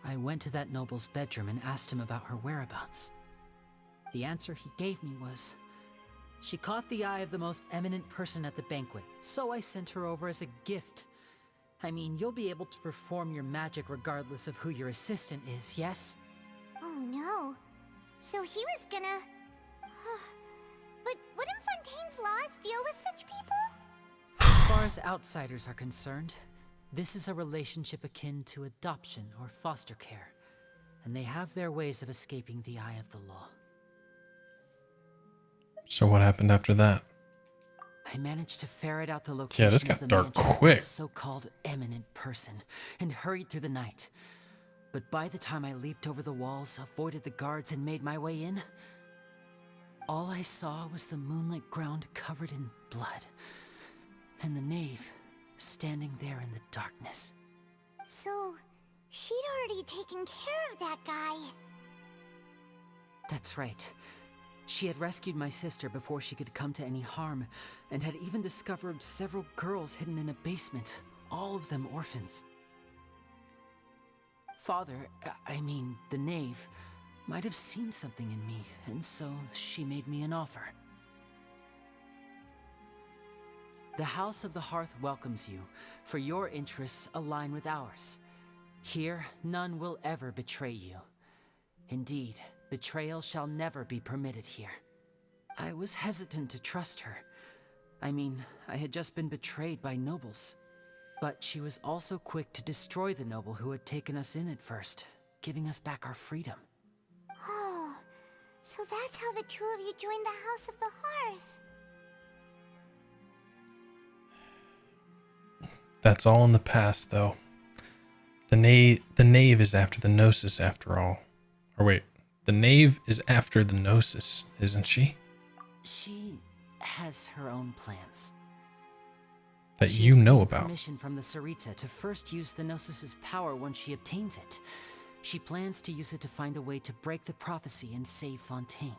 I went to that noble's bedroom and asked him about her whereabouts. The answer he gave me was, she caught the eye of the most eminent person at the banquet, so I sent her over as a gift. I mean, you'll be able to perform your magic regardless of who your assistant is, yes? Oh no. So he was gonna... But wouldn't Fontaine's laws deal with such people? As far as outsiders are concerned, this is a relationship akin to adoption or foster care, and they have their ways of escaping the eye of the law. So what happened after that? I managed to ferret out the location Yeah, this of got the dark mansion of quick. that so-called eminent person and hurried through the night. But by the time I leaped over the walls, avoided the guards, and made my way in, all I saw was the moonlit ground covered in blood, and the knave standing there in the darkness. So, she'd already taken care of that guy. That's right. She had rescued my sister before she could come to any harm, and had even discovered several girls hidden in a basement, all of them orphans. Father, I mean, the knave, might have seen something in me, and so she made me an offer. The House of the Hearth welcomes you, for your interests align with ours. Here, none will ever betray you. Indeed, betrayal shall never be permitted here. I was hesitant to trust her. I mean, I had just been betrayed by nobles. But she was also quick to destroy the noble who had taken us in at first, giving us back our freedom. So that's how the two of you joined the House of the Hearth. That's all in the past, though. The knave is after the gnosis, after all. Or wait, the knave is after the gnosis, isn't she? She has her own plans. That She you has know gained about. permission from the Tsaritsa to first use the Gnosis's power when she obtains it. She plans to use it to find a way to break the prophecy and save Fontaine.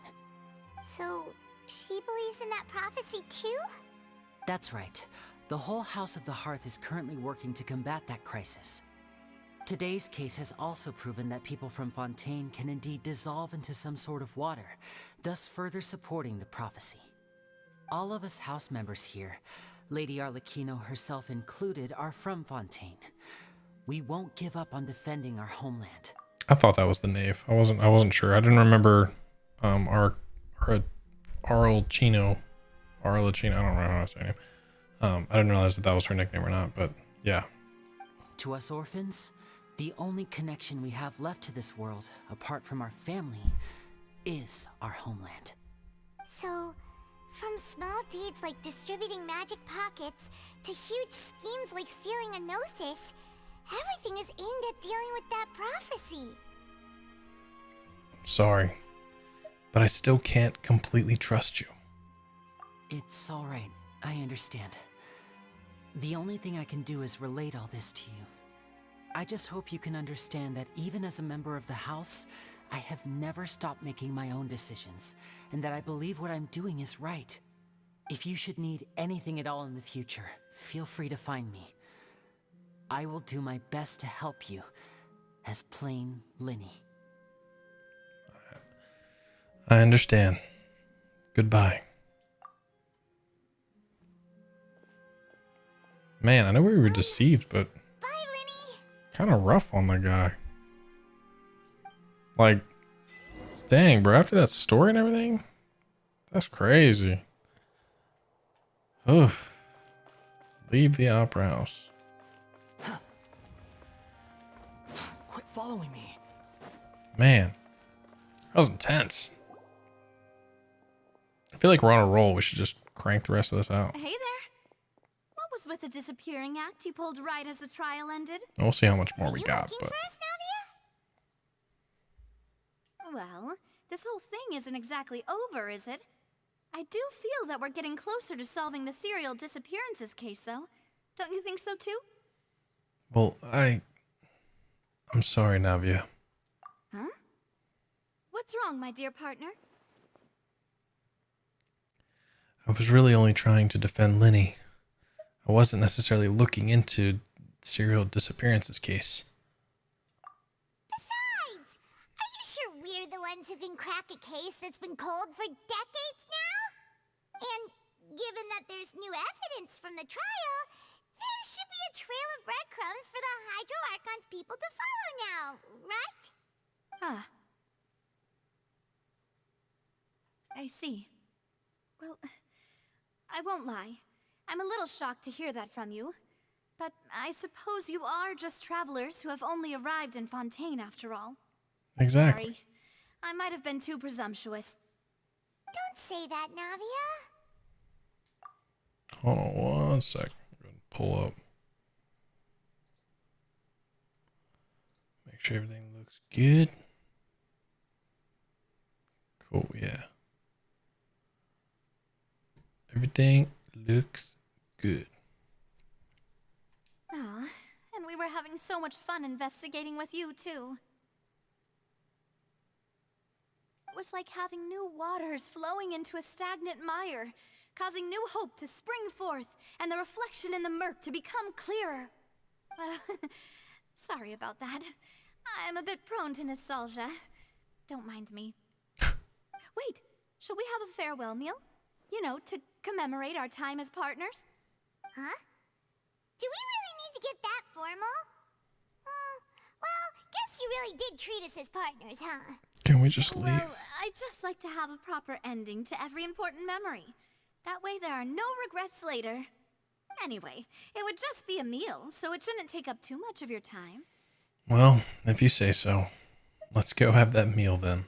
So, she believes in that prophecy too? That's right. The whole House of the Hearth is currently working to combat that crisis. Today's case has also proven that people from Fontaine can indeed dissolve into some sort of water, thus further supporting the prophecy. All of us house members here, Lady Arlecchino herself included, are from Fontaine. We won't give up on defending our homeland. I thought that was the knave. I wasn't sure. I didn't remember Arlecchino. I don't remember how to say her name. I didn't realize that was her nickname or not, but yeah. To us orphans, the only connection we have left to this world, apart from our family, is our homeland. So, from small deeds like distributing magic pockets to huge schemes like stealing a gnosis, everything is aimed at dealing with that prophecy. I'm sorry, but I still can't completely trust you. It's all right. I understand. The only thing I can do is relate all this to you. I just hope you can understand that even as a member of the House, I have never stopped making my own decisions, and that I believe what I'm doing is right. If you should need anything at all in the future, feel free to find me. I will do my best to help you, as plain Linny. I understand. Goodbye. Man, I know we were deceived, but kind of rough on the guy. Like, dang, bro, after that story and everything, that's crazy. Oof. Leave the opera house. Quit following me. Man, that was intense. I feel like we're on a roll. We should just crank the rest of this out. Hey there. What was with the disappearing act you pulled right as the trial ended? We'll see how much more we got, but Well, this whole thing isn't exactly over, is it? I do feel that we're getting closer to solving the serial disappearances case, though. Don't you think so, too? well, I'm sorry, Navia. Huh? What's wrong, my dear partner? I was really only trying to defend Linny. I wasn't necessarily looking into serial disappearances case. Besides, are you sure we're the ones who can crack a case that's been cold for decades now? And given that there's new evidence from the trial, there should be a trail of breadcrumbs for the Hydro Archon's people to follow now, right? Ah. I see. Well, I won't lie. I'm a little shocked to hear that from you. But I suppose you are just travelers who have only arrived in Fontaine after all. Exactly. Sorry. I might have been too presumptuous. Don't say that, Navia. Hold on 1 sec. I'm gonna pull up. Make sure everything looks good. Cool, yeah. Everything looks good. Ah, and we were having so much fun investigating with you, too. It was like having new waters flowing into a stagnant mire, causing new hope to spring forth, and the reflection in the murk to become clearer. Well, sorry about that. I'm a bit prone to nostalgia. Don't mind me. Wait, shall we have a farewell meal? You know, to commemorate our time as partners? Huh? Do we really need to get that formal? Well, guess you really did treat us as partners, huh? Can we just leave? Well, I'd just like to have a proper ending to every important memory. That way there are no regrets later. Anyway, it would just be a meal, so it shouldn't take up too much of your time. Well, if you say so. Let's go have that meal then.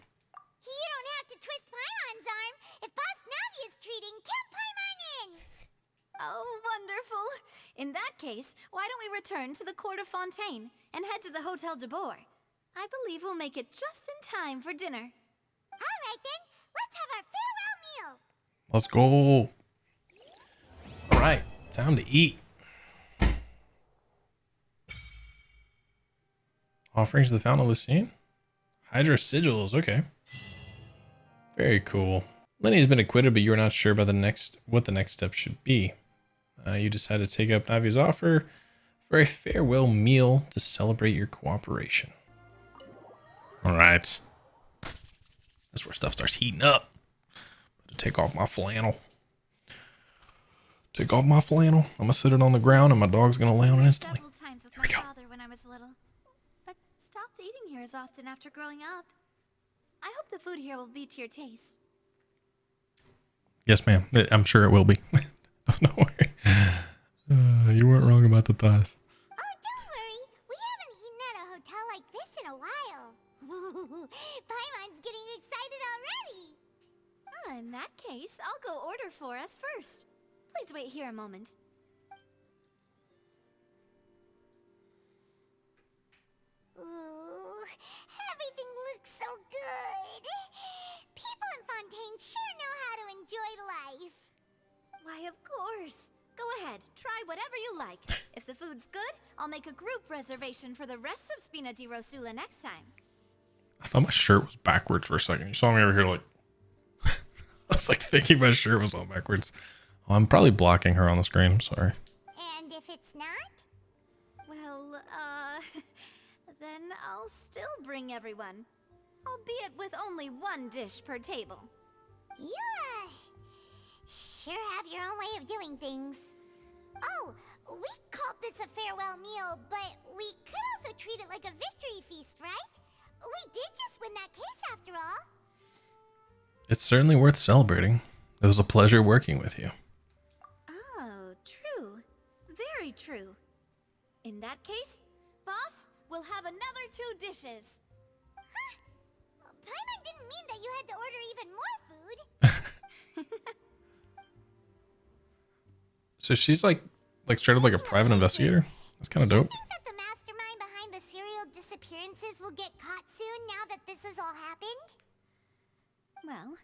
You don't have to twist In that case, why don't we return to the court of Fontaine and head to the Hotel de Boer? I believe we'll make it just in time for dinner. All right then, let's have our farewell meal. Let's go. All right, time to eat. Offerings of the Fountain of Lucine? Hydra sigils, okay. Very cool. Lenny has been acquitted, but you are not sure about what the next step should be. You decide to take up Navi's offer for a farewell meal to celebrate your cooperation. All right. That's where stuff starts heating up. Take off my flannel. Take off my flannel. I'm gonna sit it on the ground, and my dog's gonna lay on it instantly. Several times with my father when I was little, but stopped eating here as often after growing up. I hope the food here will be to your taste. Yes, ma'am. I'm sure it will be. Don't worry. You weren't wrong about the thighs. Oh, don't worry. We haven't eaten at a hotel like this in a while. Paimon's getting excited already. In that case, I'll go order for us first. Please wait here a moment. Ooh, everything looks so good. People in Fontaine sure know how to enjoy life. Why, of course. Go ahead, try whatever you like. If the food's good, I'll make a group reservation for the rest of Spina di Rosula next time. I thought my shirt was backwards for a second. You saw me over here like... I was like thinking my shirt was all backwards. Oh, I'm probably blocking her on the screen. I'm sorry. And if it's not? Well, then I'll still bring everyone. Albeit with only one dish per table. You, sure have your own way of doing things. Oh, we called this a farewell meal, but we could also treat it like a victory feast, right? We did just win that case after all. It's certainly worth celebrating. It was a pleasure working with you. Oh, true. Very true. In that case, boss, we'll have another 2 dishes. Huh? Paimon didn't mean that you had to order even more food. So she's like straight up like a private investigator. That's kind of dope. Do you think that the mastermind behind the serial disappearances will get caught soon now that this has all happened? Well,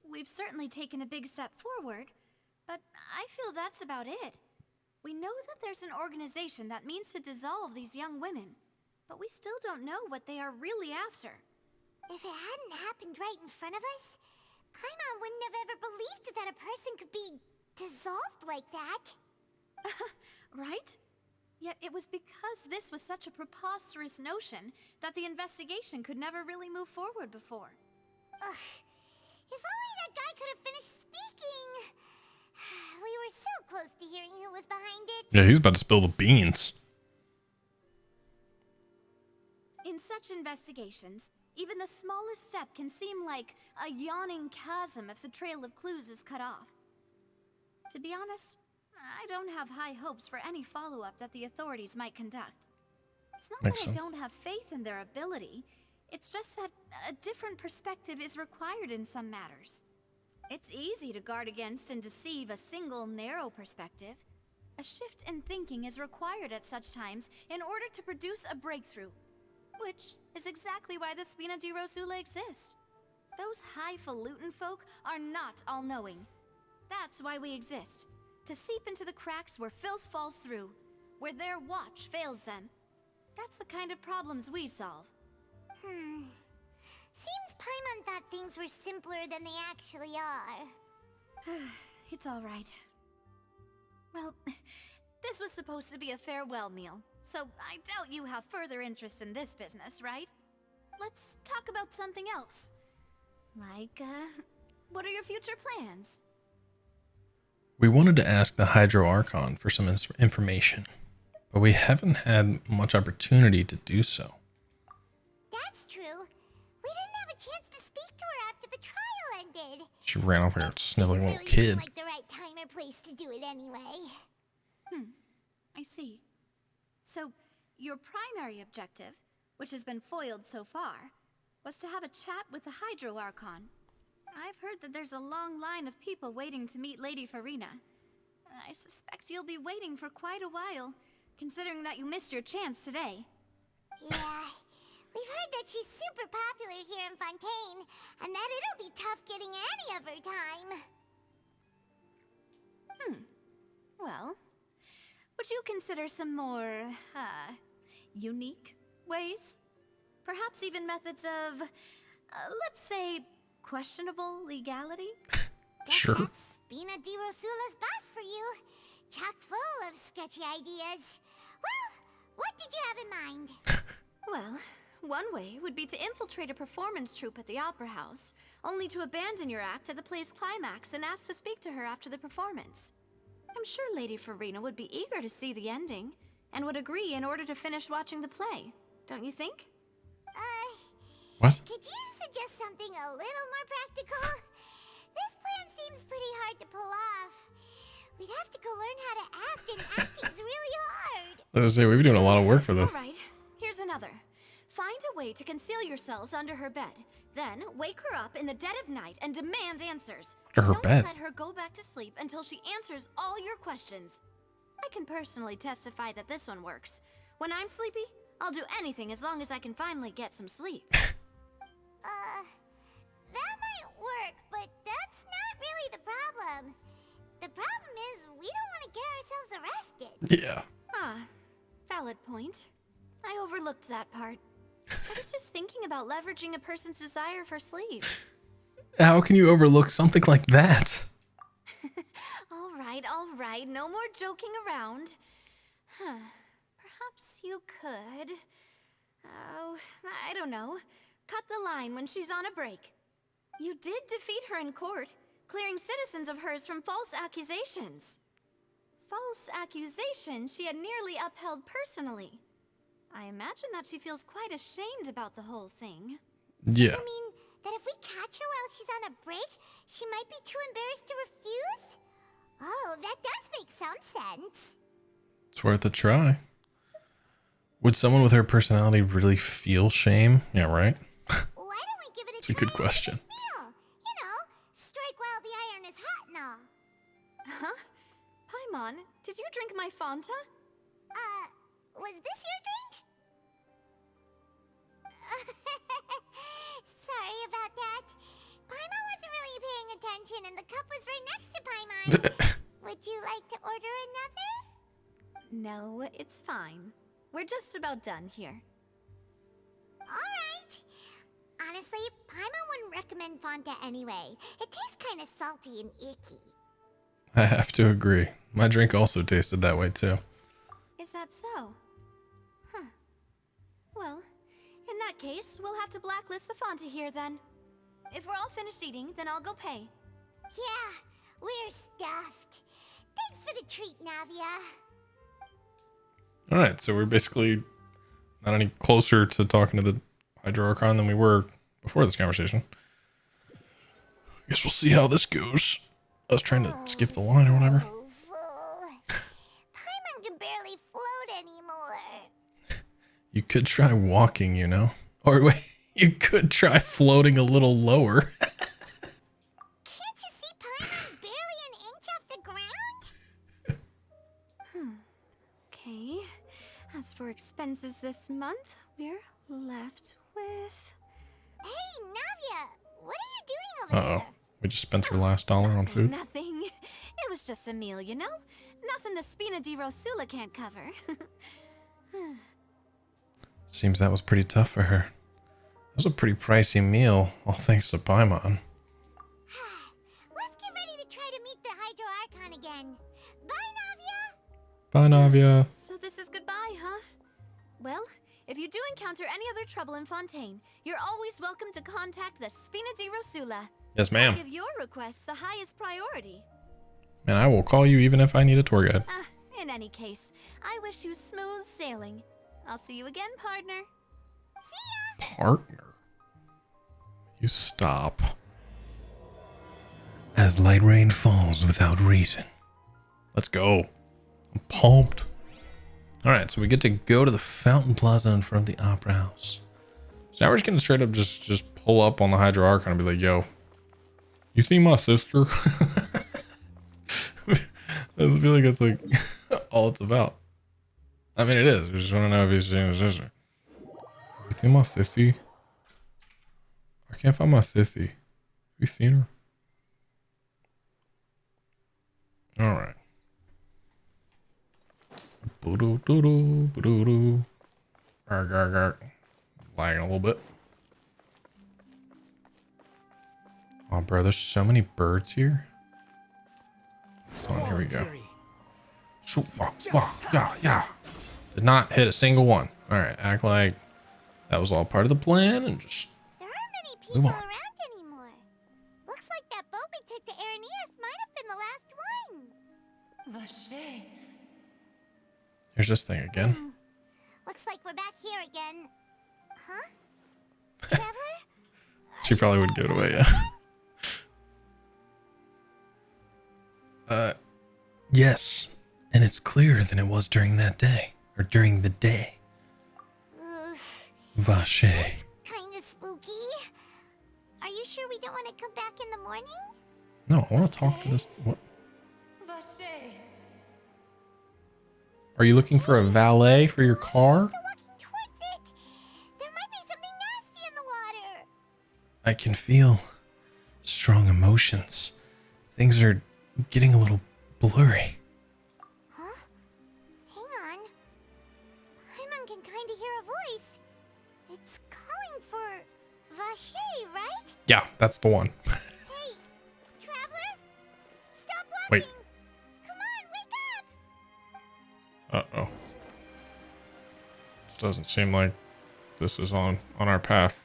we've certainly taken a big step forward, but I feel that's about it. We know that there's an organization that means to dissolve these young women, but we still don't know what they are really after. If it hadn't happened right in front of us, Paimon wouldn't have ever believed that a person could be dissolved like that. Right? Yet it was because this was such a preposterous notion that the investigation could never really move forward before. Ugh. If only that guy could have finished speaking. We were so close to hearing who was behind it. Yeah, he's about to spill the beans. In such investigations, even the smallest step can seem like a yawning chasm if the trail of clues is cut off. To be honest, I don't have high hopes for any follow-up that the authorities might conduct. It's not Makes that sense. I don't have faith in their ability. It's just that a different perspective is required in some matters. It's easy to guard against and deceive a single narrow perspective. A shift in thinking is required at such times in order to produce a breakthrough, which is exactly why the Spina di Rosula exist. Those highfalutin folk are not all-knowing. That's why we exist. To seep into the cracks where filth falls through, where their watch fails them. That's the kind of problems we solve. Seems Paimon thought things were simpler than they actually are. It's all right. Well, this was supposed to be a farewell meal, so I doubt you have further interest in this business, right? Let's talk about something else. Like, what are your future plans? We wanted to ask the Hydro Archon for some information, but we haven't had much opportunity to do so. That's true. We didn't have a chance to speak to her after the trial ended. She ran off here sniveling little Really kid. seemed like the right time or place to do it anyway. I see. So, your primary objective, which has been foiled so far, was to have a chat with the Hydro Archon. I've heard that there's a long line of people waiting to meet Lady Furina. I suspect you'll be waiting for quite a while, considering that you missed your chance today. Yeah, we've heard that she's super popular here in Fontaine, and that it'll be tough getting any of her time. Well, would you consider some more, unique ways? Perhaps even methods of, let's say, questionable legality? Sure. That's Spina di Rosula's boss for you. Chock full of sketchy ideas. Well, what did you have in mind? Well, one way would be to infiltrate a performance troupe at the Opera House, only to abandon your act at the play's climax and ask to speak to her after the performance. I'm sure Lady Furina would be eager to see the ending, and would agree in order to finish watching the play. Don't you think? What? Could you suggest something a little more practical? This plan seems pretty hard to pull off. We'd have to go learn how to act, and acting's really hard. I was gonna say, we've been doing a lot of work for this. Alright, here's another. Find a way to conceal yourselves under her bed. Then, wake her up in the dead of night and demand answers. Under her Don't bed? let her go back to sleep until she answers all your questions. I can personally testify that this one works. When I'm sleepy, I'll do anything as long as I can finally get some sleep. That might work, but that's not really the problem. The problem is we don't want to get ourselves arrested. Yeah. Valid point. I overlooked that part. I was just thinking about leveraging a person's desire for sleep. How can you overlook something like that? All right, no more joking around. Perhaps you could... Oh, I don't know. Cut the line when she's on a break. You did defeat her in court, clearing citizens of hers from false accusations. False accusations she had nearly upheld personally. I imagine that she feels quite ashamed about the whole thing. Yeah. You mean that if we catch her while she's on a break, she might be too embarrassed to refuse? Oh, that does make some sense. It's worth a try. Would someone with her personality really feel shame? Yeah, right? Why don't we give it a It's a good question. meal? You know, strike while the iron is hot and all. Huh? Paimon, did you drink my Fanta? Was this your drink? Sorry about that. Paimon wasn't really paying attention and the cup was right next to Paimon. Would you like to order another? No, it's fine. We're just about done here. Alright. Honestly, Paimon wouldn't recommend Fanta anyway. It tastes kind of salty and icky. I have to agree. My drink also tasted that way too. Is that so? Huh. Well, in that case, we'll have to blacklist the Fanta here then. If we're all finished eating, then I'll go pay. Yeah, we're stuffed. Thanks for the treat, Navia. Alright, so we're basically not any closer to talking to the Hydro Archon than we were before this conversation. I guess we'll see how this goes. I was trying to skip the line or whatever. Paimon can barely float anymore. You could try walking, you know? Or wait, you could try floating a little lower. Can't you see Paimon's barely an inch off the ground? Okay. As for expenses this month, we're left with... Hey, Navia! What are you doing over Uh-oh. We just spent our last dollar on food. Nothing. It was just a meal, you know? Nothing the Spina di Rosula can't cover. Seems that was pretty tough for her. That was a pretty pricey meal, all thanks to Paimon. Let's get ready to try to meet the Hydro Archon again. Bye, Navia! Bye, Navia. So this is goodbye, huh? Well, if you do encounter any other trouble in Fontaine, you're always welcome to contact the Spina di Rosula. Yes, ma'am. I'll give your requests the highest priority. And I will call you even if I need a tour guide. In any case, I wish you smooth sailing. I'll see you again, partner. Partner? You stop. As light rain falls without reason. Let's go. I'm pumped. Alright, so we get to go to the Fountain Plaza in front of the Opera House. So now we're just gonna straight up just pull up on the Hydro Archon and be like, yo, you see my sister? I feel like it's like all it's about. I mean, it is. We just want to know if he's seen his sister. Have you seen my sissy? I can't find my sissy. Have you seen her? All right. Boo-doo-doo-doo, boo-doo-doo. Arg, arg, arg. Lagging a little bit. Oh, bro, there's so many birds here. Hold on, here we go. Yeah. Did not hit a single one. All right, act like that was all part of the plan and just move on. Around anymore. Looks like that boat we took to Araneas might have been the last one. Vache. Here's this thing again. Looks like we're back here again. Huh? Traveler? She probably would give it away, yeah. Yes. And it's clearer than it was during that day. Or during the day. Vache. Kinda spooky. Are you sure we don't want to come back in the morning? No, I want to talk to this. What? Vache. Are you looking for a valet for your car? There might be something nasty in the water. I can feel strong emotions. Things are getting a little blurry. Huh? Hang on. Paimon can kinda hear a voice. It's calling for Vache, right? Yeah, that's the one. Hey, Traveler? Stop walking! Wait. Come on, wake up! Uh-oh. This doesn't seem like this is on our path.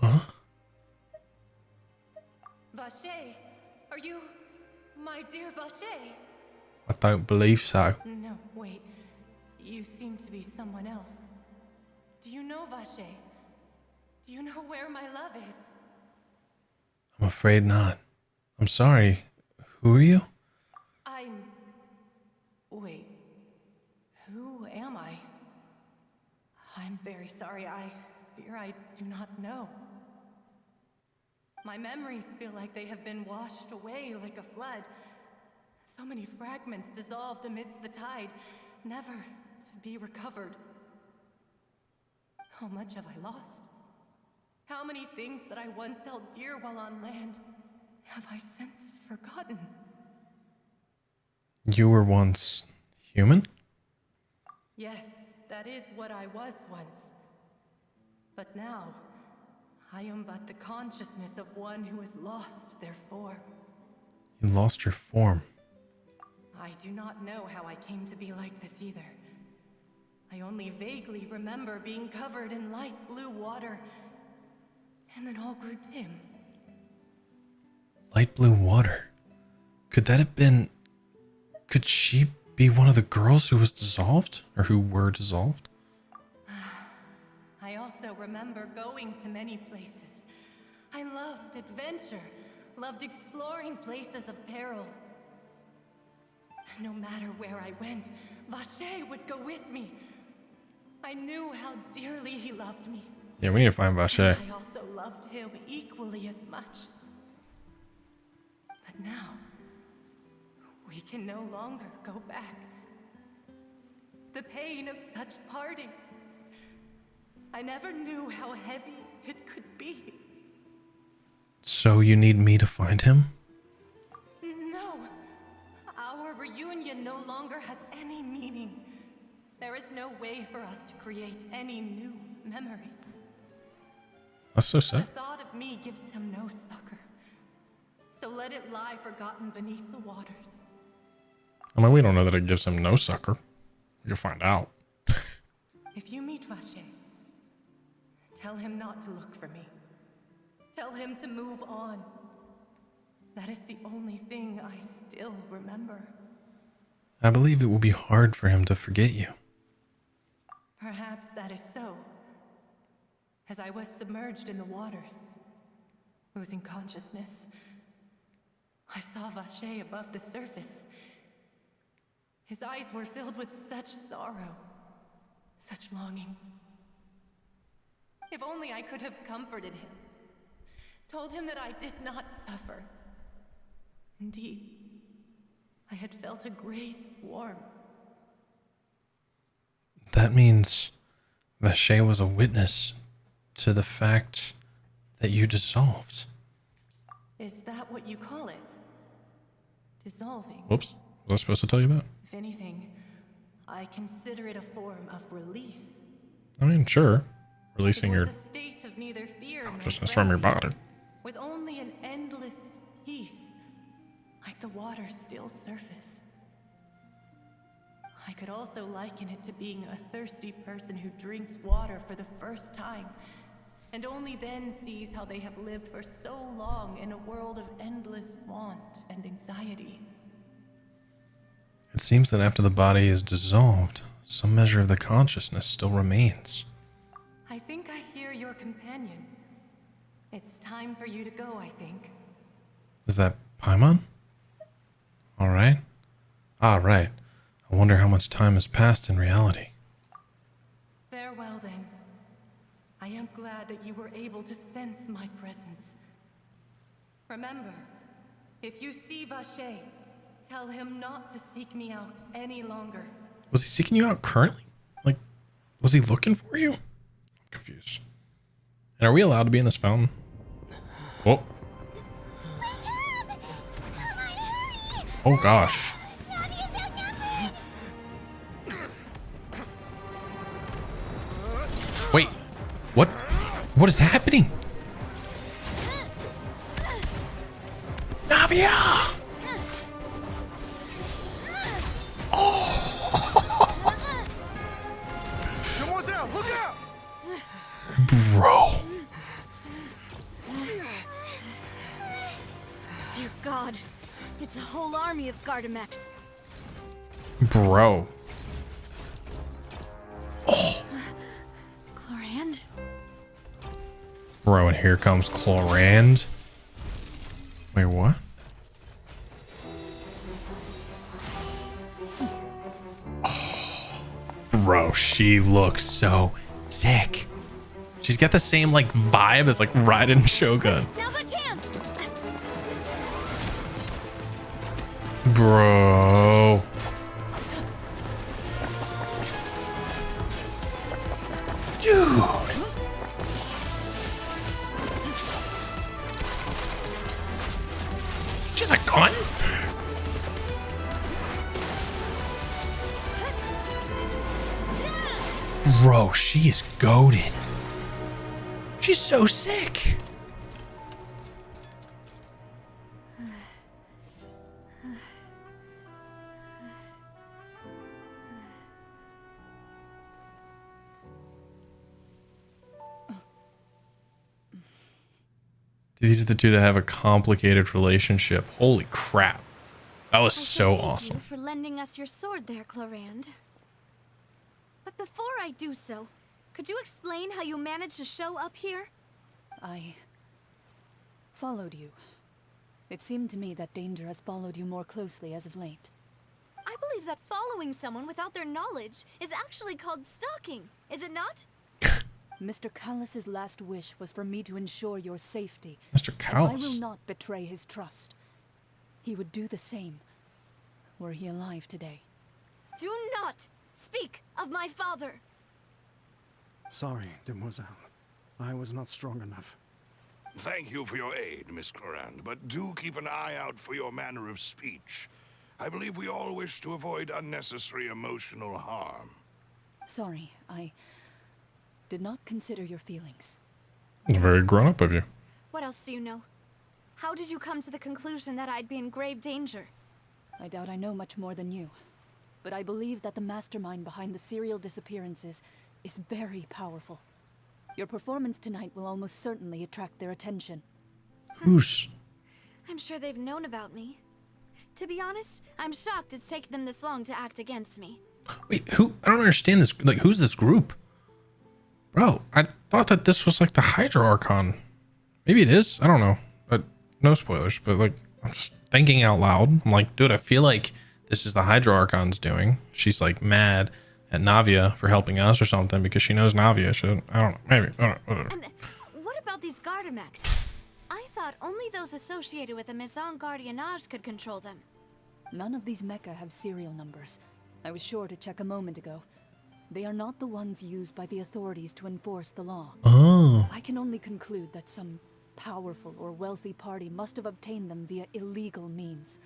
Huh? Vache, are you my dear Vache? I don't believe so. No, wait. You seem to be someone else. Do you know Vache? Do you know where my love is? I'm afraid not. I'm sorry. Who are you? Wait. Who am I? I'm very sorry. I fear I do not know. My memories feel like they have been washed away like a flood. So many fragments dissolved amidst the tide, never to be recovered. How much have I lost? How many things that I once held dear while on land have I since forgotten? You were once human? Yes, that is what I was once. But now, I am but the consciousness of one who is lost their form. You lost your form. I do not know how I came to be like this either. I only vaguely remember being covered in light blue water, and then all grew dim. Light blue water. Could that have been... Could she be one of the girls who was dissolved? Or who were dissolved? I also remember going to many places. I loved adventure, loved exploring places of peril. No matter where I went, Vache would go with me. I knew how dearly he loved me. Yeah, we need to find Vache. I also loved him equally as much. But now, we can no longer go back. The pain of such parting. I never knew how heavy it could be. So you need me to find him? No. Our reunion no longer has any meaning. There is no way for us to create any new memories. That's so sad. The thought of me gives him no succor. So let it lie forgotten beneath the waters. I mean, we don't know that it gives him no succor. You'll find out. If you meet Vache, tell him not to look for me. Tell him to move on. That is the only thing I still remember. I believe it will be hard for him to forget you. Perhaps that is so. As I was submerged in the waters, losing consciousness, I saw Vache above the surface. His eyes were filled with such sorrow, such longing. If only I could have comforted him, told him that I did not suffer, Indeed, I had felt a great warmth. That means Vache was a witness to the fact that you dissolved. Is that what you call it? Dissolving? Whoops. Was I supposed to tell you that? If anything, I consider it a form of release. I mean, sure. Releasing your A state of neither fear nor consciousness from your body. with only an endless peace, like the water's still surface. I could also liken it to being a thirsty person who drinks water for the first time, and only then sees how they have lived for so long in a world of endless want and anxiety. It seems that after the body is dissolved, some measure of the consciousness still remains. I think I hear your companion. It's time for you to go, I think. Is that Paimon? Alright. Ah, right. I wonder how much time has passed in reality. Farewell, then. I am glad that you were able to sense my presence. Remember, if you see Vache, tell him not to seek me out any longer. Was he seeking you out currently? Like, was he looking for you? I'm confused. And are we allowed to be in this fountain? Oh. Oh gosh. Wait, what? What is happening? Navia! Mademoiselle, look out! Bro. Dear God, it's a whole army of Gardamex. Bro. Chlorand? Bro, and here comes Chlorand. Wait, what? Oh, bro, she looks so sick. She's got the same like vibe as like Raiden Shogun. Now's our chance! Bro. Dude. She's a gun? Bro, she is goated. She's so sick. These are the two that have a complicated relationship. Holy crap. That was so awesome. Thank you for lending us your sword there, Chlorand. But before I do so, could you explain how you managed to show up here? I followed you. It seemed to me that danger has followed you more closely as of late. I believe that following someone without their knowledge is actually called stalking, is it not? Mr. Callus's last wish was for me to ensure your safety. Mr. Callus? I will not betray his trust. He would do the same, were he alive today. Do not speak of my father! Sorry, demoiselle. I was not strong enough. Thank you for your aid, Miss Chlorand, but do keep an eye out for your manner of speech. I believe we all wish to avoid unnecessary emotional harm. Sorry, I did not consider your feelings. It's very grown up of you. What else do you know? How did you come to the conclusion that I'd be in grave danger? I doubt I know much more than you, but I believe that the mastermind behind the serial disappearances is very powerful. Your performance tonight will almost certainly attract their attention. Who's? I'm sure they've known about me. To be honest, I'm shocked it's taken them this long to act against me. Wait, who? I don't understand this. Like, who's this group? Bro, I thought that this was like the Hydro Archon. Maybe it is. I don't know. But no spoilers. But like, I'm just thinking out loud. I'm like, dude, I feel like this is the Hydro Archon's doing. She's like mad at Navia for helping us or something because she knows Navia should. I don't know. Maybe. I don't know. And what about these Gardamex? I thought only those associated with a Maison Gardiennage could control them. None of these mecha have serial numbers. I was sure to check a moment ago. They are not the ones used by the authorities to enforce the law. Oh. I can only conclude that some powerful or wealthy party must have obtained them via illegal means,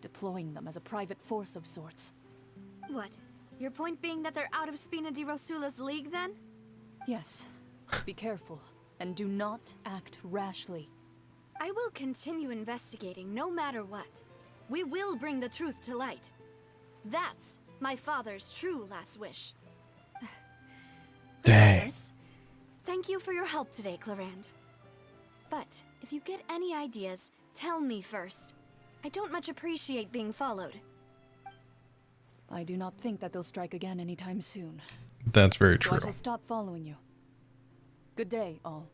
deploying them as a private force of sorts. What? Your point being that they're out of Spina di Rosula's league, then? Yes. Be careful, and do not act rashly. I will continue investigating no matter what. We will bring the truth to light. That's my father's true last wish. Dang. Regardless, thank you for your help today, Clarand. But if you get any ideas, tell me first. I don't much appreciate being followed. I do not think that they'll strike again anytime soon. That's very So true. I shall stop following you. Good day, all.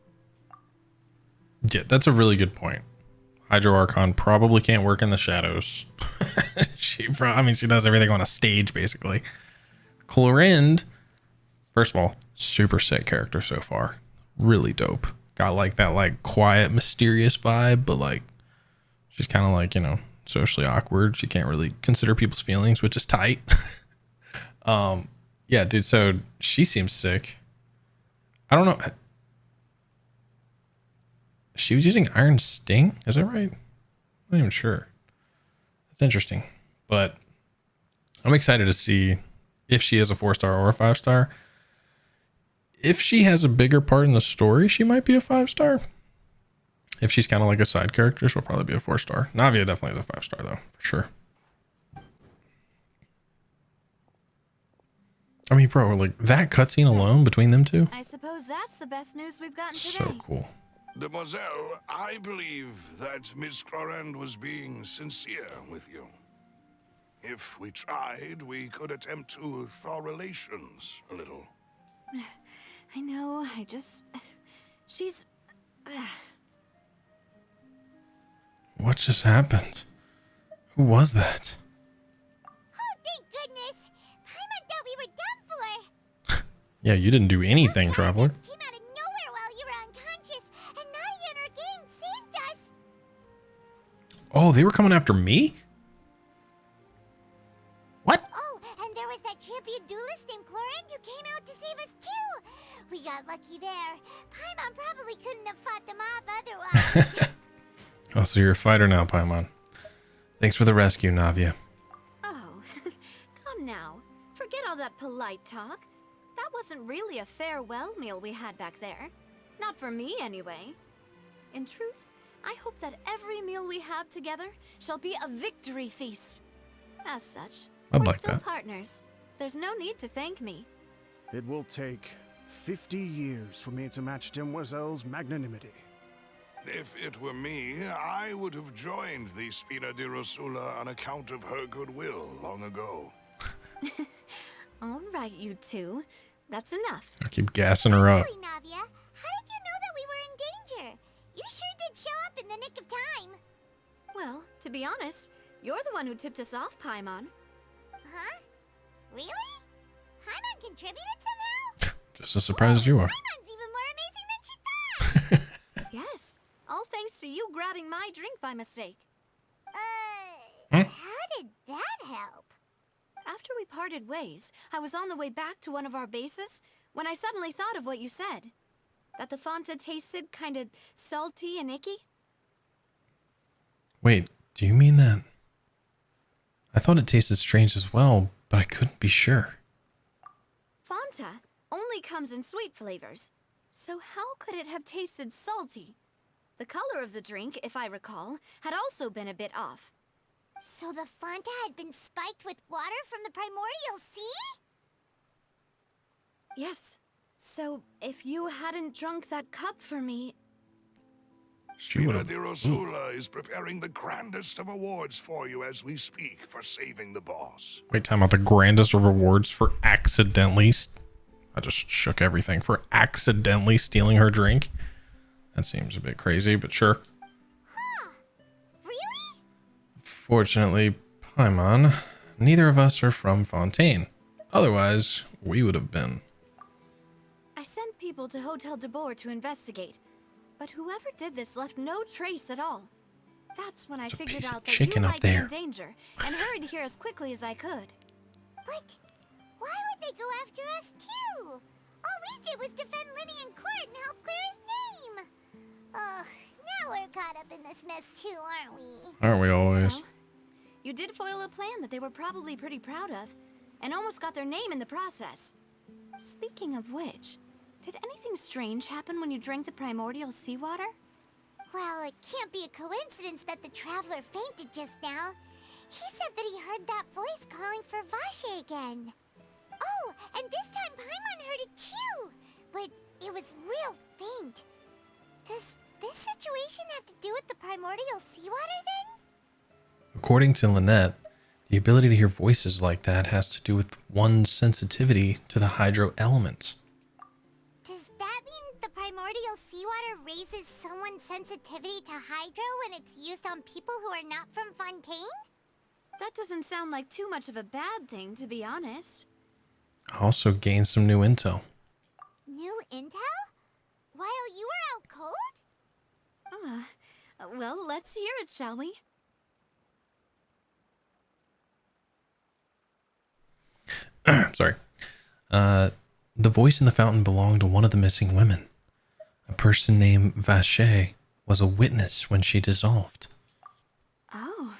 Yeah, that's a really good point. Hydro Archon probably can't work in the shadows. She does everything on a stage, basically. Clorinde, first of all, super sick character so far. Really dope. Got like that like quiet, mysterious vibe, but like she's kind of like, you know, socially awkward. She can't really consider people's feelings, which is tight. Yeah, dude, so she seems sick. I don't know. She was using Iron Sting? Is that right? I'm not even sure. That's interesting. But I'm excited to see if she is a 4-star or a 5-star. If she has a bigger part in the story, she might be a 5-star. If she's kind of like a side character, she'll probably be a 4-star. Navia definitely is a 5-star though, for sure. I mean, bro, like that cutscene alone between them two. I suppose that's the best news we've gotten So today. cool. Demoiselle, I believe that Miss Clorinde was being sincere with you. If we tried, we could attempt to thaw relations a little. I know, she's... What just happened? Who was that? Oh, thank goodness! Paimon thought we were done for! Yeah, you didn't do anything, Traveler. Came out of nowhere while you were unconscious, and Nadia and her gang saved us! Oh, they were coming after me? What? Oh, and there was that champion duelist named Clorinde who came out to save us too! We got lucky there. Paimon probably couldn't have fought them off otherwise. Oh, so you're a fighter now, Paimon. Thanks for the rescue, Navia. Oh, come now. Forget all that polite talk. That wasn't really a farewell meal we had back there. Not for me, anyway. In truth, I hope that every meal we have together shall be a victory feast. As such, I'd we're like still that. partners. There's no need to thank me. It will take 50 years for me to match Demoiselle's magnanimity. If it were me, I would have joined the Spina di Rosula on account of her goodwill long ago. All right, you two. That's enough. I keep gassing her up. Actually, Navia, how did you know that we were in danger? You sure did show up in the nick of time. Well, to be honest, you're the one who tipped us off, Paimon. Huh? Really? Paimon contributed somehow? Just as surprised as you are. Paimon's even more amazing than she thought! Yes, all thanks to you grabbing my drink by mistake. How did that help? After we parted ways, I was on the way back to one of our bases when I suddenly thought of what you said. That the Fonta tasted kind of salty and icky. Wait, do you mean that? I thought it tasted strange as well, but I couldn't be sure. Fonta only comes in sweet flavors, so how could it have tasted salty? The color of the drink, if I recall, had also been a bit off. So the Fonta had been spiked with water from the primordial sea? Yes. So if you hadn't drunk that cup for me... Spina di Rosula is preparing the grandest of awards for you as we speak for saving the boss. Wait, time out. The grandest of rewards for accidentally... I just shook everything. For accidentally stealing her drink? That seems a bit crazy, but sure. Huh. Really? Fortunately, Paimon, neither of us are from Fontaine. Otherwise, we would have been. I sent people to Hotel de Boer to investigate. But whoever did this left no trace at all. That's when I figured out that chicken you up might be in there. danger and hurried here as quickly as I could. But why would they go after us too? All we did was defend Linny in court and help clear his name. Ugh, now we're caught up in this mess too, aren't we? Aren't we always? Well, you did foil a plan that they were probably pretty proud of, and almost got their name in the process. Speaking of which, did anything strange happen when you drank the primordial seawater? Well, it can't be a coincidence that the traveler fainted just now. He said that he heard that voice calling for Vache again. Oh, and this time Paimon heard it too, but it was real faint. Does this situation have to do with the primordial seawater then? According to Lynette, the ability to hear voices like that has to do with one's sensitivity to the hydro elements. Does that mean the primordial seawater raises someone's sensitivity to hydro when it's used on people who are not from Fontaine? That doesn't sound like too much of a bad thing, to be honest. I also gained some new intel. New intel? While you were out cold? Well, let's hear it, shall we? Sorry. The voice in the fountain belonged to one of the missing women. A person named Vache was a witness when she dissolved. Oh,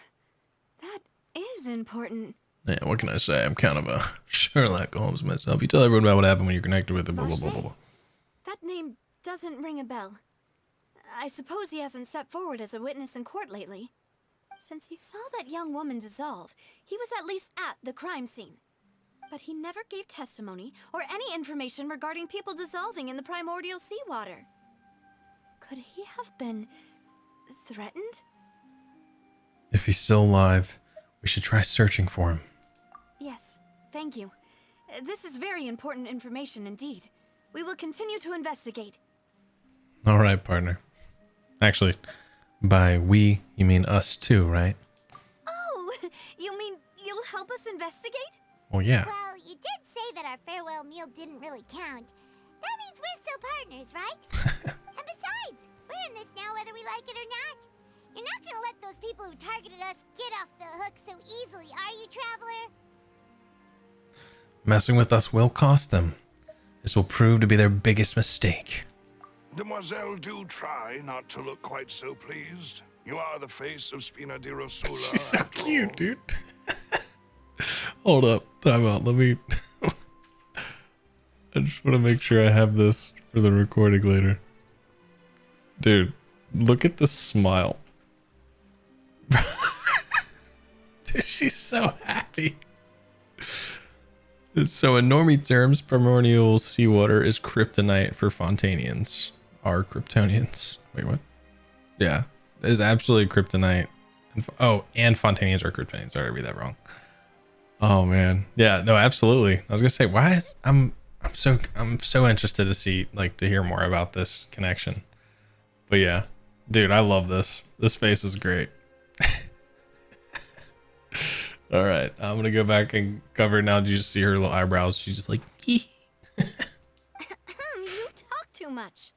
that is important. Yeah, what can I say? I'm kind of a Sherlock Holmes myself. You tell everyone about what happened when you're connected with it, blah, blah, blah, blah, blah. That name doesn't ring a bell. I suppose he hasn't stepped forward as a witness in court lately. Since he saw that young woman dissolve, he was at least at the crime scene. But he never gave testimony or any information regarding people dissolving in the primordial seawater. Could he have been threatened? If he's still alive, we should try searching for him. Yes, thank you. This is very important information indeed. We will continue to investigate. All right, partner. Actually, by we, you mean us too, right? Oh, you mean you'll help us investigate? Well, yeah. Well, you did say that our farewell meal didn't really count. That means we're still partners, right? And besides, we're in this now whether we like it or not. You're not gonna let those people who targeted us get off the hook so easily, are you, Traveler? Messing with us will cost them. This will prove to be their biggest mistake. Demoiselle, do try not to look quite so pleased. You are the face of Spina di Rosula. She's so cute, dude. Hold up. Time out. Let me... I just want to make sure I have this for the recording later. Dude, look at the smile. Dude, she's so happy. So in normie terms, primordial seawater is kryptonite for Fontainians. Are Kryptonians. Wait, what? Yeah, it is absolutely kryptonite. And Fontainians are Kryptonians. Sorry, I read that wrong. Oh man. Yeah, no, absolutely. I was gonna say, why is I'm so interested to see, like, to hear more about this connection. But yeah, dude, I love this. This face is great. All right, I'm gonna go back and cover it now. Did you just see her little eyebrows? She's just like, You talk too much.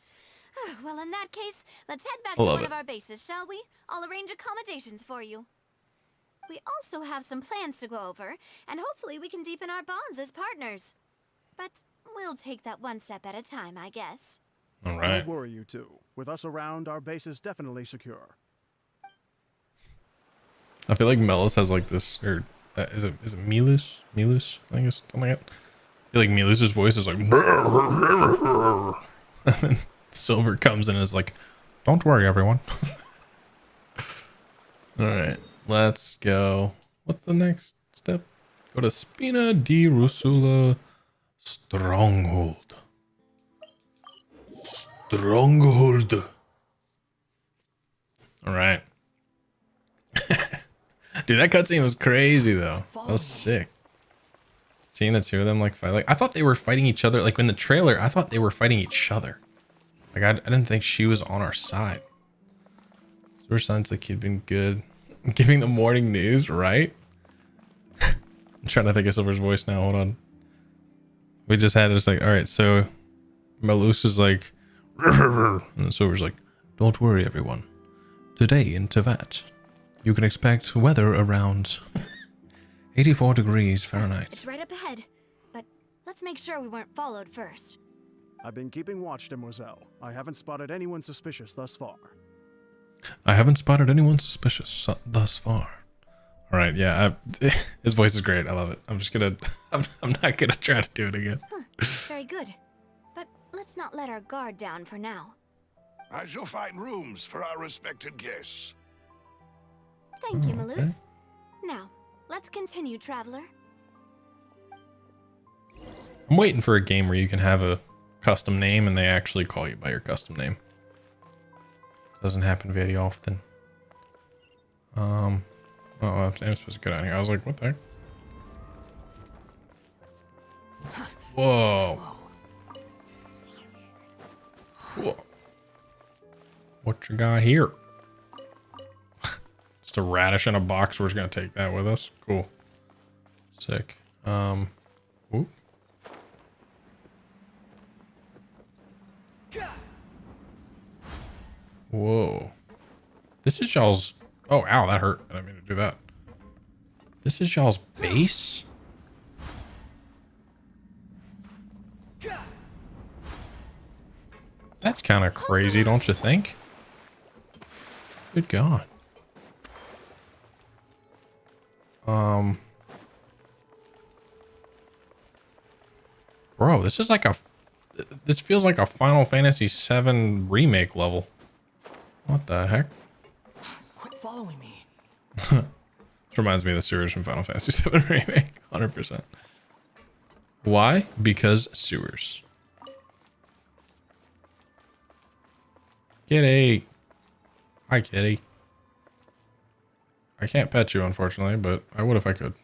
Well, in that case, let's head back to one of our bases, shall we? I'll arrange accommodations for you. We also have some plans to go over, and hopefully we can deepen our bonds as partners. But we'll take that one step at a time, I guess. All right. Don't worry, you two. With us around, our base is definitely secure. I feel like Melis has like this, or is it Milus? Milus, I guess, something like that. I feel like Milus's voice is like, and then Silver comes in and is like, "Don't worry, everyone." All right, let's go. What's the next step? Go to Spina di Rosula Stronghold. Stronghold. All right. Dude, that cutscene was crazy though. That was sick. Seeing the two of them like fight, like I thought they were fighting each other. Like in the trailer, I thought they were fighting each other. Like I didn't think she was on our side. So sounds like he'd been good, giving the morning news, right? I'm trying to think of Silver's voice now. Hold on. We just had it. It's like, all right, so Melus is like, and then Silver's like, Don't worry, everyone. Today in Teyvat, you can expect weather around 84 degrees Fahrenheit. It's right up ahead, but let's make sure we weren't followed first. I've been keeping watch, Demoiselle. I haven't spotted anyone suspicious thus far. I haven't spotted anyone suspicious thus far. All right, yeah, his voice is great. I love it. I'm just gonna, I'm not gonna try to do it again. Very good. But let's not let our guard down for now. I shall find rooms for our respected guests. Thank you, Malus. Now, let's continue, traveler. I'm waiting for a game where you can have a custom name and they actually call you by your custom name. Doesn't happen very often. Oh, I'm supposed to go down here. I was like, what the heck? Whoa. Whoa. What you got here? Just a radish in a box. We're just gonna take that with us. Cool. Sick. Whoop. Whoa. This is y'all's... Oh, ow, that hurt. I didn't mean to do that. This is y'all's base? That's kind of crazy, don't you think? Good God. Bro, this is like a... This feels like a Final Fantasy VII remake level. What the heck? Quit following me. This reminds me of the sewers from Final Fantasy VII remake. 100%. Why? Because sewers. Kitty. Hi, kitty. I can't pet you, unfortunately, but I would if I could.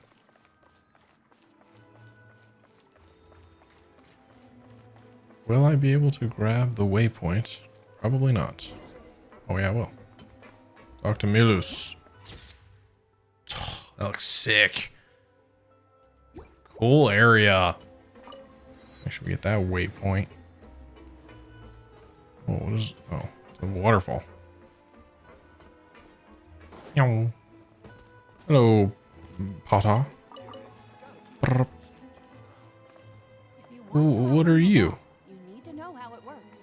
Will I be able to grab the waypoint? Probably not. Oh yeah, I will. Talk to Milus. That looks sick. Cool area. Make sure we get that waypoint. Oh, what is... Oh, it's a waterfall. Meow. Hello, Potter. Brr. What are you? You need to know how it works.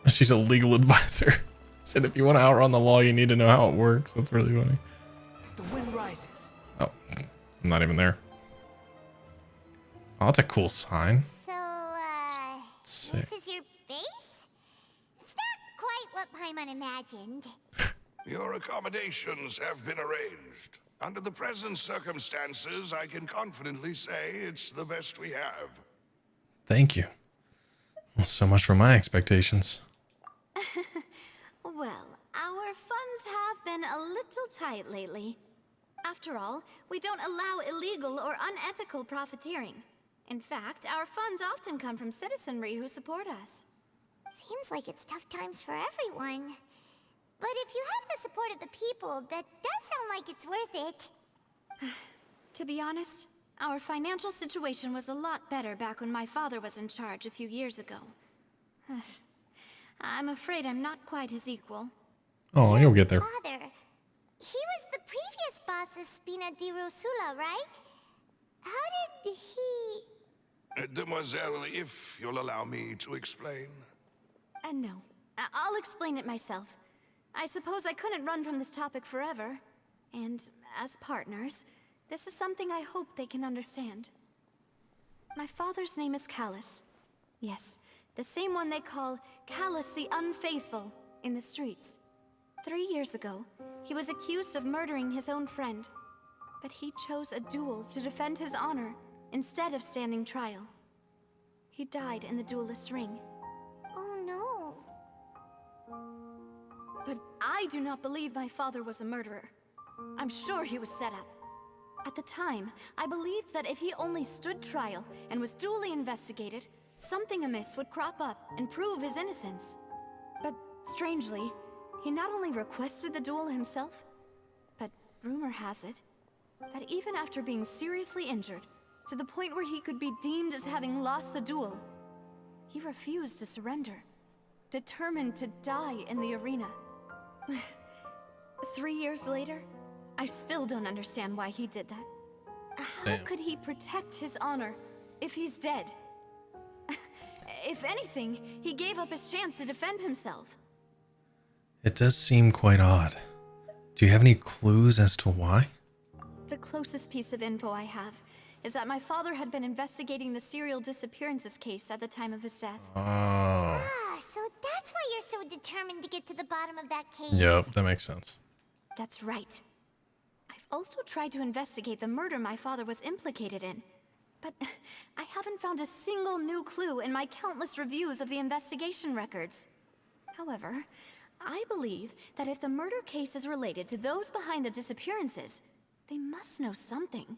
She's a legal advisor. Said if you want to outrun the law, you need to know how it works. That's really funny. The wind rises. Oh, I'm not even there. Oh, that's a cool sign. So, Sick. this is your base? It's not quite what Paimon imagined. Your accommodations have been arranged. Under the present circumstances, I can confidently say it's the best we have. Thank you. Well, so much for my expectations. Well, our funds have been a little tight lately. After all, we don't allow illegal or unethical profiteering. In fact, our funds often come from citizenry who support us. Seems like it's tough times for everyone. But if you have the support of the people, that does sound like it's worth it. To be honest, our financial situation was a lot better back when my father was in charge a few years ago. I'm afraid I'm not quite his equal. Oh, you'll get there. Father, he was the previous boss of Spina di Rosula, right? How did he... Demoiselle, if you'll allow me to explain. No. I'll explain it myself. I suppose I couldn't run from this topic forever. And as partners, this is something I hope they can understand. My father's name is Callus. Yes, the same one they call Callus the Unfaithful in the streets. 3 years ago, he was accused of murdering his own friend. But he chose a duel to defend his honor instead of standing trial. He died in the duelist's ring. Oh no. But I do not believe my father was a murderer. I'm sure he was set up. At the time, I believed that if he only stood trial and was duly investigated, something amiss would crop up and prove his innocence. But strangely, he not only requested the duel himself, but rumor has it that even after being seriously injured, to the point where he could be deemed as having lost the duel, he refused to surrender. determined to die in the arena. 3 years later, I still don't understand why he did that. How could he protect his honor if he's dead? If anything, he gave up his chance to defend himself. It does seem quite odd. Do you have any clues as to why? The closest piece of info I have is that my father had been investigating the serial disappearances case at the time of his death. Oh. Ah, so that's why you're so determined to get to the bottom of that case. Yep, that makes sense. That's right. I've also tried to investigate the murder my father was implicated in, but I haven't found a single new clue in my countless reviews of the investigation records. However, I believe that if the murder case is related to those behind the disappearances, they must know something.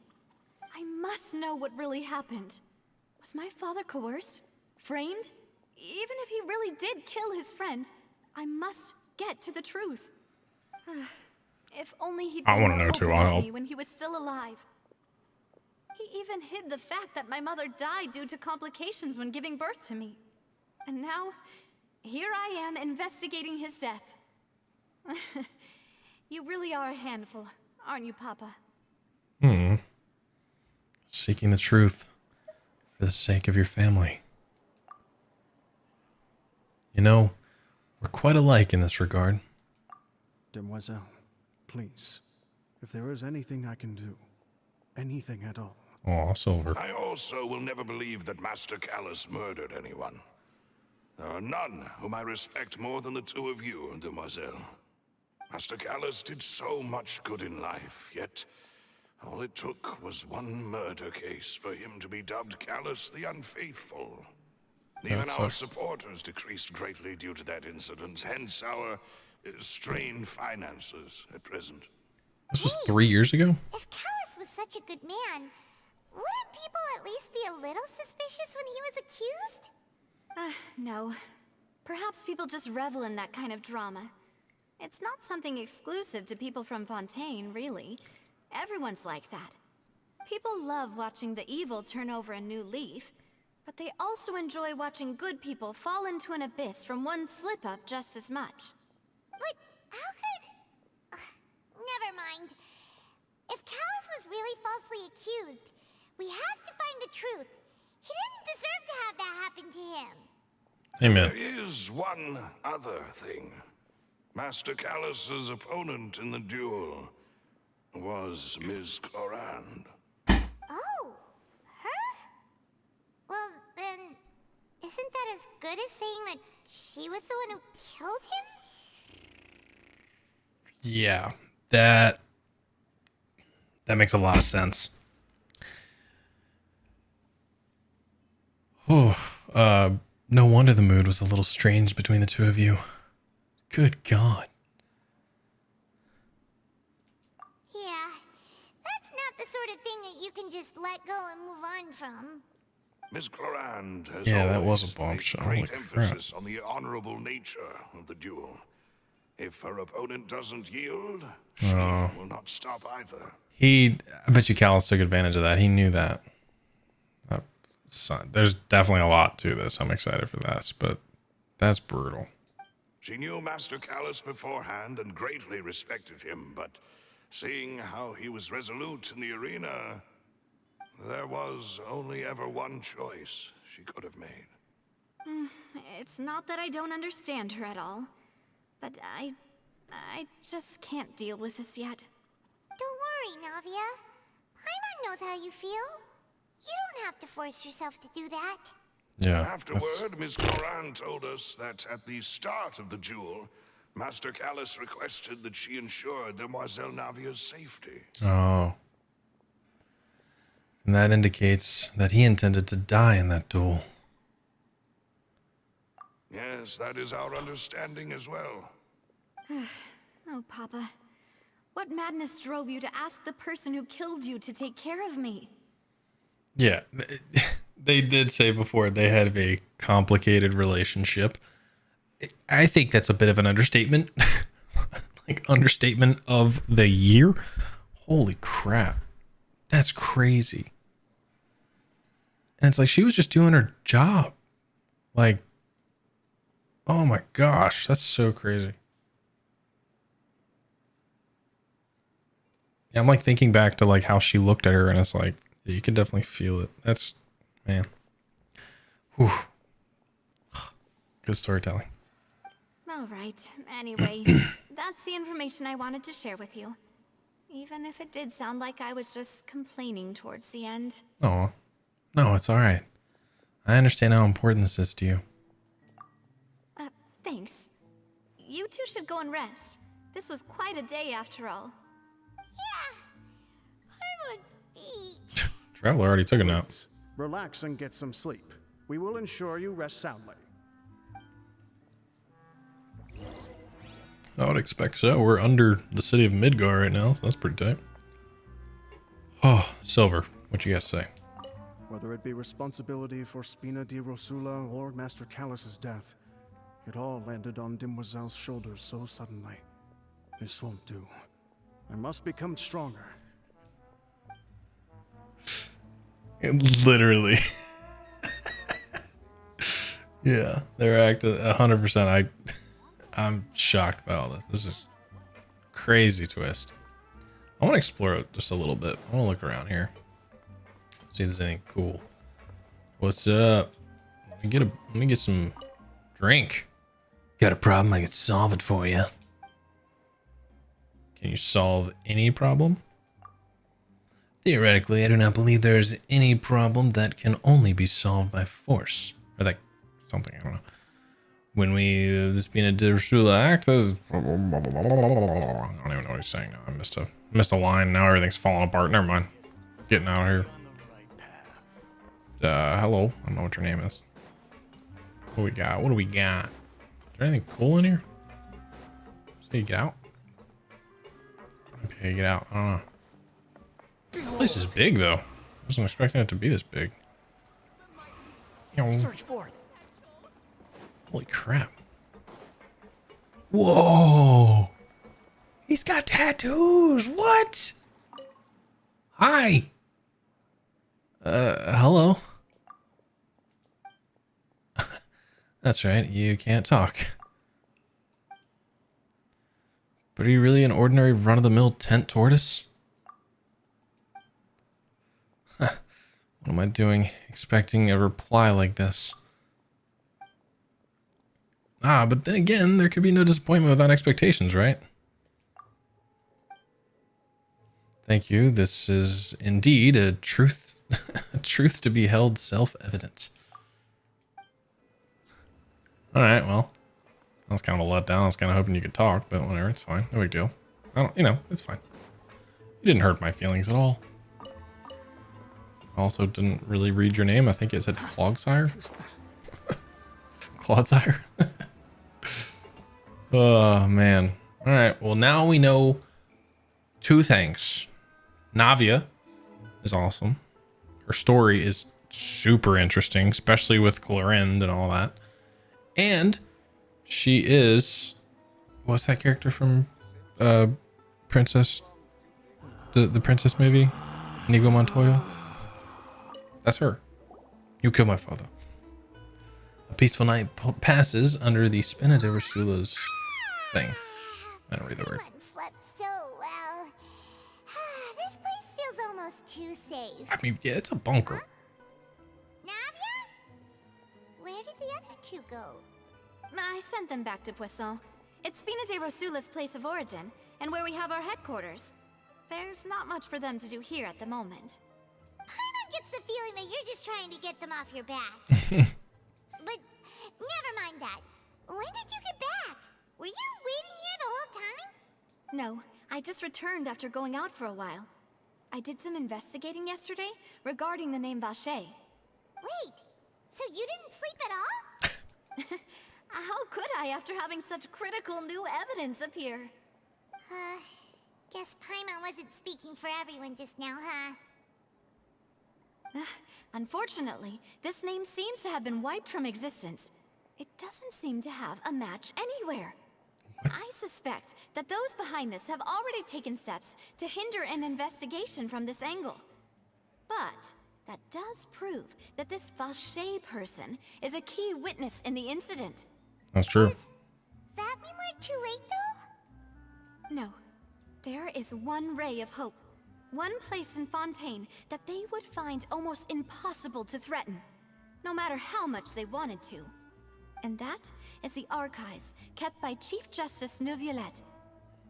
I must know what really happened. Was my father coerced? Framed? Even if he really did kill his friend, I must get to the truth. If only he'd I been want to more know too. open with me when he was still alive. He even hid the fact that my mother died due to complications when giving birth to me. And now, here I am investigating his death. You really are a handful, aren't you, Papa? Seeking the truth for the sake of your family. You know, we're quite alike in this regard. Demoiselle, please, if there is anything I can do, anything at all. Aw, Silver. I also will never believe that Master Callus murdered anyone. There are none whom I respect more than the two of you, Demoiselle. Master Callus did so much good in life, yet all it took was one murder case for him to be dubbed Callus the Unfaithful. Even our supporters decreased greatly due to that incident, hence our strained finances at present. This was 3 years ago? If Callus was such a good man, wouldn't people at least be a little suspicious when he was accused? No. Perhaps people just revel in that kind of drama. It's not something exclusive to people from Fontaine, really. Everyone's like that. People love watching the evil turn over a new leaf, but they also enjoy watching good people fall into an abyss from one slip-up just as much. But how could... never mind. If Callus was really falsely accused, we have to find the truth. He didn't deserve to have that happen to him. Amen. There is one other thing. Master Callus's opponent in the duel was Ms. Clorand. Oh, her? Well, then, isn't that as good as saying that she was the one who killed him? Yeah, that makes a lot of sense. Oh, no wonder the mood was a little strange between the two of you. Good God. Yeah, that's not the sort of thing that you can just let go and move on from. Ms. Clorand has That was always a bombshell. placed Holy great crap. emphasis on the honorable nature of the duel. If her opponent doesn't yield, she will not stop either. I bet you Callus took advantage of that. He knew that. There's definitely a lot to this. I'm excited for this, but that's brutal. She knew Master Callus beforehand and greatly respected him, but seeing how he was resolute in the arena, there was only ever one choice she could have made. It's not that I don't understand her at all, but I just can't deal with this yet. Don't worry, Navia. Paimon knows how you feel. You don't have to force yourself to do that. Yeah. Afterward, Ms. Clorand told us that at the start of the duel, Master Callus requested that she ensure Demoiselle Navia's safety. Oh. And that indicates that he intended to die in that duel. Yes, that is our understanding as well. Oh, Papa. What madness drove you to ask the person who killed you to take care of me? Yeah. They did say before they had a complicated relationship. I think that's a bit of an understatement. Like, understatement of the year. Holy crap. That's crazy. And it's like she was just doing her job. Like, Oh my gosh, that's so crazy. Yeah, I'm like thinking back to like how she looked at her, and it's like you can definitely feel it. That's, man. Whew. Good storytelling. All right. Anyway, that's the information I wanted to share with you. Even if it did sound like I was just complaining towards the end. Oh, no, it's all right. I understand how important this is to you. Thanks. You two should go and rest. This was quite a day after all. Traveler already took a nap. Relax and get some sleep. We will ensure you rest soundly. I would expect so. We're under the city of Midgar right now, so that's pretty tight. Oh, Silver, what you got to say? Whether it be responsibility for Spina di Rosula or Master Callus's death, it all landed on Demoiselle's shoulders so suddenly. This won't do. I must become stronger. Literally. Yeah, they're acting 100%. I'm shocked by all this. This is crazy twist. I want to explore it just a little bit. I want to look around here. See if there's anything cool. What's up? Let me get some drink. Got a problem? I could solve it for you. Can you solve any problem? Theoretically, I do not believe there is any problem that can only be solved by force. Or like something, I don't know. When this being a Rosula act as I don't even know what he's saying now. I missed a line. Now everything's falling apart. Never mind. Getting out of here. Hello. I don't know what your name is. What we got? What do we got? Is there anything cool in here? So you get out? Okay, get out. I don't know. This place is big though. I wasn't expecting it to be this big. Search forth. Holy crap. Whoa. He's got tattoos. What? Hi. Hello. That's right. You can't talk. But are you really an ordinary run-of-the-mill tent tortoise? Huh. What am I doing expecting a reply like this? Ah, but then again, there could be no disappointment without expectations, right? Thank you. This is indeed a truth, a truth to be held self-evident. All right, well, that was kind of a letdown. I was kind of hoping you could talk, but whatever, it's fine. No big deal. It's fine. You didn't hurt my feelings at all. I also didn't really read your name. I think it said Clogsire. Clodsire. Oh, man. All right. Well, now we know two things. Navia is awesome. Her story is super interesting, especially with Clorinde and all that. And she is... What's that character from Princess... The Princess movie? Inigo Montoya? That's her. You killed my father. A peaceful night passes under the Spina di Rosula's thing. I don't read the word. Slept so well. This place feels almost too safe. I mean, yeah, it's a bunker. Navia? Where did the other two go? I sent them back to Poisson. It's Spina di Rosula's place of origin, and where we have our headquarters. There's not much for them to do here at the moment. Paimon gets the feeling that you're just trying to get them off your back. But never mind that. When did you get back? Were you waiting here the whole time? No, I just returned after going out for a while. I did some investigating yesterday regarding the name Vache. Wait, so you didn't sleep at all? How could I after having such critical new evidence appear? Guess Paimon wasn't speaking for everyone just now, huh? Unfortunately, this name seems to have been wiped from existence. It doesn't seem to have a match anywhere. I suspect that those behind this have already taken steps to hinder an investigation from this angle. But that does prove that this Vache person is a key witness in the incident. That's true. That mean we're too late, though? No. There is one ray of hope. One place in Fontaine that they would find almost impossible to threaten, no matter how much they wanted to. And that is the archives kept by Chief Justice Neuvillette.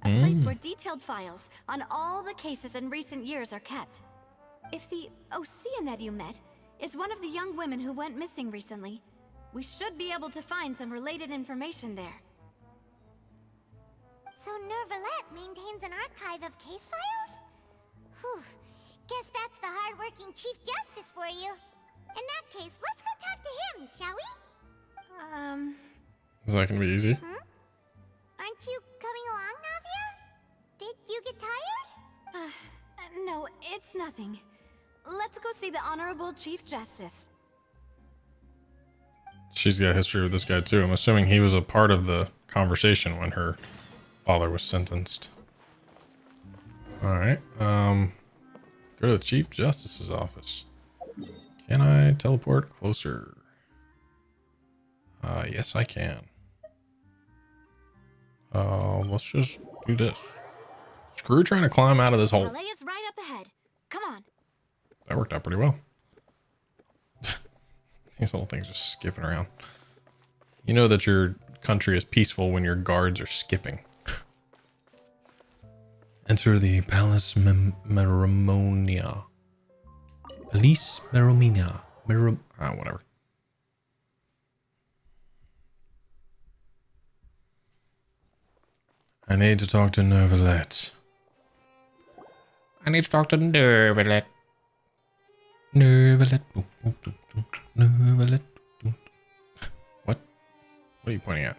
A place where detailed files on all the cases in recent years are kept. If the Oceanid you met is one of the young women who went missing recently, we should be able to find some related information there. So Neuvillette maintains an archive of case files? Whew. Guess that's the hard-working Chief Justice for you. In that case, let's go talk to him, shall we? Is that gonna be easy? Aren't you coming along, Navia? Did you get tired? No, it's nothing. Let's go see the Honorable Chief Justice. She's got a history with this guy too. I'm assuming he was a part of the conversation when her father was sentenced. Alright, go to the Chief Justice's office. Can I teleport closer? Yes I can. Let's just do this. Screw trying to climb out of this hole. Malay is right up ahead. Come on. That worked out pretty well. These little things just skipping around. You know that your country is peaceful when your guards are skipping. Enter the Palace Meromonia. Police Meromonia. Whatever. I need to talk to Neuvillette. I need to talk to Neuvillette. Neuvillette. Neuvillette. What? What are you pointing at?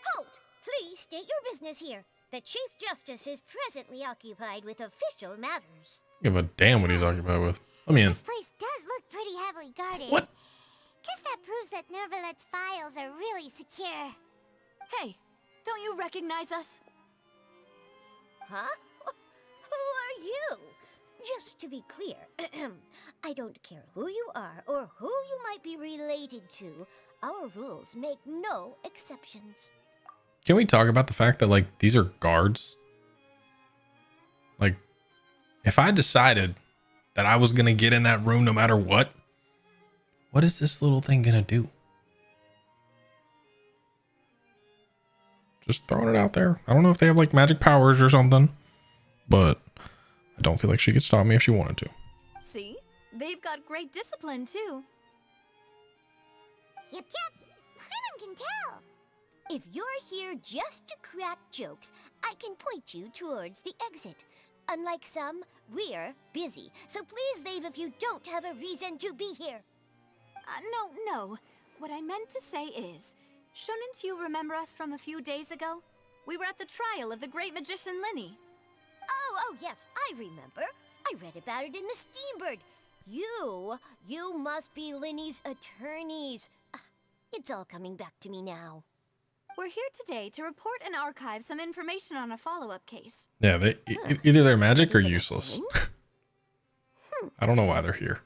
Halt! Please state your business here. The Chief Justice is presently occupied with official matters. Give a damn what he's occupied with. Let me in. This place does look pretty heavily guarded. What? Guess that proves that Neuvillette's files are really secure. Hey, don't you recognize us? Huh? Who are you? Just to be clear, I don't care who you are or who you might be related to. Our rules make no exceptions. Can we talk about the fact that, like, these are guards? Like, if I decided that I was going to get in that room no matter what is this little thing going to do? Just throwing it out there. I don't know if they have, like, magic powers or something, but I don't feel like she could stop me if she wanted to. See? They've got great discipline, too. Yep. Paimon can tell. If you're here just to crack jokes, I can point you towards the exit. Unlike some, we're busy, so please leave if you don't have a reason to be here. No. What I meant to say is, shouldn't you remember us from a few days ago? We were at the trial of the great magician Linny. Oh, yes, I remember. I read about it in the Steambird. You must be Linny's attorneys. It's all coming back to me now. We're here today to report and archive some information on a follow-up case. Yeah, either they're magic or useless. I don't know why they're here.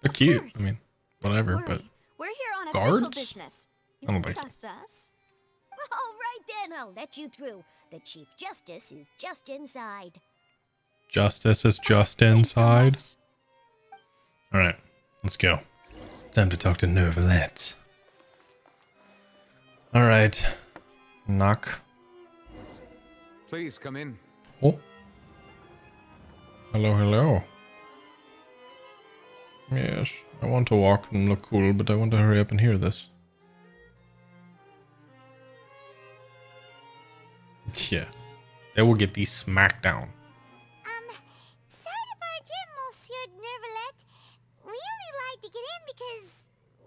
They're cute. I mean, whatever, but we're here on guards? official business. You I don't can think trust us. All right then, I'll let you through. The Chief Justice is just inside. Justice is just inside. All right, let's go. Time to talk to Neuvillette. All right, knock. Please come in. Oh. Hello. Yes, I want to walk and look cool, but I want to hurry up and hear this. Yeah, they will get these smacked down. Sorry to barge in, Monsieur Neuvillette. We only lied to get in because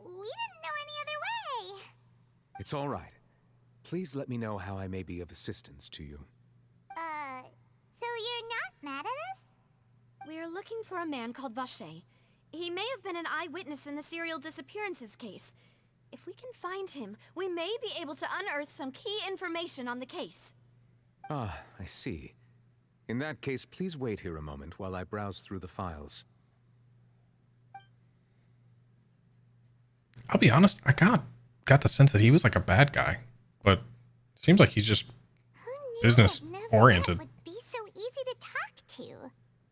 we didn't know any other way. It's all right. Please let me know how I may be of assistance to you. So you're not mad at us? We're looking for a man called Vache. He may have been an eyewitness in the serial disappearances case. If we can find him, we may be able to unearth some key information on the case. Ah, I see. In that case, please wait here a moment while I browse through the files. I'll be honest, I kind of got the sense that he was like a bad guy, but seems like he's just business oriented. Would be so easy to talk to.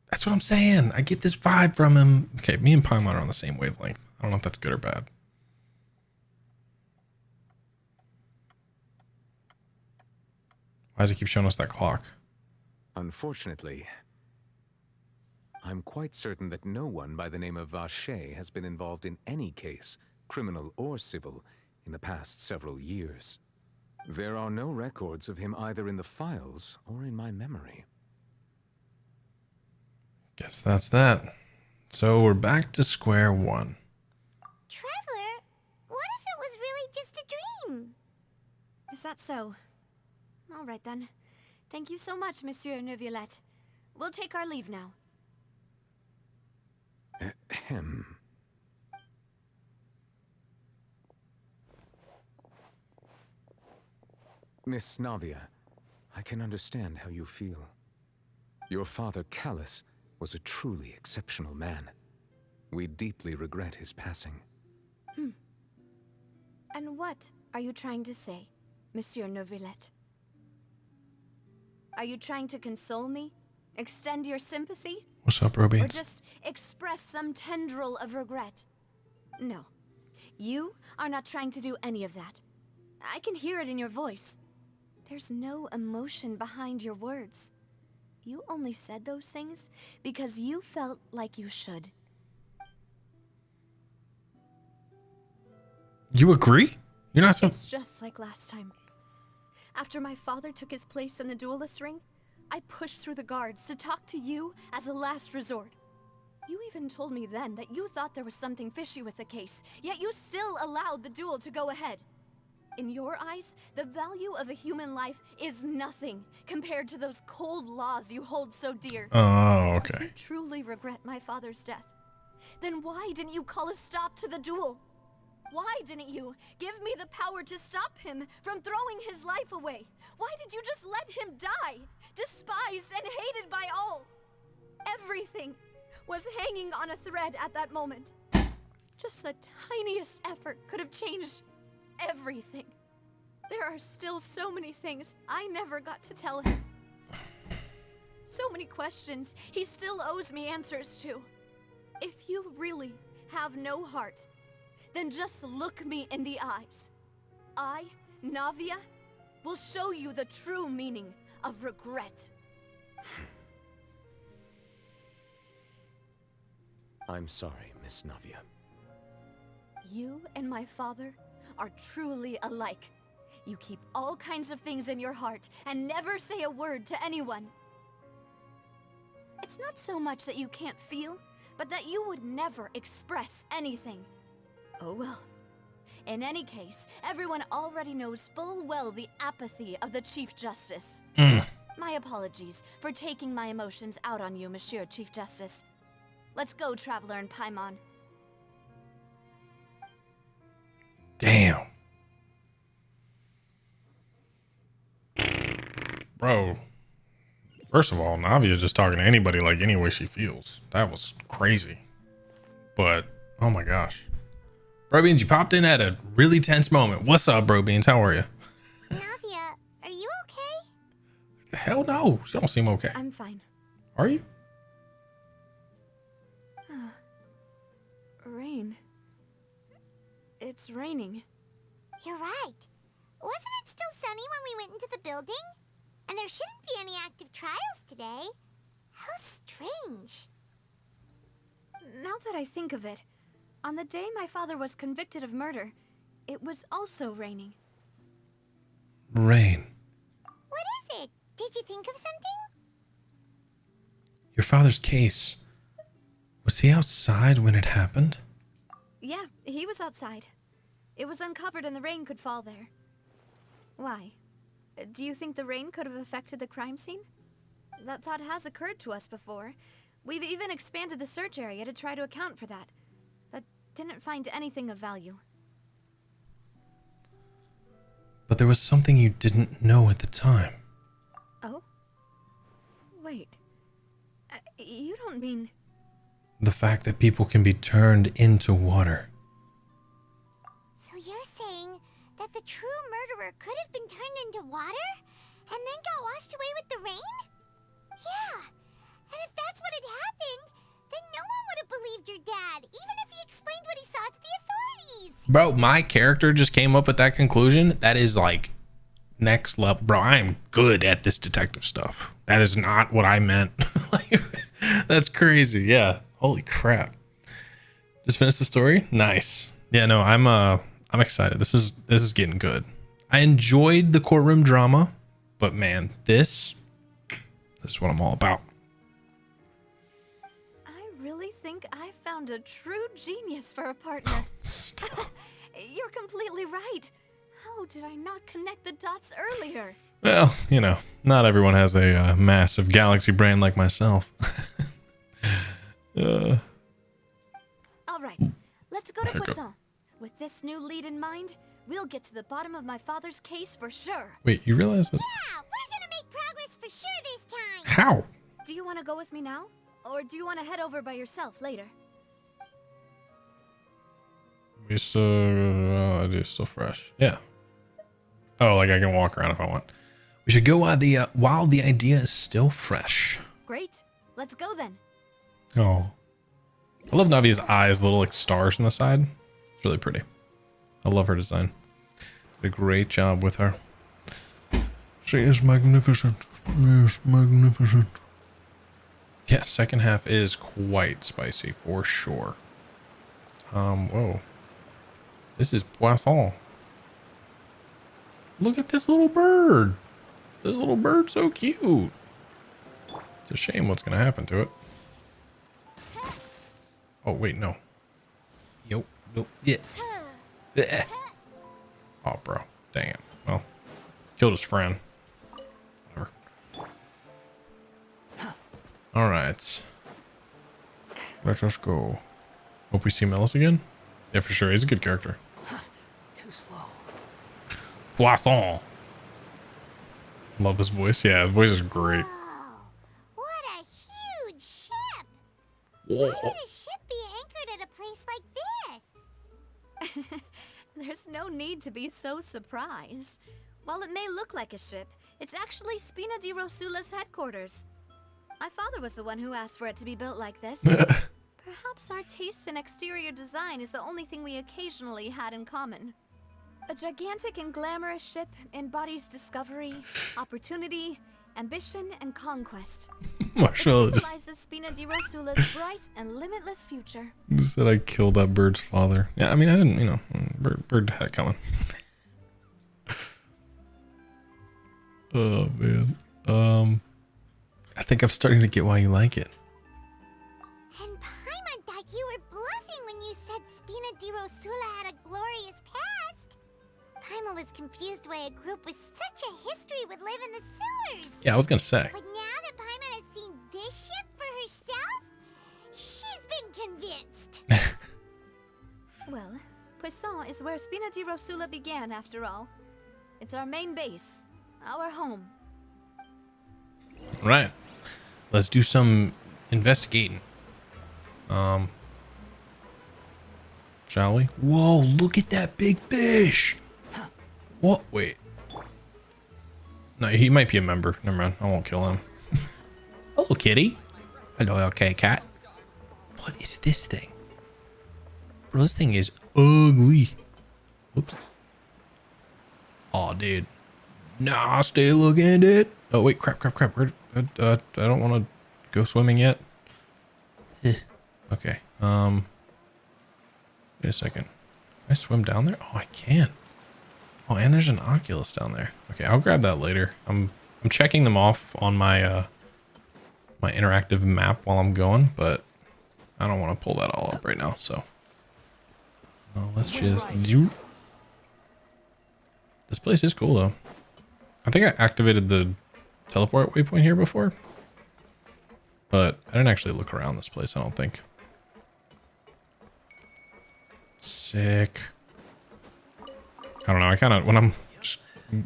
That's what I'm saying. I get this vibe from him. Okay, me and Paimon are on the same wavelength. I don't know if that's good or bad. Why does it keep showing us that clock? Unfortunately, I'm quite certain that no one by the name of Vache has been involved in any case, criminal or civil, in the past several years. There are no records of him either in the files or in my memory. Guess that's that. So we're back to square one. Traveler, what if it was really just a dream? Is that so? All right then. Thank you so much, Monsieur Neuvillette. We'll take our leave now. Ahem. Miss Navia, I can understand how you feel. Your father, Callus, was a truly exceptional man. We deeply regret his passing. And what are you trying to say, Monsieur Neuvillette? Are you trying to console me? Extend your sympathy? What's up, Roby? Or just express some tendril of regret? No. You are not trying to do any of that. I can hear it in your voice. There's no emotion behind your words. You only said those things because you felt like you should. You agree? You're not so... It's just like last time. After my father took his place in the duelist ring, I pushed through the guards to talk to you as a last resort. You even told me then that you thought there was something fishy with the case, yet you still allowed the duel to go ahead. In your eyes, the value of a human life is nothing compared to those cold laws you hold so dear. Oh, okay. If you truly regret my father's death, then why didn't you call a stop to the duel? Why didn't you give me the power to stop him from throwing his life away? Why did you just let him die, despised and hated by all? Everything was hanging on a thread at that moment. Just the tiniest effort could have changed everything. There are still so many things I never got to tell him. So many questions he still owes me answers to. If you really have no heart, then just look me in the eyes. I, Navia, will show you the true meaning of regret. I'm sorry, Miss Navia. You and my father are truly alike. You keep all kinds of things in your heart and never say a word to anyone. It's not so much that you can't feel, but that you would never express anything. Oh well. In any case, everyone already knows full well the apathy of the Chief Justice. My apologies for taking my emotions out on you, Monsieur Chief Justice. Let's go, Traveler and Paimon. Damn. Bro. First of all, Navia just talking to anybody like any way she feels. That was crazy. But, oh my gosh. Bro Beans, you popped in at a really tense moment. What's up, Bro Beans? How are you? Navia, are you okay? The hell no. She don't seem okay. I'm fine. Are you? Rain. It's raining. You're right. Wasn't it still sunny when we went into the building? And there shouldn't be any active trials today. How strange. Now that I think of it, on the day my father was convicted of murder, it was also raining. Rain. What is it? Did you think of something? Your father's case. Was he outside when it happened? Yeah, he was outside. It was uncovered and the rain could fall there. Why? Do you think the rain could have affected the crime scene? That thought has occurred to us before. We've even expanded the search area to try to account for that, but didn't find anything of value. But there was something you didn't know at the time. Oh? Wait. You don't mean... The fact that people can be turned into water. So you're saying the true murderer could have been turned into water and then got washed away with the rain? Yeah, and if that's what had happened, then no one would have believed your dad, even if he explained what he saw to the authorities. Bro, my character just came up with that conclusion. That is like next level. Bro, I am good at this detective stuff. That is not what I meant. Like, that's crazy. Yeah. Holy crap. Just finished the story? Nice. Yeah, no, I'm excited. This is getting good. I enjoyed the courtroom drama, but man, this is what I'm all about. I really think I found a true genius for a partner. Stop. You're completely right. How did I not connect the dots earlier? Well, you know, not everyone has a massive galaxy brain like myself. All right, let's go to Poisson. With this new lead in mind, we'll get to the bottom of my father's case for sure. Wait, you realize that? Yeah, we're gonna make progress for sure this time. How? Do you want to go with me now? Or do you want to head over by yourself later? It's still fresh. Yeah. Oh, like I can walk around if I want. We should go while the idea is still fresh. Great. Let's go then. Oh. I love Navi's eyes, little like stars on the side. It's really pretty. I love her design. Did a great job with her. She is magnificent. Yes, magnificent. Yeah, second half is quite spicy for sure. Whoa. This is Poisson. Look at this little bird. This little bird's so cute. It's a shame what's gonna happen to it. Oh wait, no. Yo, no, yeah. Bleh. Oh, bro, dang it. Well, killed his friend. Whatever. All right, let's just go. Hope we see Melis again. Yeah, for sure. He's a good character. Too slow. Poisson. Love his voice. Yeah, his voice is great. Whoa, what a huge ship! Whoa. Why would a ship be anchored at a place like this? There's no need to be so surprised. While it may look like a ship, it's actually Spina di Rosula's headquarters. My father was the one who asked for it to be built like this. Perhaps our taste in exterior design is the only thing we occasionally had in common. A gigantic and glamorous ship embodies discovery, opportunity, ambition, and conquest. Marshall it just symbolizes Spina di Rosula's bright and limitless future. said I killed that bird's father. Yeah, I mean, I didn't, you know, bird had it coming. Oh, man. I think I'm starting to get why you like it. And Paimon thought you were bluffing when you said Spina di Rosula had a glorious past. Paimon was confused why a group with such a history would live in the sewers. Yeah, I was gonna say. But now that Paimon has seen this ship for herself, she's been convinced. Well, Poisson is where Spina di Rosula began, after all. It's our main base, our home. Right. Let's do some investigating. Shall we? Whoa, look at that big fish. What? Wait. No, he might be a member. Never mind. I won't kill him. Hello, kitty. Hello, okay, cat. What is this thing? Bro, this thing is ugly. Whoops. Oh, dude. Nah, stay looking at it. Oh, wait, crap. Where, I don't want to go swimming yet. Okay. Wait a second. Can I swim down there? Oh, I can. Oh, and there's an Oculus down there. Okay, I'll grab that later. I'm checking them off on my my interactive map while I'm going, but I don't want to pull that all up right now. So, let's just do. This place is cool though. I think I activated the teleport waypoint here before, but I didn't actually look around this place. I don't think. Sick. I don't know. I kind of, when I'm just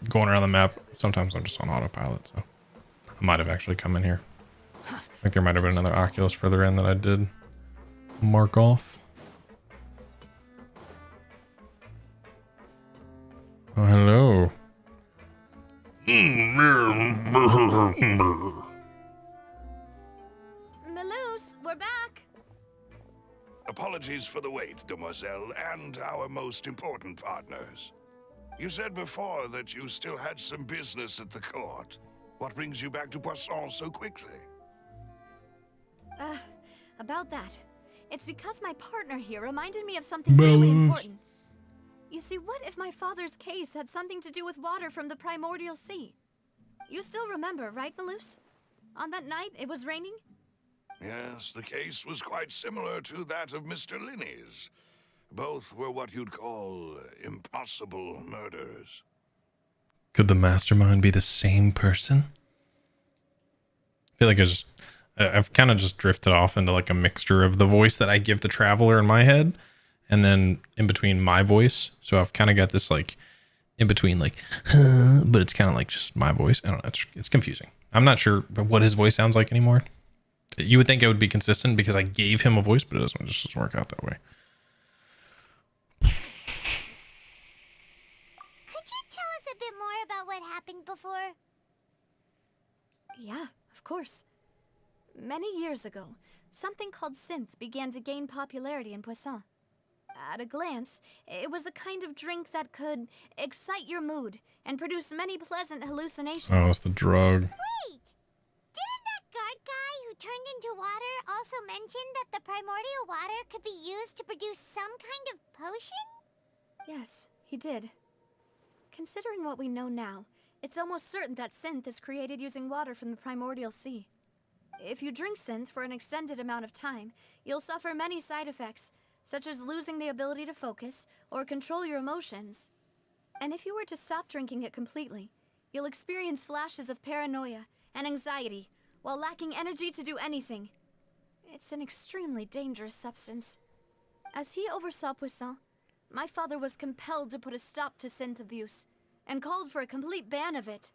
going around the map, sometimes I'm just on autopilot. So I might have actually come in here. I think there might have been another Oculus further in that I did mark off. Oh, hello. Maloose, we're back. Apologies for the wait, demoiselle, and our most important partners. You said before that you still had some business at the court. What brings you back to Poisson so quickly? About that. It's because my partner here reminded me of something really important. You see, what if my father's case had something to do with water from the primordial sea? You still remember, right, Maloose? On that night, it was raining? Yes, the case was quite similar to that of Mr. Linney's. Both were what you'd call impossible murders. Could the mastermind be the same person? I feel like I've kind of just drifted off into like a mixture of the voice that I give the traveler in my head and then in between my voice. So I've kind of got this like in between like, but it's kind of like just my voice. I don't know. It's confusing. I'm not sure what his voice sounds like anymore. You would think it would be consistent because I gave him a voice, but it doesn't work out that way. Could you tell us a bit more about what happened before? Yeah, of course. Many years ago, something called synth began to gain popularity in Poisson. At a glance, it was a kind of drink that could excite your mood and produce many pleasant hallucinations. Oh, it's the drug. Wait! Didn't that guard guy who turned into water also mention that the primordial water could be used to produce some kind of potion? Yes, he did. Considering what we know now, it's almost certain that synth is created using water from the primordial sea. If you drink synth for an extended amount of time, you'll suffer many side effects, such as losing the ability to focus or control your emotions. And if you were to stop drinking it completely, you'll experience flashes of paranoia and anxiety while lacking energy to do anything. It's an extremely dangerous substance. As he oversaw Poisson, my father was compelled to put a stop to synth abuse and called for a complete ban of it.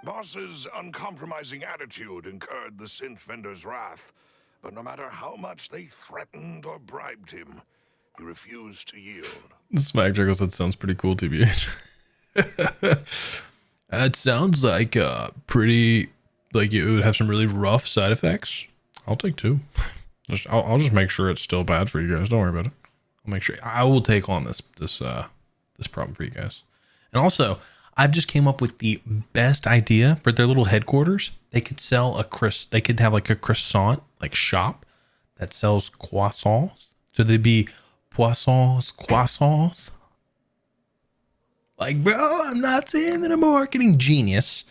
Boss's uncompromising attitude incurred the synth vendor's wrath, but no matter how much they threatened or bribed him, he refused to yield. Smack Juggles, that sounds pretty cool, TBH. That sounds like pretty, like it would have some really rough side effects. I'll take two. I'll just make sure it's still bad for you guys. Don't worry about it. I'll make sure I will take on this problem for you guys. And also, I've just came up with the best idea for their little headquarters. They could sell they could have like a croissant like shop that sells croissants. So they'd be croissants. Like, bro, I'm not saying that I'm a marketing genius,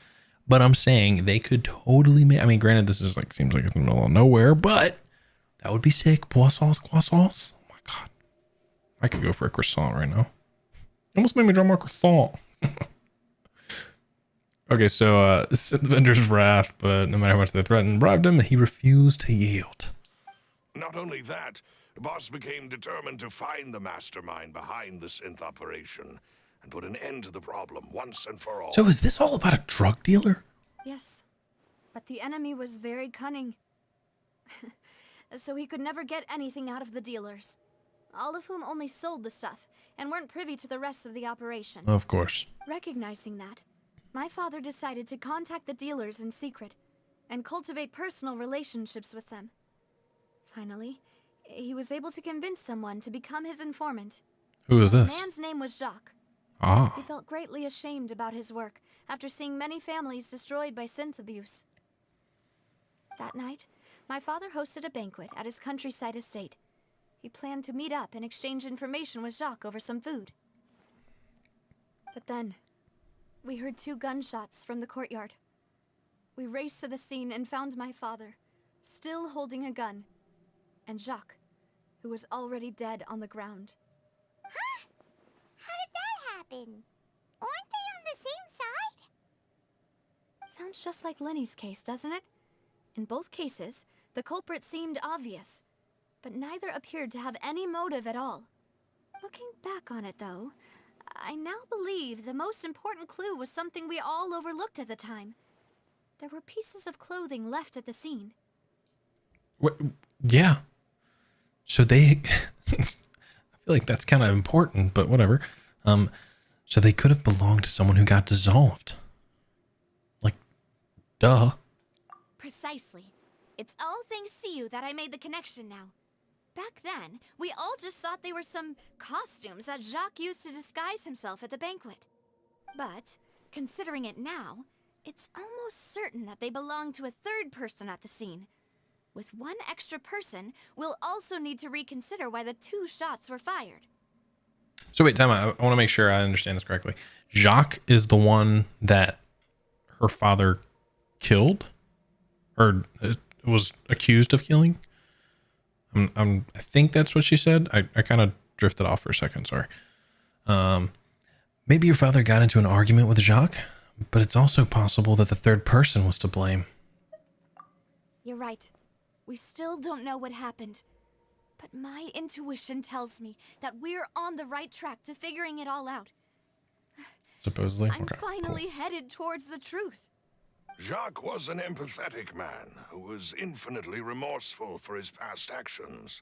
but I'm saying they could totally make, I mean, granted, this is like, seems like it's in the middle of nowhere, but that would be sick. Croissants. Oh my God. I could go for a croissant right now. You almost made me draw more croissant. Okay, so this is the vendor's wrath, but no matter how much they threatened and bribed him, he refused to yield. Not only that, the boss became determined to find the mastermind behind the synth operation and put an end to the problem once and for all. So is this all about a drug dealer? Yes, but the enemy was very cunning. So he could never get anything out of the dealers, all of whom only sold the stuff and weren't privy to the rest of the operation. Of course. Recognizing that, my father decided to contact the dealers in secret and cultivate personal relationships with them. Finally, he was able to convince someone to become his informant. Who is this? The man's name was Jacques. Ah. He felt greatly ashamed about his work after seeing many families destroyed by synth abuse. That night, my father hosted a banquet at his countryside estate. He planned to meet up and exchange information with Jacques over some food. But then, we heard 2 gunshots from the courtyard. We raced to the scene and found my father, still holding a gun, and Jacques, who was already dead on the ground. Huh? How did that happen? Aren't they on the same side? Sounds just like Lenny's case, doesn't it? In both cases, the culprit seemed obvious, but neither appeared to have any motive at all. Looking back on it, though, I now believe the most important clue was something we all overlooked at the time. There were pieces of clothing left at the scene. What? Yeah. So they, I feel like that's kind of important, but whatever. So they could have belonged to someone who got dissolved. Like, duh. Precisely. It's all thanks to you that I made the connection now. Back then, we all just thought they were some costumes that Jacques used to disguise himself at the banquet. But, considering it now, it's almost certain that they belong to a third person at the scene. With one extra person, we'll also need to reconsider why the 2 shots were fired. So wait, time out. I want to make sure I understand this correctly. Jacques is the one that her father killed? Or was accused of killing? I think that's what she said. I kind of drifted off for a second, sorry. Maybe your father got into an argument with Jacques, but it's also possible that the third person was to blame. You're right. We still don't know what happened. But my intuition tells me that we're on the right track to figuring it all out. Supposedly? I'm Okay, finally headed towards the truth. Jacques was an empathetic man who was infinitely remorseful for his past actions.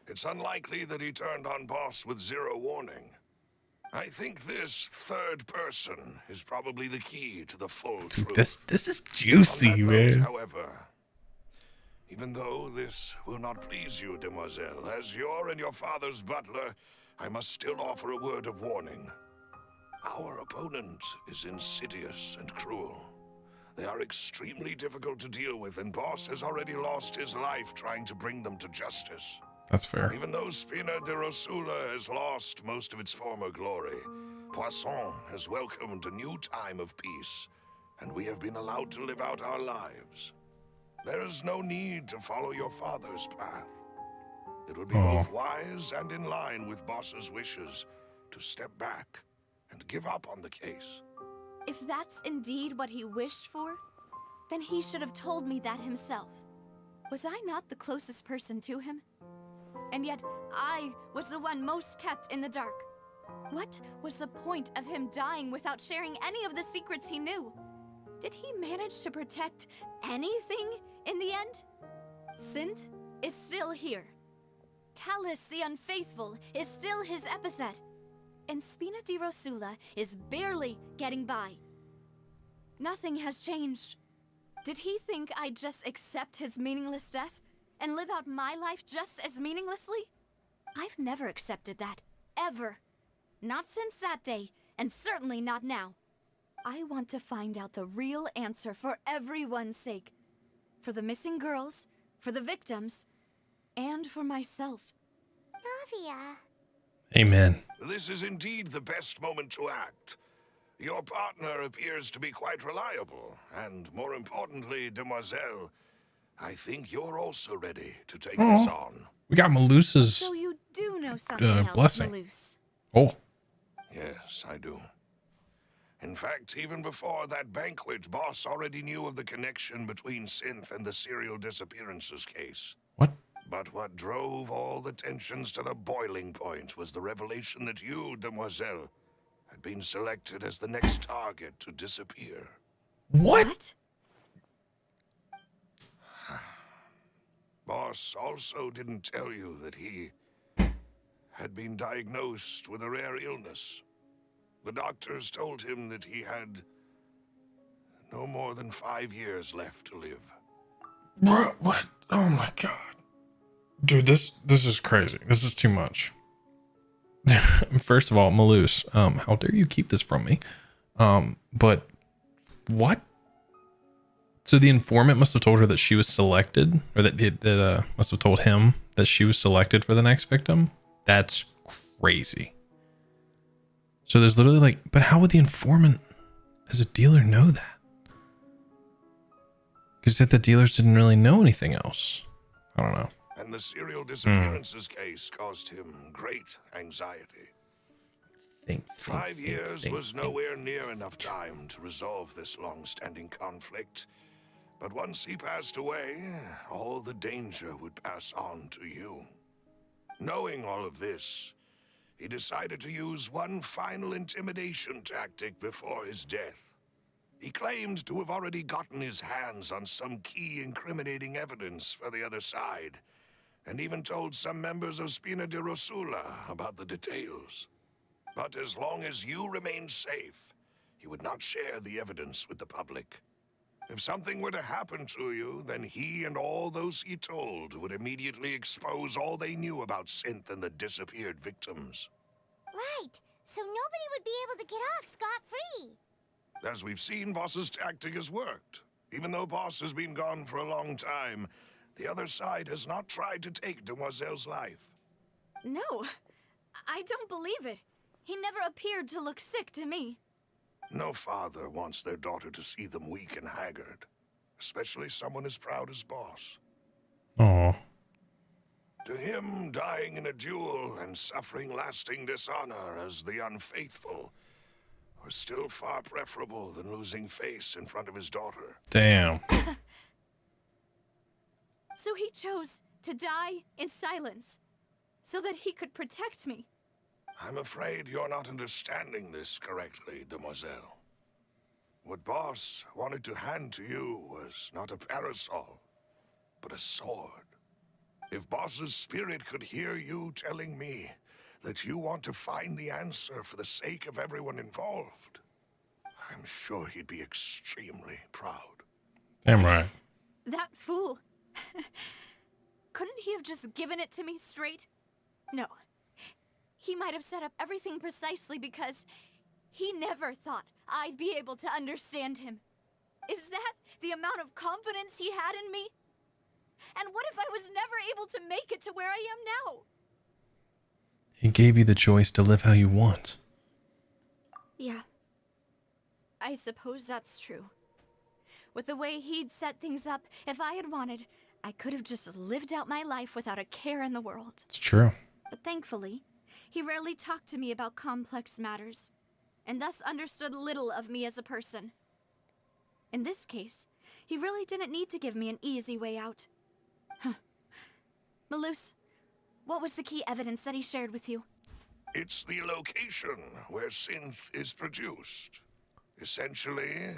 It's unlikely that he turned on Boss with 0 warning. I think this third person is probably the key to the full truth. This is juicy, On that man. note, however, even though this will not please you, demoiselle, as your and your father's butler, I must still offer a word of warning. Our opponent is insidious and cruel. They are extremely difficult to deal with, and Boss has already lost his life trying to bring them to justice. That's fair. Even though Spina de Rosula has lost most of its former glory, Poisson has welcomed a new time of peace, and we have been allowed to live out our lives. There is no need to follow your father's path. It would be both wise and in line with Boss's wishes to step back and give up on the case. If that's indeed what he wished for, then he should have told me that himself. Was I not the closest person to him? And yet, I was the one most kept in the dark. What was the point of him dying without sharing any of the secrets he knew? Did he manage to protect anything in the end? Synth is still here. Callus the Unfaithful is still his epithet. And Spina di Rosula is barely getting by. Nothing has changed. Did he think I'd just accept his meaningless death and live out my life just as meaninglessly? I've never accepted that, ever. Not since that day, and certainly not now. I want to find out the real answer for everyone's sake. For the missing girls, for the victims, and for myself. Navia. Amen. This is indeed the best moment to act. Your partner appears to be quite reliable, and more importantly, demoiselle, I think you're also ready to take this on. We got Melusa's So you do know something else, blessing. Melus. Oh. Yes, I do. In fact, even before that banquet, Boss already knew of the connection between Synth and the serial disappearances case. What? But what drove all the tensions to the boiling point was the revelation that you, demoiselle, had been selected as the next target to disappear. What? Boss also didn't tell you that he had been diagnosed with a rare illness. The doctors told him that he had no more than 5 years left to live. Bro, what? Oh my god. Dude, this is crazy. This is too much. First of all, Melus, how dare you keep this from me? But what? So the informant must have told her that she was selected, or that must have told him that she was selected for the next victim? That's crazy. So there's literally like, but how would the informant as a dealer know that? Because the dealers didn't really know anything else. I don't know. And the serial disappearances case caused him great anxiety. 5 years was nowhere near enough time to resolve this long-standing conflict. But once he passed away, all the danger would pass on to you. Knowing all of this, he decided to use one final intimidation tactic before his death. He claimed to have already gotten his hands on some key incriminating evidence for the other side, and even told some members of Spina de Rosula about the details. But as long as you remain safe, he would not share the evidence with the public. If something were to happen to you, then he and all those he told would immediately expose all they knew about Synth and the disappeared victims. Right, so nobody would be able to get off scot-free. As we've seen, Boss's tactic has worked. Even though Boss has been gone for a long time, the other side has not tried to take Demoiselle's life. No, I don't believe it. He never appeared to look sick to me. No father wants their daughter to see them weak and haggard, especially someone as proud as Boss. Oh. To him, dying in a duel and suffering lasting dishonor as the unfaithful was still far preferable than losing face in front of his daughter. Damn. So he chose to die in silence, so that he could protect me. I'm afraid you're not understanding this correctly, Demoiselle. What Boss wanted to hand to you was not a parasol, but a sword. If Boss's spirit could hear you telling me that you want to find the answer for the sake of everyone involved, I'm sure he'd be extremely proud. Damn right. That fool. Couldn't he have just given it to me straight? No. He might have set up everything precisely because he never thought I'd be able to understand him. Is that the amount of confidence he had in me? And what if I was never able to make it to where I am now? He gave you the choice to live how you want. Yeah. I suppose that's true. With the way he'd set things up, if I had wanted, I could have just lived out my life without a care in the world. It's true. But thankfully, he rarely talked to me about complex matters, and thus understood little of me as a person. In this case, he really didn't need to give me an easy way out. Huh. Malus, what was the key evidence that he shared with you? It's the location where Synth is produced. Essentially,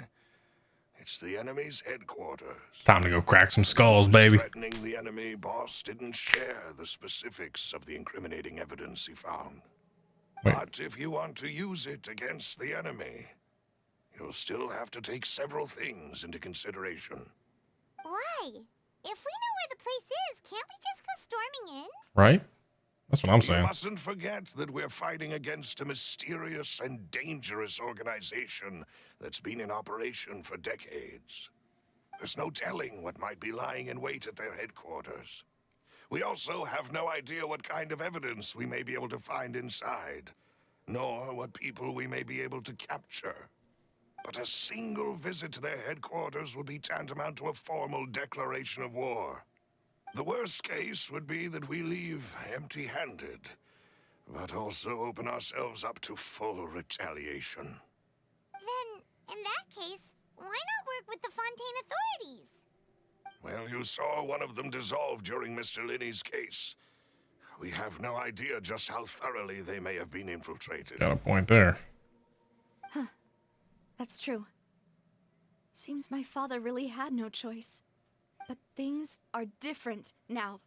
it's the enemy's headquarters. Time to go crack some skulls, baby. Threatening the enemy, Boss didn't share the specifics of the incriminating evidence he found. Wait. But if you want to use it against the enemy, you'll still have to take several things into consideration. Why? If we know where the place is, can't we just go storming in? Right? That's what I'm You saying. mustn't forget that we're fighting against a mysterious and dangerous organization that's been in operation for decades. There's no telling what might be lying in wait at their headquarters. We also have no idea what kind of evidence we may be able to find inside, nor what people we may be able to capture. But a single visit to their headquarters would be tantamount to a formal declaration of war. The worst case would be that we leave empty-handed, but also open ourselves up to full retaliation. Then, in that case, why not work with the Fontaine authorities? Well, you saw one of them dissolve during Mr. Linney's case. We have no idea just how thoroughly they may have been infiltrated. Got a point there. Huh. That's true. Seems my father really had no choice. But things are different now.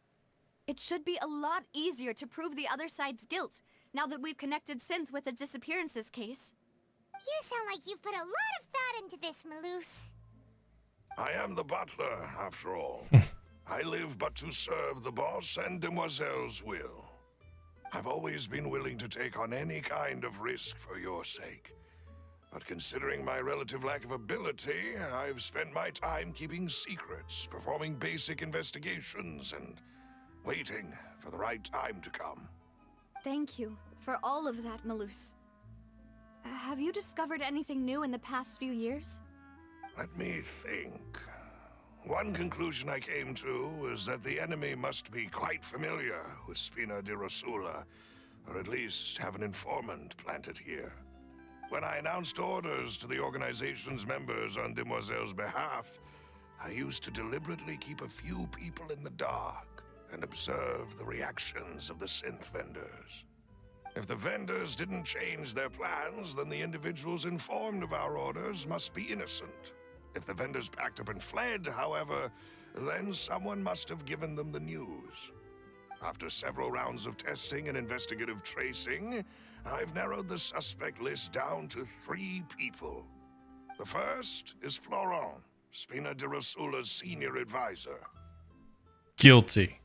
It should be a lot easier to prove the other side's guilt, now that we've connected Synth with the disappearances case. You sound like you've put a lot of thought into this, Malus. I am the butler, after all. I live but to serve the boss and Demoiselle's will. I've always been willing to take on any kind of risk for your sake. But considering my relative lack of ability, I've spent my time keeping secrets, performing basic investigations, and waiting for the right time to come. Thank you for all of that, Malus. Have you discovered anything new in the past few years? Let me think. One conclusion I came to was that the enemy must be quite familiar with Spina di Rosula, or at least have an informant planted here. When I announced orders to the organization's members on Demoiselle's behalf, I used to deliberately keep a few people in the dark and observe the reactions of the synth vendors. If the vendors didn't change their plans, then the individuals informed of our orders must be innocent. If the vendors packed up and fled, however, then someone must have given them the news. After several rounds of testing and investigative tracing, I've narrowed the suspect list down to 3 people. The first is Florent, Spina di Rosula's senior advisor. Guilty.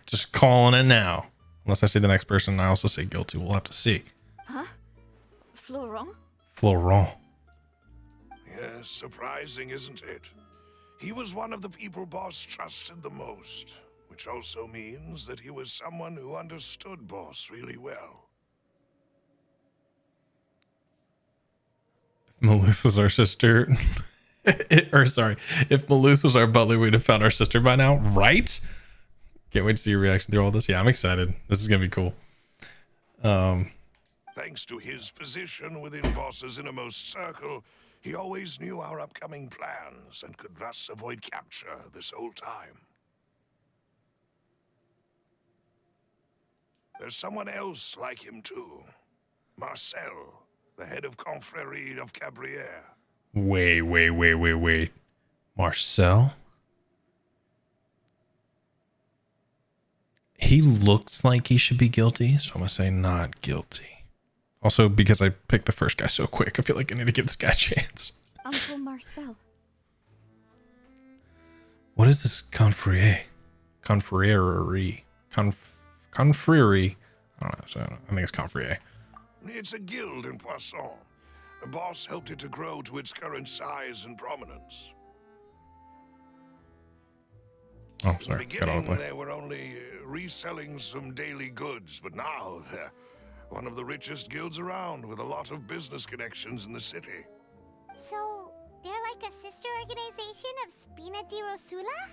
Just calling it now. Unless I say the next person, I also say guilty. We'll have to see. Huh? Florent? Florent. Yes, surprising, isn't it? He was one of the people Boss trusted the most, which also means that he was someone who understood Boss really well. If Malus was our sister, or sorry, if Malus was our butler, we'd have found our sister by now, right? Can't wait to see your reaction through all this. Yeah, I'm excited. This is gonna be cool. Thanks to his position within Boss's innermost circle, he always knew our upcoming plans and could thus avoid capture this whole time. There's someone else like him too. Marcel, the head of Confrérie of Cabrières. Wait. Marcel? He looks like he should be guilty, so I'm gonna say not guilty. Also, because I picked the first guy so quick, I feel like I need to give this guy a chance. Uncle Marcel. What is this confrérie? Confrérie. Confrérie. I don't know. So I think it's confrérie. It's a guild in Poisson. The Boss helped it to grow to its current size and prominence. Oh, sorry. In the beginning, they were only reselling some daily goods, but now they're one of the richest guilds around with a lot of business connections in the city. So, they're like a sister organization of Spina di Rosula?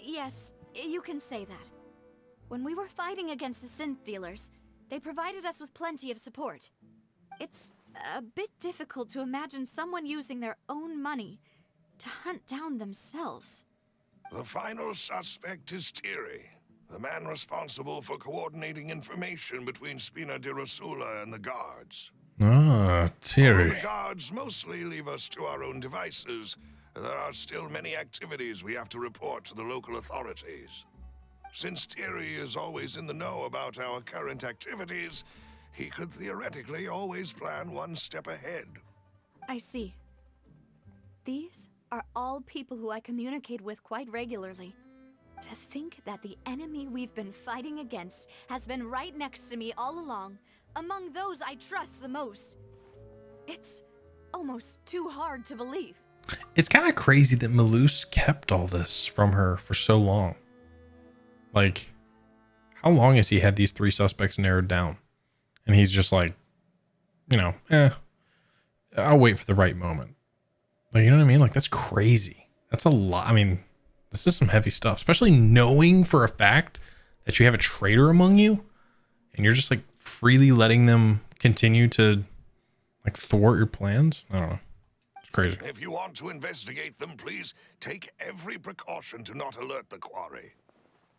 Yes, you can say that. When we were fighting against the synth dealers, they provided us with plenty of support. It's a bit difficult to imagine someone using their own money to hunt down themselves. The final suspect is Thierry, the man responsible for coordinating information between Spina di Rosula and the guards. Ah, Thierry. Although the guards mostly leave us to our own devices, there are still many activities we have to report to the local authorities. Since Thierry is always in the know about our current activities, he could theoretically always plan one step ahead. I see. These are all people who I communicate with quite regularly. To think that the enemy we've been fighting against has been right next to me all along, among those I trust the most. It's almost too hard to believe. It's kind of crazy that Malus kept all this from her for so long. Like, how long has he had these 3 suspects narrowed down? And he's just like, you know, I'll wait for the right moment. Like, you know what I mean? Like, that's crazy. That's a lot. I mean, this is some heavy stuff, especially knowing for a fact that you have a traitor among you and you're just like freely letting them continue to like thwart your plans. I don't know. It's crazy. If you want to investigate them, please take every precaution to not alert the quarry.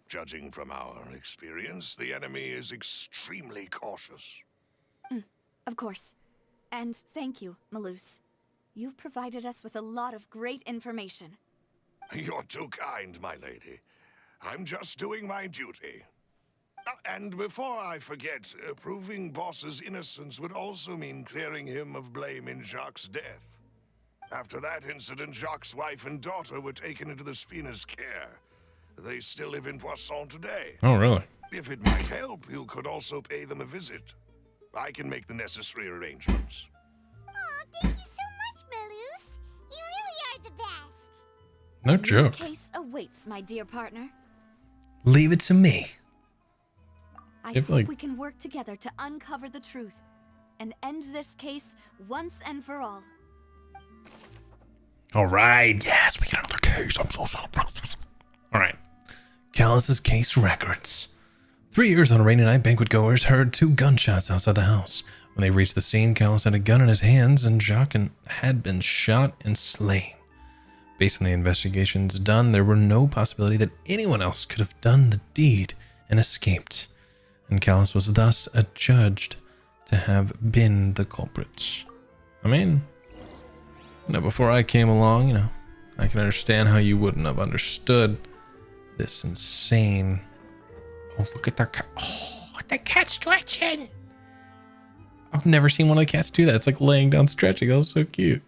Judging from our experience, the enemy is extremely cautious. Of course. And thank you, Malus. You've provided us with a lot of great information. You're too kind, my lady. I'm just doing my duty. And before I forget, proving Boss's innocence would also mean clearing him of blame in Jacques' death. After that incident, Jacques' wife and daughter were taken into the Spina's care. They still live in Poisson today. Oh, really? If it might help, you could also pay them a visit. I can make the necessary arrangements. Aw, thank you so much, Malus. You really are the best. No joke. The case awaits, my dear partner. Leave it to me. I think we can work together to uncover the truth and end this case once and for all. All right. Yes, we got another case. I'm so sorry. All right. Callus's case records. 3 years on a rainy night, banquet goers heard 2 gunshots outside the house. When they reached the scene, Callus had a gun in his hands and Jacques had been shot and slain. Based on the investigations done, there were no possibility that anyone else could have done the deed and escaped. And Callus was thus adjudged to have been the culprits. I mean, before I came along, I can understand how you wouldn't have understood this insane Oh, look at that cat. Oh, the cat stretching. I've never seen one of the cats do that. It's like laying down stretching. That was so cute.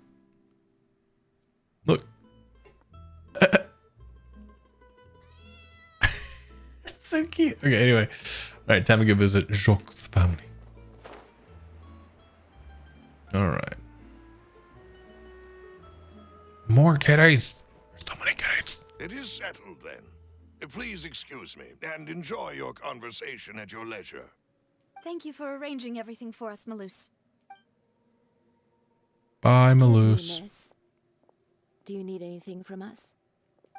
Look. That's so cute. Okay, anyway. All right, time to go visit Jacques' family. All right. More kitties. So many kitties. It is settled then. Please excuse me and enjoy your conversation at your leisure. Thank you for arranging everything for us, Malus. Bye, Excuse me, Malus. miss. Do you need anything from us?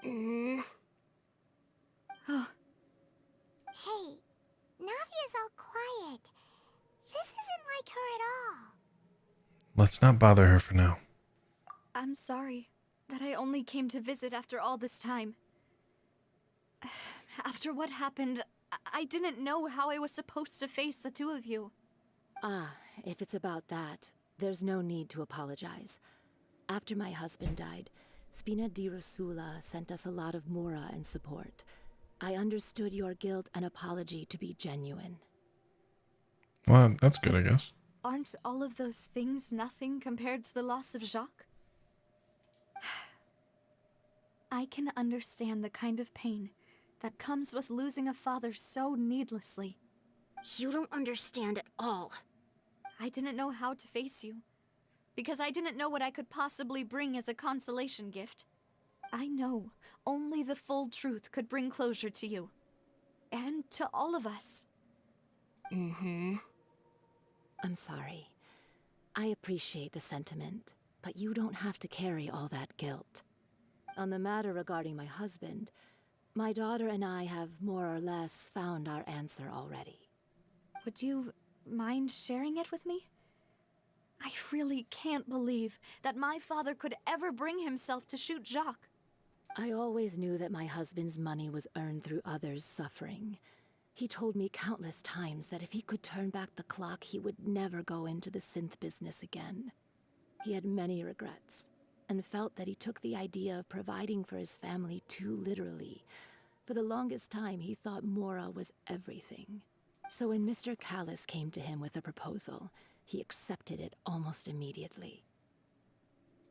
Hey, Navia's all quiet. This isn't like her at all. Let's not bother her for now. I'm sorry that I only came to visit after all this time. After what happened, I didn't know how I was supposed to face the two of you. Ah, if it's about that, there's no need to apologize. After my husband died, Spina di Rosula sent us a lot of mora and support. I understood your guilt and apology to be genuine. Well, that's good, I guess. Aren't all of those things nothing compared to the loss of Jacques? I can understand the kind of pain that comes with losing a father so needlessly. You don't understand at all. I didn't know how to face you, because I didn't know what I could possibly bring as a consolation gift. I know only the full truth could bring closure to you. And to all of us. I'm sorry. I appreciate the sentiment, but you don't have to carry all that guilt. On the matter regarding my husband, my daughter and I have more or less found our answer already. Would you mind sharing it with me? I really can't believe that my father could ever bring himself to shoot Jacques. I always knew that my husband's money was earned through others' suffering. He told me countless times that if he could turn back the clock, he would never go into the synth business again. He had many regrets, and felt that he took the idea of providing for his family too literally. For the longest time, he thought Mora was everything. So when Mr. Callis came to him with a proposal, he accepted it almost immediately.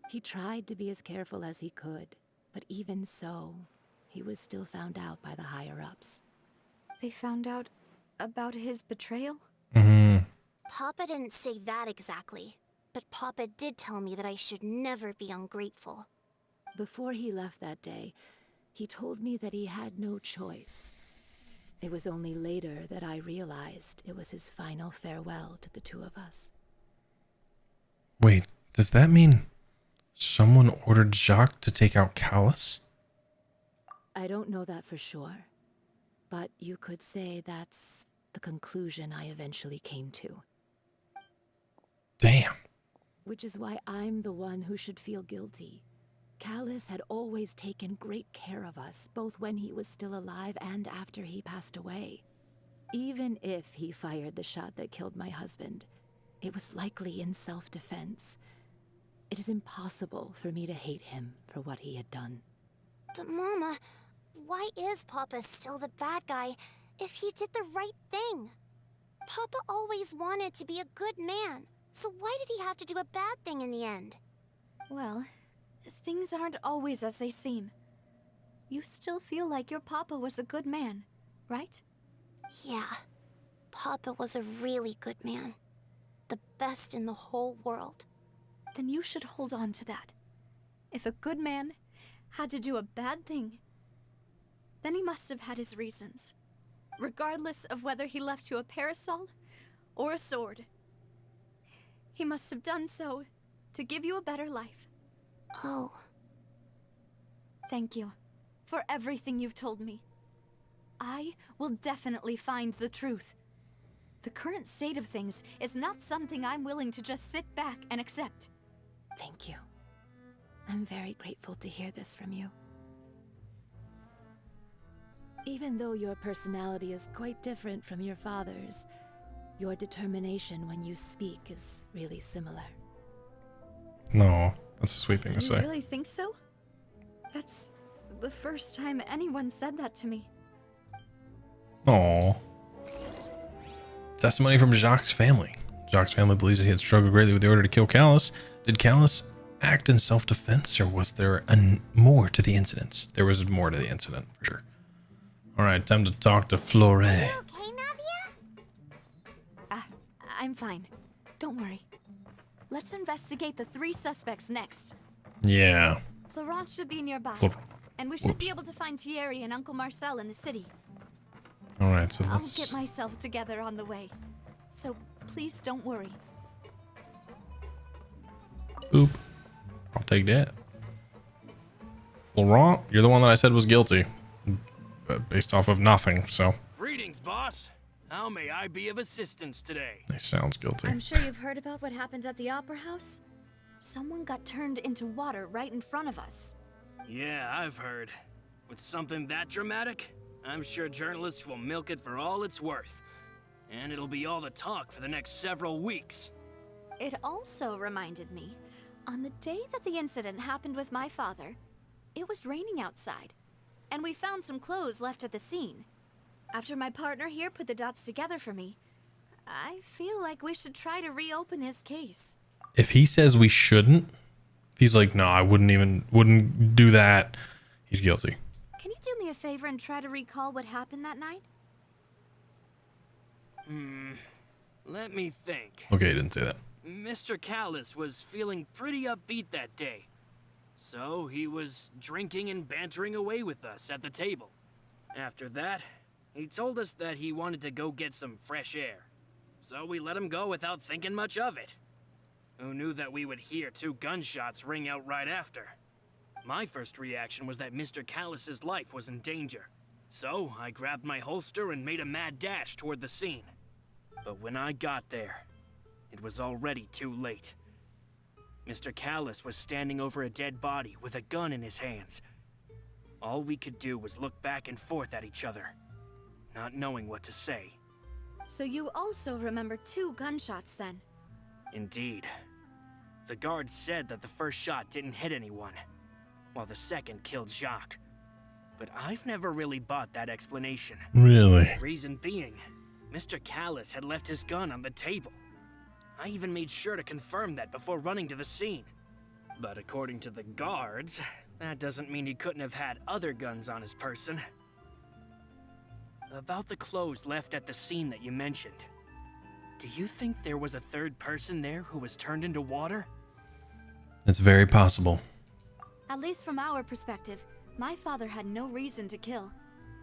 He tried to be as careful as he could, but even so, he was still found out by the higher-ups. They found out about his betrayal? Papa didn't say that exactly, but Papa did tell me that I should never be ungrateful. Before he left that day, he told me that he had no choice. It was only later that I realized it was his final farewell to the two of us. Wait, does that mean someone ordered Jacques to take out Callis? I don't know that for sure, but you could say that's the conclusion I eventually came to. Damn. Which is why I'm the one who should feel guilty. Callis had always taken great care of us, both when he was still alive and after he passed away. Even if he fired the shot that killed my husband, it was likely in self-defense. It is impossible for me to hate him for what he had done. But Mama, why is Papa still the bad guy if he did the right thing? Papa always wanted to be a good man, so why did he have to do a bad thing in the end? Well, things aren't always as they seem. You still feel like your papa was a good man, right? Yeah, Papa was a really good man. The best in the whole world. Then you should hold on to that. If a good man had to do a bad thing, then he must have had his reasons. Regardless of whether he left you a parasol or a sword. He must have done so to give you a better life. Oh. Thank you for everything you've told me. I will definitely find the truth. The current state of things is not something I'm willing to just sit back and accept. Thank you. I'm very grateful to hear this from you. Even though your personality is quite different from your father's, your determination when you speak is really similar. No, that's a sweet thing to You say. really think so? That's the first time anyone said that to me. Aww. Testimony from Jacques' family. Jacques' family believes that he had struggled greatly with the order to kill Callus. Did Callus act in self-defense, or was there more to the incident? There was more to the incident, for sure. Alright, time to talk to Flore. Okay, Navia? I'm fine. Don't worry. Let's investigate the 3 suspects next. Yeah. Florent should be nearby. And we should be able to find Thierry and Uncle Marcel in the city. Alright, so I'll let's... get myself together on the way. So please don't worry. Boop. I'll take that. Florent, you're the one that I said was guilty. Based off of nothing, so... Greetings, boss. How may I be of assistance today? He sounds guilty. I'm sure you've heard about what happened at the Opera House. Someone got turned into water right in front of us. Yeah, I've heard. With something that dramatic, I'm sure journalists will milk it for all it's worth. And it'll be all the talk for the next several weeks. It also reminded me, on the day that the incident happened with my father, it was raining outside, and we found some clothes left at the scene. After my partner here put the dots together for me, I feel like we should try to reopen his case. If he says we shouldn't, if he's like, no, I wouldn't do that, he's guilty. Can you do me a favor and try to recall what happened that night? Let me think. Okay, he didn't say that. Mr. Callus was feeling pretty upbeat that day. So he was drinking and bantering away with us at the table. After that, he told us that he wanted to go get some fresh air. So we let him go without thinking much of it. Who knew that we would hear 2 gunshots ring out right after? My first reaction was that Mr. Callus's life was in danger. So I grabbed my holster and made a mad dash toward the scene. But when I got there, it was already too late. Mr. Callus was standing over a dead body with a gun in his hands. All we could do was look back and forth at each other, not knowing what to say. So you also remember 2 gunshots then? Indeed. The guard said that the first shot didn't hit anyone, while the second killed Jacques. But I've never really bought that explanation. Really? Reason being, Mr. Callus had left his gun on the table. I even made sure to confirm that before running to the scene. But according to the guards, that doesn't mean he couldn't have had other guns on his person. About the clothes left at the scene that you mentioned, do you think there was a 3rd person there who was turned into water? It's very possible. At least from our perspective, my father had no reason to kill.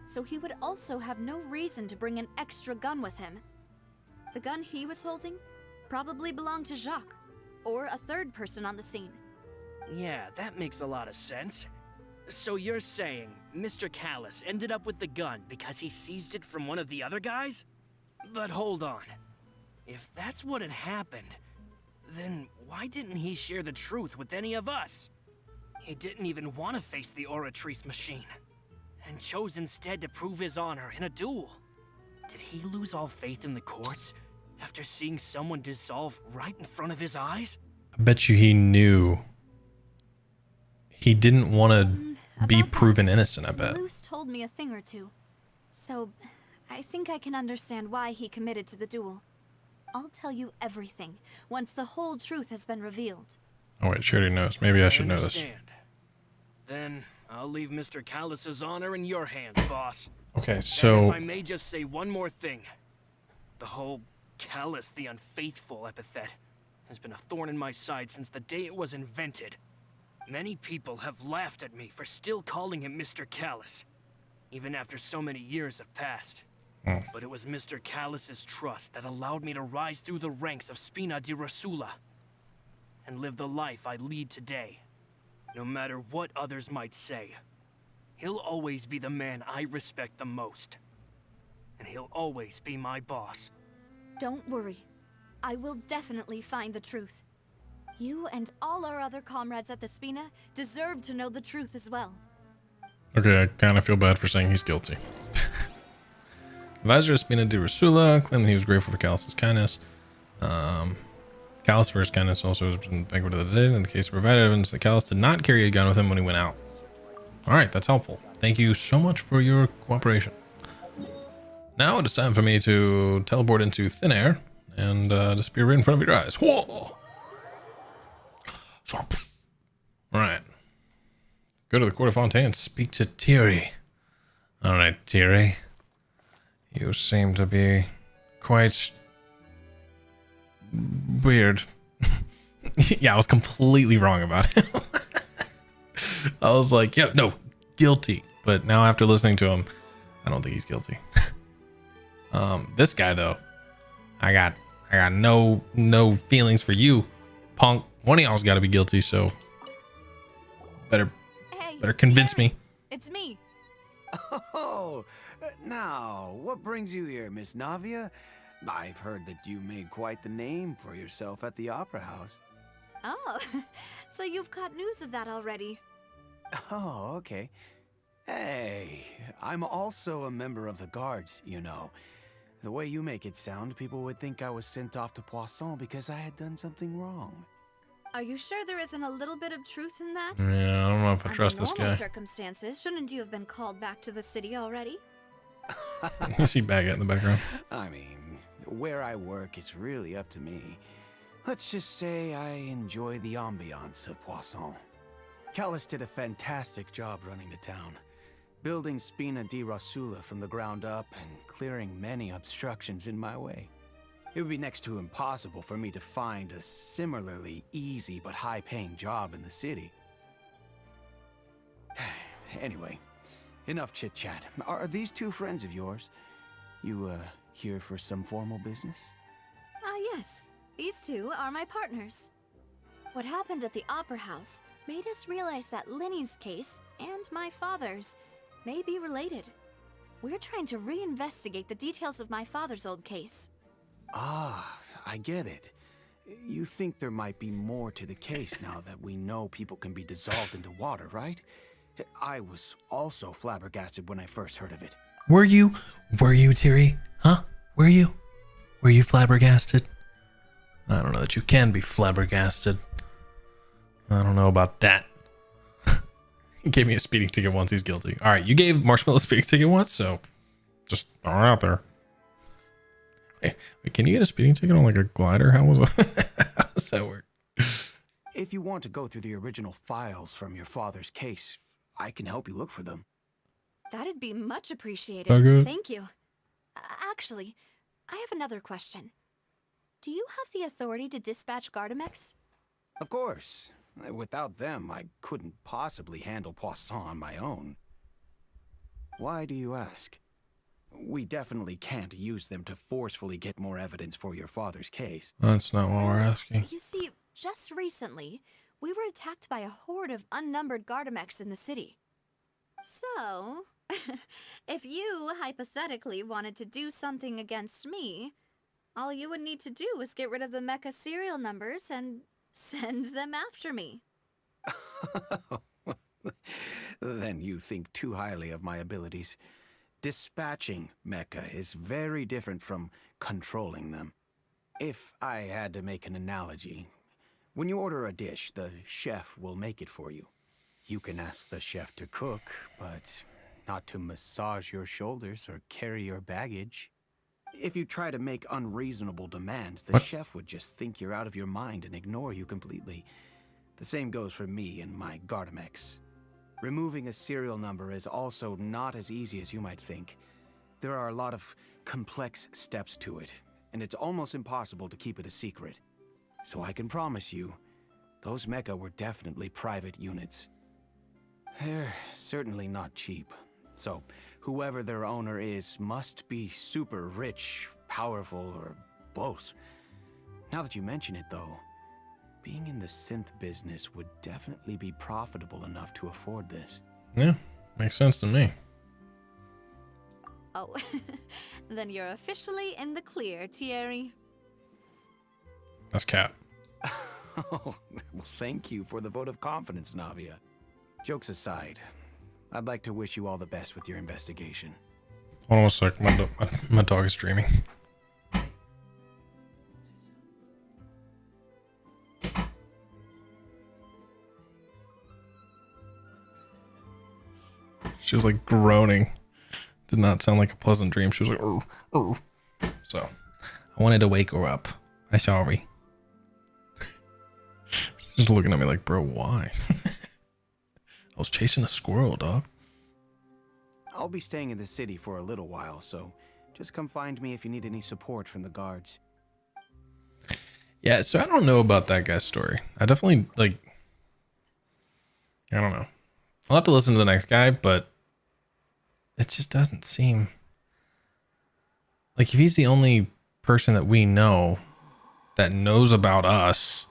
So he would also have no reason to bring an extra gun with him. The gun he was holding probably belonged to Jacques, or a 3rd person on the scene. Yeah, that makes a lot of sense. So you're saying Mr. Callus ended up with the gun because he seized it from one of the other guys? But hold on. If that's what had happened, then why didn't he share the truth with any of us? He didn't even want to face the Oratrice machine, and chose instead to prove his honor in a duel. Did he lose all faith in the courts after seeing someone dissolve right in front of his eyes? I bet you he knew. He didn't want to be proven innocent, I bet. Luce told me a thing or two, so I think I can understand why he committed to the duel. I'll tell you everything once the whole truth has been revealed. Oh wait, she already knows. Maybe I should know this. Then I'll leave Mr. Callus's honor in your hands, boss. Okay, And so... if I may just say one more thing. The whole Callus the Unfaithful epithet has been a thorn in my side since the day it was invented. Many people have laughed at me for still calling him Mr. Callus, even after so many years have passed. But it was Mr. Callus's trust that allowed me to rise through the ranks of Spina di Rosula and live the life I lead today. No matter what others might say, he'll always be the man I respect the most. And he'll always be my boss. Don't worry. I will definitely find the truth. You and all our other comrades at the Spina deserve to know the truth as well. Okay, I kind of feel bad for saying he's guilty. Advisor of Spina di Rosula claimed that he was grateful for Callus's kindness. Callus for his kindness also has been banquet of the day. In the case, provided evidence that Callus did not carry a gun with him when he went out. All right, that's helpful. Thank you so much for your cooperation. Now it is time for me to teleport into thin air and disappear right in front of your eyes. Whoa! All right. Go to the court of Fontaine and speak to Thierry. All right, Thierry. You seem to be quite weird. Yeah, I was completely wrong about it. I was like, yeah, no, guilty. But now after listening to him, I don't think he's guilty. This guy though, I got no feelings for you, punk. One of y'all's got to be guilty, so better convince me. It's me. Oh, now, what brings you here, Miss Navia? I've heard that you made quite the name for yourself at the Opera House. Oh, so you've caught news of that already. Oh, okay. Hey, I'm also a member of the guards, you know. The way you make it sound, people would think I was sent off to Poisson because I had done something wrong. Are you sure there isn't a little bit of truth in that? Yeah, I don't know if I trust this Under guy. normal circumstances, shouldn't you have been called back to the city already? You see Baguette in the background. I mean, where I work is really up to me. Let's just say I enjoy the ambiance of Poisson. Callus did a fantastic job running the town, building Spina di Rosula from the ground up and clearing many obstructions in my way. It would be next to impossible for me to find a similarly easy but high-paying job in the city. Anyway, enough chit-chat. Are these two friends of yours? You, here for some formal business? Yes. These two are my partners. What happened at the Opera House made us realize that Linny's case and my father's may be related. We're trying to reinvestigate the details of my father's old case. Ah, I get it. You think there might be more to the case now that we know people can be dissolved into water, right? I was also flabbergasted when I first heard of it. Were you, Thierry? Huh? Were you flabbergasted? I don't know that you can be flabbergasted. I don't know about that. He gave me a speeding ticket once, he's guilty. All right, you gave Marshmallow a speeding ticket once, so just throw it out there. Wait, can you get a speeding ticket on like a glider? How does that work? If you want to go through the original files from your father's case, I can help you look for them. That'd be much appreciated. Okay. Thank you. Actually, I have another question. Do you have the authority to dispatch Gardamex? Of course. Without them, I couldn't possibly handle Poisson on my own. Why do you ask? We definitely can't use them to forcefully get more evidence for your father's case. That's not what we're asking. You see, just recently, we were attacked by a horde of unnumbered Gardamex in the city. So, if you hypothetically wanted to do something against me, all you would need to do is get rid of the mecha serial numbers and send them after me. Then you think too highly of my abilities. Dispatching mecha is very different from controlling them. If I had to make an analogy, when you order a dish, the chef will make it for you. You can ask the chef to cook, but not to massage your shoulders or carry your baggage. If you try to make unreasonable demands, the chef would just think you're out of your mind and ignore you completely. The same goes for me and my Gardamex. Removing a serial number is also not as easy as you might think. There are a lot of complex steps to it, and it's almost impossible to keep it a secret. So I can promise you, those mecha were definitely private units. They're certainly not cheap. So, whoever their owner is must be super rich, powerful, or both. Now that you mention it, though, being in the synth business would definitely be profitable enough to afford this. Yeah, makes sense to me. Oh, then you're officially in the clear, Thierry. That's Cap. Oh, well, thank you for the vote of confidence, Navia. Jokes aside, I'd like to wish you all the best with your investigation. Hold on a sec, my dog is dreaming. She was like groaning did not sound like a pleasant dream. She was like, oh, oh. So I wanted to wake her up. I'm sorry. She's looking at me like, bro, why? I was chasing a squirrel, dog. I'll be staying in the city for a little while, so just come find me if you need any support from the guards. Yeah, so I don't know about that guy's story. I definitely, like, I don't know. I'll have to listen to the next guy, but it just doesn't seem like if he's the only person that we know that knows about us,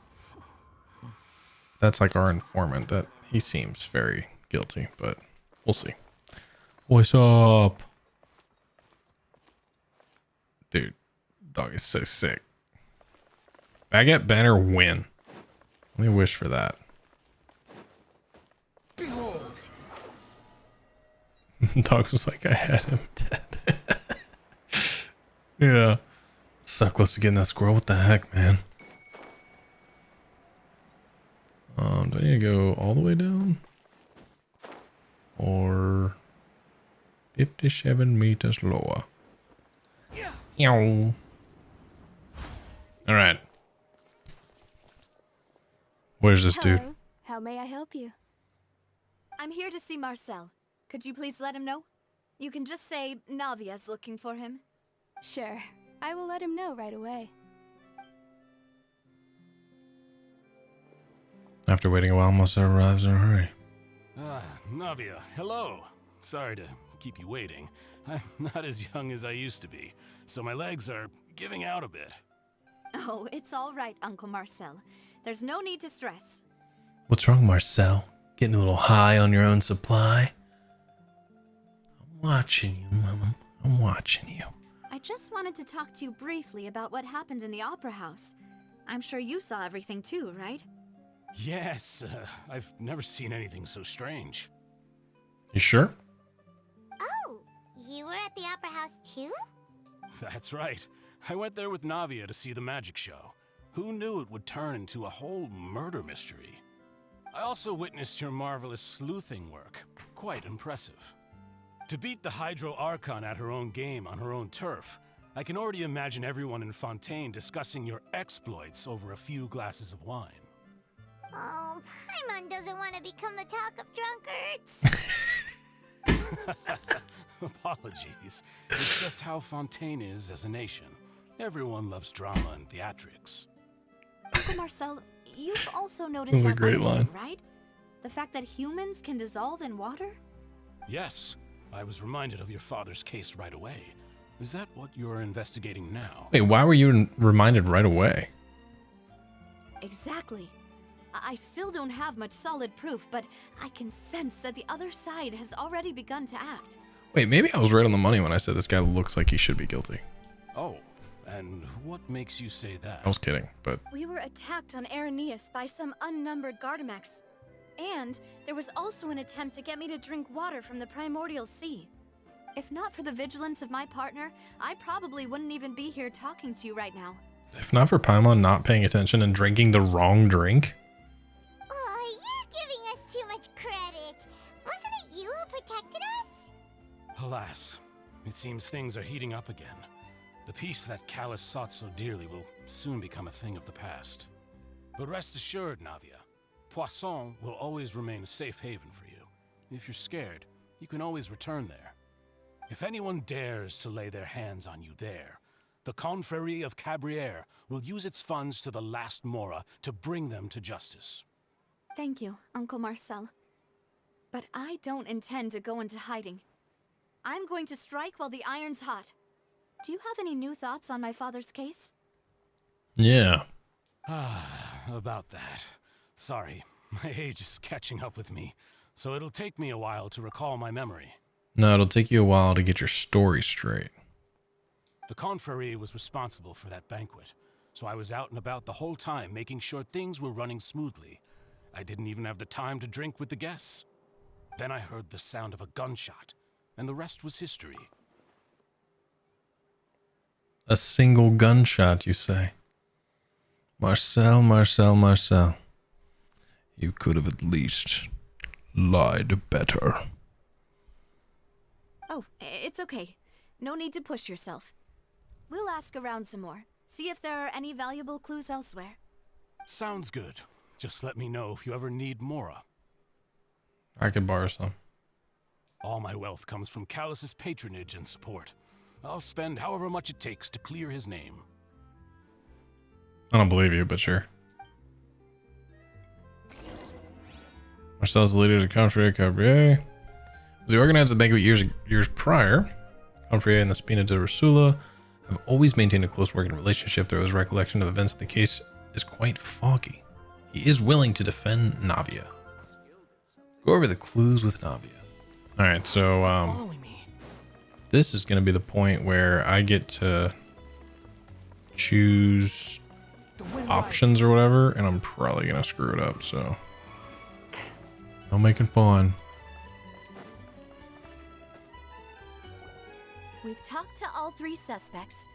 that's like our informant, that he seems very guilty, but we'll see. What's up? Dude, dog is so sick. Baguette banner win. Let me wish for that. Behold. Dog was like, I had him dead. Yeah. So close to getting that squirrel. What the heck, man? Do I need to go all the way down? Or 57 meters lower? All right. Where's this dude? Hello. How may I help you? I'm here to see Marcel. Could you please let him know? You can just say Navia's looking for him. Sure. I will let him know right away. After waiting a while, Marcel arrives in a hurry. Ah, Navia, hello. Sorry to keep you waiting. I'm not as young as I used to be, so my legs are giving out a bit. Oh, it's all right, Uncle Marcel. There's no need to stress. What's wrong, Marcel? Getting a little high on your own supply? I'm watching you, Mom. I'm watching you. I just wanted to talk to you briefly about what happened in the Opera House. I'm sure you saw everything too, right? Yes, I've never seen anything so strange. You sure? Oh, you were at the Opera House too? That's right. I went there with Navia to see the magic show. Who knew it would turn into a whole murder mystery? I also witnessed your marvelous sleuthing work. Quite impressive. To beat the Hydro Archon at her own game on her own turf, I can already imagine everyone in Fontaine discussing your exploits over a few glasses of wine. Oh, Paimon doesn't want to become the talk of drunkards. Apologies. It's just how Fontaine is as a nation. Everyone loves drama and theatrics. Uncle Marcel, you've also noticed That's a that great one thing, line. right? The fact that humans can dissolve in water? Yes, I was reminded of your father's case right away. Is that what you're investigating now? Wait, why were you reminded right away? Exactly. I still don't have much solid proof, but I can sense that the other side has already begun to act. Wait, maybe I was right on the money when I said this guy looks like he should be guilty. Oh, and what makes you say that? I was kidding, but We were attacked on Arrhenius by some unnumbered Gardamex. And there was also an attempt to get me to drink water from the primordial sea. If not for the vigilance of my partner, I probably wouldn't even be here talking to you right now. if not for Paimon not paying attention and drinking the wrong drink, Oh, you're giving us too much credit. Wasn't it you who protected us? Alas, it seems things are heating up again. The peace that Callus sought so dearly will soon become a thing of the past. But rest assured, Navia, Poisson will always remain a safe haven for you. If you're scared, you can always return there. If anyone dares to lay their hands on you there, the Confrérie of Cabrières will use its funds to the last Mora to bring them to justice. Thank you, Uncle Marcel. But I don't intend to go into hiding. I'm going to strike while the iron's hot. Do you have any new thoughts on my father's case? yeah. About that. Sorry, my age is catching up with me, so it'll take me a while to recall my memory. No, it'll take you a while to get your story straight. The Confrérie was responsible for that banquet, so I was out and about the whole time making sure things were running smoothly. I didn't even have the time to drink with the guests. Then I heard the sound of a gunshot, and the rest was history. A single gunshot, you say? Marcel, Marcel, Marcel. You could have at least lied better. Oh, it's okay. No need to push yourself. We'll ask around some more. See if there are any valuable clues elsewhere. Sounds good. Just let me know if you ever need Mora. I could borrow some. All my wealth comes from Callus's patronage and support. I'll spend however much it takes to clear his name. I don't believe you, but sure. Marcel's the leader of Confrérie Cabrier. As he organized the banquet years prior, Confrérie and the Spina de Rosula have always maintained a close working relationship, though his recollection of events in the case is quite foggy. He is willing to defend Navia. Go over the clues with Navia. Alright, so this is going to be the point where I get to choose options or whatever, and I'm probably going to screw it up, so no making fun. We've talked to all 3 suspects,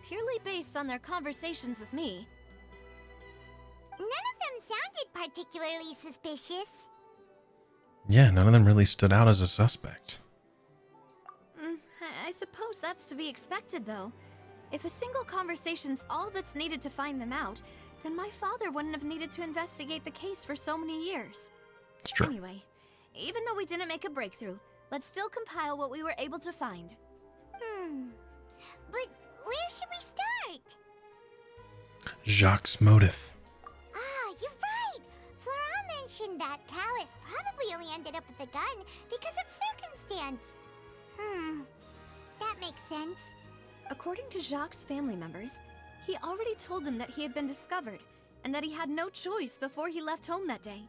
purely based on their conversations with me. None of them sounded particularly suspicious. Yeah, none of them really stood out as a suspect. I suppose that's to be expected, though. If a single conversation's all that's needed to find them out, then my father wouldn't have needed to investigate the case for so many years. It's true. Anyway, even though we didn't make a breakthrough, let's still compile what we were able to find. But where should we start? Jacques' motive. Ah, you're right! Flora mentioned that Callus probably only ended up with the gun because of circumstance. That makes sense. According to Jacques' family members, he already told them that he had been discovered, and that he had no choice before he left home that day.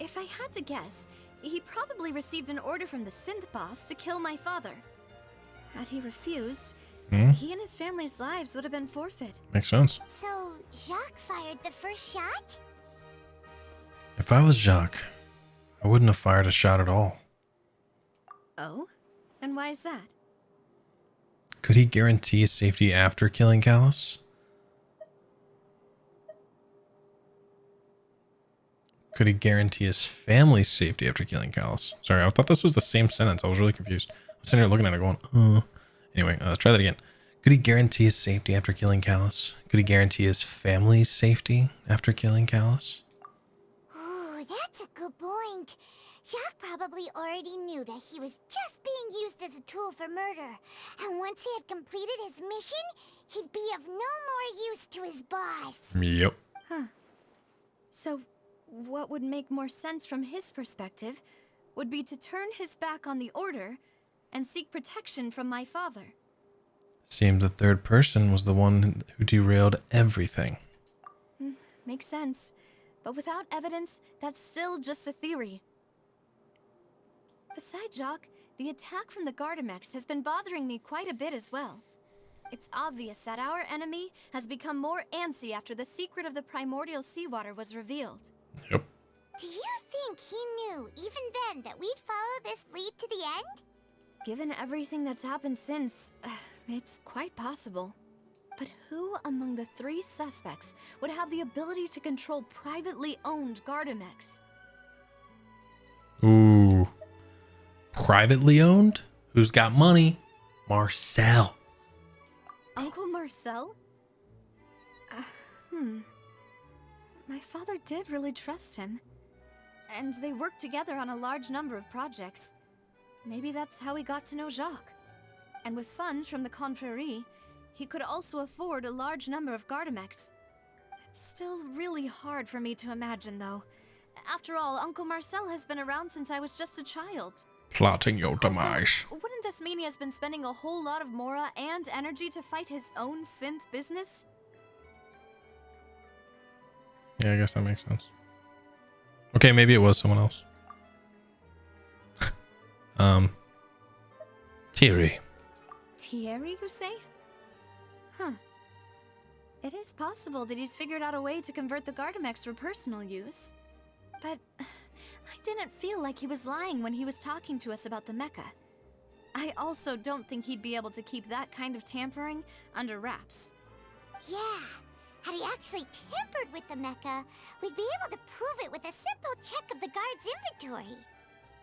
If I had to guess, he probably received an order from the synth boss to kill my father. Had he refused, he and his family's lives would have been forfeit. Makes sense. So, Jacques fired the first shot? If I was Jacques, I wouldn't have fired a shot at all. Oh? And why is that? Could he guarantee his safety after killing Callus? Could he guarantee his family's safety after killing Callus? Sorry, I thought this was the same sentence. I was really confused. I'm sitting here looking at it going, Anyway, let's try that again. Could he guarantee his safety after killing Callus? Could he guarantee his family's safety after killing Callus? Ooh, that's a good point. Jacques probably already knew that he was just being used as a tool for murder. And once he had completed his mission, he'd be of no more use to his boss. Yep. So, what would make more sense from his perspective would be to turn his back on the order and seek protection from my father. Seemed the third person was the one who derailed everything. Makes sense. But without evidence, that's still just a theory. Besides Jacques, the attack from the Gardamex has been bothering me quite a bit as well. It's obvious that our enemy has become more antsy after the secret of the primordial seawater was revealed. Yep. Do you think he knew, even then, that we'd follow this lead to the end? Given everything that's happened since, it's quite possible. But who among the 3 suspects would have the ability to control privately owned Gardamex? Ooh. Privately owned? Who's got money? Marcel. Uncle Marcel? My father did really trust him. And they worked together on a large number of projects. Maybe that's how he got to know Jacques. And with funds from the Confrérie, he could also afford a large number of Gardamex. It's still really hard for me to imagine, though. After all, Uncle Marcel has been around since I was just a child. Plotting your demise. Wouldn't this mean he has been spending a whole lot of Mora and energy to fight his own synth business? Yeah, I guess that makes sense. Okay, maybe it was someone else. Thierry. Thierry, you say? It is possible that he's figured out a way to convert the Gardamex for personal use. But I didn't feel like he was lying when he was talking to us about the mecha. I also don't think he'd be able to keep that kind of tampering under wraps. Yeah, had he actually tampered with the mecha, we'd be able to prove it with a simple check of the guard's inventory.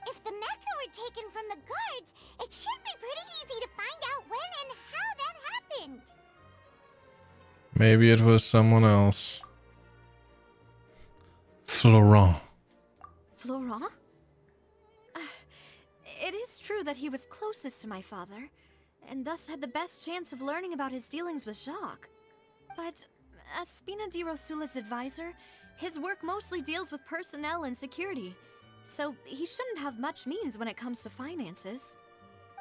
If the mecha were taken from the guards, it should be pretty easy to find out when and how that happened. Maybe it was someone else. Florent. Florent? It is true that he was closest to my father, and thus had the best chance of learning about his dealings with Jacques. But as Spina di Rosula's advisor, his work mostly deals with personnel and security, so he shouldn't have much means when it comes to finances.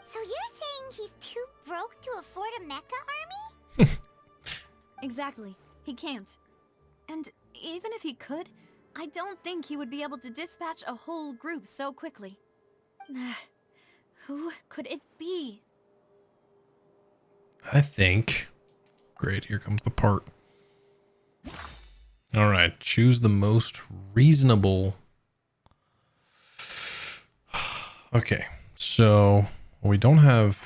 So you're saying he's too broke to afford a mecha army? Exactly. He can't. And even if he could, I don't think he would be able to dispatch a whole group so quickly. Who could it be? I think. Great, here comes the part. All right, choose the most reasonable. Okay, so we don't have.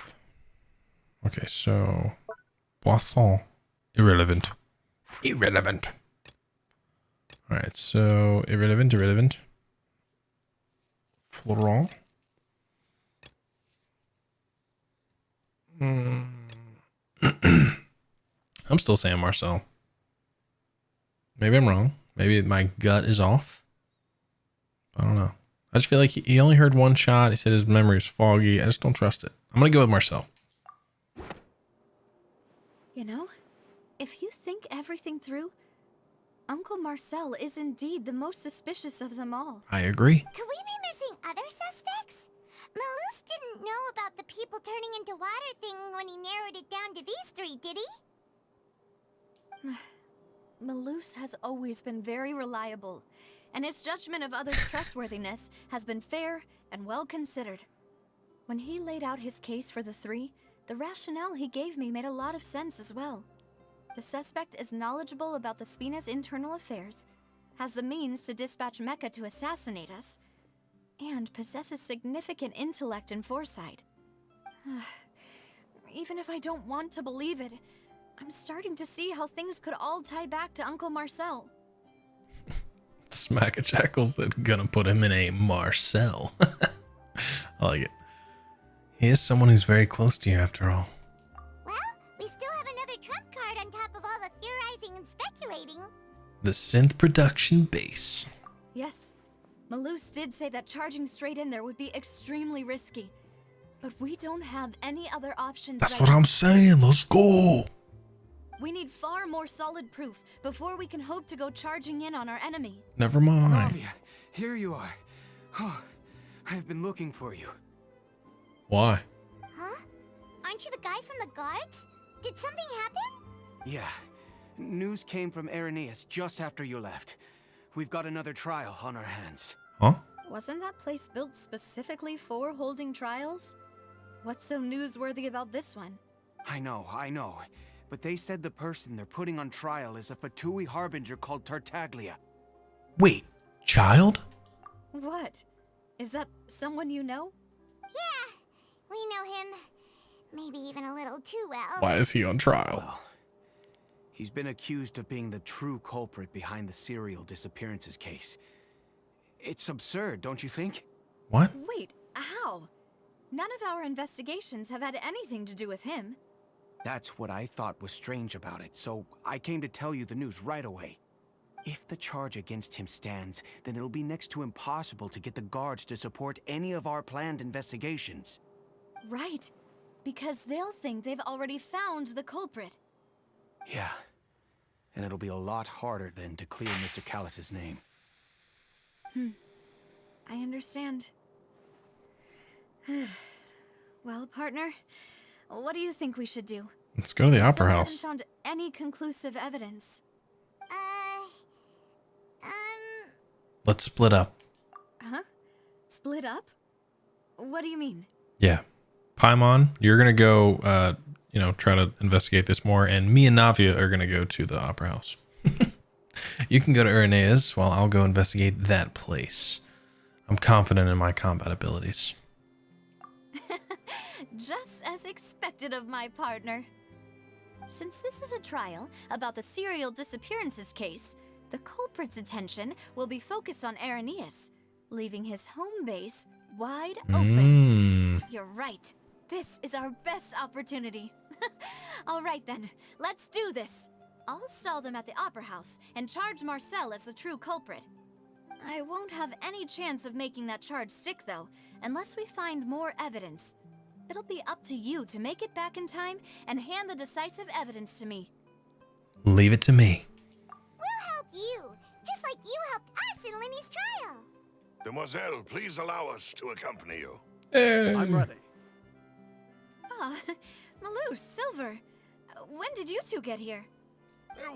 Okay, so Poisson, irrelevant. Irrelevant. All right, so irrelevant. Florent. I'm still saying Marcel. Maybe I'm wrong. Maybe my gut is off. I don't know. I just feel like he only heard one shot. He said his memory is foggy. I just don't trust it. I'm going to go with Marcel. You know, if you think everything through, Uncle Marcel is indeed the most suspicious of them all. I agree. Could we be missing other suspects? Malus didn't know about the people turning into water thing when he narrowed it down to these three, did he? Malus has always been very reliable, and his judgment of others' trustworthiness has been fair and well considered. When he laid out his case for the three, the rationale he gave me made a lot of sense as well. The suspect is knowledgeable about the Spina's internal affairs, has the means to dispatch Mecha to assassinate us, and possesses significant intellect and foresight. Even if I don't want to believe it, I'm starting to see how things could all tie back to Uncle Marcel. Smack a Jackal said, gonna put him in a Marcel. I like it. He is someone who's very close to you after all. Well, we still have another trump card on top of all the theorizing and speculating. The synth production base. Yes, Malus did say that charging straight in there would be extremely risky. But we don't have any other options. That's what I'm saying. Let's go. We need far more solid proof before we can hope to go charging in on our enemy. Never mind. Navia, here you are. Oh, I've been looking for you. Why? Huh? Aren't you the guy from the guards? Did something happen? Yeah. News came from Irenaeus just after you left. We've got another trial on our hands. Huh? Wasn't that place built specifically for holding trials? What's so newsworthy about this one? I know. But they said the person they're putting on trial is a Fatui harbinger called Tartaglia. Wait, child? What? Is that someone you know? Yeah, we know him. Maybe even a little too well. Why is he on trial? Well, he's been accused of being the true culprit behind the serial disappearances case. It's absurd, don't you think? What? Wait, how? None of our investigations have had anything to do with him. That's what I thought was strange about it, so I came to tell you the news right away. If the charge against him stands, then it'll be next to impossible to get the guards to support any of our planned investigations. Right, because they'll think they've already found the culprit. Yeah, and it'll be a lot harder then to clear Mr. Callus's name. I understand. Well, partner, what do you think we should do? Let's go to the opera I house. haven't found any conclusive evidence. Let's split up. Huh? Split up? What do you mean? Yeah. Paimon, you're gonna go try to investigate this more, and me and Navia are gonna go to the opera house. You can go to Irenaeus while I'll go investigate that place. I'm confident in my combat abilities. Just as expected of my partner. Since this is a trial about the serial disappearances case, the culprit's attention will be focused on Irenaeus, leaving his home base wide open. You're right. This is our best opportunity. All right then, let's do this. I'll stall them at the Opera House and charge Marcel as the true culprit. I won't have any chance of making that charge stick though, unless we find more evidence. It'll be up to you to make it back in time and hand the decisive evidence to me. Leave it to me. We'll help you, just like you helped us in Linny's trial. Demoiselle, please allow us to accompany you. I'm ready. Ah, Malou, Silver, when did you two get here?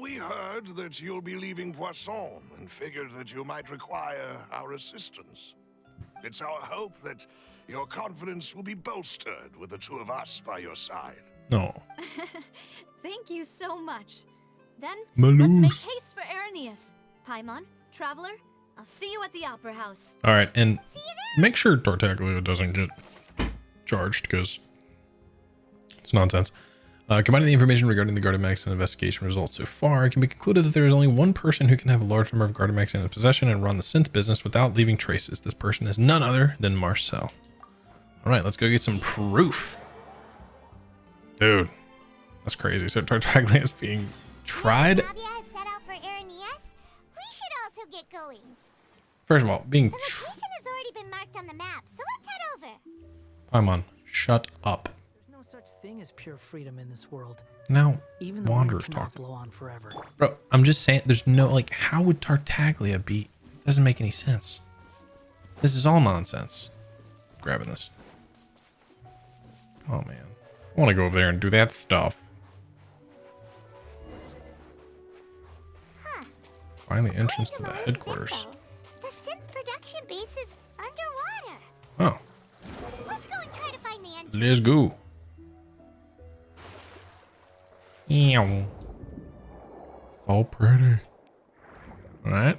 We heard that you'll be leaving Poisson and figured that you might require our assistance. It's our hope that your confidence will be bolstered with the two of us by your side. No. Thank you so much. Then, Malou. let's make haste for Arrhenius. Paimon, Traveler, I'll see you at the Opera House. All right, and make sure Tartaglia doesn't get charged because it's nonsense. Combining the information regarding the Gardamex and investigation results so far, it can be concluded that there is only one person who can have a large number of Gardamex in his possession and run the synth business without leaving traces. This person is none other than Marcel. All right, let's go get some proof. Dude, that's crazy. So Tartaglia is being tried. Navia has set out for Arrhenius. We should also get going. First of all, being The location has already been marked on the map, so let's head over. Paimon, shut up. No such thing as pure freedom in this world. Now, Even the Wanderer's wind cannot talking. blow on forever. Bro, I'm just saying, there's no, like, how would Tartaglia be? It doesn't make any sense. This is all nonsense. Grabbing this. Oh, man. I want to go over there and do that stuff. Find the entrance to the headquarters. The synth production base is underwater. Oh, Let's go and try to find the entrance. let's go. Ew. So pretty. Alright.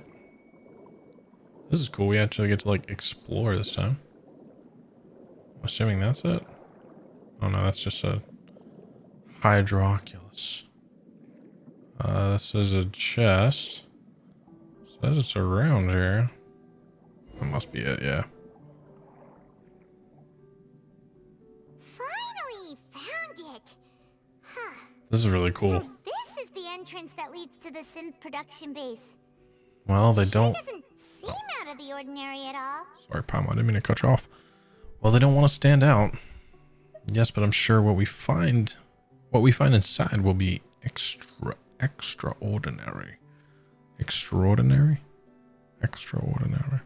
This is cool. We actually get to, like, explore this time. I'm assuming that's it. Oh no, that's just a Hydroculus. This is a chest. Says it's around here. That must be it, yeah. Finally found it. Huh. This is really cool. So this is the entrance that leads to the synth production base. Well, they don't. Doesn't seem out of the ordinary at all. Sorry, Paimon, I didn't mean to cut you off. Well, they don't want to stand out. Yes, but I'm sure what we find inside will be extraordinary. Extraordinary? Extraordinary.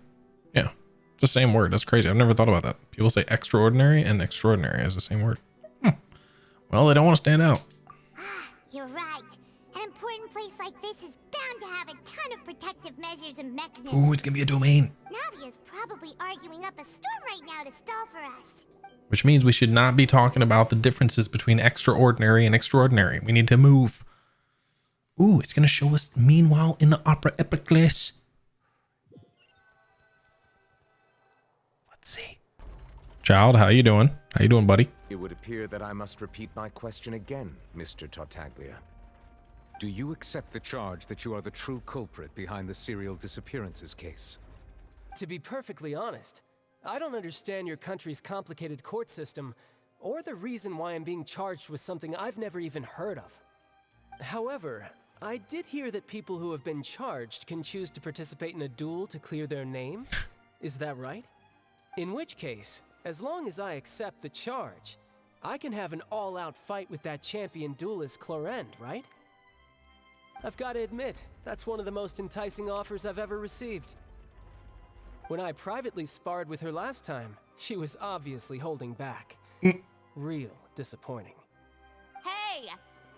Yeah, it's the same word. That's crazy. I've never thought about that. People say extraordinary and extraordinary as the same word. Well, they don't want to stand out. You're right. An important place like this is bound to have a ton of protective measures and mechanisms. Ooh, it's gonna be a domain. Navia's probably arguing up a storm right now to stall for us. Which means we should not be talking about the differences between extraordinary and extraordinary. We need to move. Ooh, it's going to show us meanwhile in the Opera Epiclese. Let's see. Child, how you doing? How you doing, buddy? It would appear that I must repeat my question again, Mr. Tartaglia. Do you accept the charge that you are the true culprit behind the serial disappearances case? To be perfectly honest, I don't understand your country's complicated court system, or the reason why I'm being charged with something I've never even heard of. However, I did hear that people who have been charged can choose to participate in a duel to clear their name. Is that right? In which case, as long as I accept the charge, I can have an all-out fight with that champion duelist Clorend, right? I've got to admit, that's one of the most enticing offers I've ever received. When I privately sparred with her last time, she was obviously holding back. Real disappointing. Hey,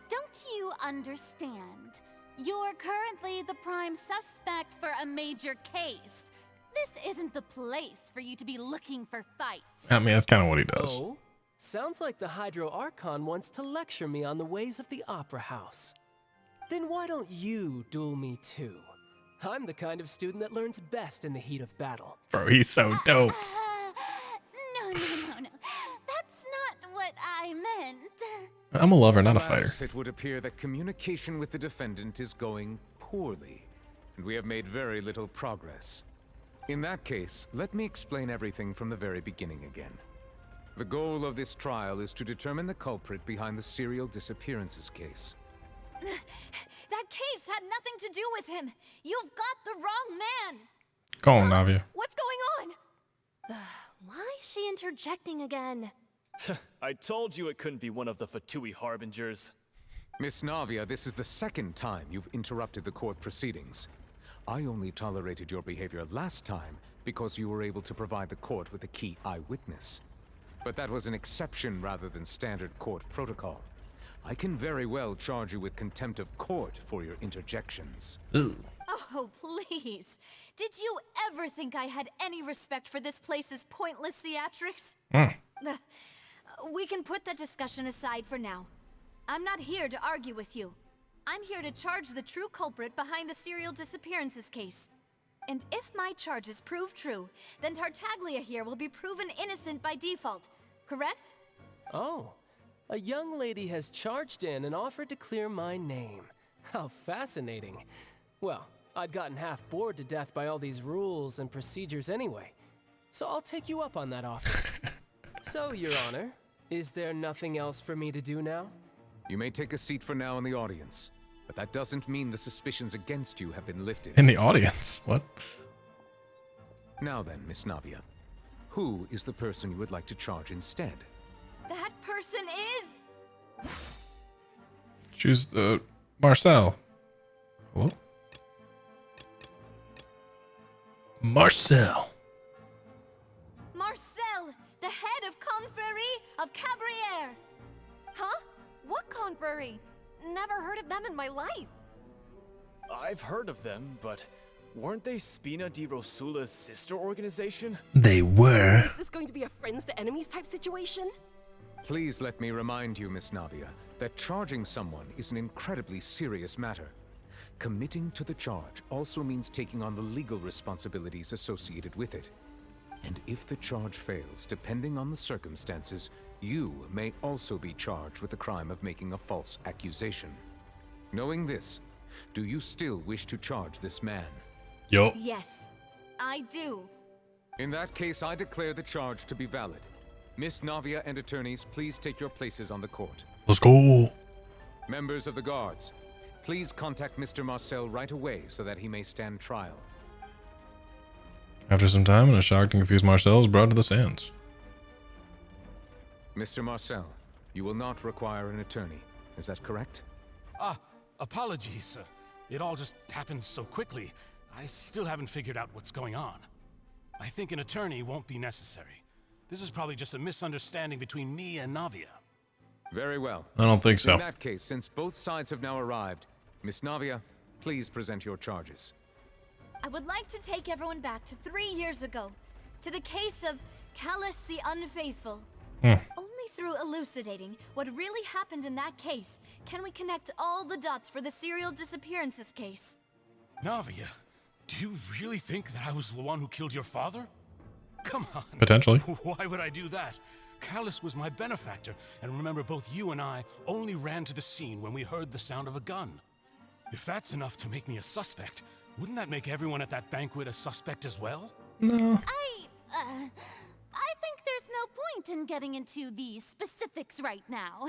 don't you understand? You're currently the prime suspect for a major case. This isn't the place for you to be looking for fights. I mean, that's kind of what he does. Oh? Sounds like the Hydro Archon wants to lecture me on the ways of the Opera House. Then why don't you duel me too? I'm the kind of student that learns best in the heat of battle. Bro, he's so dope. No. That's not what I meant. I'm a lover, not a Alas, fighter. It would appear that communication with the defendant is going poorly, and we have made very little progress. In that case, let me explain everything from the very beginning again. The goal of this trial is to determine the culprit behind the serial disappearances case. That case had nothing to do with him. You've got the wrong man. Go on, Navia. What's going on? Why is she interjecting again? I told you it couldn't be one of the Fatui harbingers. Miss Navia, this is the second time you've interrupted the court proceedings. I only tolerated your behavior last time because you were able to provide the court with a key eyewitness. But that was an exception rather than standard court protocol. I can very well charge you with contempt of court for your interjections. Oh, please. Did you ever think I had any respect for this place's pointless theatrics? We can put that discussion aside for now. I'm not here to argue with you. I'm here to charge the true culprit behind the serial disappearances case. And if my charges prove true, then Tartaglia here will be proven innocent by default, correct? Oh, a young lady has charged in and offered to clear my name. How fascinating. Well, I'd gotten half bored to death by all these rules and procedures anyway, so I'll take you up on that offer. So, Your Honor, is there nothing else for me to do now? You may take a seat for now in the audience, but that doesn't mean the suspicions against you have been lifted. In the audience? What? Now then, Miss Navia, who is the person you would like to charge instead? That person is... Choose Marcel. Hello? Marcel. Marcel, the head of Confrérie of Cabrières. Huh? What confrérie? Never heard of them in my life. I've heard of them, but weren't they Spina di Rosula's sister organization? They were. Is this going to be a friends to enemies type situation? Please let me remind you, Miss Navia, that charging someone is an incredibly serious matter. Committing to the charge also means taking on the legal responsibilities associated with it. And if the charge fails, depending on the circumstances, you may also be charged with the crime of making a false accusation. Knowing this, do you still wish to charge this man? Yup. Yes, I do. In that case, I declare the charge to be valid. Miss Navia and attorneys, please take your places on the court. Let's go. Members of the guards, please contact Mr. Marcel right away so that he may stand trial. After some time, and a shocked and confused Marcel is brought to the sands. Mr. Marcel, you will not require an attorney. Is that correct? Apologies. It all just happened so quickly. I still haven't figured out what's going on. I think an attorney won't be necessary. This is probably just a misunderstanding between me and Navia. Very well. I don't think so. In that case, since both sides have now arrived, Miss Navia, please present your charges. I would like to take everyone back to 3 years ago, to the case of Callus the Unfaithful. Only through elucidating what really happened in that case can we connect all the dots for the serial disappearances case. Navia, do you really think that I was the one who killed your father? Come on. Potentially. Why would I do that? Callus was my benefactor, and remember, both you and I only ran to the scene when we heard the sound of a gun. If that's enough to make me a suspect, wouldn't that make everyone at that banquet a suspect as well? No. I think there's no point in getting into the specifics right now.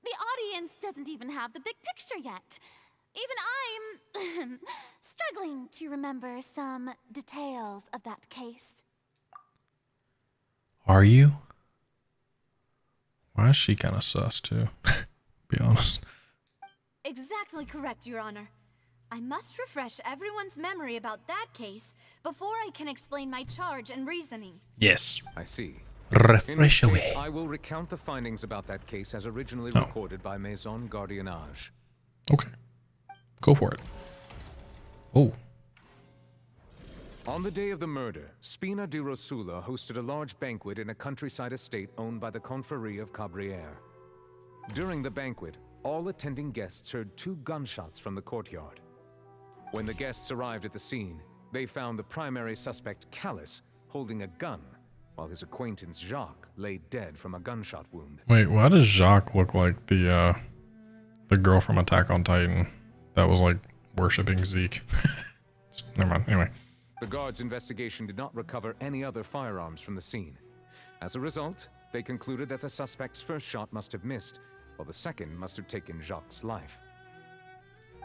The audience doesn't even have the big picture yet. Even I'm struggling to remember some details of that case. Are you? Why is she kind of sus too? Be honest. Exactly correct, Your Honor. I must refresh everyone's memory about that case before I can explain my charge and reasoning. Yes. I see. Refresh In that away. case, I will recount the findings about that case as originally recorded by Maison Gardiennage. Okay. Go for it. Oh. On the day of the murder, Spina di Rosula hosted a large banquet in a countryside estate owned by the Confrérie of Cabrières. During the banquet, all attending guests heard 2 gunshots from the courtyard. When the guests arrived at the scene, they found the primary suspect, Callus, holding a gun, while his acquaintance, Jacques, lay dead from a gunshot wound. Wait, why does Jacques look like the girl from Attack on Titan that was like worshipping Zeke? Never mind. Anyway. The guards' investigation did not recover any other firearms from the scene. As a result, they concluded that the suspect's first shot must have missed, while the second must have taken Jacques' life.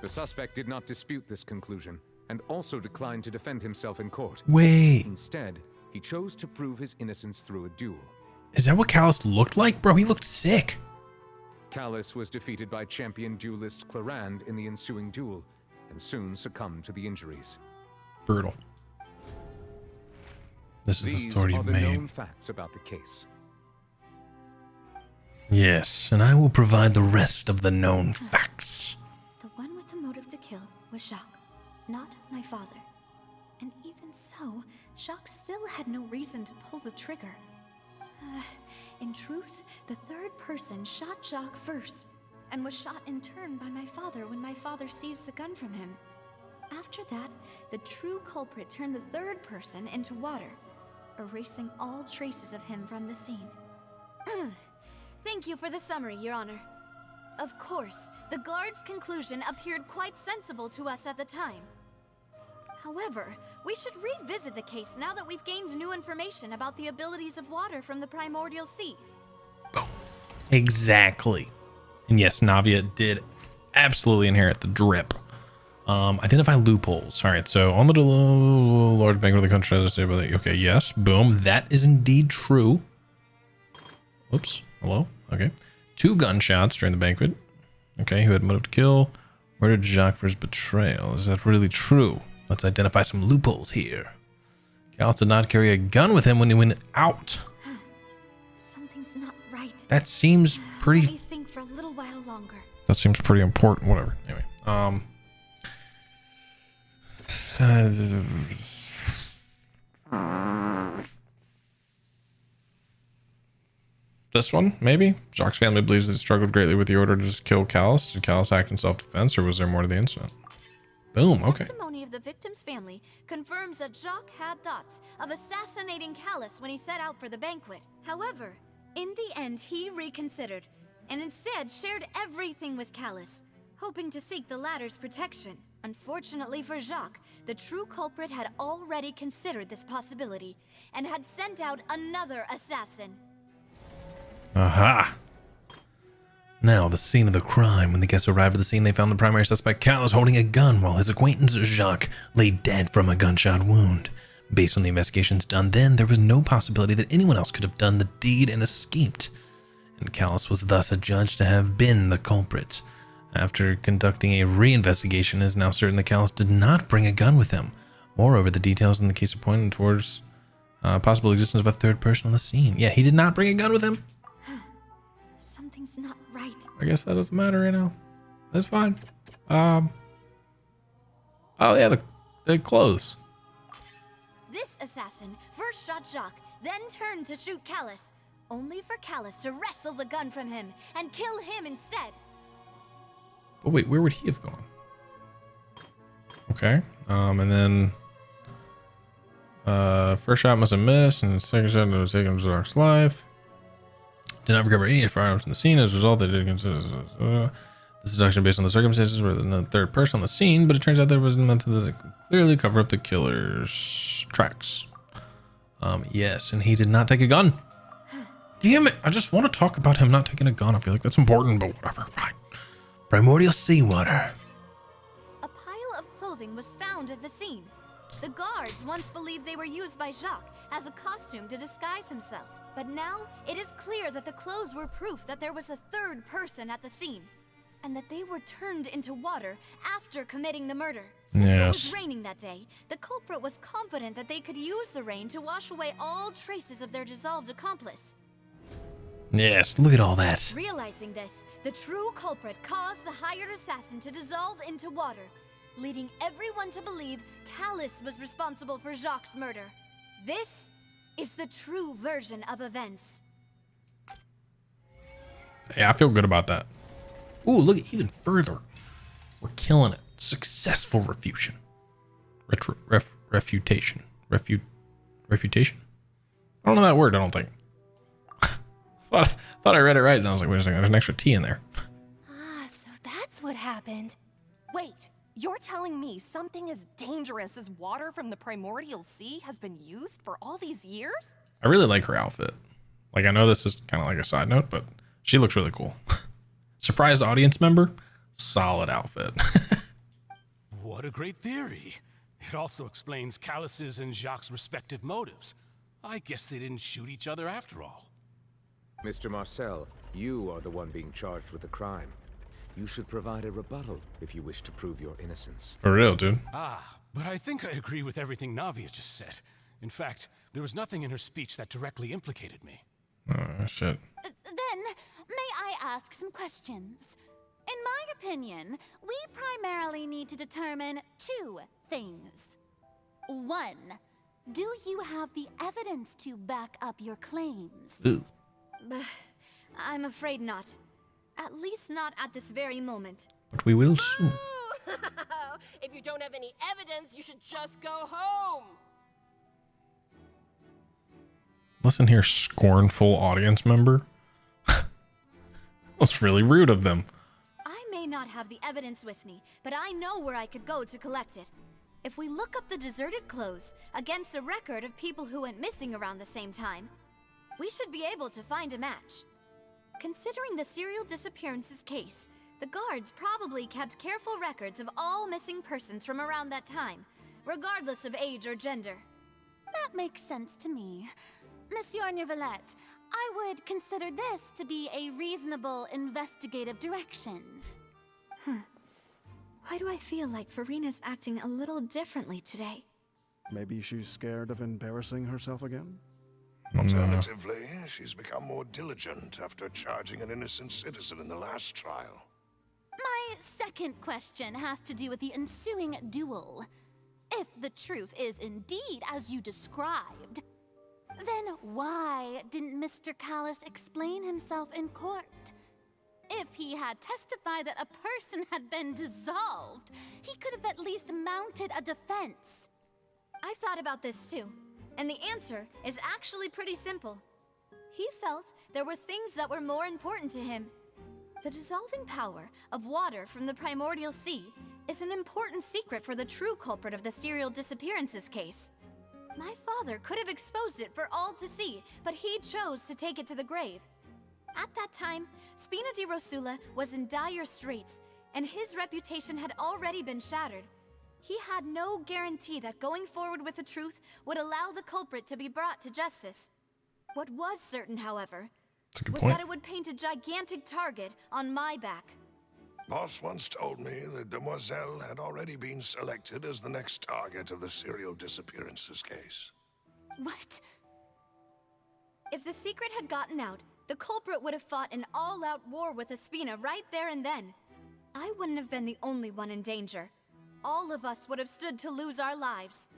The suspect did not dispute this conclusion, and also declined to defend himself in court. Wait. Instead, he chose to prove his innocence through a duel. Is that what Callus looked like? Bro, he looked sick. Callus was defeated by champion duelist Clarand in the ensuing duel, and soon succumbed to the injuries. Brutal. This is the story you've made. These are the known facts about the case. Yes, and I will provide the rest of the known facts. The one with the motive to kill was Jacques, not my father. And even so, Jacques still had no reason to pull the trigger. In truth, the third person shot Jacques first, and was shot in turn by my father when my father seized the gun from him. After that, the true culprit turned the third person into water, erasing all traces of him from the scene. Thank you for the summary, Your Honor. Of course, the guard's conclusion appeared quite sensible to us at the time. However, we should revisit the case now that we've gained new information about the abilities of water from the primordial sea. Exactly. And yes, Navia did absolutely inherit the drip. Identify loopholes. All right, so on the large bank of the country, okay, yes, boom, that is indeed true. Oops, hello, okay. 2 gunshots during the banquet. Okay, who had motive to kill? Murdered Jacques for his betrayal. Is that really true? Let's identify some loopholes here. Callus did not carry a gun with him when he went out. Something's not right. That seems pretty... Let me think for a little while longer. That seems pretty important. Whatever. Anyway, this one, maybe? Jacques' family believes that it struggled greatly with the order to just kill Callus. Did Callus act in self-defense, or was there more to the incident? Boom, okay. Testimony of the victim's family confirms that Jacques had thoughts of assassinating Callus when he set out for the banquet. However, in the end, he reconsidered, and instead shared everything with Callus, hoping to seek the latter's protection. Unfortunately for Jacques, the true culprit had already considered this possibility, and had sent out another assassin. Aha! Now, the scene of the crime. When the guests arrived at the scene, they found the primary suspect, Callus, holding a gun, while his acquaintance, Jacques, lay dead from a gunshot wound. Based on the investigations done then, there was no possibility that anyone else could have done the deed and escaped, and Callus was thus adjudged to have been the culprit. After conducting a re-investigation, it is now certain that Callus did not bring a gun with him. Moreover, the details in the case are pointing towards possible existence of a third person on the scene. Yeah, he did not bring a gun with him. Something's not right. I guess that doesn't matter right now. That's fine. Oh yeah, the clothes. This assassin first shot Jacques, then turned to shoot Callus, only for Callus to wrestle the gun from him and kill him instead. But wait, where would he have gone? Okay. And then first shot must have missed, and the second shot was taken to Jacques' life. Did not recover any firearms from the scene. As a result, they did consider the seduction based on the circumstances were the third person on the scene, but it turns out there was a method that clearly cover up the killer's tracks. Yes, and he did not take a gun. Damn it, I just want to talk about him not taking a gun. I feel like that's important, but whatever, fine. Primordial seawater. A pile of clothing was found at the scene. The guards once believed they were used by Jacques as a costume to disguise himself. But now, it is clear that the clothes were proof that there was a third person at the scene, and that they were turned into water after committing the murder. Since it was raining that day, the culprit was confident that they could use the rain to wash away all traces of their dissolved accomplice. Yes, look at all that. Realizing this, the true culprit caused the hired assassin to dissolve into water, leading everyone to believe Callus was responsible for Jacques' murder. This is the true version of events. Yeah, I feel good about that. Ooh, look, even further. We're killing it. Successful refutation. Refutation. Refutation? I don't know that word, I don't think. thought I read it right, and I was like, wait a second, there's an extra T in there. Ah, so that's what happened. Wait, You're telling me something as dangerous as water from the primordial sea has been used for all these years? I really like her outfit. Like, I know this is kind of like a side note, but she looks really cool. Surprised audience member, solid outfit. What a great theory. It also explains Callus's and Jacques' respective motives. I guess they didn't shoot each other after all. Mr. Marcel, you are the one being charged with the crime. You should provide a rebuttal if you wish to prove your innocence. For real, dude. Ah, but I think I agree with everything Navia just said. In fact, there was nothing in her speech that directly implicated me. Oh, shit. Then, may I ask some questions? In my opinion, we primarily need to determine two things. One, do you have the evidence to back up your claims? I'm afraid not. At least not at this very moment. But we will soon. If you don't have any evidence, you should just go home. Listen here, scornful audience member. That's really rude of them. I may not have the evidence with me, but I know where I could go to collect it. If we look up the deserted clothes against a record of people who went missing around the same time, we should be able to find a match. Considering the serial disappearances case, the guards probably kept careful records of all missing persons from around that time, regardless of age or gender. That makes sense to me. Monsieur Neuvillette, I would consider this to be a reasonable investigative direction. Why do I feel like Furina's acting a little differently today? Maybe she's scared of embarrassing herself again? Alternatively, she's become more diligent after charging an innocent citizen in the last trial. My second question has to do with the ensuing duel. If the truth is indeed as you described, then why didn't Mr. Callus explain himself in court? If he had testified that a person had been dissolved, he could have at least mounted a defense. I've thought about this too, and the answer is actually pretty simple. He felt there were things that were more important to him. The dissolving power of water from the primordial sea is an important secret for the true culprit of the serial disappearances case. My father could have exposed it for all to see, but he chose to take it to the grave. At that time, Spina di Rosula was in dire straits, and his reputation had already been shattered. He had no guarantee that going forward with the truth would allow the culprit to be brought to justice. What was certain, however, was that it would paint a gigantic target on my back. Boss once told me that Demoiselle had already been selected as the next target of the serial disappearances case. What? If the secret had gotten out, the culprit would have fought an all-out war with Espina right there and then. I wouldn't have been the only one in danger. All of us would have stood to lose our lives.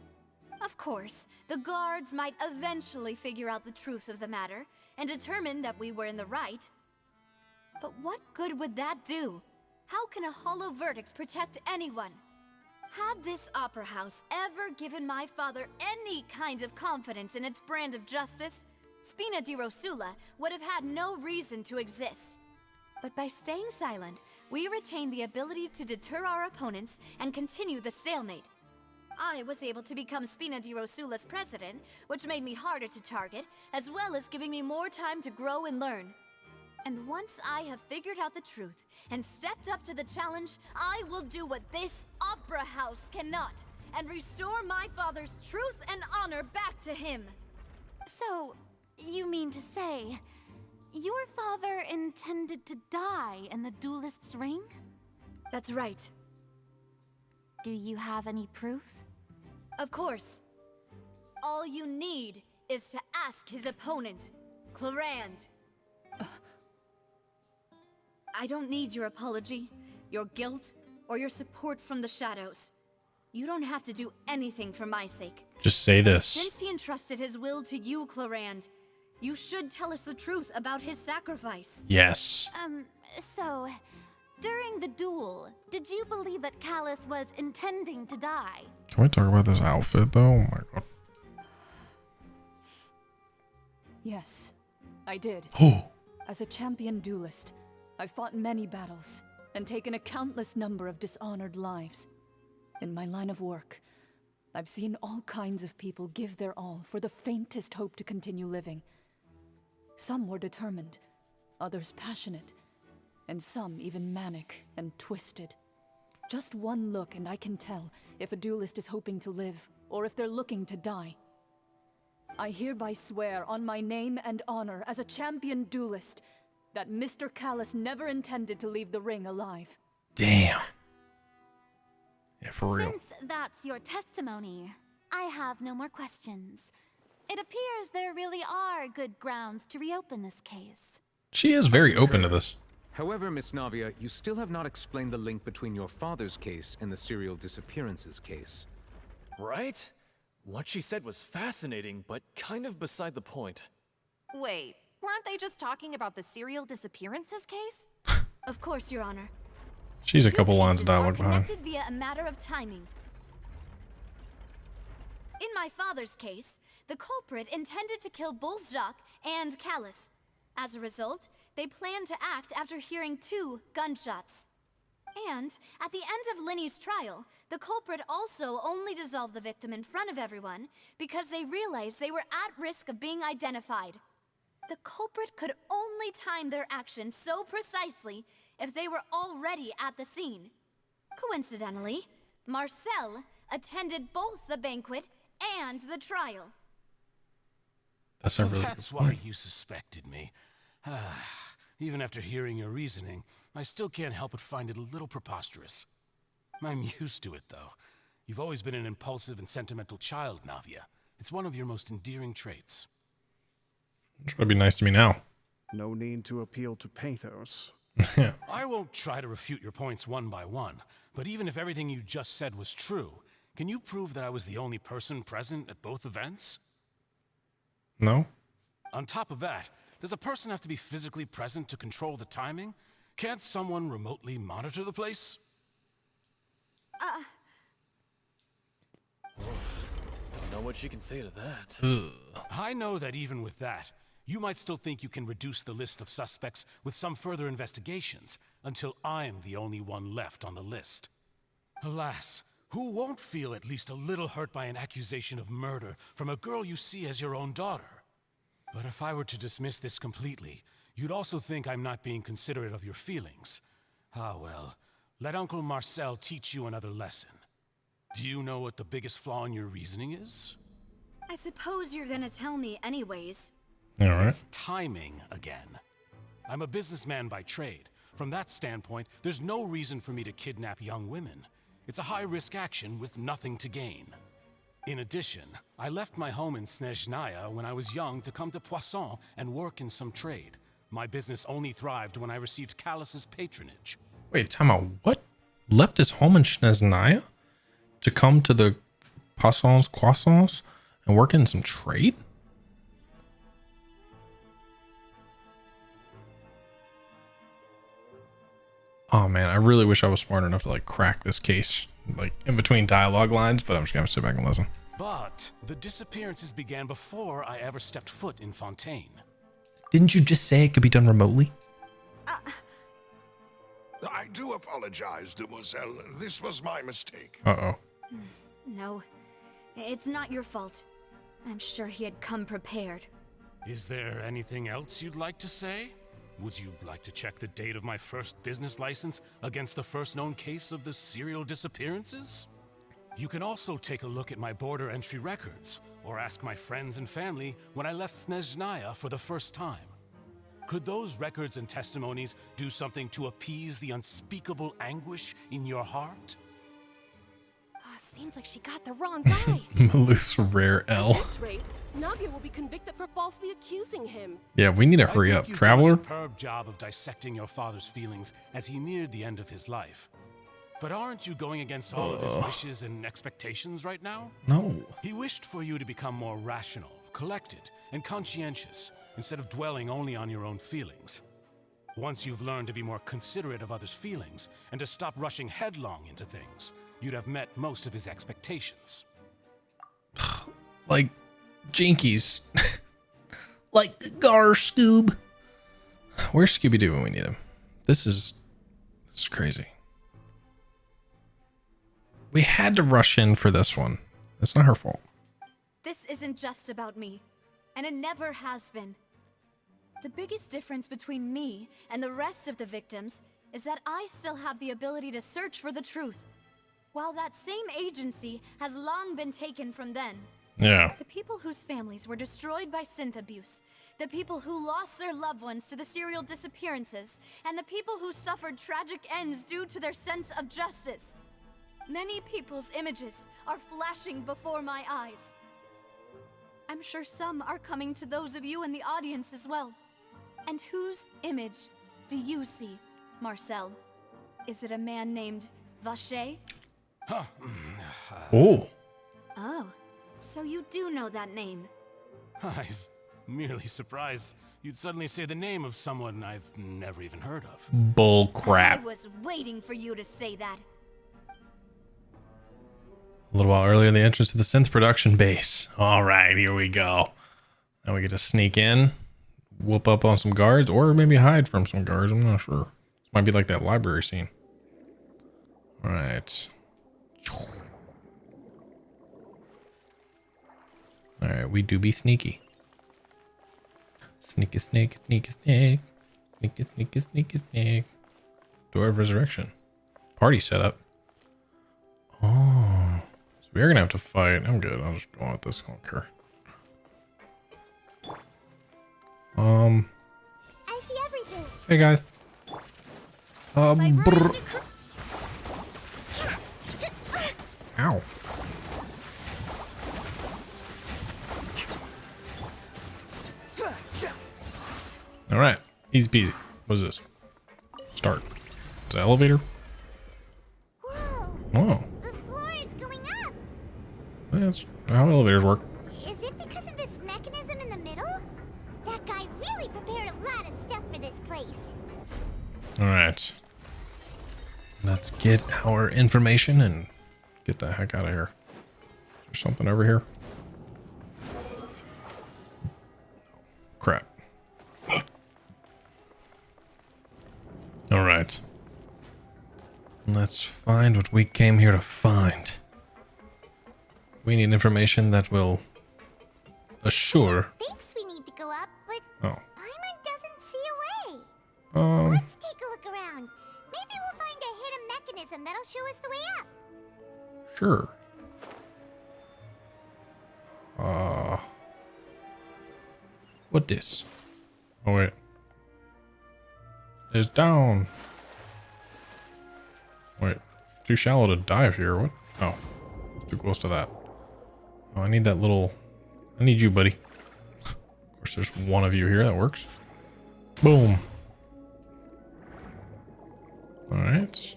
Of course, the guards might eventually figure out the truth of the matter and determine that we were in the right. But what good would that do? How can a hollow verdict protect anyone? Had this opera house ever given my father any kind of confidence in its brand of justice, Spina di Rosula would have had no reason to exist. But by staying silent, we retained the ability to deter our opponents and continue the stalemate. I was able to become Spina di Rosula's president, which made me harder to target, as well as giving me more time to grow and learn. And once I have figured out the truth and stepped up to the challenge, I will do what this opera house cannot, and restore my father's truth and honor back to him. So, you mean to say, your father intended to die in the duelist's ring? That's right. Do you have any proof? Of course. All you need is to ask his opponent, Clarand. I don't need your apology, your guilt, or your support from the shadows. You don't have to do anything for my sake. Just say this. Since he entrusted his will to you, Clarand, you should tell us the truth about his sacrifice. Yes. So, during the duel, did you believe that Callus was intending to die? Can we talk about this outfit, though? Oh my god. Yes, I did. Oh. As a champion duelist, I've fought many battles and taken a countless number of dishonored lives. In my line of work, I've seen all kinds of people give their all for the faintest hope to continue living. Some were determined, others passionate, and some even manic and twisted. Just one look and I can tell if a duelist is hoping to live or if they're looking to die. I hereby swear on my name and honor as a champion duelist that Mr. Callus never intended to leave the ring alive. Damn. Yeah, for real. Since that's your testimony, I have no more questions. It appears there really are good grounds to reopen this case. She is very open to this. However, Miss Navia, you still have not explained the link between your father's case and the serial disappearances case. Right? What she said was fascinating, but kind of beside the point. Wait, weren't they just talking about the serial disappearances case? Of course, Your Honor. She's a couple lines of dialogue behind. Connected via a matter of timing. In my father's case, the culprit intended to kill both Jacques and Callus. As a result, they planned to act after hearing 2 gunshots. And at the end of Linny's trial, the culprit also only dissolved the victim in front of everyone because they realized they were at risk of being identified. The culprit could only time their actions so precisely if they were already at the scene. Coincidentally, Marcel attended both the banquet and the trial. That's not really That's why you suspected me. Even after hearing your reasoning, I still can't help but find it a little preposterous. I'm used to it, though. You've always been an impulsive and sentimental child, Navia. It's one of your most endearing traits. Try to be nice to me now. No need to appeal to pathos. Yeah. I won't try to refute your points one by one, but even if everything you just said was true, can you prove that I was the only person present at both events? No? On top of that, does a person have to be physically present to control the timing? Can't someone remotely monitor the place? Don't know what she can say to that. I know that even with that, you might still think you can reduce the list of suspects with some further investigations until I'm the only one left on the list. Alas, who won't feel at least a little hurt by an accusation of murder from a girl you see as your own daughter? But if I were to dismiss this completely, you'd also think I'm not being considerate of your feelings. Ah well, let Uncle Marcel teach you another lesson. Do you know what the biggest flaw in your reasoning is? I suppose you're gonna tell me anyways. All right. It's timing again. I'm a businessman by trade. From that standpoint, there's no reason for me to kidnap young women. It's a high-risk action with nothing to gain. In addition, I left my home in Snezhnaya when I was young to come to Poisson and work in some trade. My business only thrived when I received Callus's patronage. Wait, time out. What? Left his home in Snezhnaya to come to the Poissons, Croissants, and work in some trade? Oh man, I really wish I was smart enough to like crack this case like in between dialogue lines, but I'm just gonna sit back and listen. But the disappearances began before I ever stepped foot in Fontaine. Didn't you just say it could be done remotely? I do apologize, Demoiselle. This was my mistake. Uh-oh. No, it's not your fault. I'm sure he had come prepared. Is there anything else you'd like to say? Would you like to check the date of my first business license against the first known case of the serial disappearances? You can also take a look at my border entry records, or ask my friends and family when I left Snezhnaya for the first time. Could those records and testimonies do something to appease the unspeakable anguish in your heart? Seems like she got the wrong guy. Loose rare L. At this rate, Navia will be convicted for falsely accusing him. Yeah, we need to hurry up. Traveler? You did a superb job of dissecting your father's feelings as he neared the end of his life. But aren't you going against all of his wishes and expectations right now? No. He wished for you to become more rational, collected, and conscientious, instead of dwelling only on your own feelings. Once you've learned to be more considerate of others' feelings, and to stop rushing headlong into things, you'd have met most of his expectations. Like Jinkies. Like Gar Scoob. Where's Scooby-Doo when we need him? This is crazy. We had to rush in for this one. It's not her fault. This isn't just about me, and it never has been. The biggest difference between me and the rest of the victims is that I still have the ability to search for the truth, while that same agency has long been taken from them. Yeah. The people whose families were destroyed by synth abuse, the people who lost their loved ones to the serial disappearances, and the people who suffered tragic ends due to their sense of justice. Many people's images are flashing before my eyes. I'm sure some are coming to those of you in the audience as well. And whose image do you see, Marcel? Is it a man named Vacher? Huh. Oh. Oh, so you do know that name. I'm merely surprised you'd suddenly say the name of someone I've never even heard of. Bull crap. I was waiting for you to say that. A little while earlier, the entrance to the synth production base. All right, here we go. Now we get to sneak in, whoop up on some guards, or maybe hide from some guards. I'm not sure. This might be like that library scene. All right. All right, we do be sneaky. Sneaky, snake, sneaky, snake. Sneaky, sneaky, sneaky, snake. Door of Resurrection. Party setup. Oh. So we are going to have to fight. I'm good. I'll just go on with this. I don't care. I see everything. Hey, guys. Ow. All right, easy peasy. What is this? Start. It's an elevator. Whoa. The floor is going up. That's how elevators work. Is it because of this mechanism in the middle? That guy really prepared a lot of stuff for this place. All right. Let's get our information and get the heck out of here. Is there something over here? Crap. All right. Let's find what we came here to find. We need information that will assure. Thinks we need to go up, but Oh. Paimon doesn't see a way. Let's take a look around. Maybe we'll find a hidden mechanism that'll show us the way up. Sure. What this? Oh wait. It's down. Wait. Too shallow to dive here. What? Oh. It's too close to that. Oh, I need that little... I need you, buddy. Of course, there's one of you here. That works. Boom. Alright.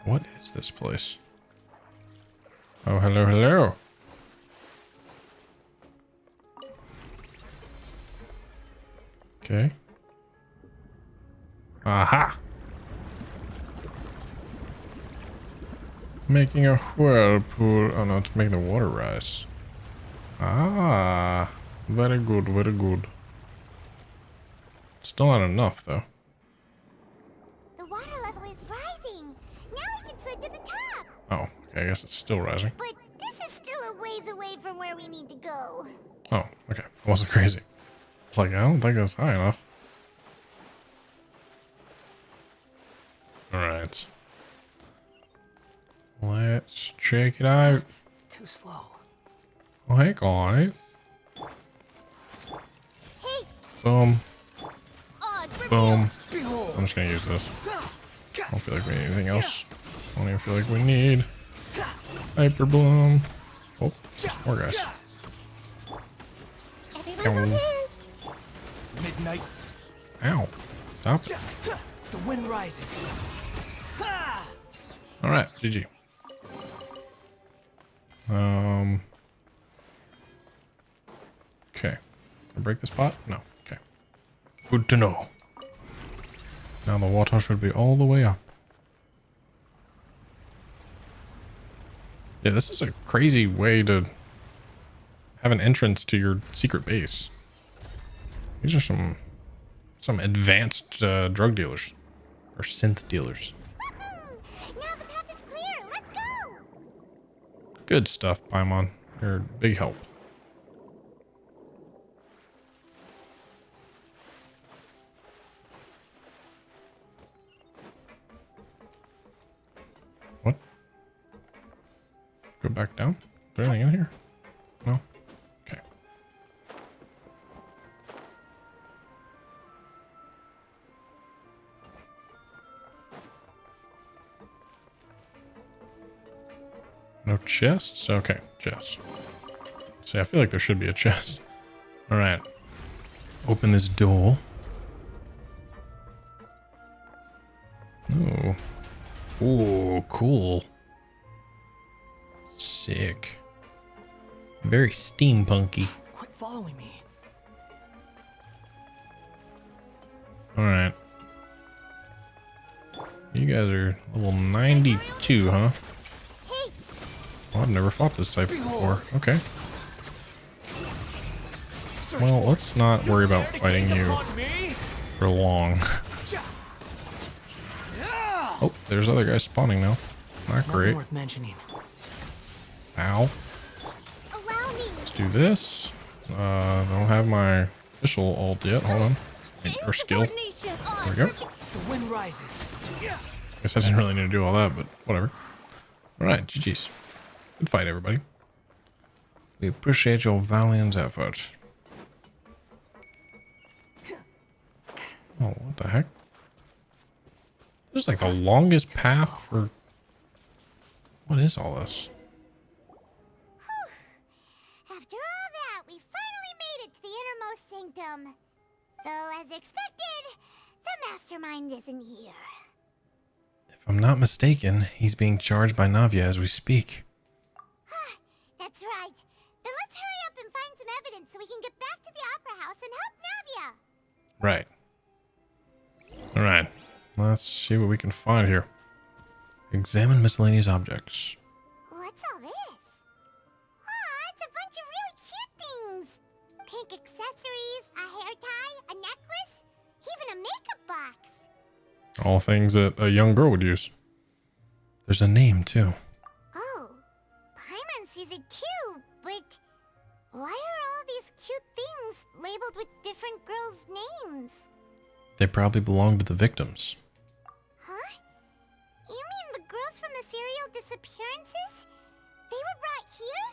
What is this place? Oh, hello, hello. Okay. Aha! Making a whirlpool. Oh no, it's making the water rise. Ah, very good, very good. Still not enough though. The water level is rising. Now we can swim to the top. Oh, okay, I guess it's still rising. But this is still a ways away from where we need to go. Oh, okay. I wasn't crazy. It's like, I don't think it's high enough. Alright. Let's check it out. Too slow. Oh, hey, guys. Hey. Boom. Boom. Behold. I'm just gonna use this. I don't feel like we need anything else. I don't even feel like we need Hyper Bloom. Oh, there's more guys. Midnight. Ow. Stop. The wind rises. Alright, GG. Okay. Can I break this pot? No. Okay. Good to know. Now the water should be all the way up. Yeah, this is a crazy way to have an entrance to your secret base. These are some advanced drug dealers or synth dealers. Now the path is Good stuff, Paimon. You're a big help. What? Go back down? Is there anything in here? No? Okay. No chests? Okay, chests. See, I feel like there should be a chest. Alright. Open this door. Oh. Ooh, cool. Sick. Very steampunky. Quit following me. Alright. You guys are level 92, huh? Oh, I've never fought this type before. Okay. Well, let's not worry about fighting you for long. Oh, there's other guys spawning now. Not great. Worth mentioning. Ow. Let's do this. I don't have my official ult yet. Hold on. Or skill. There we go. The wind rises. Guess I didn't really need to do all that, but whatever. Alright, GG's. Good fight, everybody. We appreciate your valiant effort. Oh, what the heck? This is like the longest path for... What is all this? After all that, we finally made it to the innermost sanctum. Though, as expected, the mastermind isn't here. If I'm not mistaken, he's being charged by Navia as we speak. That's right. Then let's hurry up and find some evidence so we can get back to the Opera House and help Navia. Right. Alright. Let's see what we can find here. Examine miscellaneous objects. What's all this? Aw, it's a bunch of really cute things. Pink accessories, a hair tie, a necklace, even a makeup box. All things that a young girl would use. There's a name, too. Oh, Paimon sees it too, but why are all these cute things labeled with different girls' names? They probably belong to the victims. Huh? You mean the girls from the serial disappearances? They were brought here?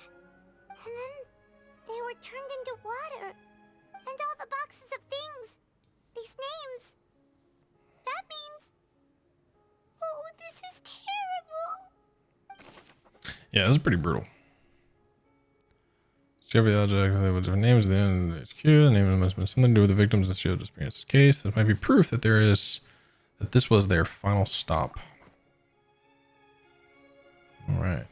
And then they were turned into water. And all the boxes of things. These names. That means... Oh, this is terrible. Yeah, this is pretty brutal. Discover the object with different names at the end of the HQ. The name must have something to do with the victims of the serial disappearance case. This might be proof that this was their final stop. Alright.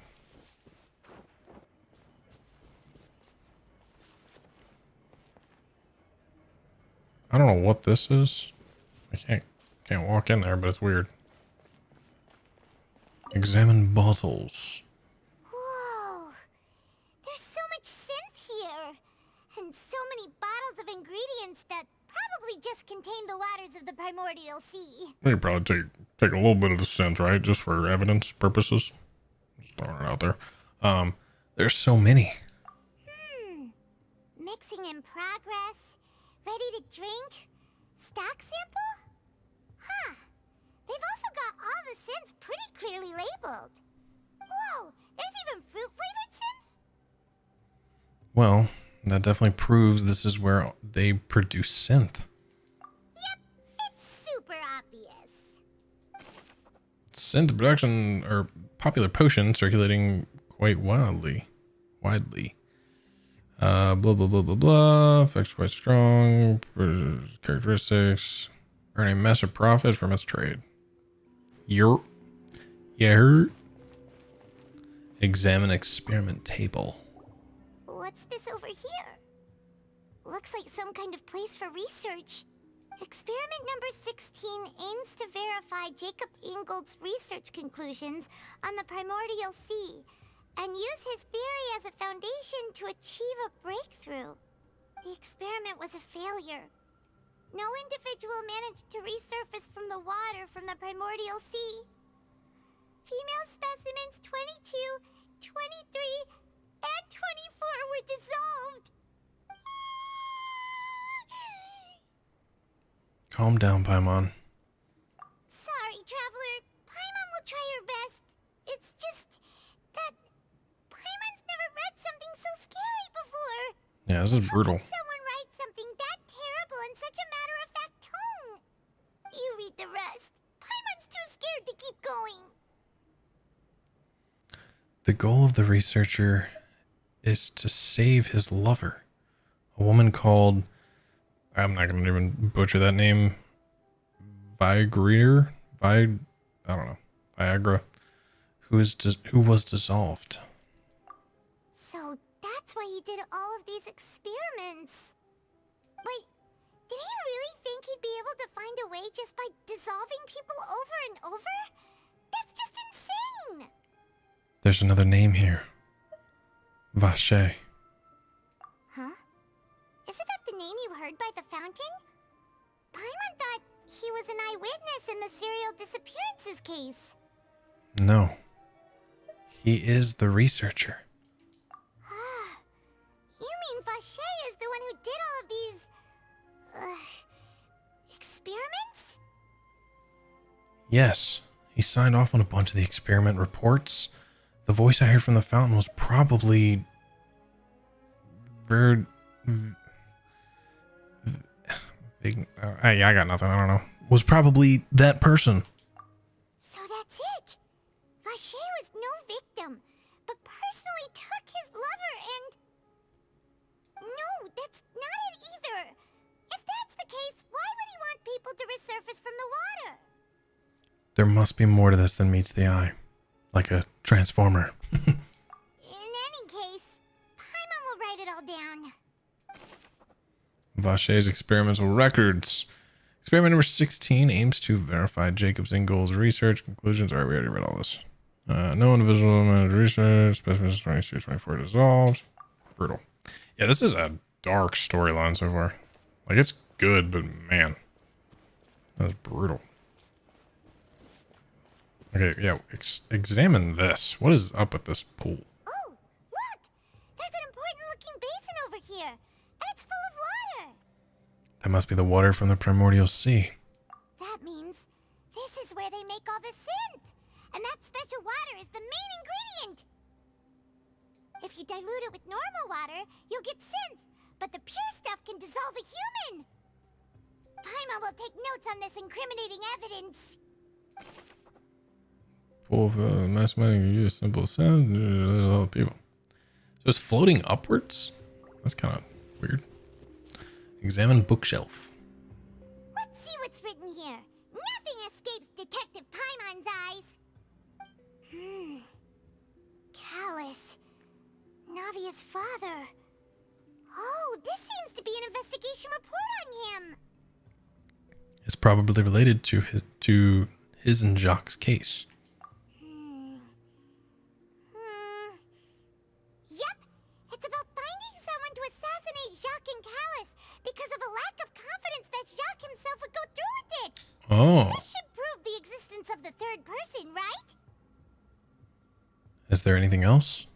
I don't know what this is. I can't walk in there, but it's weird. Examine bottles. Whoa. There's so much synth here. And so many bottles of ingredients that probably just contain the waters of the primordial sea. We could probably take a little bit of the synth, right? Just for evidence purposes. Just throwing it out there. There's so many. Mixing in progress. Ready to drink. Stock sample? Huh. They've also got all the synth pretty clearly labeled. Whoa, there's even fruit-flavored synth? Well, that definitely proves this is where they produce synth. Yep, it's super obvious. Synth production or popular potion circulating quite widely. Blah blah blah blah blah. Effects quite strong. Characteristics. Earning massive profit from its trade. Yerp. Yeah. Examine experiment table. What's this over here? Looks like some kind of place for research. Experiment number 16 aims to verify Jacob Ingold's research conclusions on the primordial sea and use his theory as a foundation to achieve a breakthrough. The experiment was a failure. No individual managed to resurface from the water from the primordial sea. Female specimens 22, 23 and 24 were dissolved. Calm down, Paimon. Sorry, Traveler. Paimon will try her best. It's just that Paimon's never read something so scary before. Yeah, this is brutal. Someone write something that terrible in such a matter-of-fact tone. You read the rest. Paimon's too scared to keep going. The goal of the researcher is to save his lover, a woman called, I'm not going to even butcher that name, Viagra, I don't know, Viagra, who was dissolved. So that's why he did all of these experiments. Wait, did he really think he'd be able to find a way just by dissolving people over and over? That's just insane! There's another name here. Vache. Huh? Isn't that the name you heard by the fountain? Paimon thought he was an eyewitness in the serial disappearances case. No. He is the researcher. You mean Vache is the one who did all of these... experiments? Yes. He signed off on a bunch of the experiment reports. The voice I heard from the fountain was probably... yeah, I got nothing. I don't know. Was probably that person. So that's it. Vache was no victim, but personally took his lover and... No, that's not it either. If that's the case, why would he want people to resurface from the water? There must be more to this than meets the eye. Like a transformer. In any case, Paimon will write it all down. Vache's experimental records. Experiment number 16 aims to verify Jacob's Ingold's research conclusions. Alright, we already read all this. No individual managed research. Specimens 22, 24 dissolved. Brutal. Yeah, this is a dark storyline so far. Like, it's good, but man. That's brutal. Okay, yeah, examine this. What is up with this pool? Oh, look! There's an important-looking basin over here, and it's full of water. That must be the water from the primordial sea. That means this is where they make all the synth, and that special water is the main ingredient. If you dilute it with normal water, you'll get synth, but the pure stuff can dissolve a human. Paimon will take notes on this incriminating evidence. Pool of mathematical use simple sound. A lot of people. So it's floating upwards? That's kind of weird. Examine bookshelf. Let's see what's written here. Nothing escapes Detective Paimon's eyes. Callus. Navia's father. Oh, this seems to be an investigation report on him. It's probably related to his and Jacques' case. Yep, it's about finding someone to assassinate Jacques and Callus because of a lack of confidence that Jacques himself would go through with it. Oh. This should prove the existence of the third person, right? Is there anything else?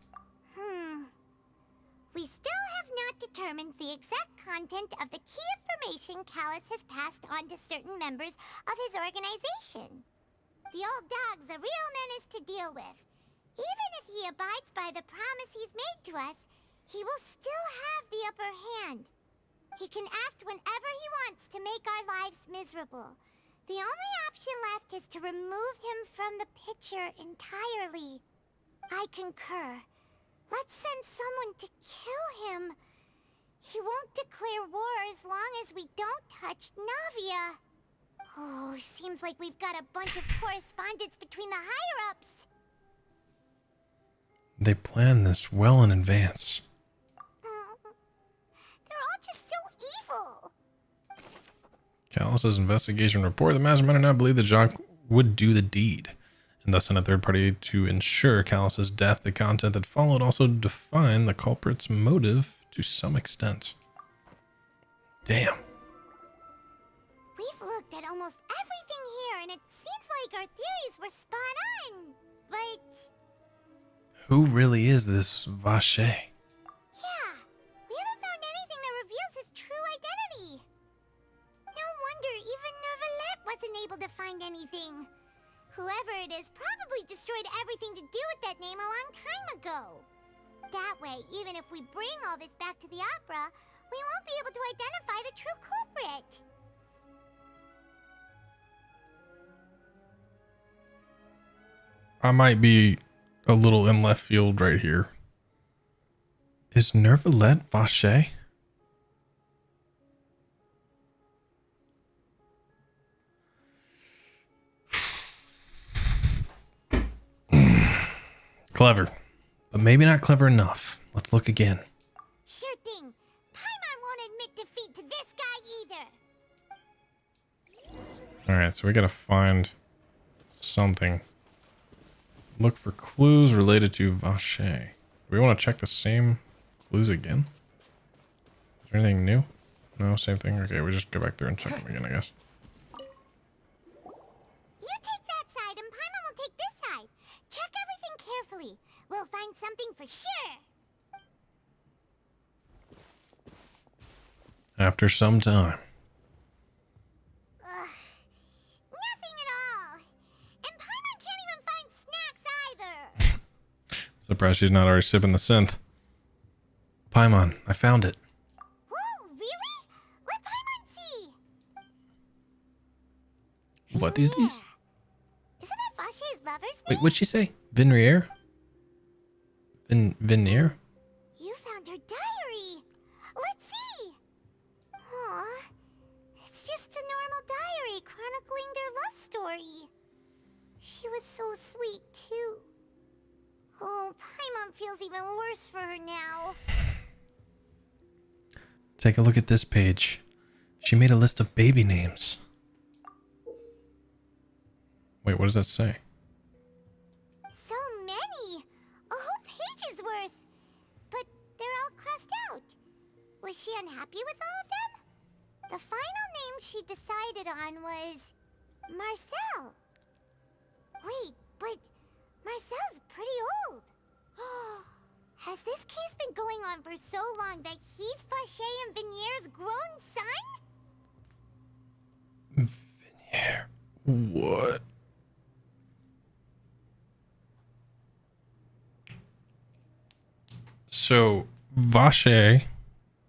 We still have not determined the exact content of the key information Callus has passed on to certain members of his organization. The old dog's a real menace to deal with. Even if he abides by the promise he's made to us, he will still have the upper hand. He can act whenever he wants to make our lives miserable. The only option left is to remove him from the picture entirely. I concur. Let's send someone to kill him. He won't declare war as long as we don't touch Navia. Oh, seems like we've got a bunch of correspondence between the higher-ups. They planned this well in advance. They're all just so evil. Callus's investigation report. The mastermind now believed that Jacques would do the deed, and thus sent a third party to ensure Callus's death. The content that followed also defined the culprit's motive to some extent. Damn. We've looked at almost everything here, and it seems like our theories were spot on. But Who really is this Vache? Yeah, we haven't found anything that reveals his true identity. No wonder even Neuvillette wasn't able to find anything. Whoever it is probably destroyed everything to do with that name a long time ago. That way, even if we bring all this back to the opera, we won't be able to identify the true culprit. I might be a little in left field right here. Is Neuvillette Vache? Clever, but maybe not clever enough. Let's look again. Sure thing. Paimon won't admit defeat to this guy either. Alright, so we gotta find something. Look for clues related to Vache. Do we want to check the same clues again? Is there anything new? No, same thing? Okay, we just go back there and check them again, I guess. You take that side and Paimon will take this side. Check everything carefully. We'll find something for sure. After some time. Nothing at all. And Paimon can't even find snacks either. Surprised she's not already sipping the synth. Paimon, I found it. Whoa, really? Let Paimon see. What is this? Isn't that Vache's lover's Wait, what'd she say? Vinrier? Vinier? You found her diary. Let's see. Aw, it's just a normal diary chronicling their love story. She was so sweet, too. Oh, Paimon feels even worse for her now. Take a look at this page. She made a list of baby names. Wait, what does that say? So many. A whole page's worth. But they're all crossed out. Was she unhappy with all of them? The final name she decided on was Marcel. Wait, but Marcel's pretty old. Has this case been going on for so long that he's Vache and Vinier's grown son? Vinier. What? So, Vache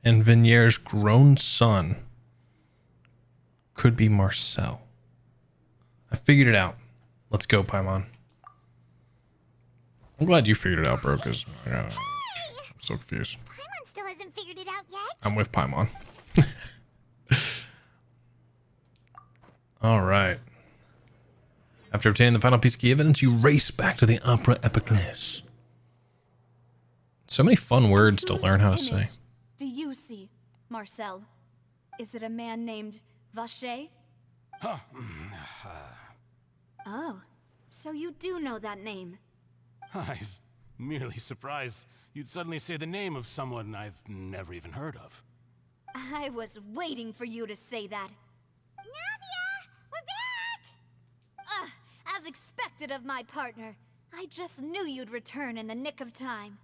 and Vinier's grown son could be Marcel. I figured it out. Let's go, Paimon. I'm glad you figured it out, bro, because I'm so confused. Paimon still hasn't figured it out yet. I'm with Paimon. All right. After obtaining the final piece of key evidence, you race back to the Opera Epiclese. So many fun words to learn how to say. Do you see, Marcel? Is it a man named Vache? Huh. Oh, so you do know that name. I'm merely surprised you'd suddenly say the name of someone I've never even heard of. I was waiting for you to say that. Navia, we're back! As expected of my partner. I just knew you'd return in the nick of time.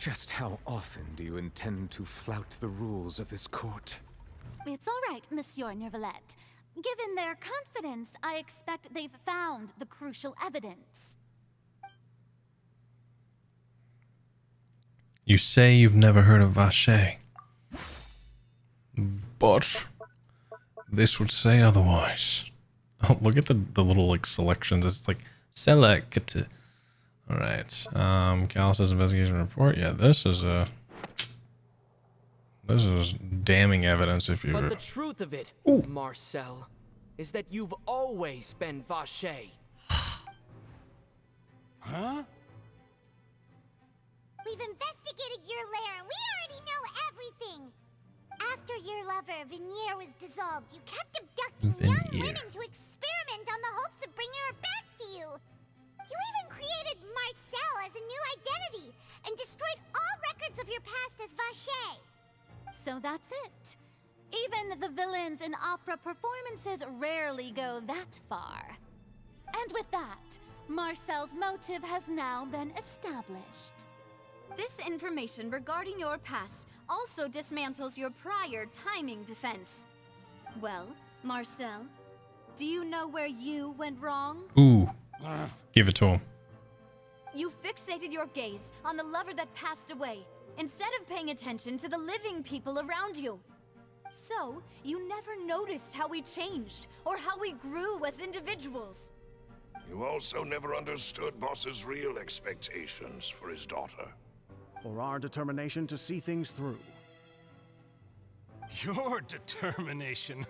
Just how often do you intend to flout the rules of this court? It's all right, Monsieur Neuvillette. Given their confidence, I expect they've found the crucial evidence. You say you've never heard of Vache, but this would say otherwise. Oh, look at the little like selections. It's like select. All right. Callus's investigation report. Yeah, this is damning evidence. If you. But the truth of it, Marcel, is that you've always been Vache. Huh? We've investigated your lair and we already know everything. After your lover, Vinier, was dissolved, you kept abducting young women to experiment on the hopes of bringing her back to you. You even created Marcel as a new identity and destroyed all records of your past as Vache. So that's it. Even the villains in opera performances rarely go that far. And with that, Marcel's motive has now been established. This information regarding your past also dismantles your prior timing defense. Well, Marcel, do you know where you went wrong? Ooh. Give it to him. You fixated your gaze on the lover that passed away, instead of paying attention to the living people around you. So, you never noticed how we changed, or how we grew as individuals. You also never understood Boss's real expectations for his daughter. Or our determination to see things through. Your determination.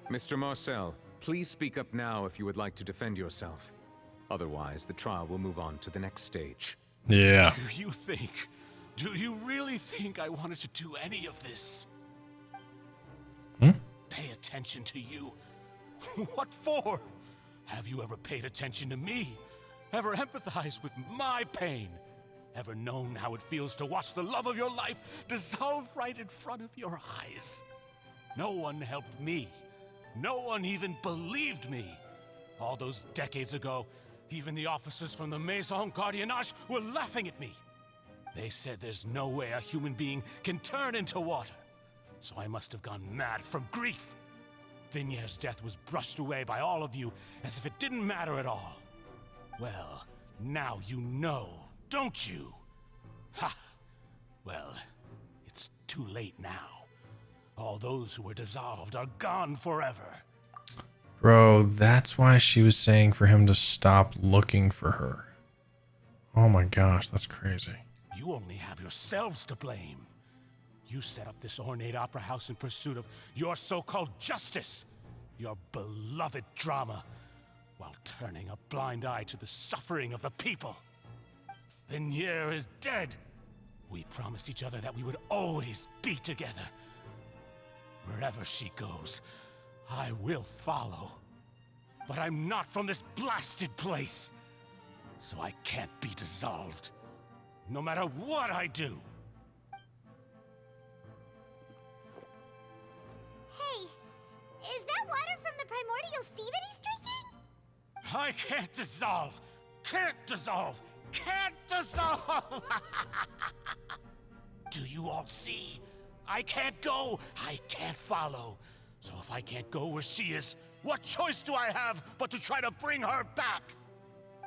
Mr. Marcel, please speak up now if you would like to defend yourself. Otherwise, the trial will move on to the next stage. Yeah. Do you really think I wanted to do any of this? Pay attention to you? What for? Have you ever paid attention to me? Ever empathized with my pain? Ever known how it feels to watch the love of your life dissolve right in front of your eyes? No one helped me. No one even believed me. All those decades ago, even the officers from the Maison Gardiennage were laughing at me. They said there's no way a human being can turn into water. So I must have gone mad from grief. Vignier's death was brushed away by all of you as if it didn't matter at all. Well, now you know, don't you? Ha! Well, it's too late now. All those who were dissolved are gone forever. Bro, that's why she was saying for him to stop looking for her. Oh my gosh, that's crazy. You only have yourselves to blame. You set up this ornate opera house in pursuit of your so-called justice, your beloved drama, while turning a blind eye to the suffering of the people. Vignier is dead. We promised each other that we would always be together. Wherever she goes, I will follow. But I'm not from this blasted place, so I can't be dissolved, no matter what I do. Hey, is that water from the primordial sea that he's drinking? I can't dissolve! Can't dissolve! Can't dissolve! Do you all see? I can't go! I can't follow! So if I can't go where she is, what choice do I have but to try to bring her back?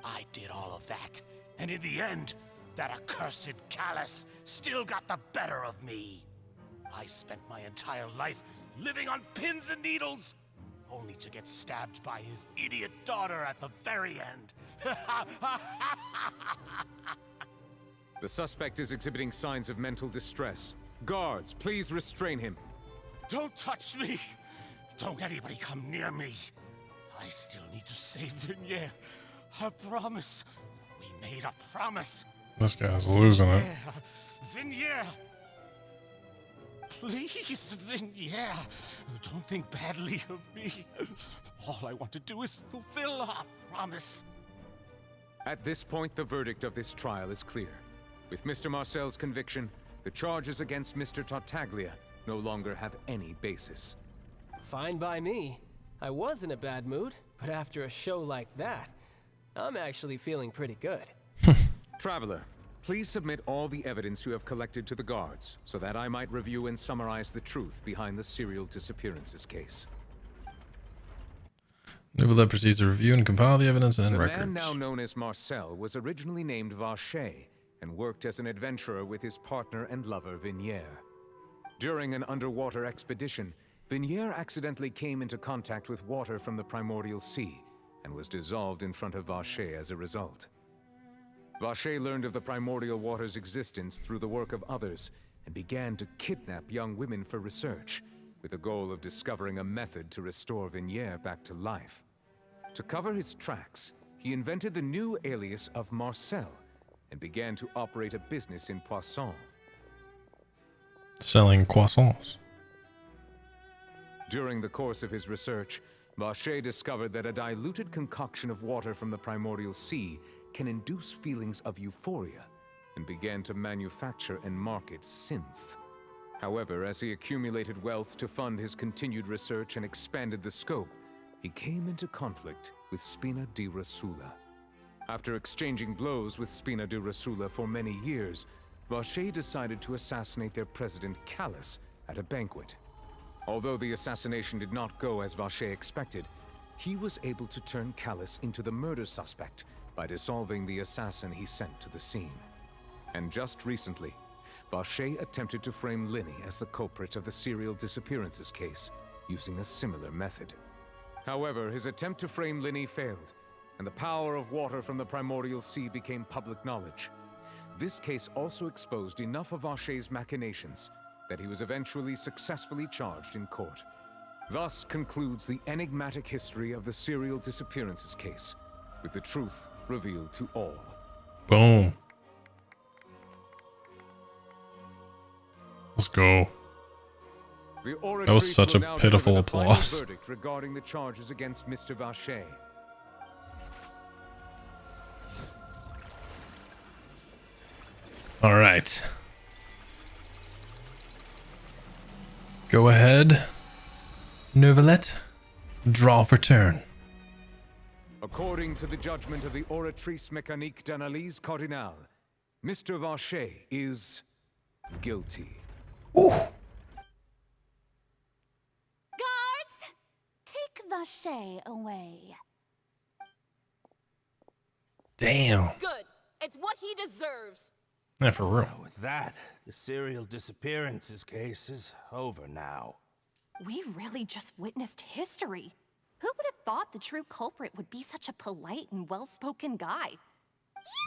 I did all of that, and in the end, that accursed Callus still got the better of me. I spent my entire life living on pins and needles, only to get stabbed by his idiot daughter at the very end. The suspect is exhibiting signs of mental distress. Guards, please restrain him. Don't touch me! Don't anybody come near me. I still need to save Vignier. I promise. We made a promise. This guy's losing it. Vignier! Please, Vignier, don't think badly of me. All I want to do is fulfill our promise. At this point, the verdict of this trial is clear. With Mr. Marcel's conviction, the charges against Mr. Tartaglia no longer have any basis. Fine by me. I was in a bad mood, but after a show like that, I'm actually feeling pretty good. Traveler, please submit all the evidence you have collected to the guards, so that I might review and summarize the truth behind the serial disappearances case. Neuvillette proceeds to review and compile the evidence and records. The man now known as Marcel was originally named Vacher and worked as an adventurer with his partner and lover Vignier. During an underwater expedition, Vignier accidentally came into contact with water from the primordial sea and was dissolved in front of Vacher as a result. Vacher learned of the primordial water's existence through the work of others and began to kidnap young women for research, with the goal of discovering a method to restore Vignier back to life. To cover his tracks, he invented the new alias of Marcel and began to operate a business in Poisson. Selling croissants. During the course of his research, Vacher discovered that a diluted concoction of water from the primordial sea can induce feelings of euphoria, and began to manufacture and market synth. However, as he accumulated wealth to fund his continued research and expanded the scope, he came into conflict with Spina di Rosula. After exchanging blows with Spina di Rosula for many years, Vache decided to assassinate their president Callus at a banquet. Although the assassination did not go as Vache expected, he was able to turn Callus into the murder suspect by dissolving the assassin he sent to the scene. And just recently, Vache attempted to frame Linny as the culprit of the serial disappearances case, using a similar method. However, his attempt to frame Linny failed, and the power of water from the primordial sea became public knowledge. This case also exposed enough of Vache's machinations that he was eventually successfully charged in court. Thus concludes the enigmatic history of the serial disappearances case, with the truth revealed to all. Boom. Let's go. That was such a pitiful applause. Verdict regarding the charges against Mr. Vache. All right. Go ahead. Neuvillette, draw for turn. According to the judgment of the Oratrice Mécanique d'Analyse Cardinale, Mr. Vache is guilty. Ooh. Guards, take Vache away. Damn. Good. It's what he deserves. Yeah, for real. With that, the serial disappearances case is over now. We really just witnessed history. Who would have thought the true culprit would be such a polite and well-spoken guy? Is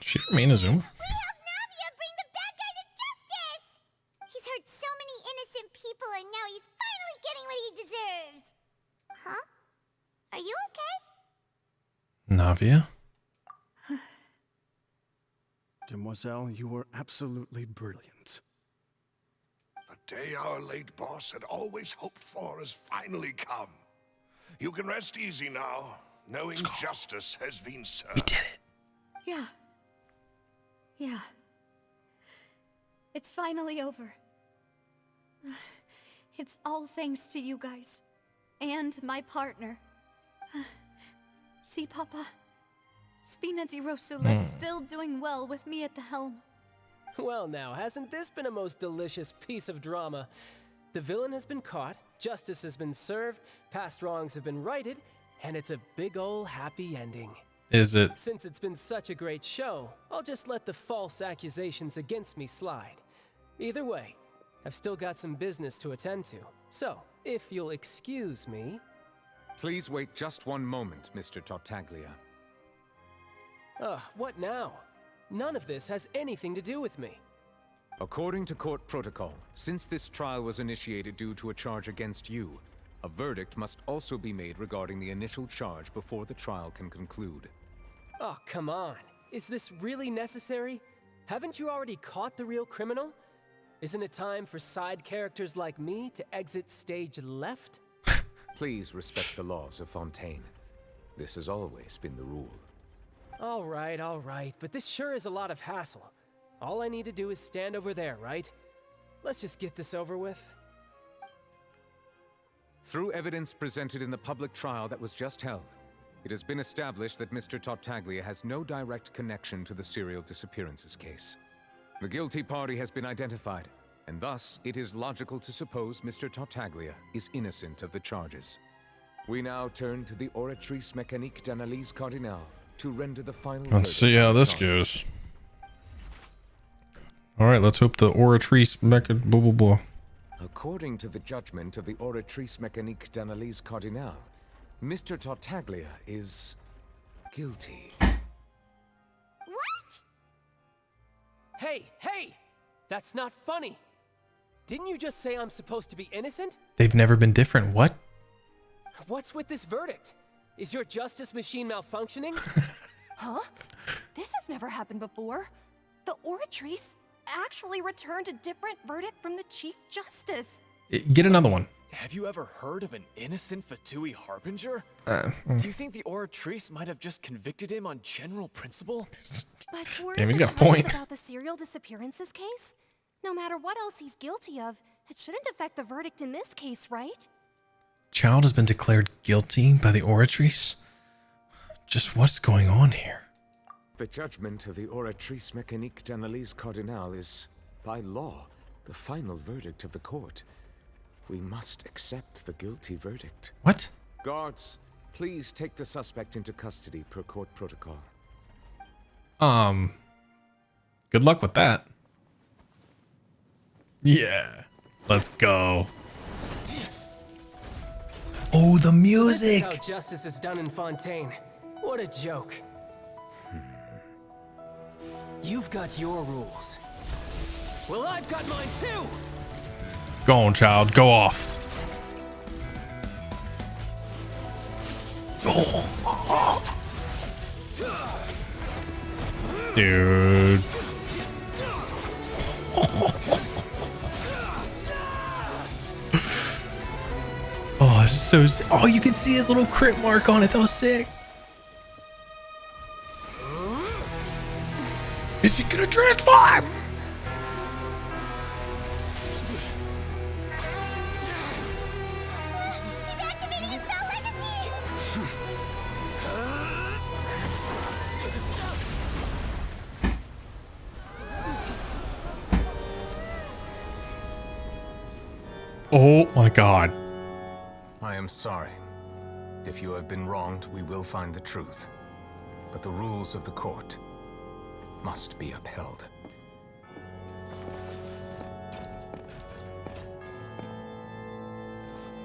she from Inazuma? We helped Navia bring the bad guy to justice! He's hurt so many innocent people and now he's finally getting what he deserves. Huh? Are you okay? Navia? Demoiselle, you were absolutely brilliant. The day our late boss had always hoped for has finally come. You can rest easy now, knowing justice has been served. We did it. Yeah. Yeah. It's finally over. It's all thanks to you guys. And my partner. See, Papa? Spina di Rosula's still doing well with me at the helm. Well now, hasn't this been a most delicious piece of drama? The villain has been caught, justice has been served, past wrongs have been righted, and it's a big ol' happy ending. Is it? Since it's been such a great show, I'll just let the false accusations against me slide. Either way, I've still got some business to attend to. So, if you'll excuse me... Please wait just one moment, Mr. Tartaglia. What now? None of this has anything to do with me. According to court protocol, since this trial was initiated due to a charge against you, a verdict must also be made regarding the initial charge before the trial can conclude. Oh, come on. Is this really necessary? Haven't you already caught the real criminal? Isn't it time for side characters like me to exit stage left? Please respect the laws of Fontaine. This has always been the rule. All right, but this sure is a lot of hassle. All I need to do is stand over there, right? Let's just get this over with. Through evidence presented in the public trial that was just held, it has been established that Mr. Tartaglia has no direct connection to the serial disappearances case. The guilty party has been identified, and thus it is logical to suppose Mr. Tartaglia is innocent of the charges. We now turn to the Oratrice Mécanique d'Analyse Cardinale to render the final Let's see how this goes. Alright, let's hope the Oratrice Mecha blah blah blah. According to the judgment of the Oratrice Mécanique d'Analyse Cardinale, Mr. Tartaglia is guilty. What? Hey! That's not funny! Didn't you just say I'm supposed to be innocent? They've never been different. What? What's with this verdict? Is your justice machine malfunctioning? Huh? This has never happened before. The Oratrice actually returned a different verdict from the Chief Justice. Get another one. Have you ever heard of an innocent Fatui Harbinger? Do you think the Oratrice might have just convicted him on general principle? But we're Damn, he's got a point. about the serial disappearances case? No matter what else he's guilty of, it shouldn't affect the verdict in this case, right? child has been declared guilty by the Oratrice? Just what's going on here? The judgment of the Oratrice Mécanique d'Analyse Cardinal is, by law, the final verdict of the court. We must accept the guilty verdict. What? Guards, please take the suspect into custody per court protocol. Good luck with that. Yeah. Let's go. Oh, the music! This is how justice is done in Fontaine. What a joke. You've got your rules. Well, I've got mine too! Go on, child. Go off. Dude. Oh, it's so sick. Oh, you can see his little crit mark on it. That was sick. Is he gonna transform? He's activating his spell legacy! Oh my god. I am sorry. If you have been wronged, we will find the truth. But the rules of the court must be upheld.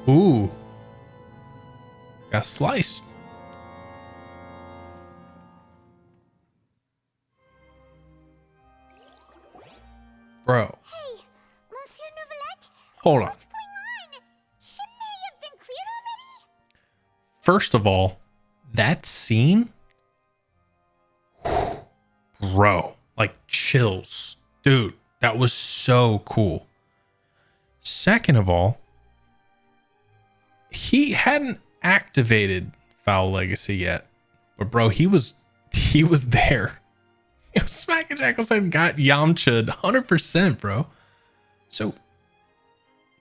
Ooh. Got sliced. Bro. Hey, Monsieur Neuvillette? Hold on. What's going on? Shouldn't they have been cleared already? First of all, that scene, bro, like chills. Dude, that was so cool. Second of all, he hadn't activated Foul Legacy yet. But bro, he was there. It was smacking Jackals and got Yamcha'd 100%, bro. So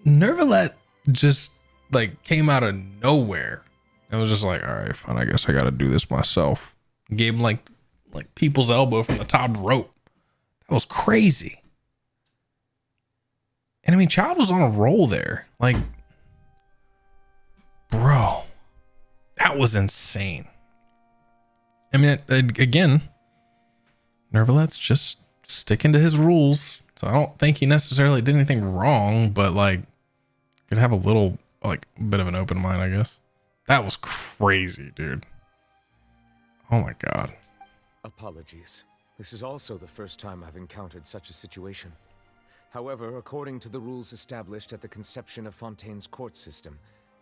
Neuvillette just like came out of nowhere. It was just like, all right, fine, I guess I gotta do this myself. Gave him like people's elbow from the top rope. That was crazy. And I mean, Child was on a roll there. Like, bro, that was insane. I mean, again, Neuvillette's just sticking to his rules. So I don't think he necessarily did anything wrong, but like, could have a little, like, bit of an open mind, I guess. That was crazy, dude. Oh my god. Apologies. This is also the first time I've encountered such a situation. However, according to the rules established at the conception of Fontaine's court system,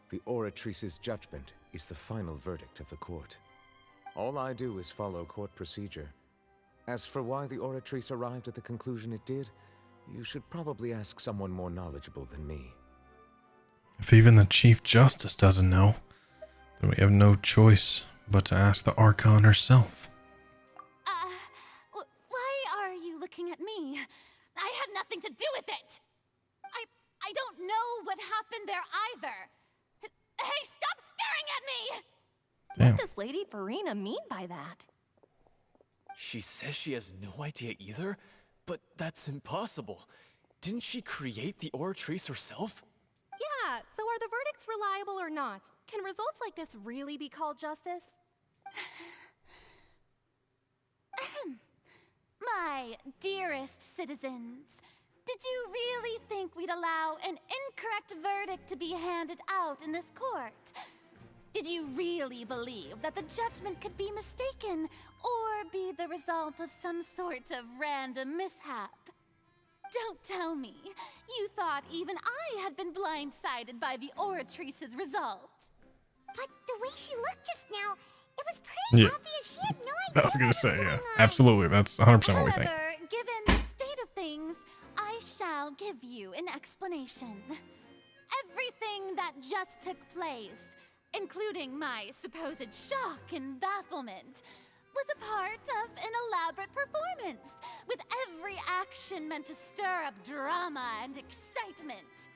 the Oratrice's judgment is the final verdict of the court. All I do is follow court procedure. As for why the Oratrice arrived at the conclusion it did, you should probably ask someone more knowledgeable than me. If even the Chief Justice doesn't know, then we have no choice but to ask the Archon herself. Why are you looking at me? I had nothing to do with it. I don't know what happened there either. Hey, stop staring at me! Damn. What does Lady Furina mean by that? She says she has no idea either, but that's impossible. Didn't she create the Oratrice herself? Yeah, so are the verdicts reliable or not? Can results like this really be called justice? My dearest citizens, did you really think we'd allow an incorrect verdict to be handed out in this court? Did you really believe that the judgment could be mistaken or be the result of some sort of random mishap? Don't tell me you thought even I had been blindsided by the Oratrice's result. But the way she looked just now, it was pretty obvious she had no idea. I was gonna say, yeah, absolutely. That's 100% what we think. However, given the state of things, I shall give you an explanation. Everything that just took place, including my supposed shock and bafflement, was a part of an elaborate performance, with every action meant to stir up drama and excitement.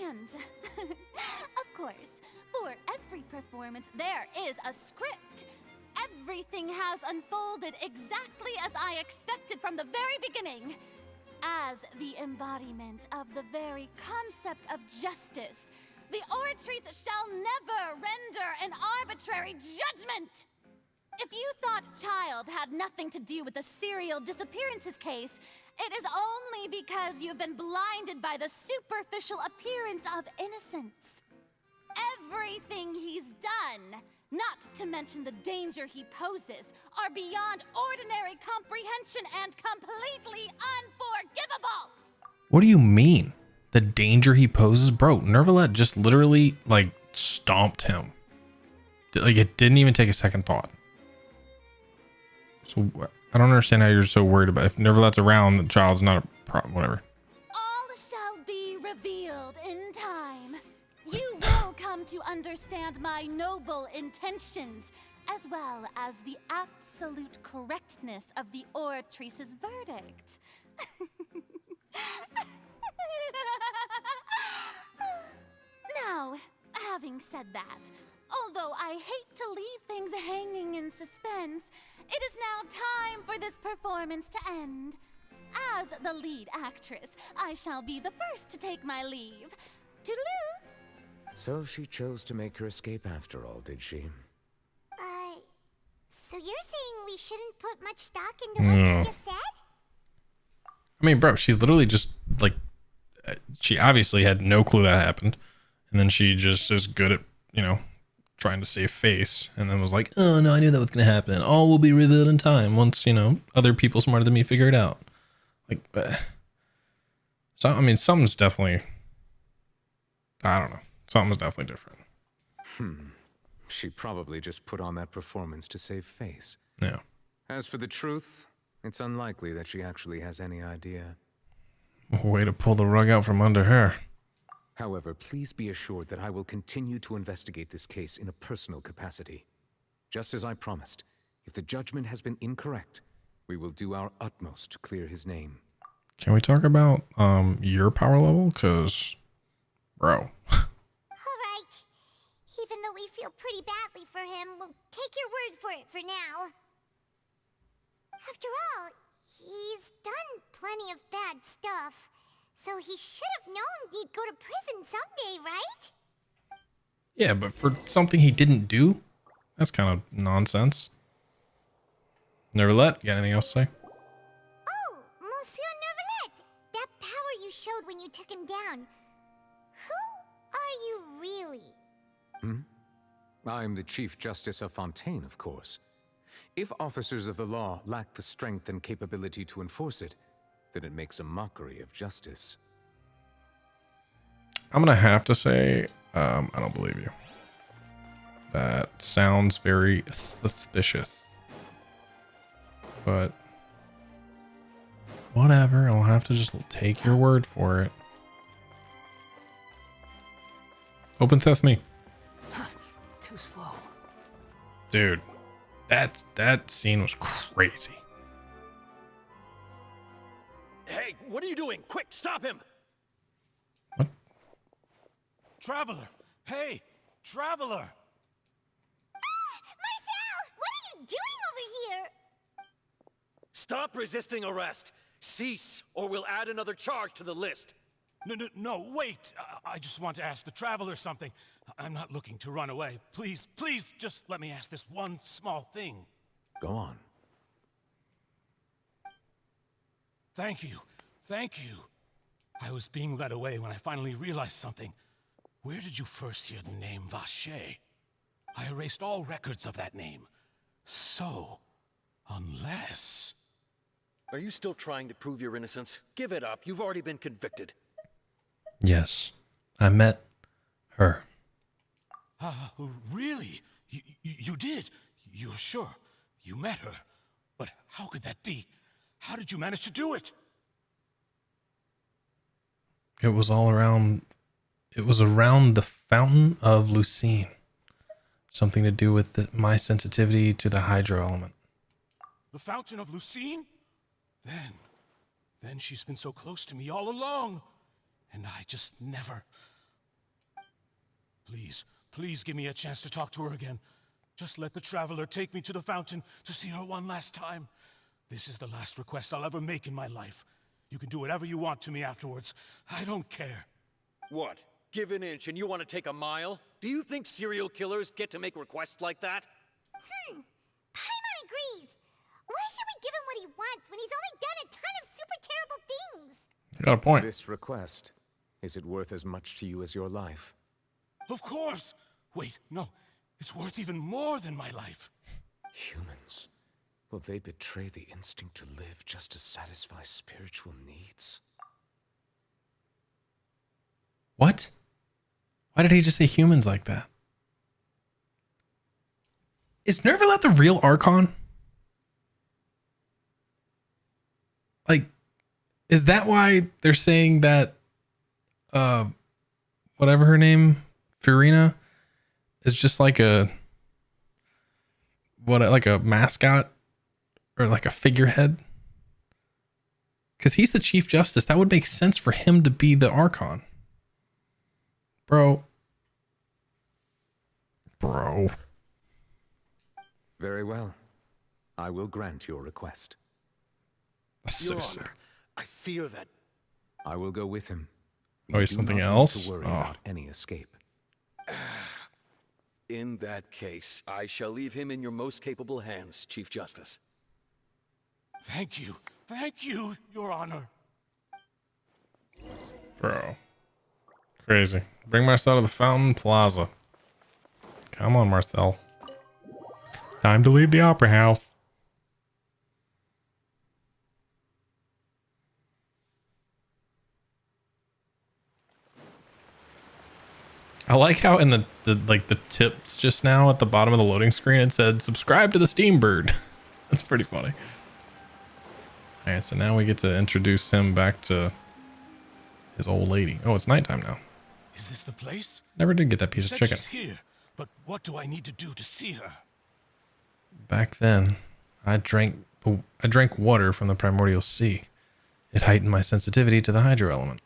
And, of course, performance, there is a script. Everything has unfolded exactly as I expected from the very beginning. As the embodiment of the very concept of justice, the Oratrice shall never render an arbitrary judgment! If you thought Child had nothing to do with the serial disappearances case, it is only because you've been blinded by the superficial appearance of innocence. Everything he's done, not to mention the danger he poses, are beyond ordinary comprehension and completely unforgivable! What do you mean? The danger he poses? Bro, Neuvillette just literally, like, stomped him. Like, it didn't even take a second thought. So, I don't understand how you're so worried about it. If Neuvillette's around, the child's not a problem, whatever. All shall be revealed in time. You will come to understand my noble intentions, as well as the absolute correctness of the Oratrice's verdict. Now, having said that, although I hate to leave things hanging in suspense, it is now time for this performance to end. As the lead actress, I shall be the first to take my leave. Toodaloo! So she chose to make her escape after all, did she? So you're saying we shouldn't put much stock into what she just said? I mean, bro, she's literally just, like, she obviously had no clue that happened. And then she just is good at, you know, trying to save face. And then was like, oh, no, I knew that was going to happen. All will be revealed in time once, you know, other people smarter than me figure it out. Like, so, I mean, something's definitely, I don't know. Something's definitely different. She probably just put on that performance to save face. Yeah. As for the truth, it's unlikely that she actually has any idea. Way to pull the rug out from under her. However, please be assured that I will continue to investigate this case in a personal capacity. Just as I promised, if the judgment has been incorrect, we will do our utmost to clear his name. Can we talk about your power level? Because, bro. Alright. Even though we feel pretty badly for him, we'll take your word for it for now. After all, he's done plenty of bad stuff, so he should have known he'd go to prison someday, right? Yeah, but for something he didn't do, that's kind of nonsense. Neuvillette, you got anything else to say? Oh, Monsieur Neuvillette, that power you showed when you took him down. Who are you really? I'm the Chief Justice of Fontaine, of course. If officers of the law lack the strength and capability to enforce it, then it makes a mockery of justice. I'm gonna have to say, I don't believe you. That sounds very suspicious. But whatever, I'll have to just take your word for it. Open sesame. Too slow. Dude, that scene was crazy. Hey, what are you doing? Quick, stop him! What? Traveler! Hey, Traveler! Marcel! What are you doing over here? Stop resisting arrest! Cease, or we'll add another charge to the list. No, wait! I just want to ask the Traveler something. I'm not looking to run away. Please, just let me ask this one small thing. Go on. Thank you. I was being led away when I finally realized something. Where did you first hear the name Vacher? I erased all records of that name. So, unless... Are you still trying to prove your innocence? Give it up. You've already been convicted. Yes, I met her. Really? You did? You're sure? You met her? But how could that be? How did you manage to do it? It was all around. It was around the Fountain of Lucine. Something to do with my sensitivity to the hydro element. The Fountain of Lucine? Then she's been so close to me all along. And I just never... Please, please give me a chance to talk to her again. Just let the traveler take me to the fountain to see her one last time. This is the last request I'll ever make in my life. You can do whatever you want to me afterwards. I don't care. What? Give an inch and you want to take a mile? Do you think serial killers get to make requests like that? Paimon agrees. Why should we give him what he wants when he's only done a ton of super terrible things? You got a point. This request, is it worth as much to you as your life? Of course! Wait, no. It's worth even more than my life. Humans. Will they betray the instinct to live just to satisfy spiritual needs? What? Why did he just say humans like that? Is neuvillette the real Archon? Like, is that why they're saying that, whatever her name, Furina, is just like a, like a mascot or like a figurehead? Because he's the Chief Justice. That would make sense for him to be the Archon. Bro. Very well. I will grant your request. Your Honor, I fear that... I will go with him. Oh, he's something else? To worry about any escape. In that case, I shall leave him in your most capable hands, Chief Justice. Thank you, Your Honor. Bro. Crazy. Bring Marcel to the Fountain Plaza. Come on, Marcel. Time to leave the Opera House. I like how in the tips just now at the bottom of the loading screen it said subscribe to the Steam Bird. That's pretty funny. Alright, so now we get to introduce him back to his old lady. Oh, it's nighttime now. Is this the place? Never did get that piece You of said chicken. she's here, but what do I need to do to see her? Back then, I drank water from the primordial sea. It heightened my sensitivity to the hydro element.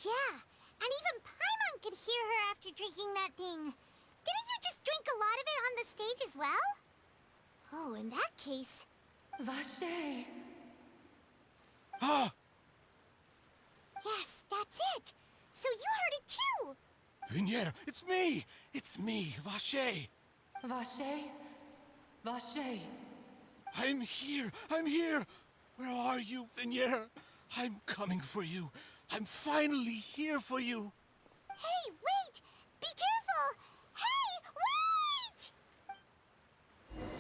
Yeah, and even Paimon could hear her after drinking that thing. Didn't you just drink a lot of it on the stage as well? Oh, in that case... Vache. Ah! Yes, that's it. So you heard it too. Vinier, it's me! It's me, Vache! Vache? Vache? I'm here! Where are you, Vinier? I'm coming for you. I'm finally here for you. Hey, wait! Be careful! Hey, wait!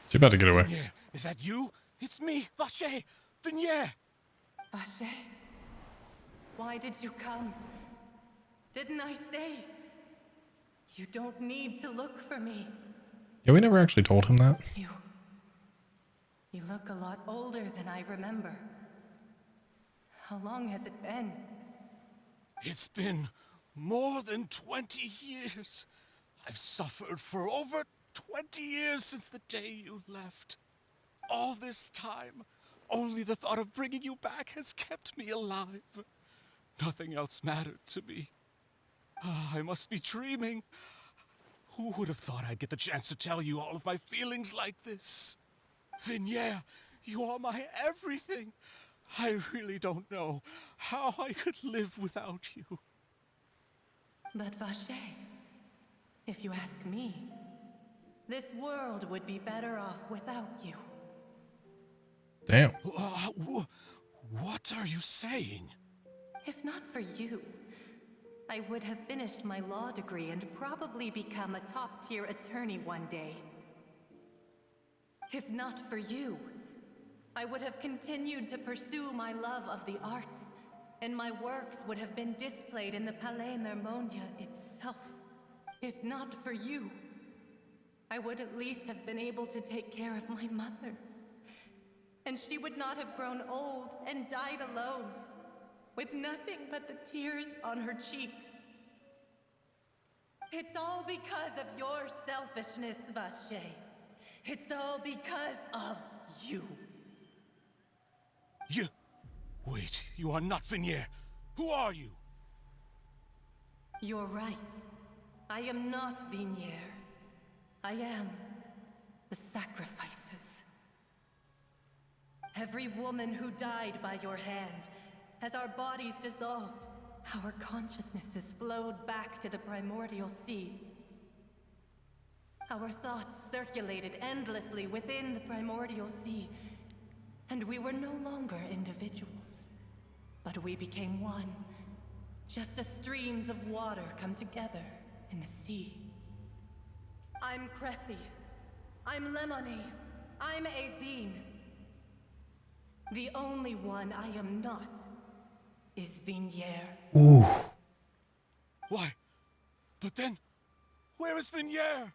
She's about to get away. Vinier, is that you? It's me, Vache! Vinier! Vache? Why did you come? Didn't I say? You don't need to look for me. Yeah, we never actually told him that. You look a lot older than I remember. How long has it been? It's been more than 20 years. I've suffered for over 20 years since the day you left. All this time, only the thought of bringing you back has kept me alive. Nothing else mattered to me. I must be dreaming. Who would have thought I'd get the chance to tell you all of my feelings like this? Vinier, you are my everything. I really don't know how I could live without you. But Vache, if you ask me, this world would be better off without you. Damn. What are you saying? If not for you, I would have finished my law degree and probably become a top-tier attorney one day. If not for you, I would have continued to pursue my love of the arts, and my works would have been displayed in the Palais Mermonia itself. If not for you, I would at least have been able to take care of my mother. And she would not have grown old and died alone, with nothing but the tears on her cheeks. It's all because of your selfishness, Vache. It's all because of you. Wait, you are not Vinier. Who are you? You're right. I am not Vignier. I am the sacrifices. Every woman who died by your hand, as our bodies dissolved, our consciousnesses flowed back to the primordial sea. Our thoughts circulated endlessly within the primordial sea, and we were no longer individuals, but we became one, just as streams of water come together in the sea. I'm Cressy. I'm Lemony. I'm Azine. The only one I am not is Vignier. Ooh. Why? But then, where is Vignier?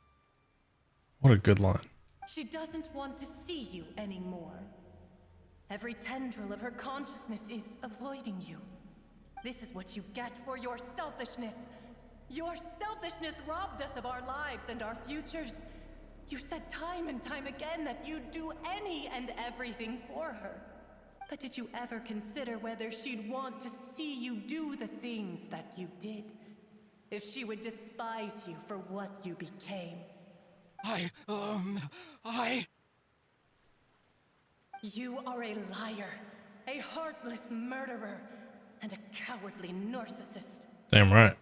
What a good line. She doesn't want to see you anymore. Every tendril of her consciousness is avoiding you. This is what you get for your selfishness. Your selfishness robbed us of our lives and our futures. You said time and time again that you'd do any and everything for her. But did you ever consider whether she'd want to see you do the things that you did? If she would despise you for what you became? You are a liar, a heartless murderer, and a cowardly narcissist. Damn right.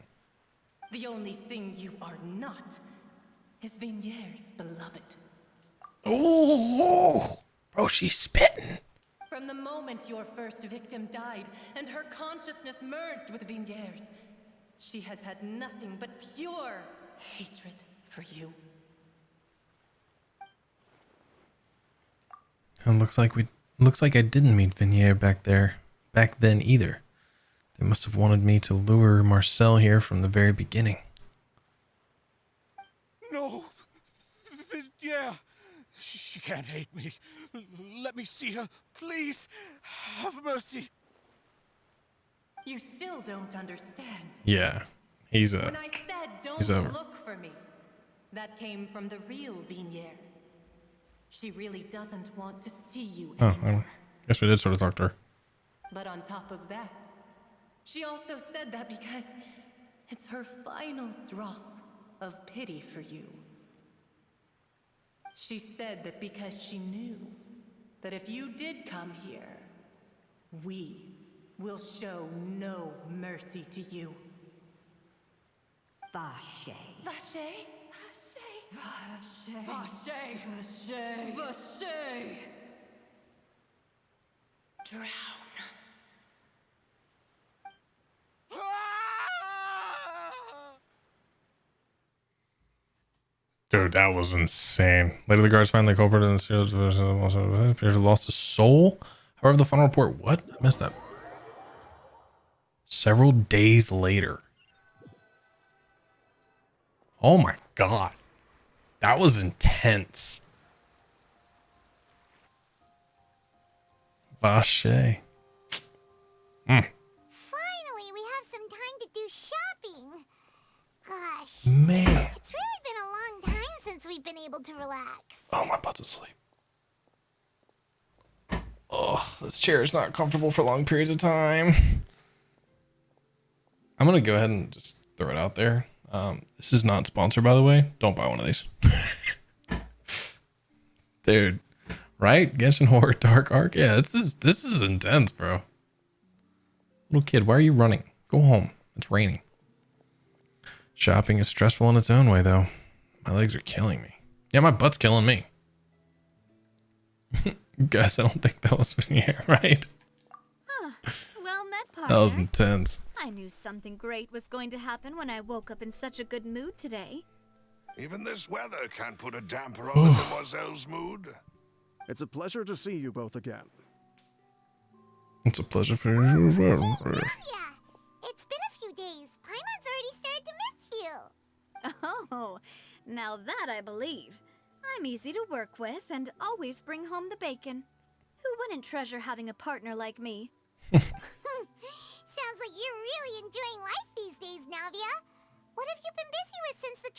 The only thing you are not is Vignier's beloved. Oh, bro, she's spitting. From the moment your first victim died and her consciousness merged with Vignier's, she has had nothing but pure hatred for you. And looks like I didn't meet Vignier back then either. They must have wanted me to lure Marcel here from the very beginning. No, Vignier. She can't hate me. Let me see her, please. Have mercy. You still don't understand. Yeah, he's When I said don't over. look for me, that came from the real Vignier. She really doesn't want to see you Oh, anymore. I guess we did sort of talk to her. But on top of that, she also said that because it's her final drop of pity for you. She said that because she knew that if you did come here, we will show no mercy to you. Vache. Vache? Vache. Vache. Vache. Vache. Drown. Dude, that was insane. Later, the guards find the culprit and appears to have lost his soul. However, the final report, what? I missed that. Several days later. Oh my god. That was intense. Vache. Finally, we have some time to do shopping. Gosh. Man. It's really been a long time since we've been able to relax. Oh, my butt's asleep. Oh, this chair is not comfortable for long periods of time. I'm going to go ahead and just throw it out there. This is not sponsored, by the way. Don't buy one of these. Dude, right? Genshin Horror Dark Arc? Yeah, this is intense, bro. Little kid, why are you running? Go home. It's raining. Shopping is stressful in its own way, though. My legs are killing me. Yeah, my butt's killing me. Guess I don't think that was Vignier, right? Well met, partner. That was intense. I knew something great was going to happen when I woke up in such a good mood today. Even this weather can't put a damper on the demoiselle's mood. It's a pleasure to see you both again. It's a pleasure for you as well. Yeah, it's been a few days. Paimon's already started to miss you. Oh, now that I believe. I'm easy to work with and always bring home the bacon. Who wouldn't treasure having a partner like me? Sounds like you're really enjoying life these days, Navia. What have you been busy with since the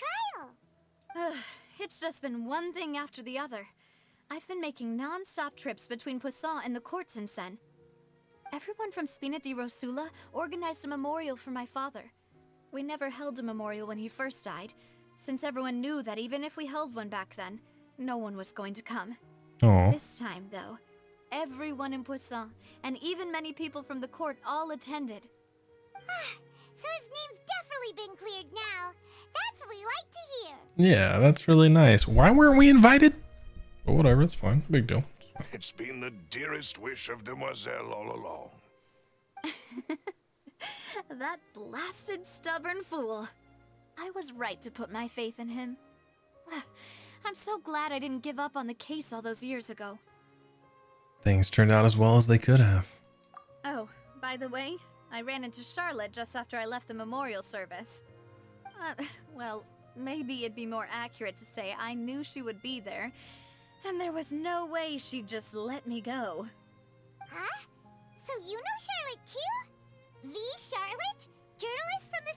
trial? It's just been one thing after the other. I've been making non-stop trips between Poisson and the courts in Sen. Everyone from Spina di Rosula organized a memorial for my father. We never held a memorial when he first died, since everyone knew that even if we held one back then, no one was going to come. Aw. This time, though, everyone in Poisson, and even many people from the court, all attended. So his name's definitely been cleared now. That's what we like to hear. Yeah, that's really nice. Why weren't we invited? But whatever, it's fine. Big deal. It's been the dearest wish of Demoiselle all along. That blasted stubborn fool. I was right to put my faith in him. I'm so glad I didn't give up on the case all those years ago. Things turned out as well as they could have. Oh, by the way, I ran into Charlotte just after I left the memorial service. Well, maybe it'd be more accurate to say I knew she would be there, and there was no way she'd just let me go. Huh? So you know Charlotte too? The Charlotte? Journalist from the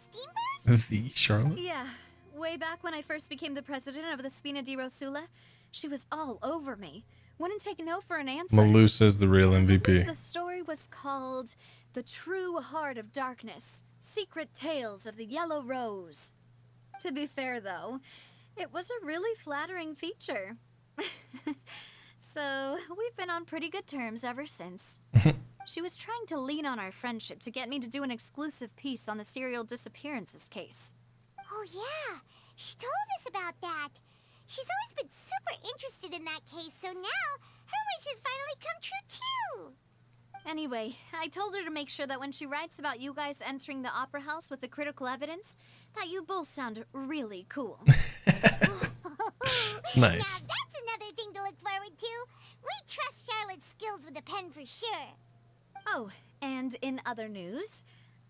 Steambird? The Charlotte? Yeah. Way back when I first became the president of the Spina di Rosula, she was all over me. Wouldn't take no for an answer. Melusa's the real MVP. The story was called The True Heart of Darkness, Secret Tales of the Yellow Rose. To be fair, though, it was a really flattering feature. So, we've been on pretty good terms ever since. She was trying to lean on our friendship to get me to do an exclusive piece on the serial disappearances case. Oh yeah, she told us about that. She's always been super interested in that case, so now her wishes finally come true too. Anyway, I told her to make sure that when she writes about you guys entering the opera house with the critical evidence, that you both sound really cool. Nice. Now that's another thing to look forward to. We trust Charlotte's skills with a pen for sure. Oh, and in other news,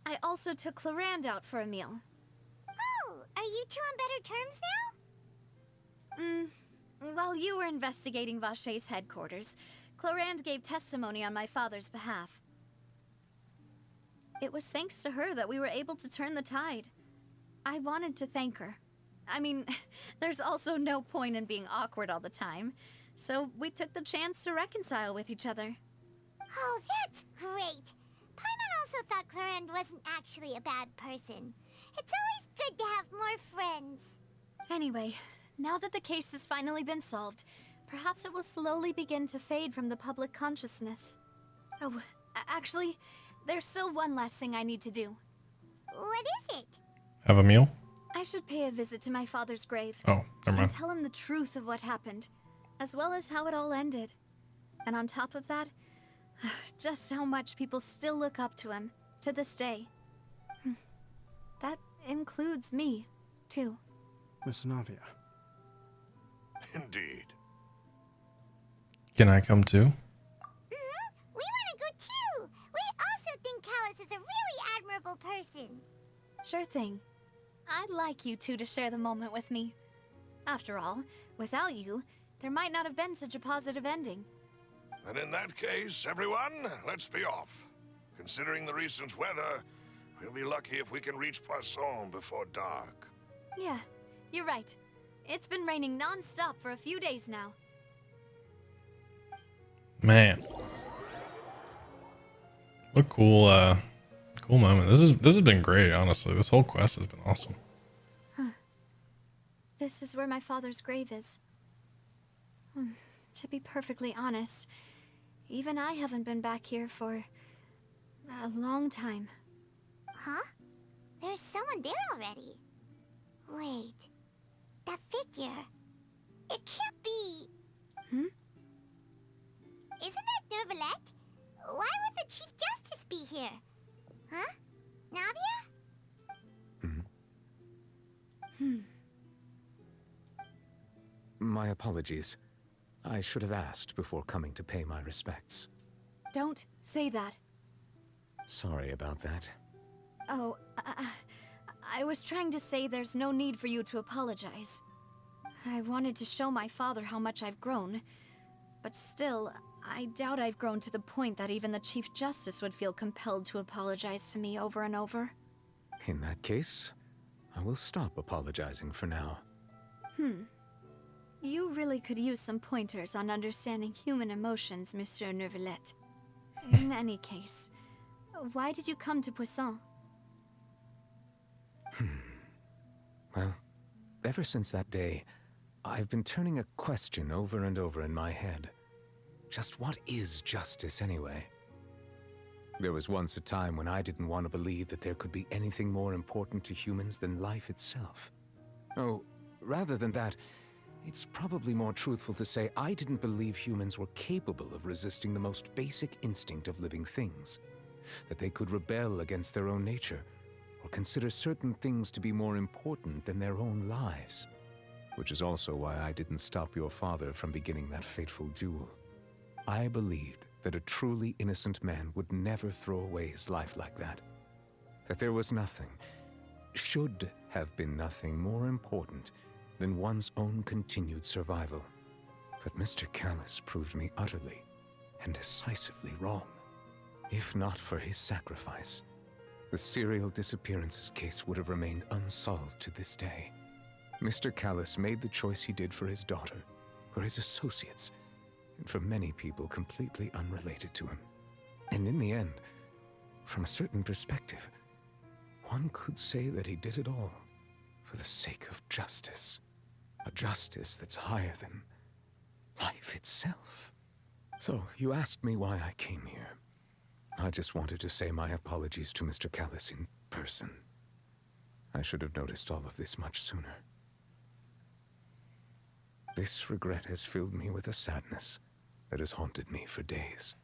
I also took Clorand out for a meal. Oh, are you two on better terms now? While you were investigating Vaché's headquarters, Clorand gave testimony on my father's behalf. It was thanks to her that we were able to turn the tide. I wanted to thank her. I mean, there's also no point in being awkward all the time, so we took the chance to reconcile with each other. Oh, that's great. Paimon also thought Clorand wasn't actually a bad person. It's always good to have more friends. Anyway, now that the case has finally been solved, perhaps it will slowly begin to fade from the public consciousness. Oh, actually, there's still one last thing I need to do. What is it? Have a meal? I should pay a visit to my father's grave. Oh, never mind. And tell him the truth of what happened, as well as how it all ended. And on top of that, just how much people still look up to him, to this day. That includes me, too. Miss Navia. Indeed. Can I come too? We want to go too. We also think Callus is a really admirable person. Sure thing. I'd like you two to share the moment with me. After all, without you, there might not have been such a positive ending. And in that case, everyone, let's be off. Considering the recent weather, we'll be lucky if we can reach Poisson before dark. Yeah, you're right. It's been raining non-stop for a few days now. Man. What cool cool moment. This has been great, honestly. This whole quest has been awesome. Huh. This is where my father's grave is. To be perfectly honest, even I haven't been back here for a long time. Huh? There's someone there already. Wait. That figure. It can't be. Isn't that neuvillette? Why would the Chief Justice be here? Huh? Navia? My apologies. I should have asked before coming to pay my respects. Don't say that. Sorry about that. Oh, I was trying to say there's no need for you to apologize. I wanted to show my father how much I've grown, but still, I doubt I've grown to the point that even the Chief Justice would feel compelled to apologize to me over and over. In that case, I will stop apologizing for now. You really could use some pointers on understanding human emotions, Monsieur Neuvillette. In any case, why did you come to Poisson? Well, ever since that day, I've been turning a question over and over in my head. Just what is justice anyway? There was once a time when I didn't want to believe that there could be anything more important to humans than life itself. Oh, rather than that, it's probably more truthful to say I didn't believe humans were capable of resisting the most basic instinct of living things. That they could rebel against their own nature, or consider certain things to be more important than their own lives. Which is also why I didn't stop your father from beginning that fateful duel. I believed that a truly innocent man would never throw away his life like that. That there was nothing, should have been nothing more important than one's own continued survival. But Mr. Callus proved me utterly and decisively wrong. If not for his sacrifice, the serial disappearances case would have remained unsolved to this day. Mr. Callus made the choice he did for his daughter, for his associates, and for many people completely unrelated to him. And in the end, from a certain perspective, one could say that he did it all for the sake of justice. A justice that's higher than life itself. So, you asked me why I came here. I just wanted to say my apologies to Mr. Callus in person. I should have noticed all of this much sooner. This regret has filled me with a sadness that has haunted me for days.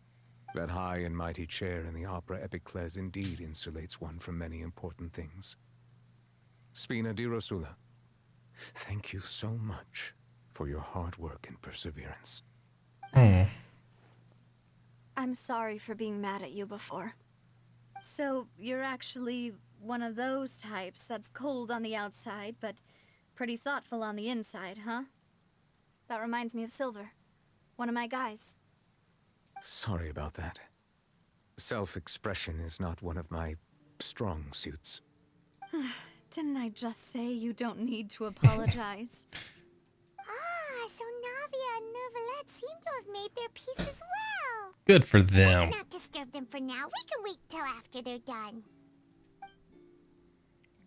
That high and mighty chair in the Opera Epiclese indeed insulates one from many important things. Spina di Rosula, thank you so much for your hard work and perseverance. I'm sorry for being mad at you before. So, you're actually one of those types that's cold on the outside, but pretty thoughtful on the inside, huh? That reminds me of Silver, one of my guys. Sorry about that. Self-expression is not one of my strong suits. Didn't I just say you don't need to apologize? So Navia and Neuvillette seem to have made their peace as well. Good for them. Let's not disturb them for now. We can wait till after they're done.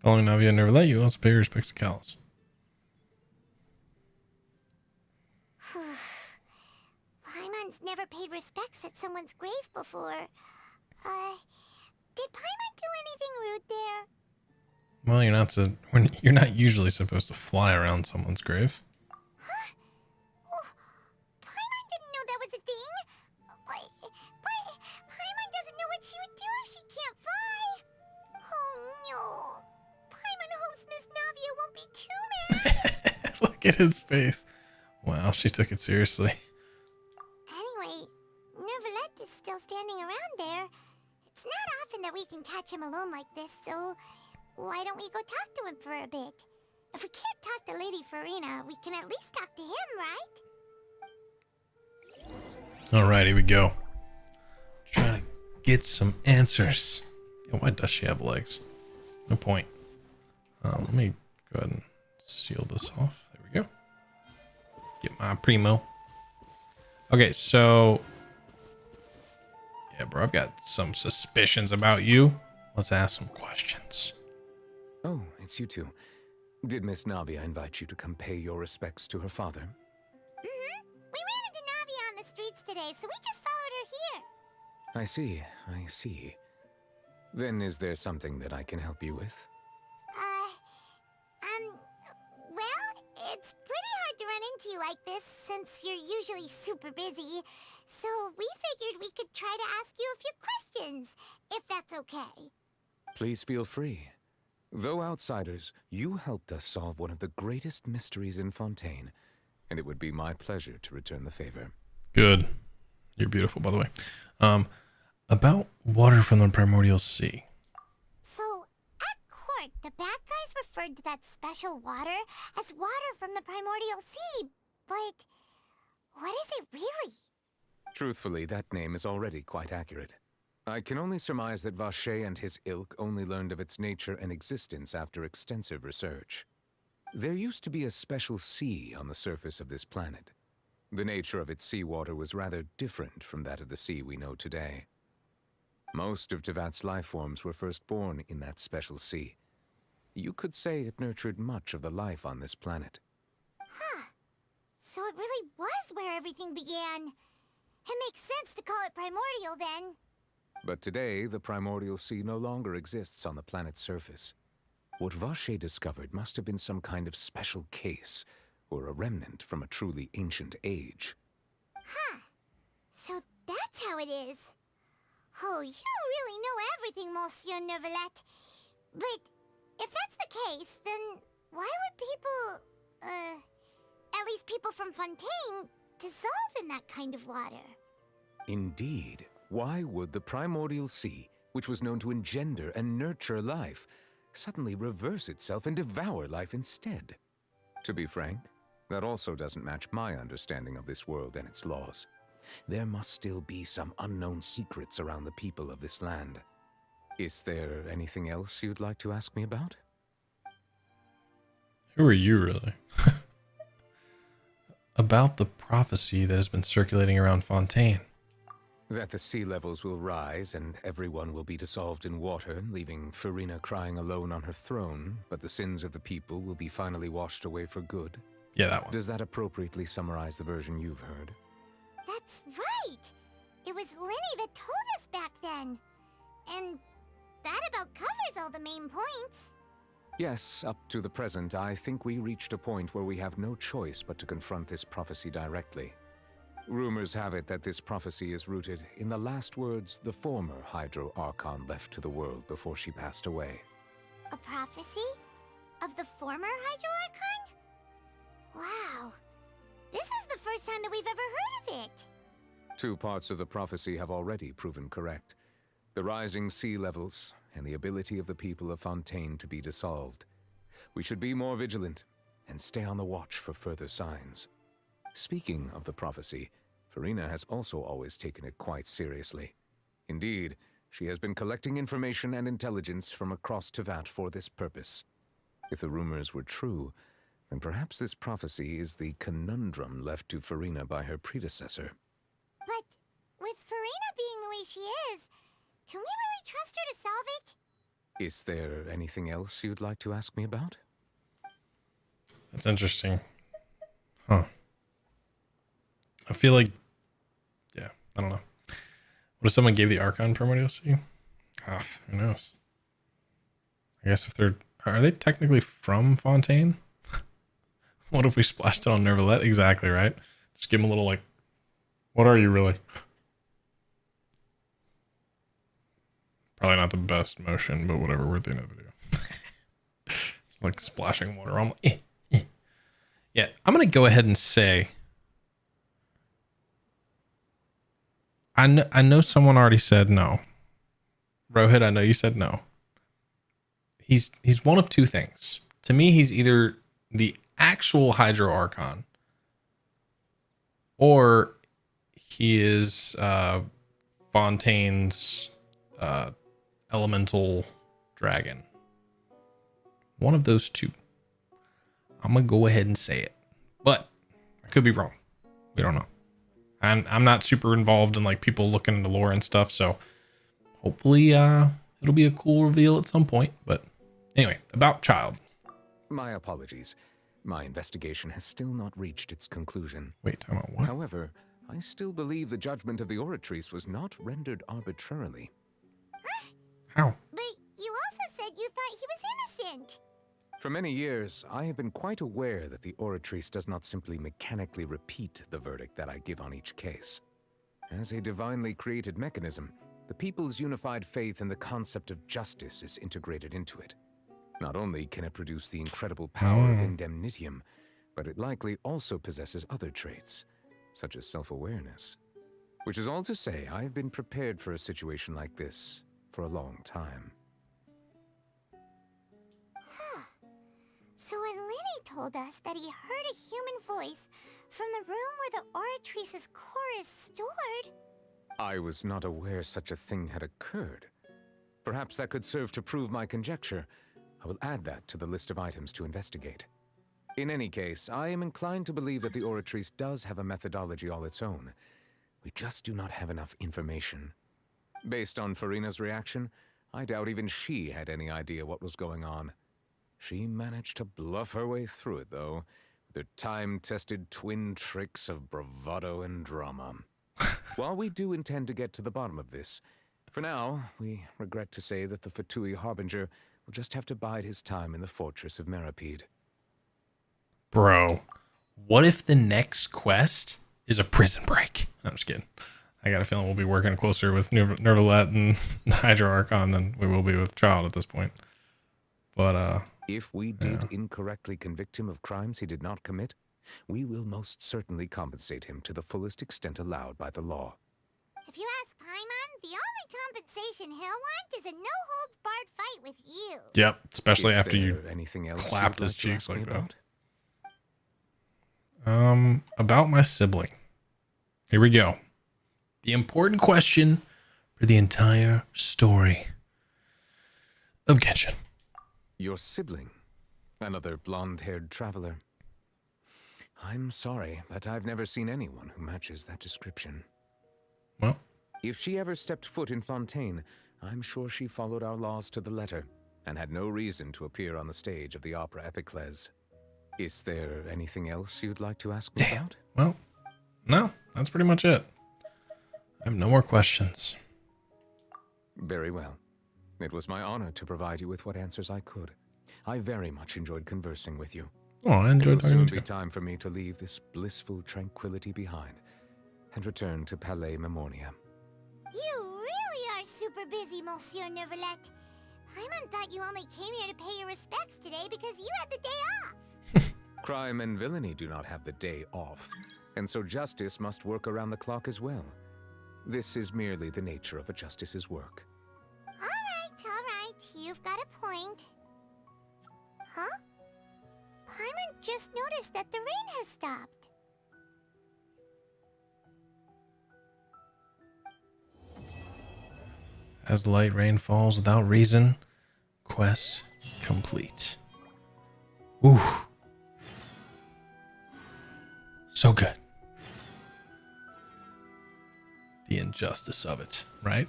Following Navia and Neuvillette, you also pay your respects to Callus. Paimon's never paid respects at someone's grave before. Did Paimon do anything rude there? Well, you're not usually supposed to fly around someone's grave. Huh? Oh, Paimon didn't know that was a thing. But Paimon doesn't know what she would do if she can't fly. Oh no. Paimon hopes Miss Navia won't be too mad. Look at his face. Wow, she took it seriously. Anyway, Neuvillette is still standing around there. It's not often that we can catch him alone like this, so why don't we go talk to him for a bit? If we can't talk to Lady Furina, we can at least talk to him, right? Alright, here we go. Trying to get some answers. Yeah, why does she have legs? No point. Let me go ahead and seal this off. There we go. Get my primo. Okay, so yeah, bro, I've got some suspicions about you. Let's ask some questions. Oh, it's you two. Did Miss Navia invite you to come pay your respects to her father? Mm-hmm. We ran into Navia on the streets today, so we just followed her here. I see. Then is there something that I can help you with? Well, it's pretty hard to run into you like this since you're usually super busy. So we figured we could try to ask you a few questions, if that's okay. Please feel free. Though outsiders, you helped us solve one of the greatest mysteries in Fontaine, and it would be my pleasure to return the favor. Good. You're beautiful, by the way. About water from the primordial sea. So, at court, the bad guys referred to that special water as water from the primordial sea, but what is it really? Truthfully, that name is already quite accurate. I can only surmise that Vacher and his ilk only learned of its nature and existence after extensive research. There used to be a special sea on the surface of this planet. The nature of its seawater was rather different from that of the sea we know today. Most of Tevat's life forms were first born in that special sea. you could say it nurtured much of the life on this planet. Huh. So it really was where everything began. It makes sense to call it primordial then. But today, the primordial sea no longer exists on the planet's surface. What Vache discovered must have been some kind of special case, or a remnant from a truly ancient age. Huh. So that's how it is. Oh, you really know everything, Monsieur Neuvillette. But if that's the case, then why would people, at least people from Fontaine, dissolve in that kind of water? Indeed. Why would the primordial sea, which was known to engender and nurture life, suddenly reverse itself and devour life instead? To be frank, that also doesn't match my understanding of this world and its laws. There must still be some unknown secrets around the people of this land. Is there anything else you'd like to ask me about? Who are you, really? About the prophecy that has been circulating around Fontaine. That the sea levels will rise and everyone will be dissolved in water, leaving Furina crying alone on her throne, but the sins of the people will be finally washed away for good. Yeah, that one. Does that appropriately summarize the version you've heard? That's right! It was Linny that told us back then. And that about covers all the main points. Yes, up to the present, I think we reached a point where we have no choice but to confront this prophecy directly. Rumors have it that this prophecy is rooted in the last words the former Hydro Archon left to the world before she passed away. A prophecy? Of the former Hydro Archon? Wow. This is the first time that we've ever heard of it. 2 parts of the prophecy have already proven correct. The rising sea levels and the ability of the people of Fontaine to be dissolved. We should be more vigilant and stay on the watch for further signs. Speaking of the prophecy, Furina has also always taken it quite seriously. Indeed, she has been collecting information and intelligence from across Tevat for this purpose. If the rumors were true, then perhaps this prophecy is the conundrum left to Furina by her predecessor. But with Furina being the way she is, can we really trust her to solve it? Is there anything else you'd like to ask me about? That's interesting. Huh. I feel like, yeah, I don't know. What if someone gave the Archon primordial sea? Ah, who knows? I guess if are they technically from Fontaine? What if we splashed it on Neuvillette? Exactly, right? Just give him a little, like, what are you really? Probably not the best motion, but whatever, we're at the end of the video. Like splashing water on. Yeah, I'm going to go ahead and say, I know someone already said no. Rohit, I know you said no. He's one of 2 things. To me, he's either the actual Hydro Archon, or he is Fontaine's elemental dragon. One of those 2. I'm gonna go ahead and say it, but I could be wrong. We don't know. And I'm not super involved in like people looking into lore and stuff, so hopefully it'll be a cool reveal at some point. But anyway, about Child. My apologies. My investigation has still not reached its conclusion. Wait, time out, what? However, I still believe the judgment of the Oratrice was not rendered arbitrarily. How? But you also said you thought he was innocent. For many years, I have been quite aware that the Oratrice does not simply mechanically repeat the verdict that I give on each case. As a divinely created mechanism, the people's unified faith in the concept of justice is integrated into it. Not only can it produce the incredible power of indemnitium, but it likely also possesses other traits, such as self-awareness. Which is all to say, I have been prepared for a situation like this for a long time. Huh. So when Linny told us that he heard a human voice from the room where the Oratrice's core is stored... I was not aware such a thing had occurred. Perhaps that could serve to prove my conjecture. I will add that to the list of items to investigate. In any case, I am inclined to believe that the Oratrice does have a methodology all its own. We just do not have enough information. Based on Furina's reaction, I doubt even she had any idea what was going on. She managed to bluff her way through it, though, with her time-tested twin tricks of bravado and drama. While we do intend to get to the bottom of this, for now, we regret to say that the Fatui Harbinger will just have to bide his time in the fortress of Meripede. Bro, what if the next quest is a prison break? I'm just kidding. I got a feeling we'll be working closer with neuvillette and Hydro Archon than we will be with Child at this point. But, if we did incorrectly convict him of crimes he did not commit, we will most certainly compensate him to the fullest extent allowed by the law. If you ask Paimon, the only compensation he'll want is a no-holds-barred fight with you. Yep, especially Is after you there anything else clapped you'd his like to cheeks ask me like that. about? About my sibling. Here we go. The important question for the entire story of Genshin. Your sibling? Another blonde-haired traveler? I'm sorry, but I've never seen anyone who matches that description. Well, if she ever stepped foot in Fontaine, I'm sure she followed our laws to the letter and had no reason to appear on the stage of the opera Epicles. Is there anything else you'd like to ask me about? Well, no, that's pretty much it. I have no more questions. Very well. It was my honor to provide you with what answers I could. I very much enjoyed conversing with you. Oh, I enjoyed talking talking to to you. It will soon you. be time for me to leave this blissful tranquility behind and return to Palais Memonia. You really are super busy, Monsieur Neuvillette. Paimon thought you only came here to pay your respects today because you had the day off. Crime and villainy do not have the day off, and so justice must work around the clock as well. This is merely the nature of a justice's work. All right, you've got a point. Huh? Paimon just noticed that the rain has stopped. As light rain falls without reason, quest complete. Ooh. So good. The injustice of it, right?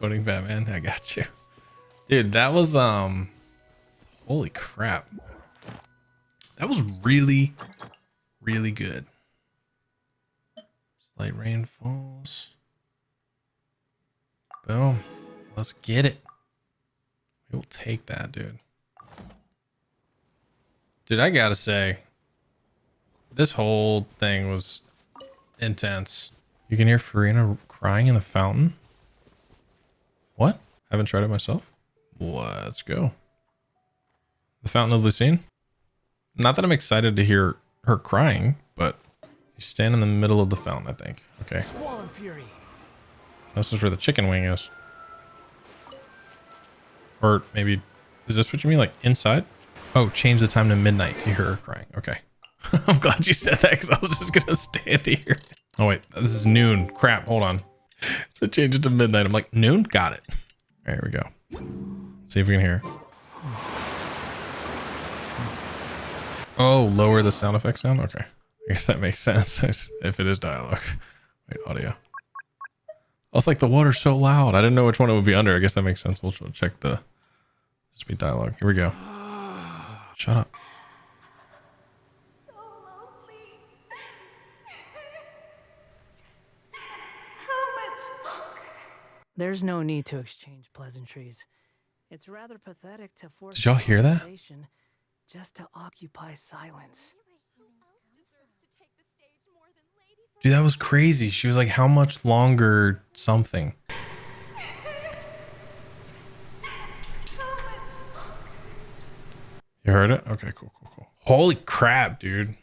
Voting Batman, I got you. Dude, that was, holy crap. That was really, really good. Slight rain falls. Boom. Let's get it. We will take that, dude. Dude, I gotta say, this whole thing was intense. You can hear Furina crying in the fountain. What? Haven't tried it myself. Let's go. The Fountain of Lucine. Not that I'm excited to hear her crying, but you stand in the middle of the fountain, I think. Okay. Squall Fury. This is where the chicken wing is. Or maybe, is this what you mean? Like inside? Oh, change the time to midnight to hear her crying. Okay. I'm glad you said that because I was just going to stand here. Oh, wait. This is noon. Crap. Hold on. So change it to midnight. I'm like, noon? Got it. All right, here we go. Let's see if we can hear. Oh, lower the sound effects down? Okay. I guess that makes sense if it is dialogue. Wait, audio. I was like, the water's so loud. I didn't know which one it would be under. I guess that makes sense. We'll check the... Just be dialogue. Here we go. Shut up. There's no need to exchange pleasantries. It's rather pathetic to force Did y'all hear that? conversation just to occupy silence. Dude, that was crazy. She was like, how much longer something? You heard it? Okay, cool. Holy crap, dude.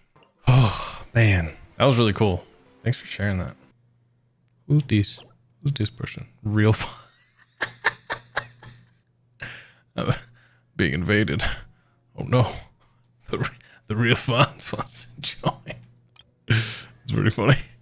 Oh, man. That was really cool. Thanks for sharing that. Who's this? Who's this person? Real fun. Being invaded. Oh no. The real Fonz wants to join. It's pretty funny.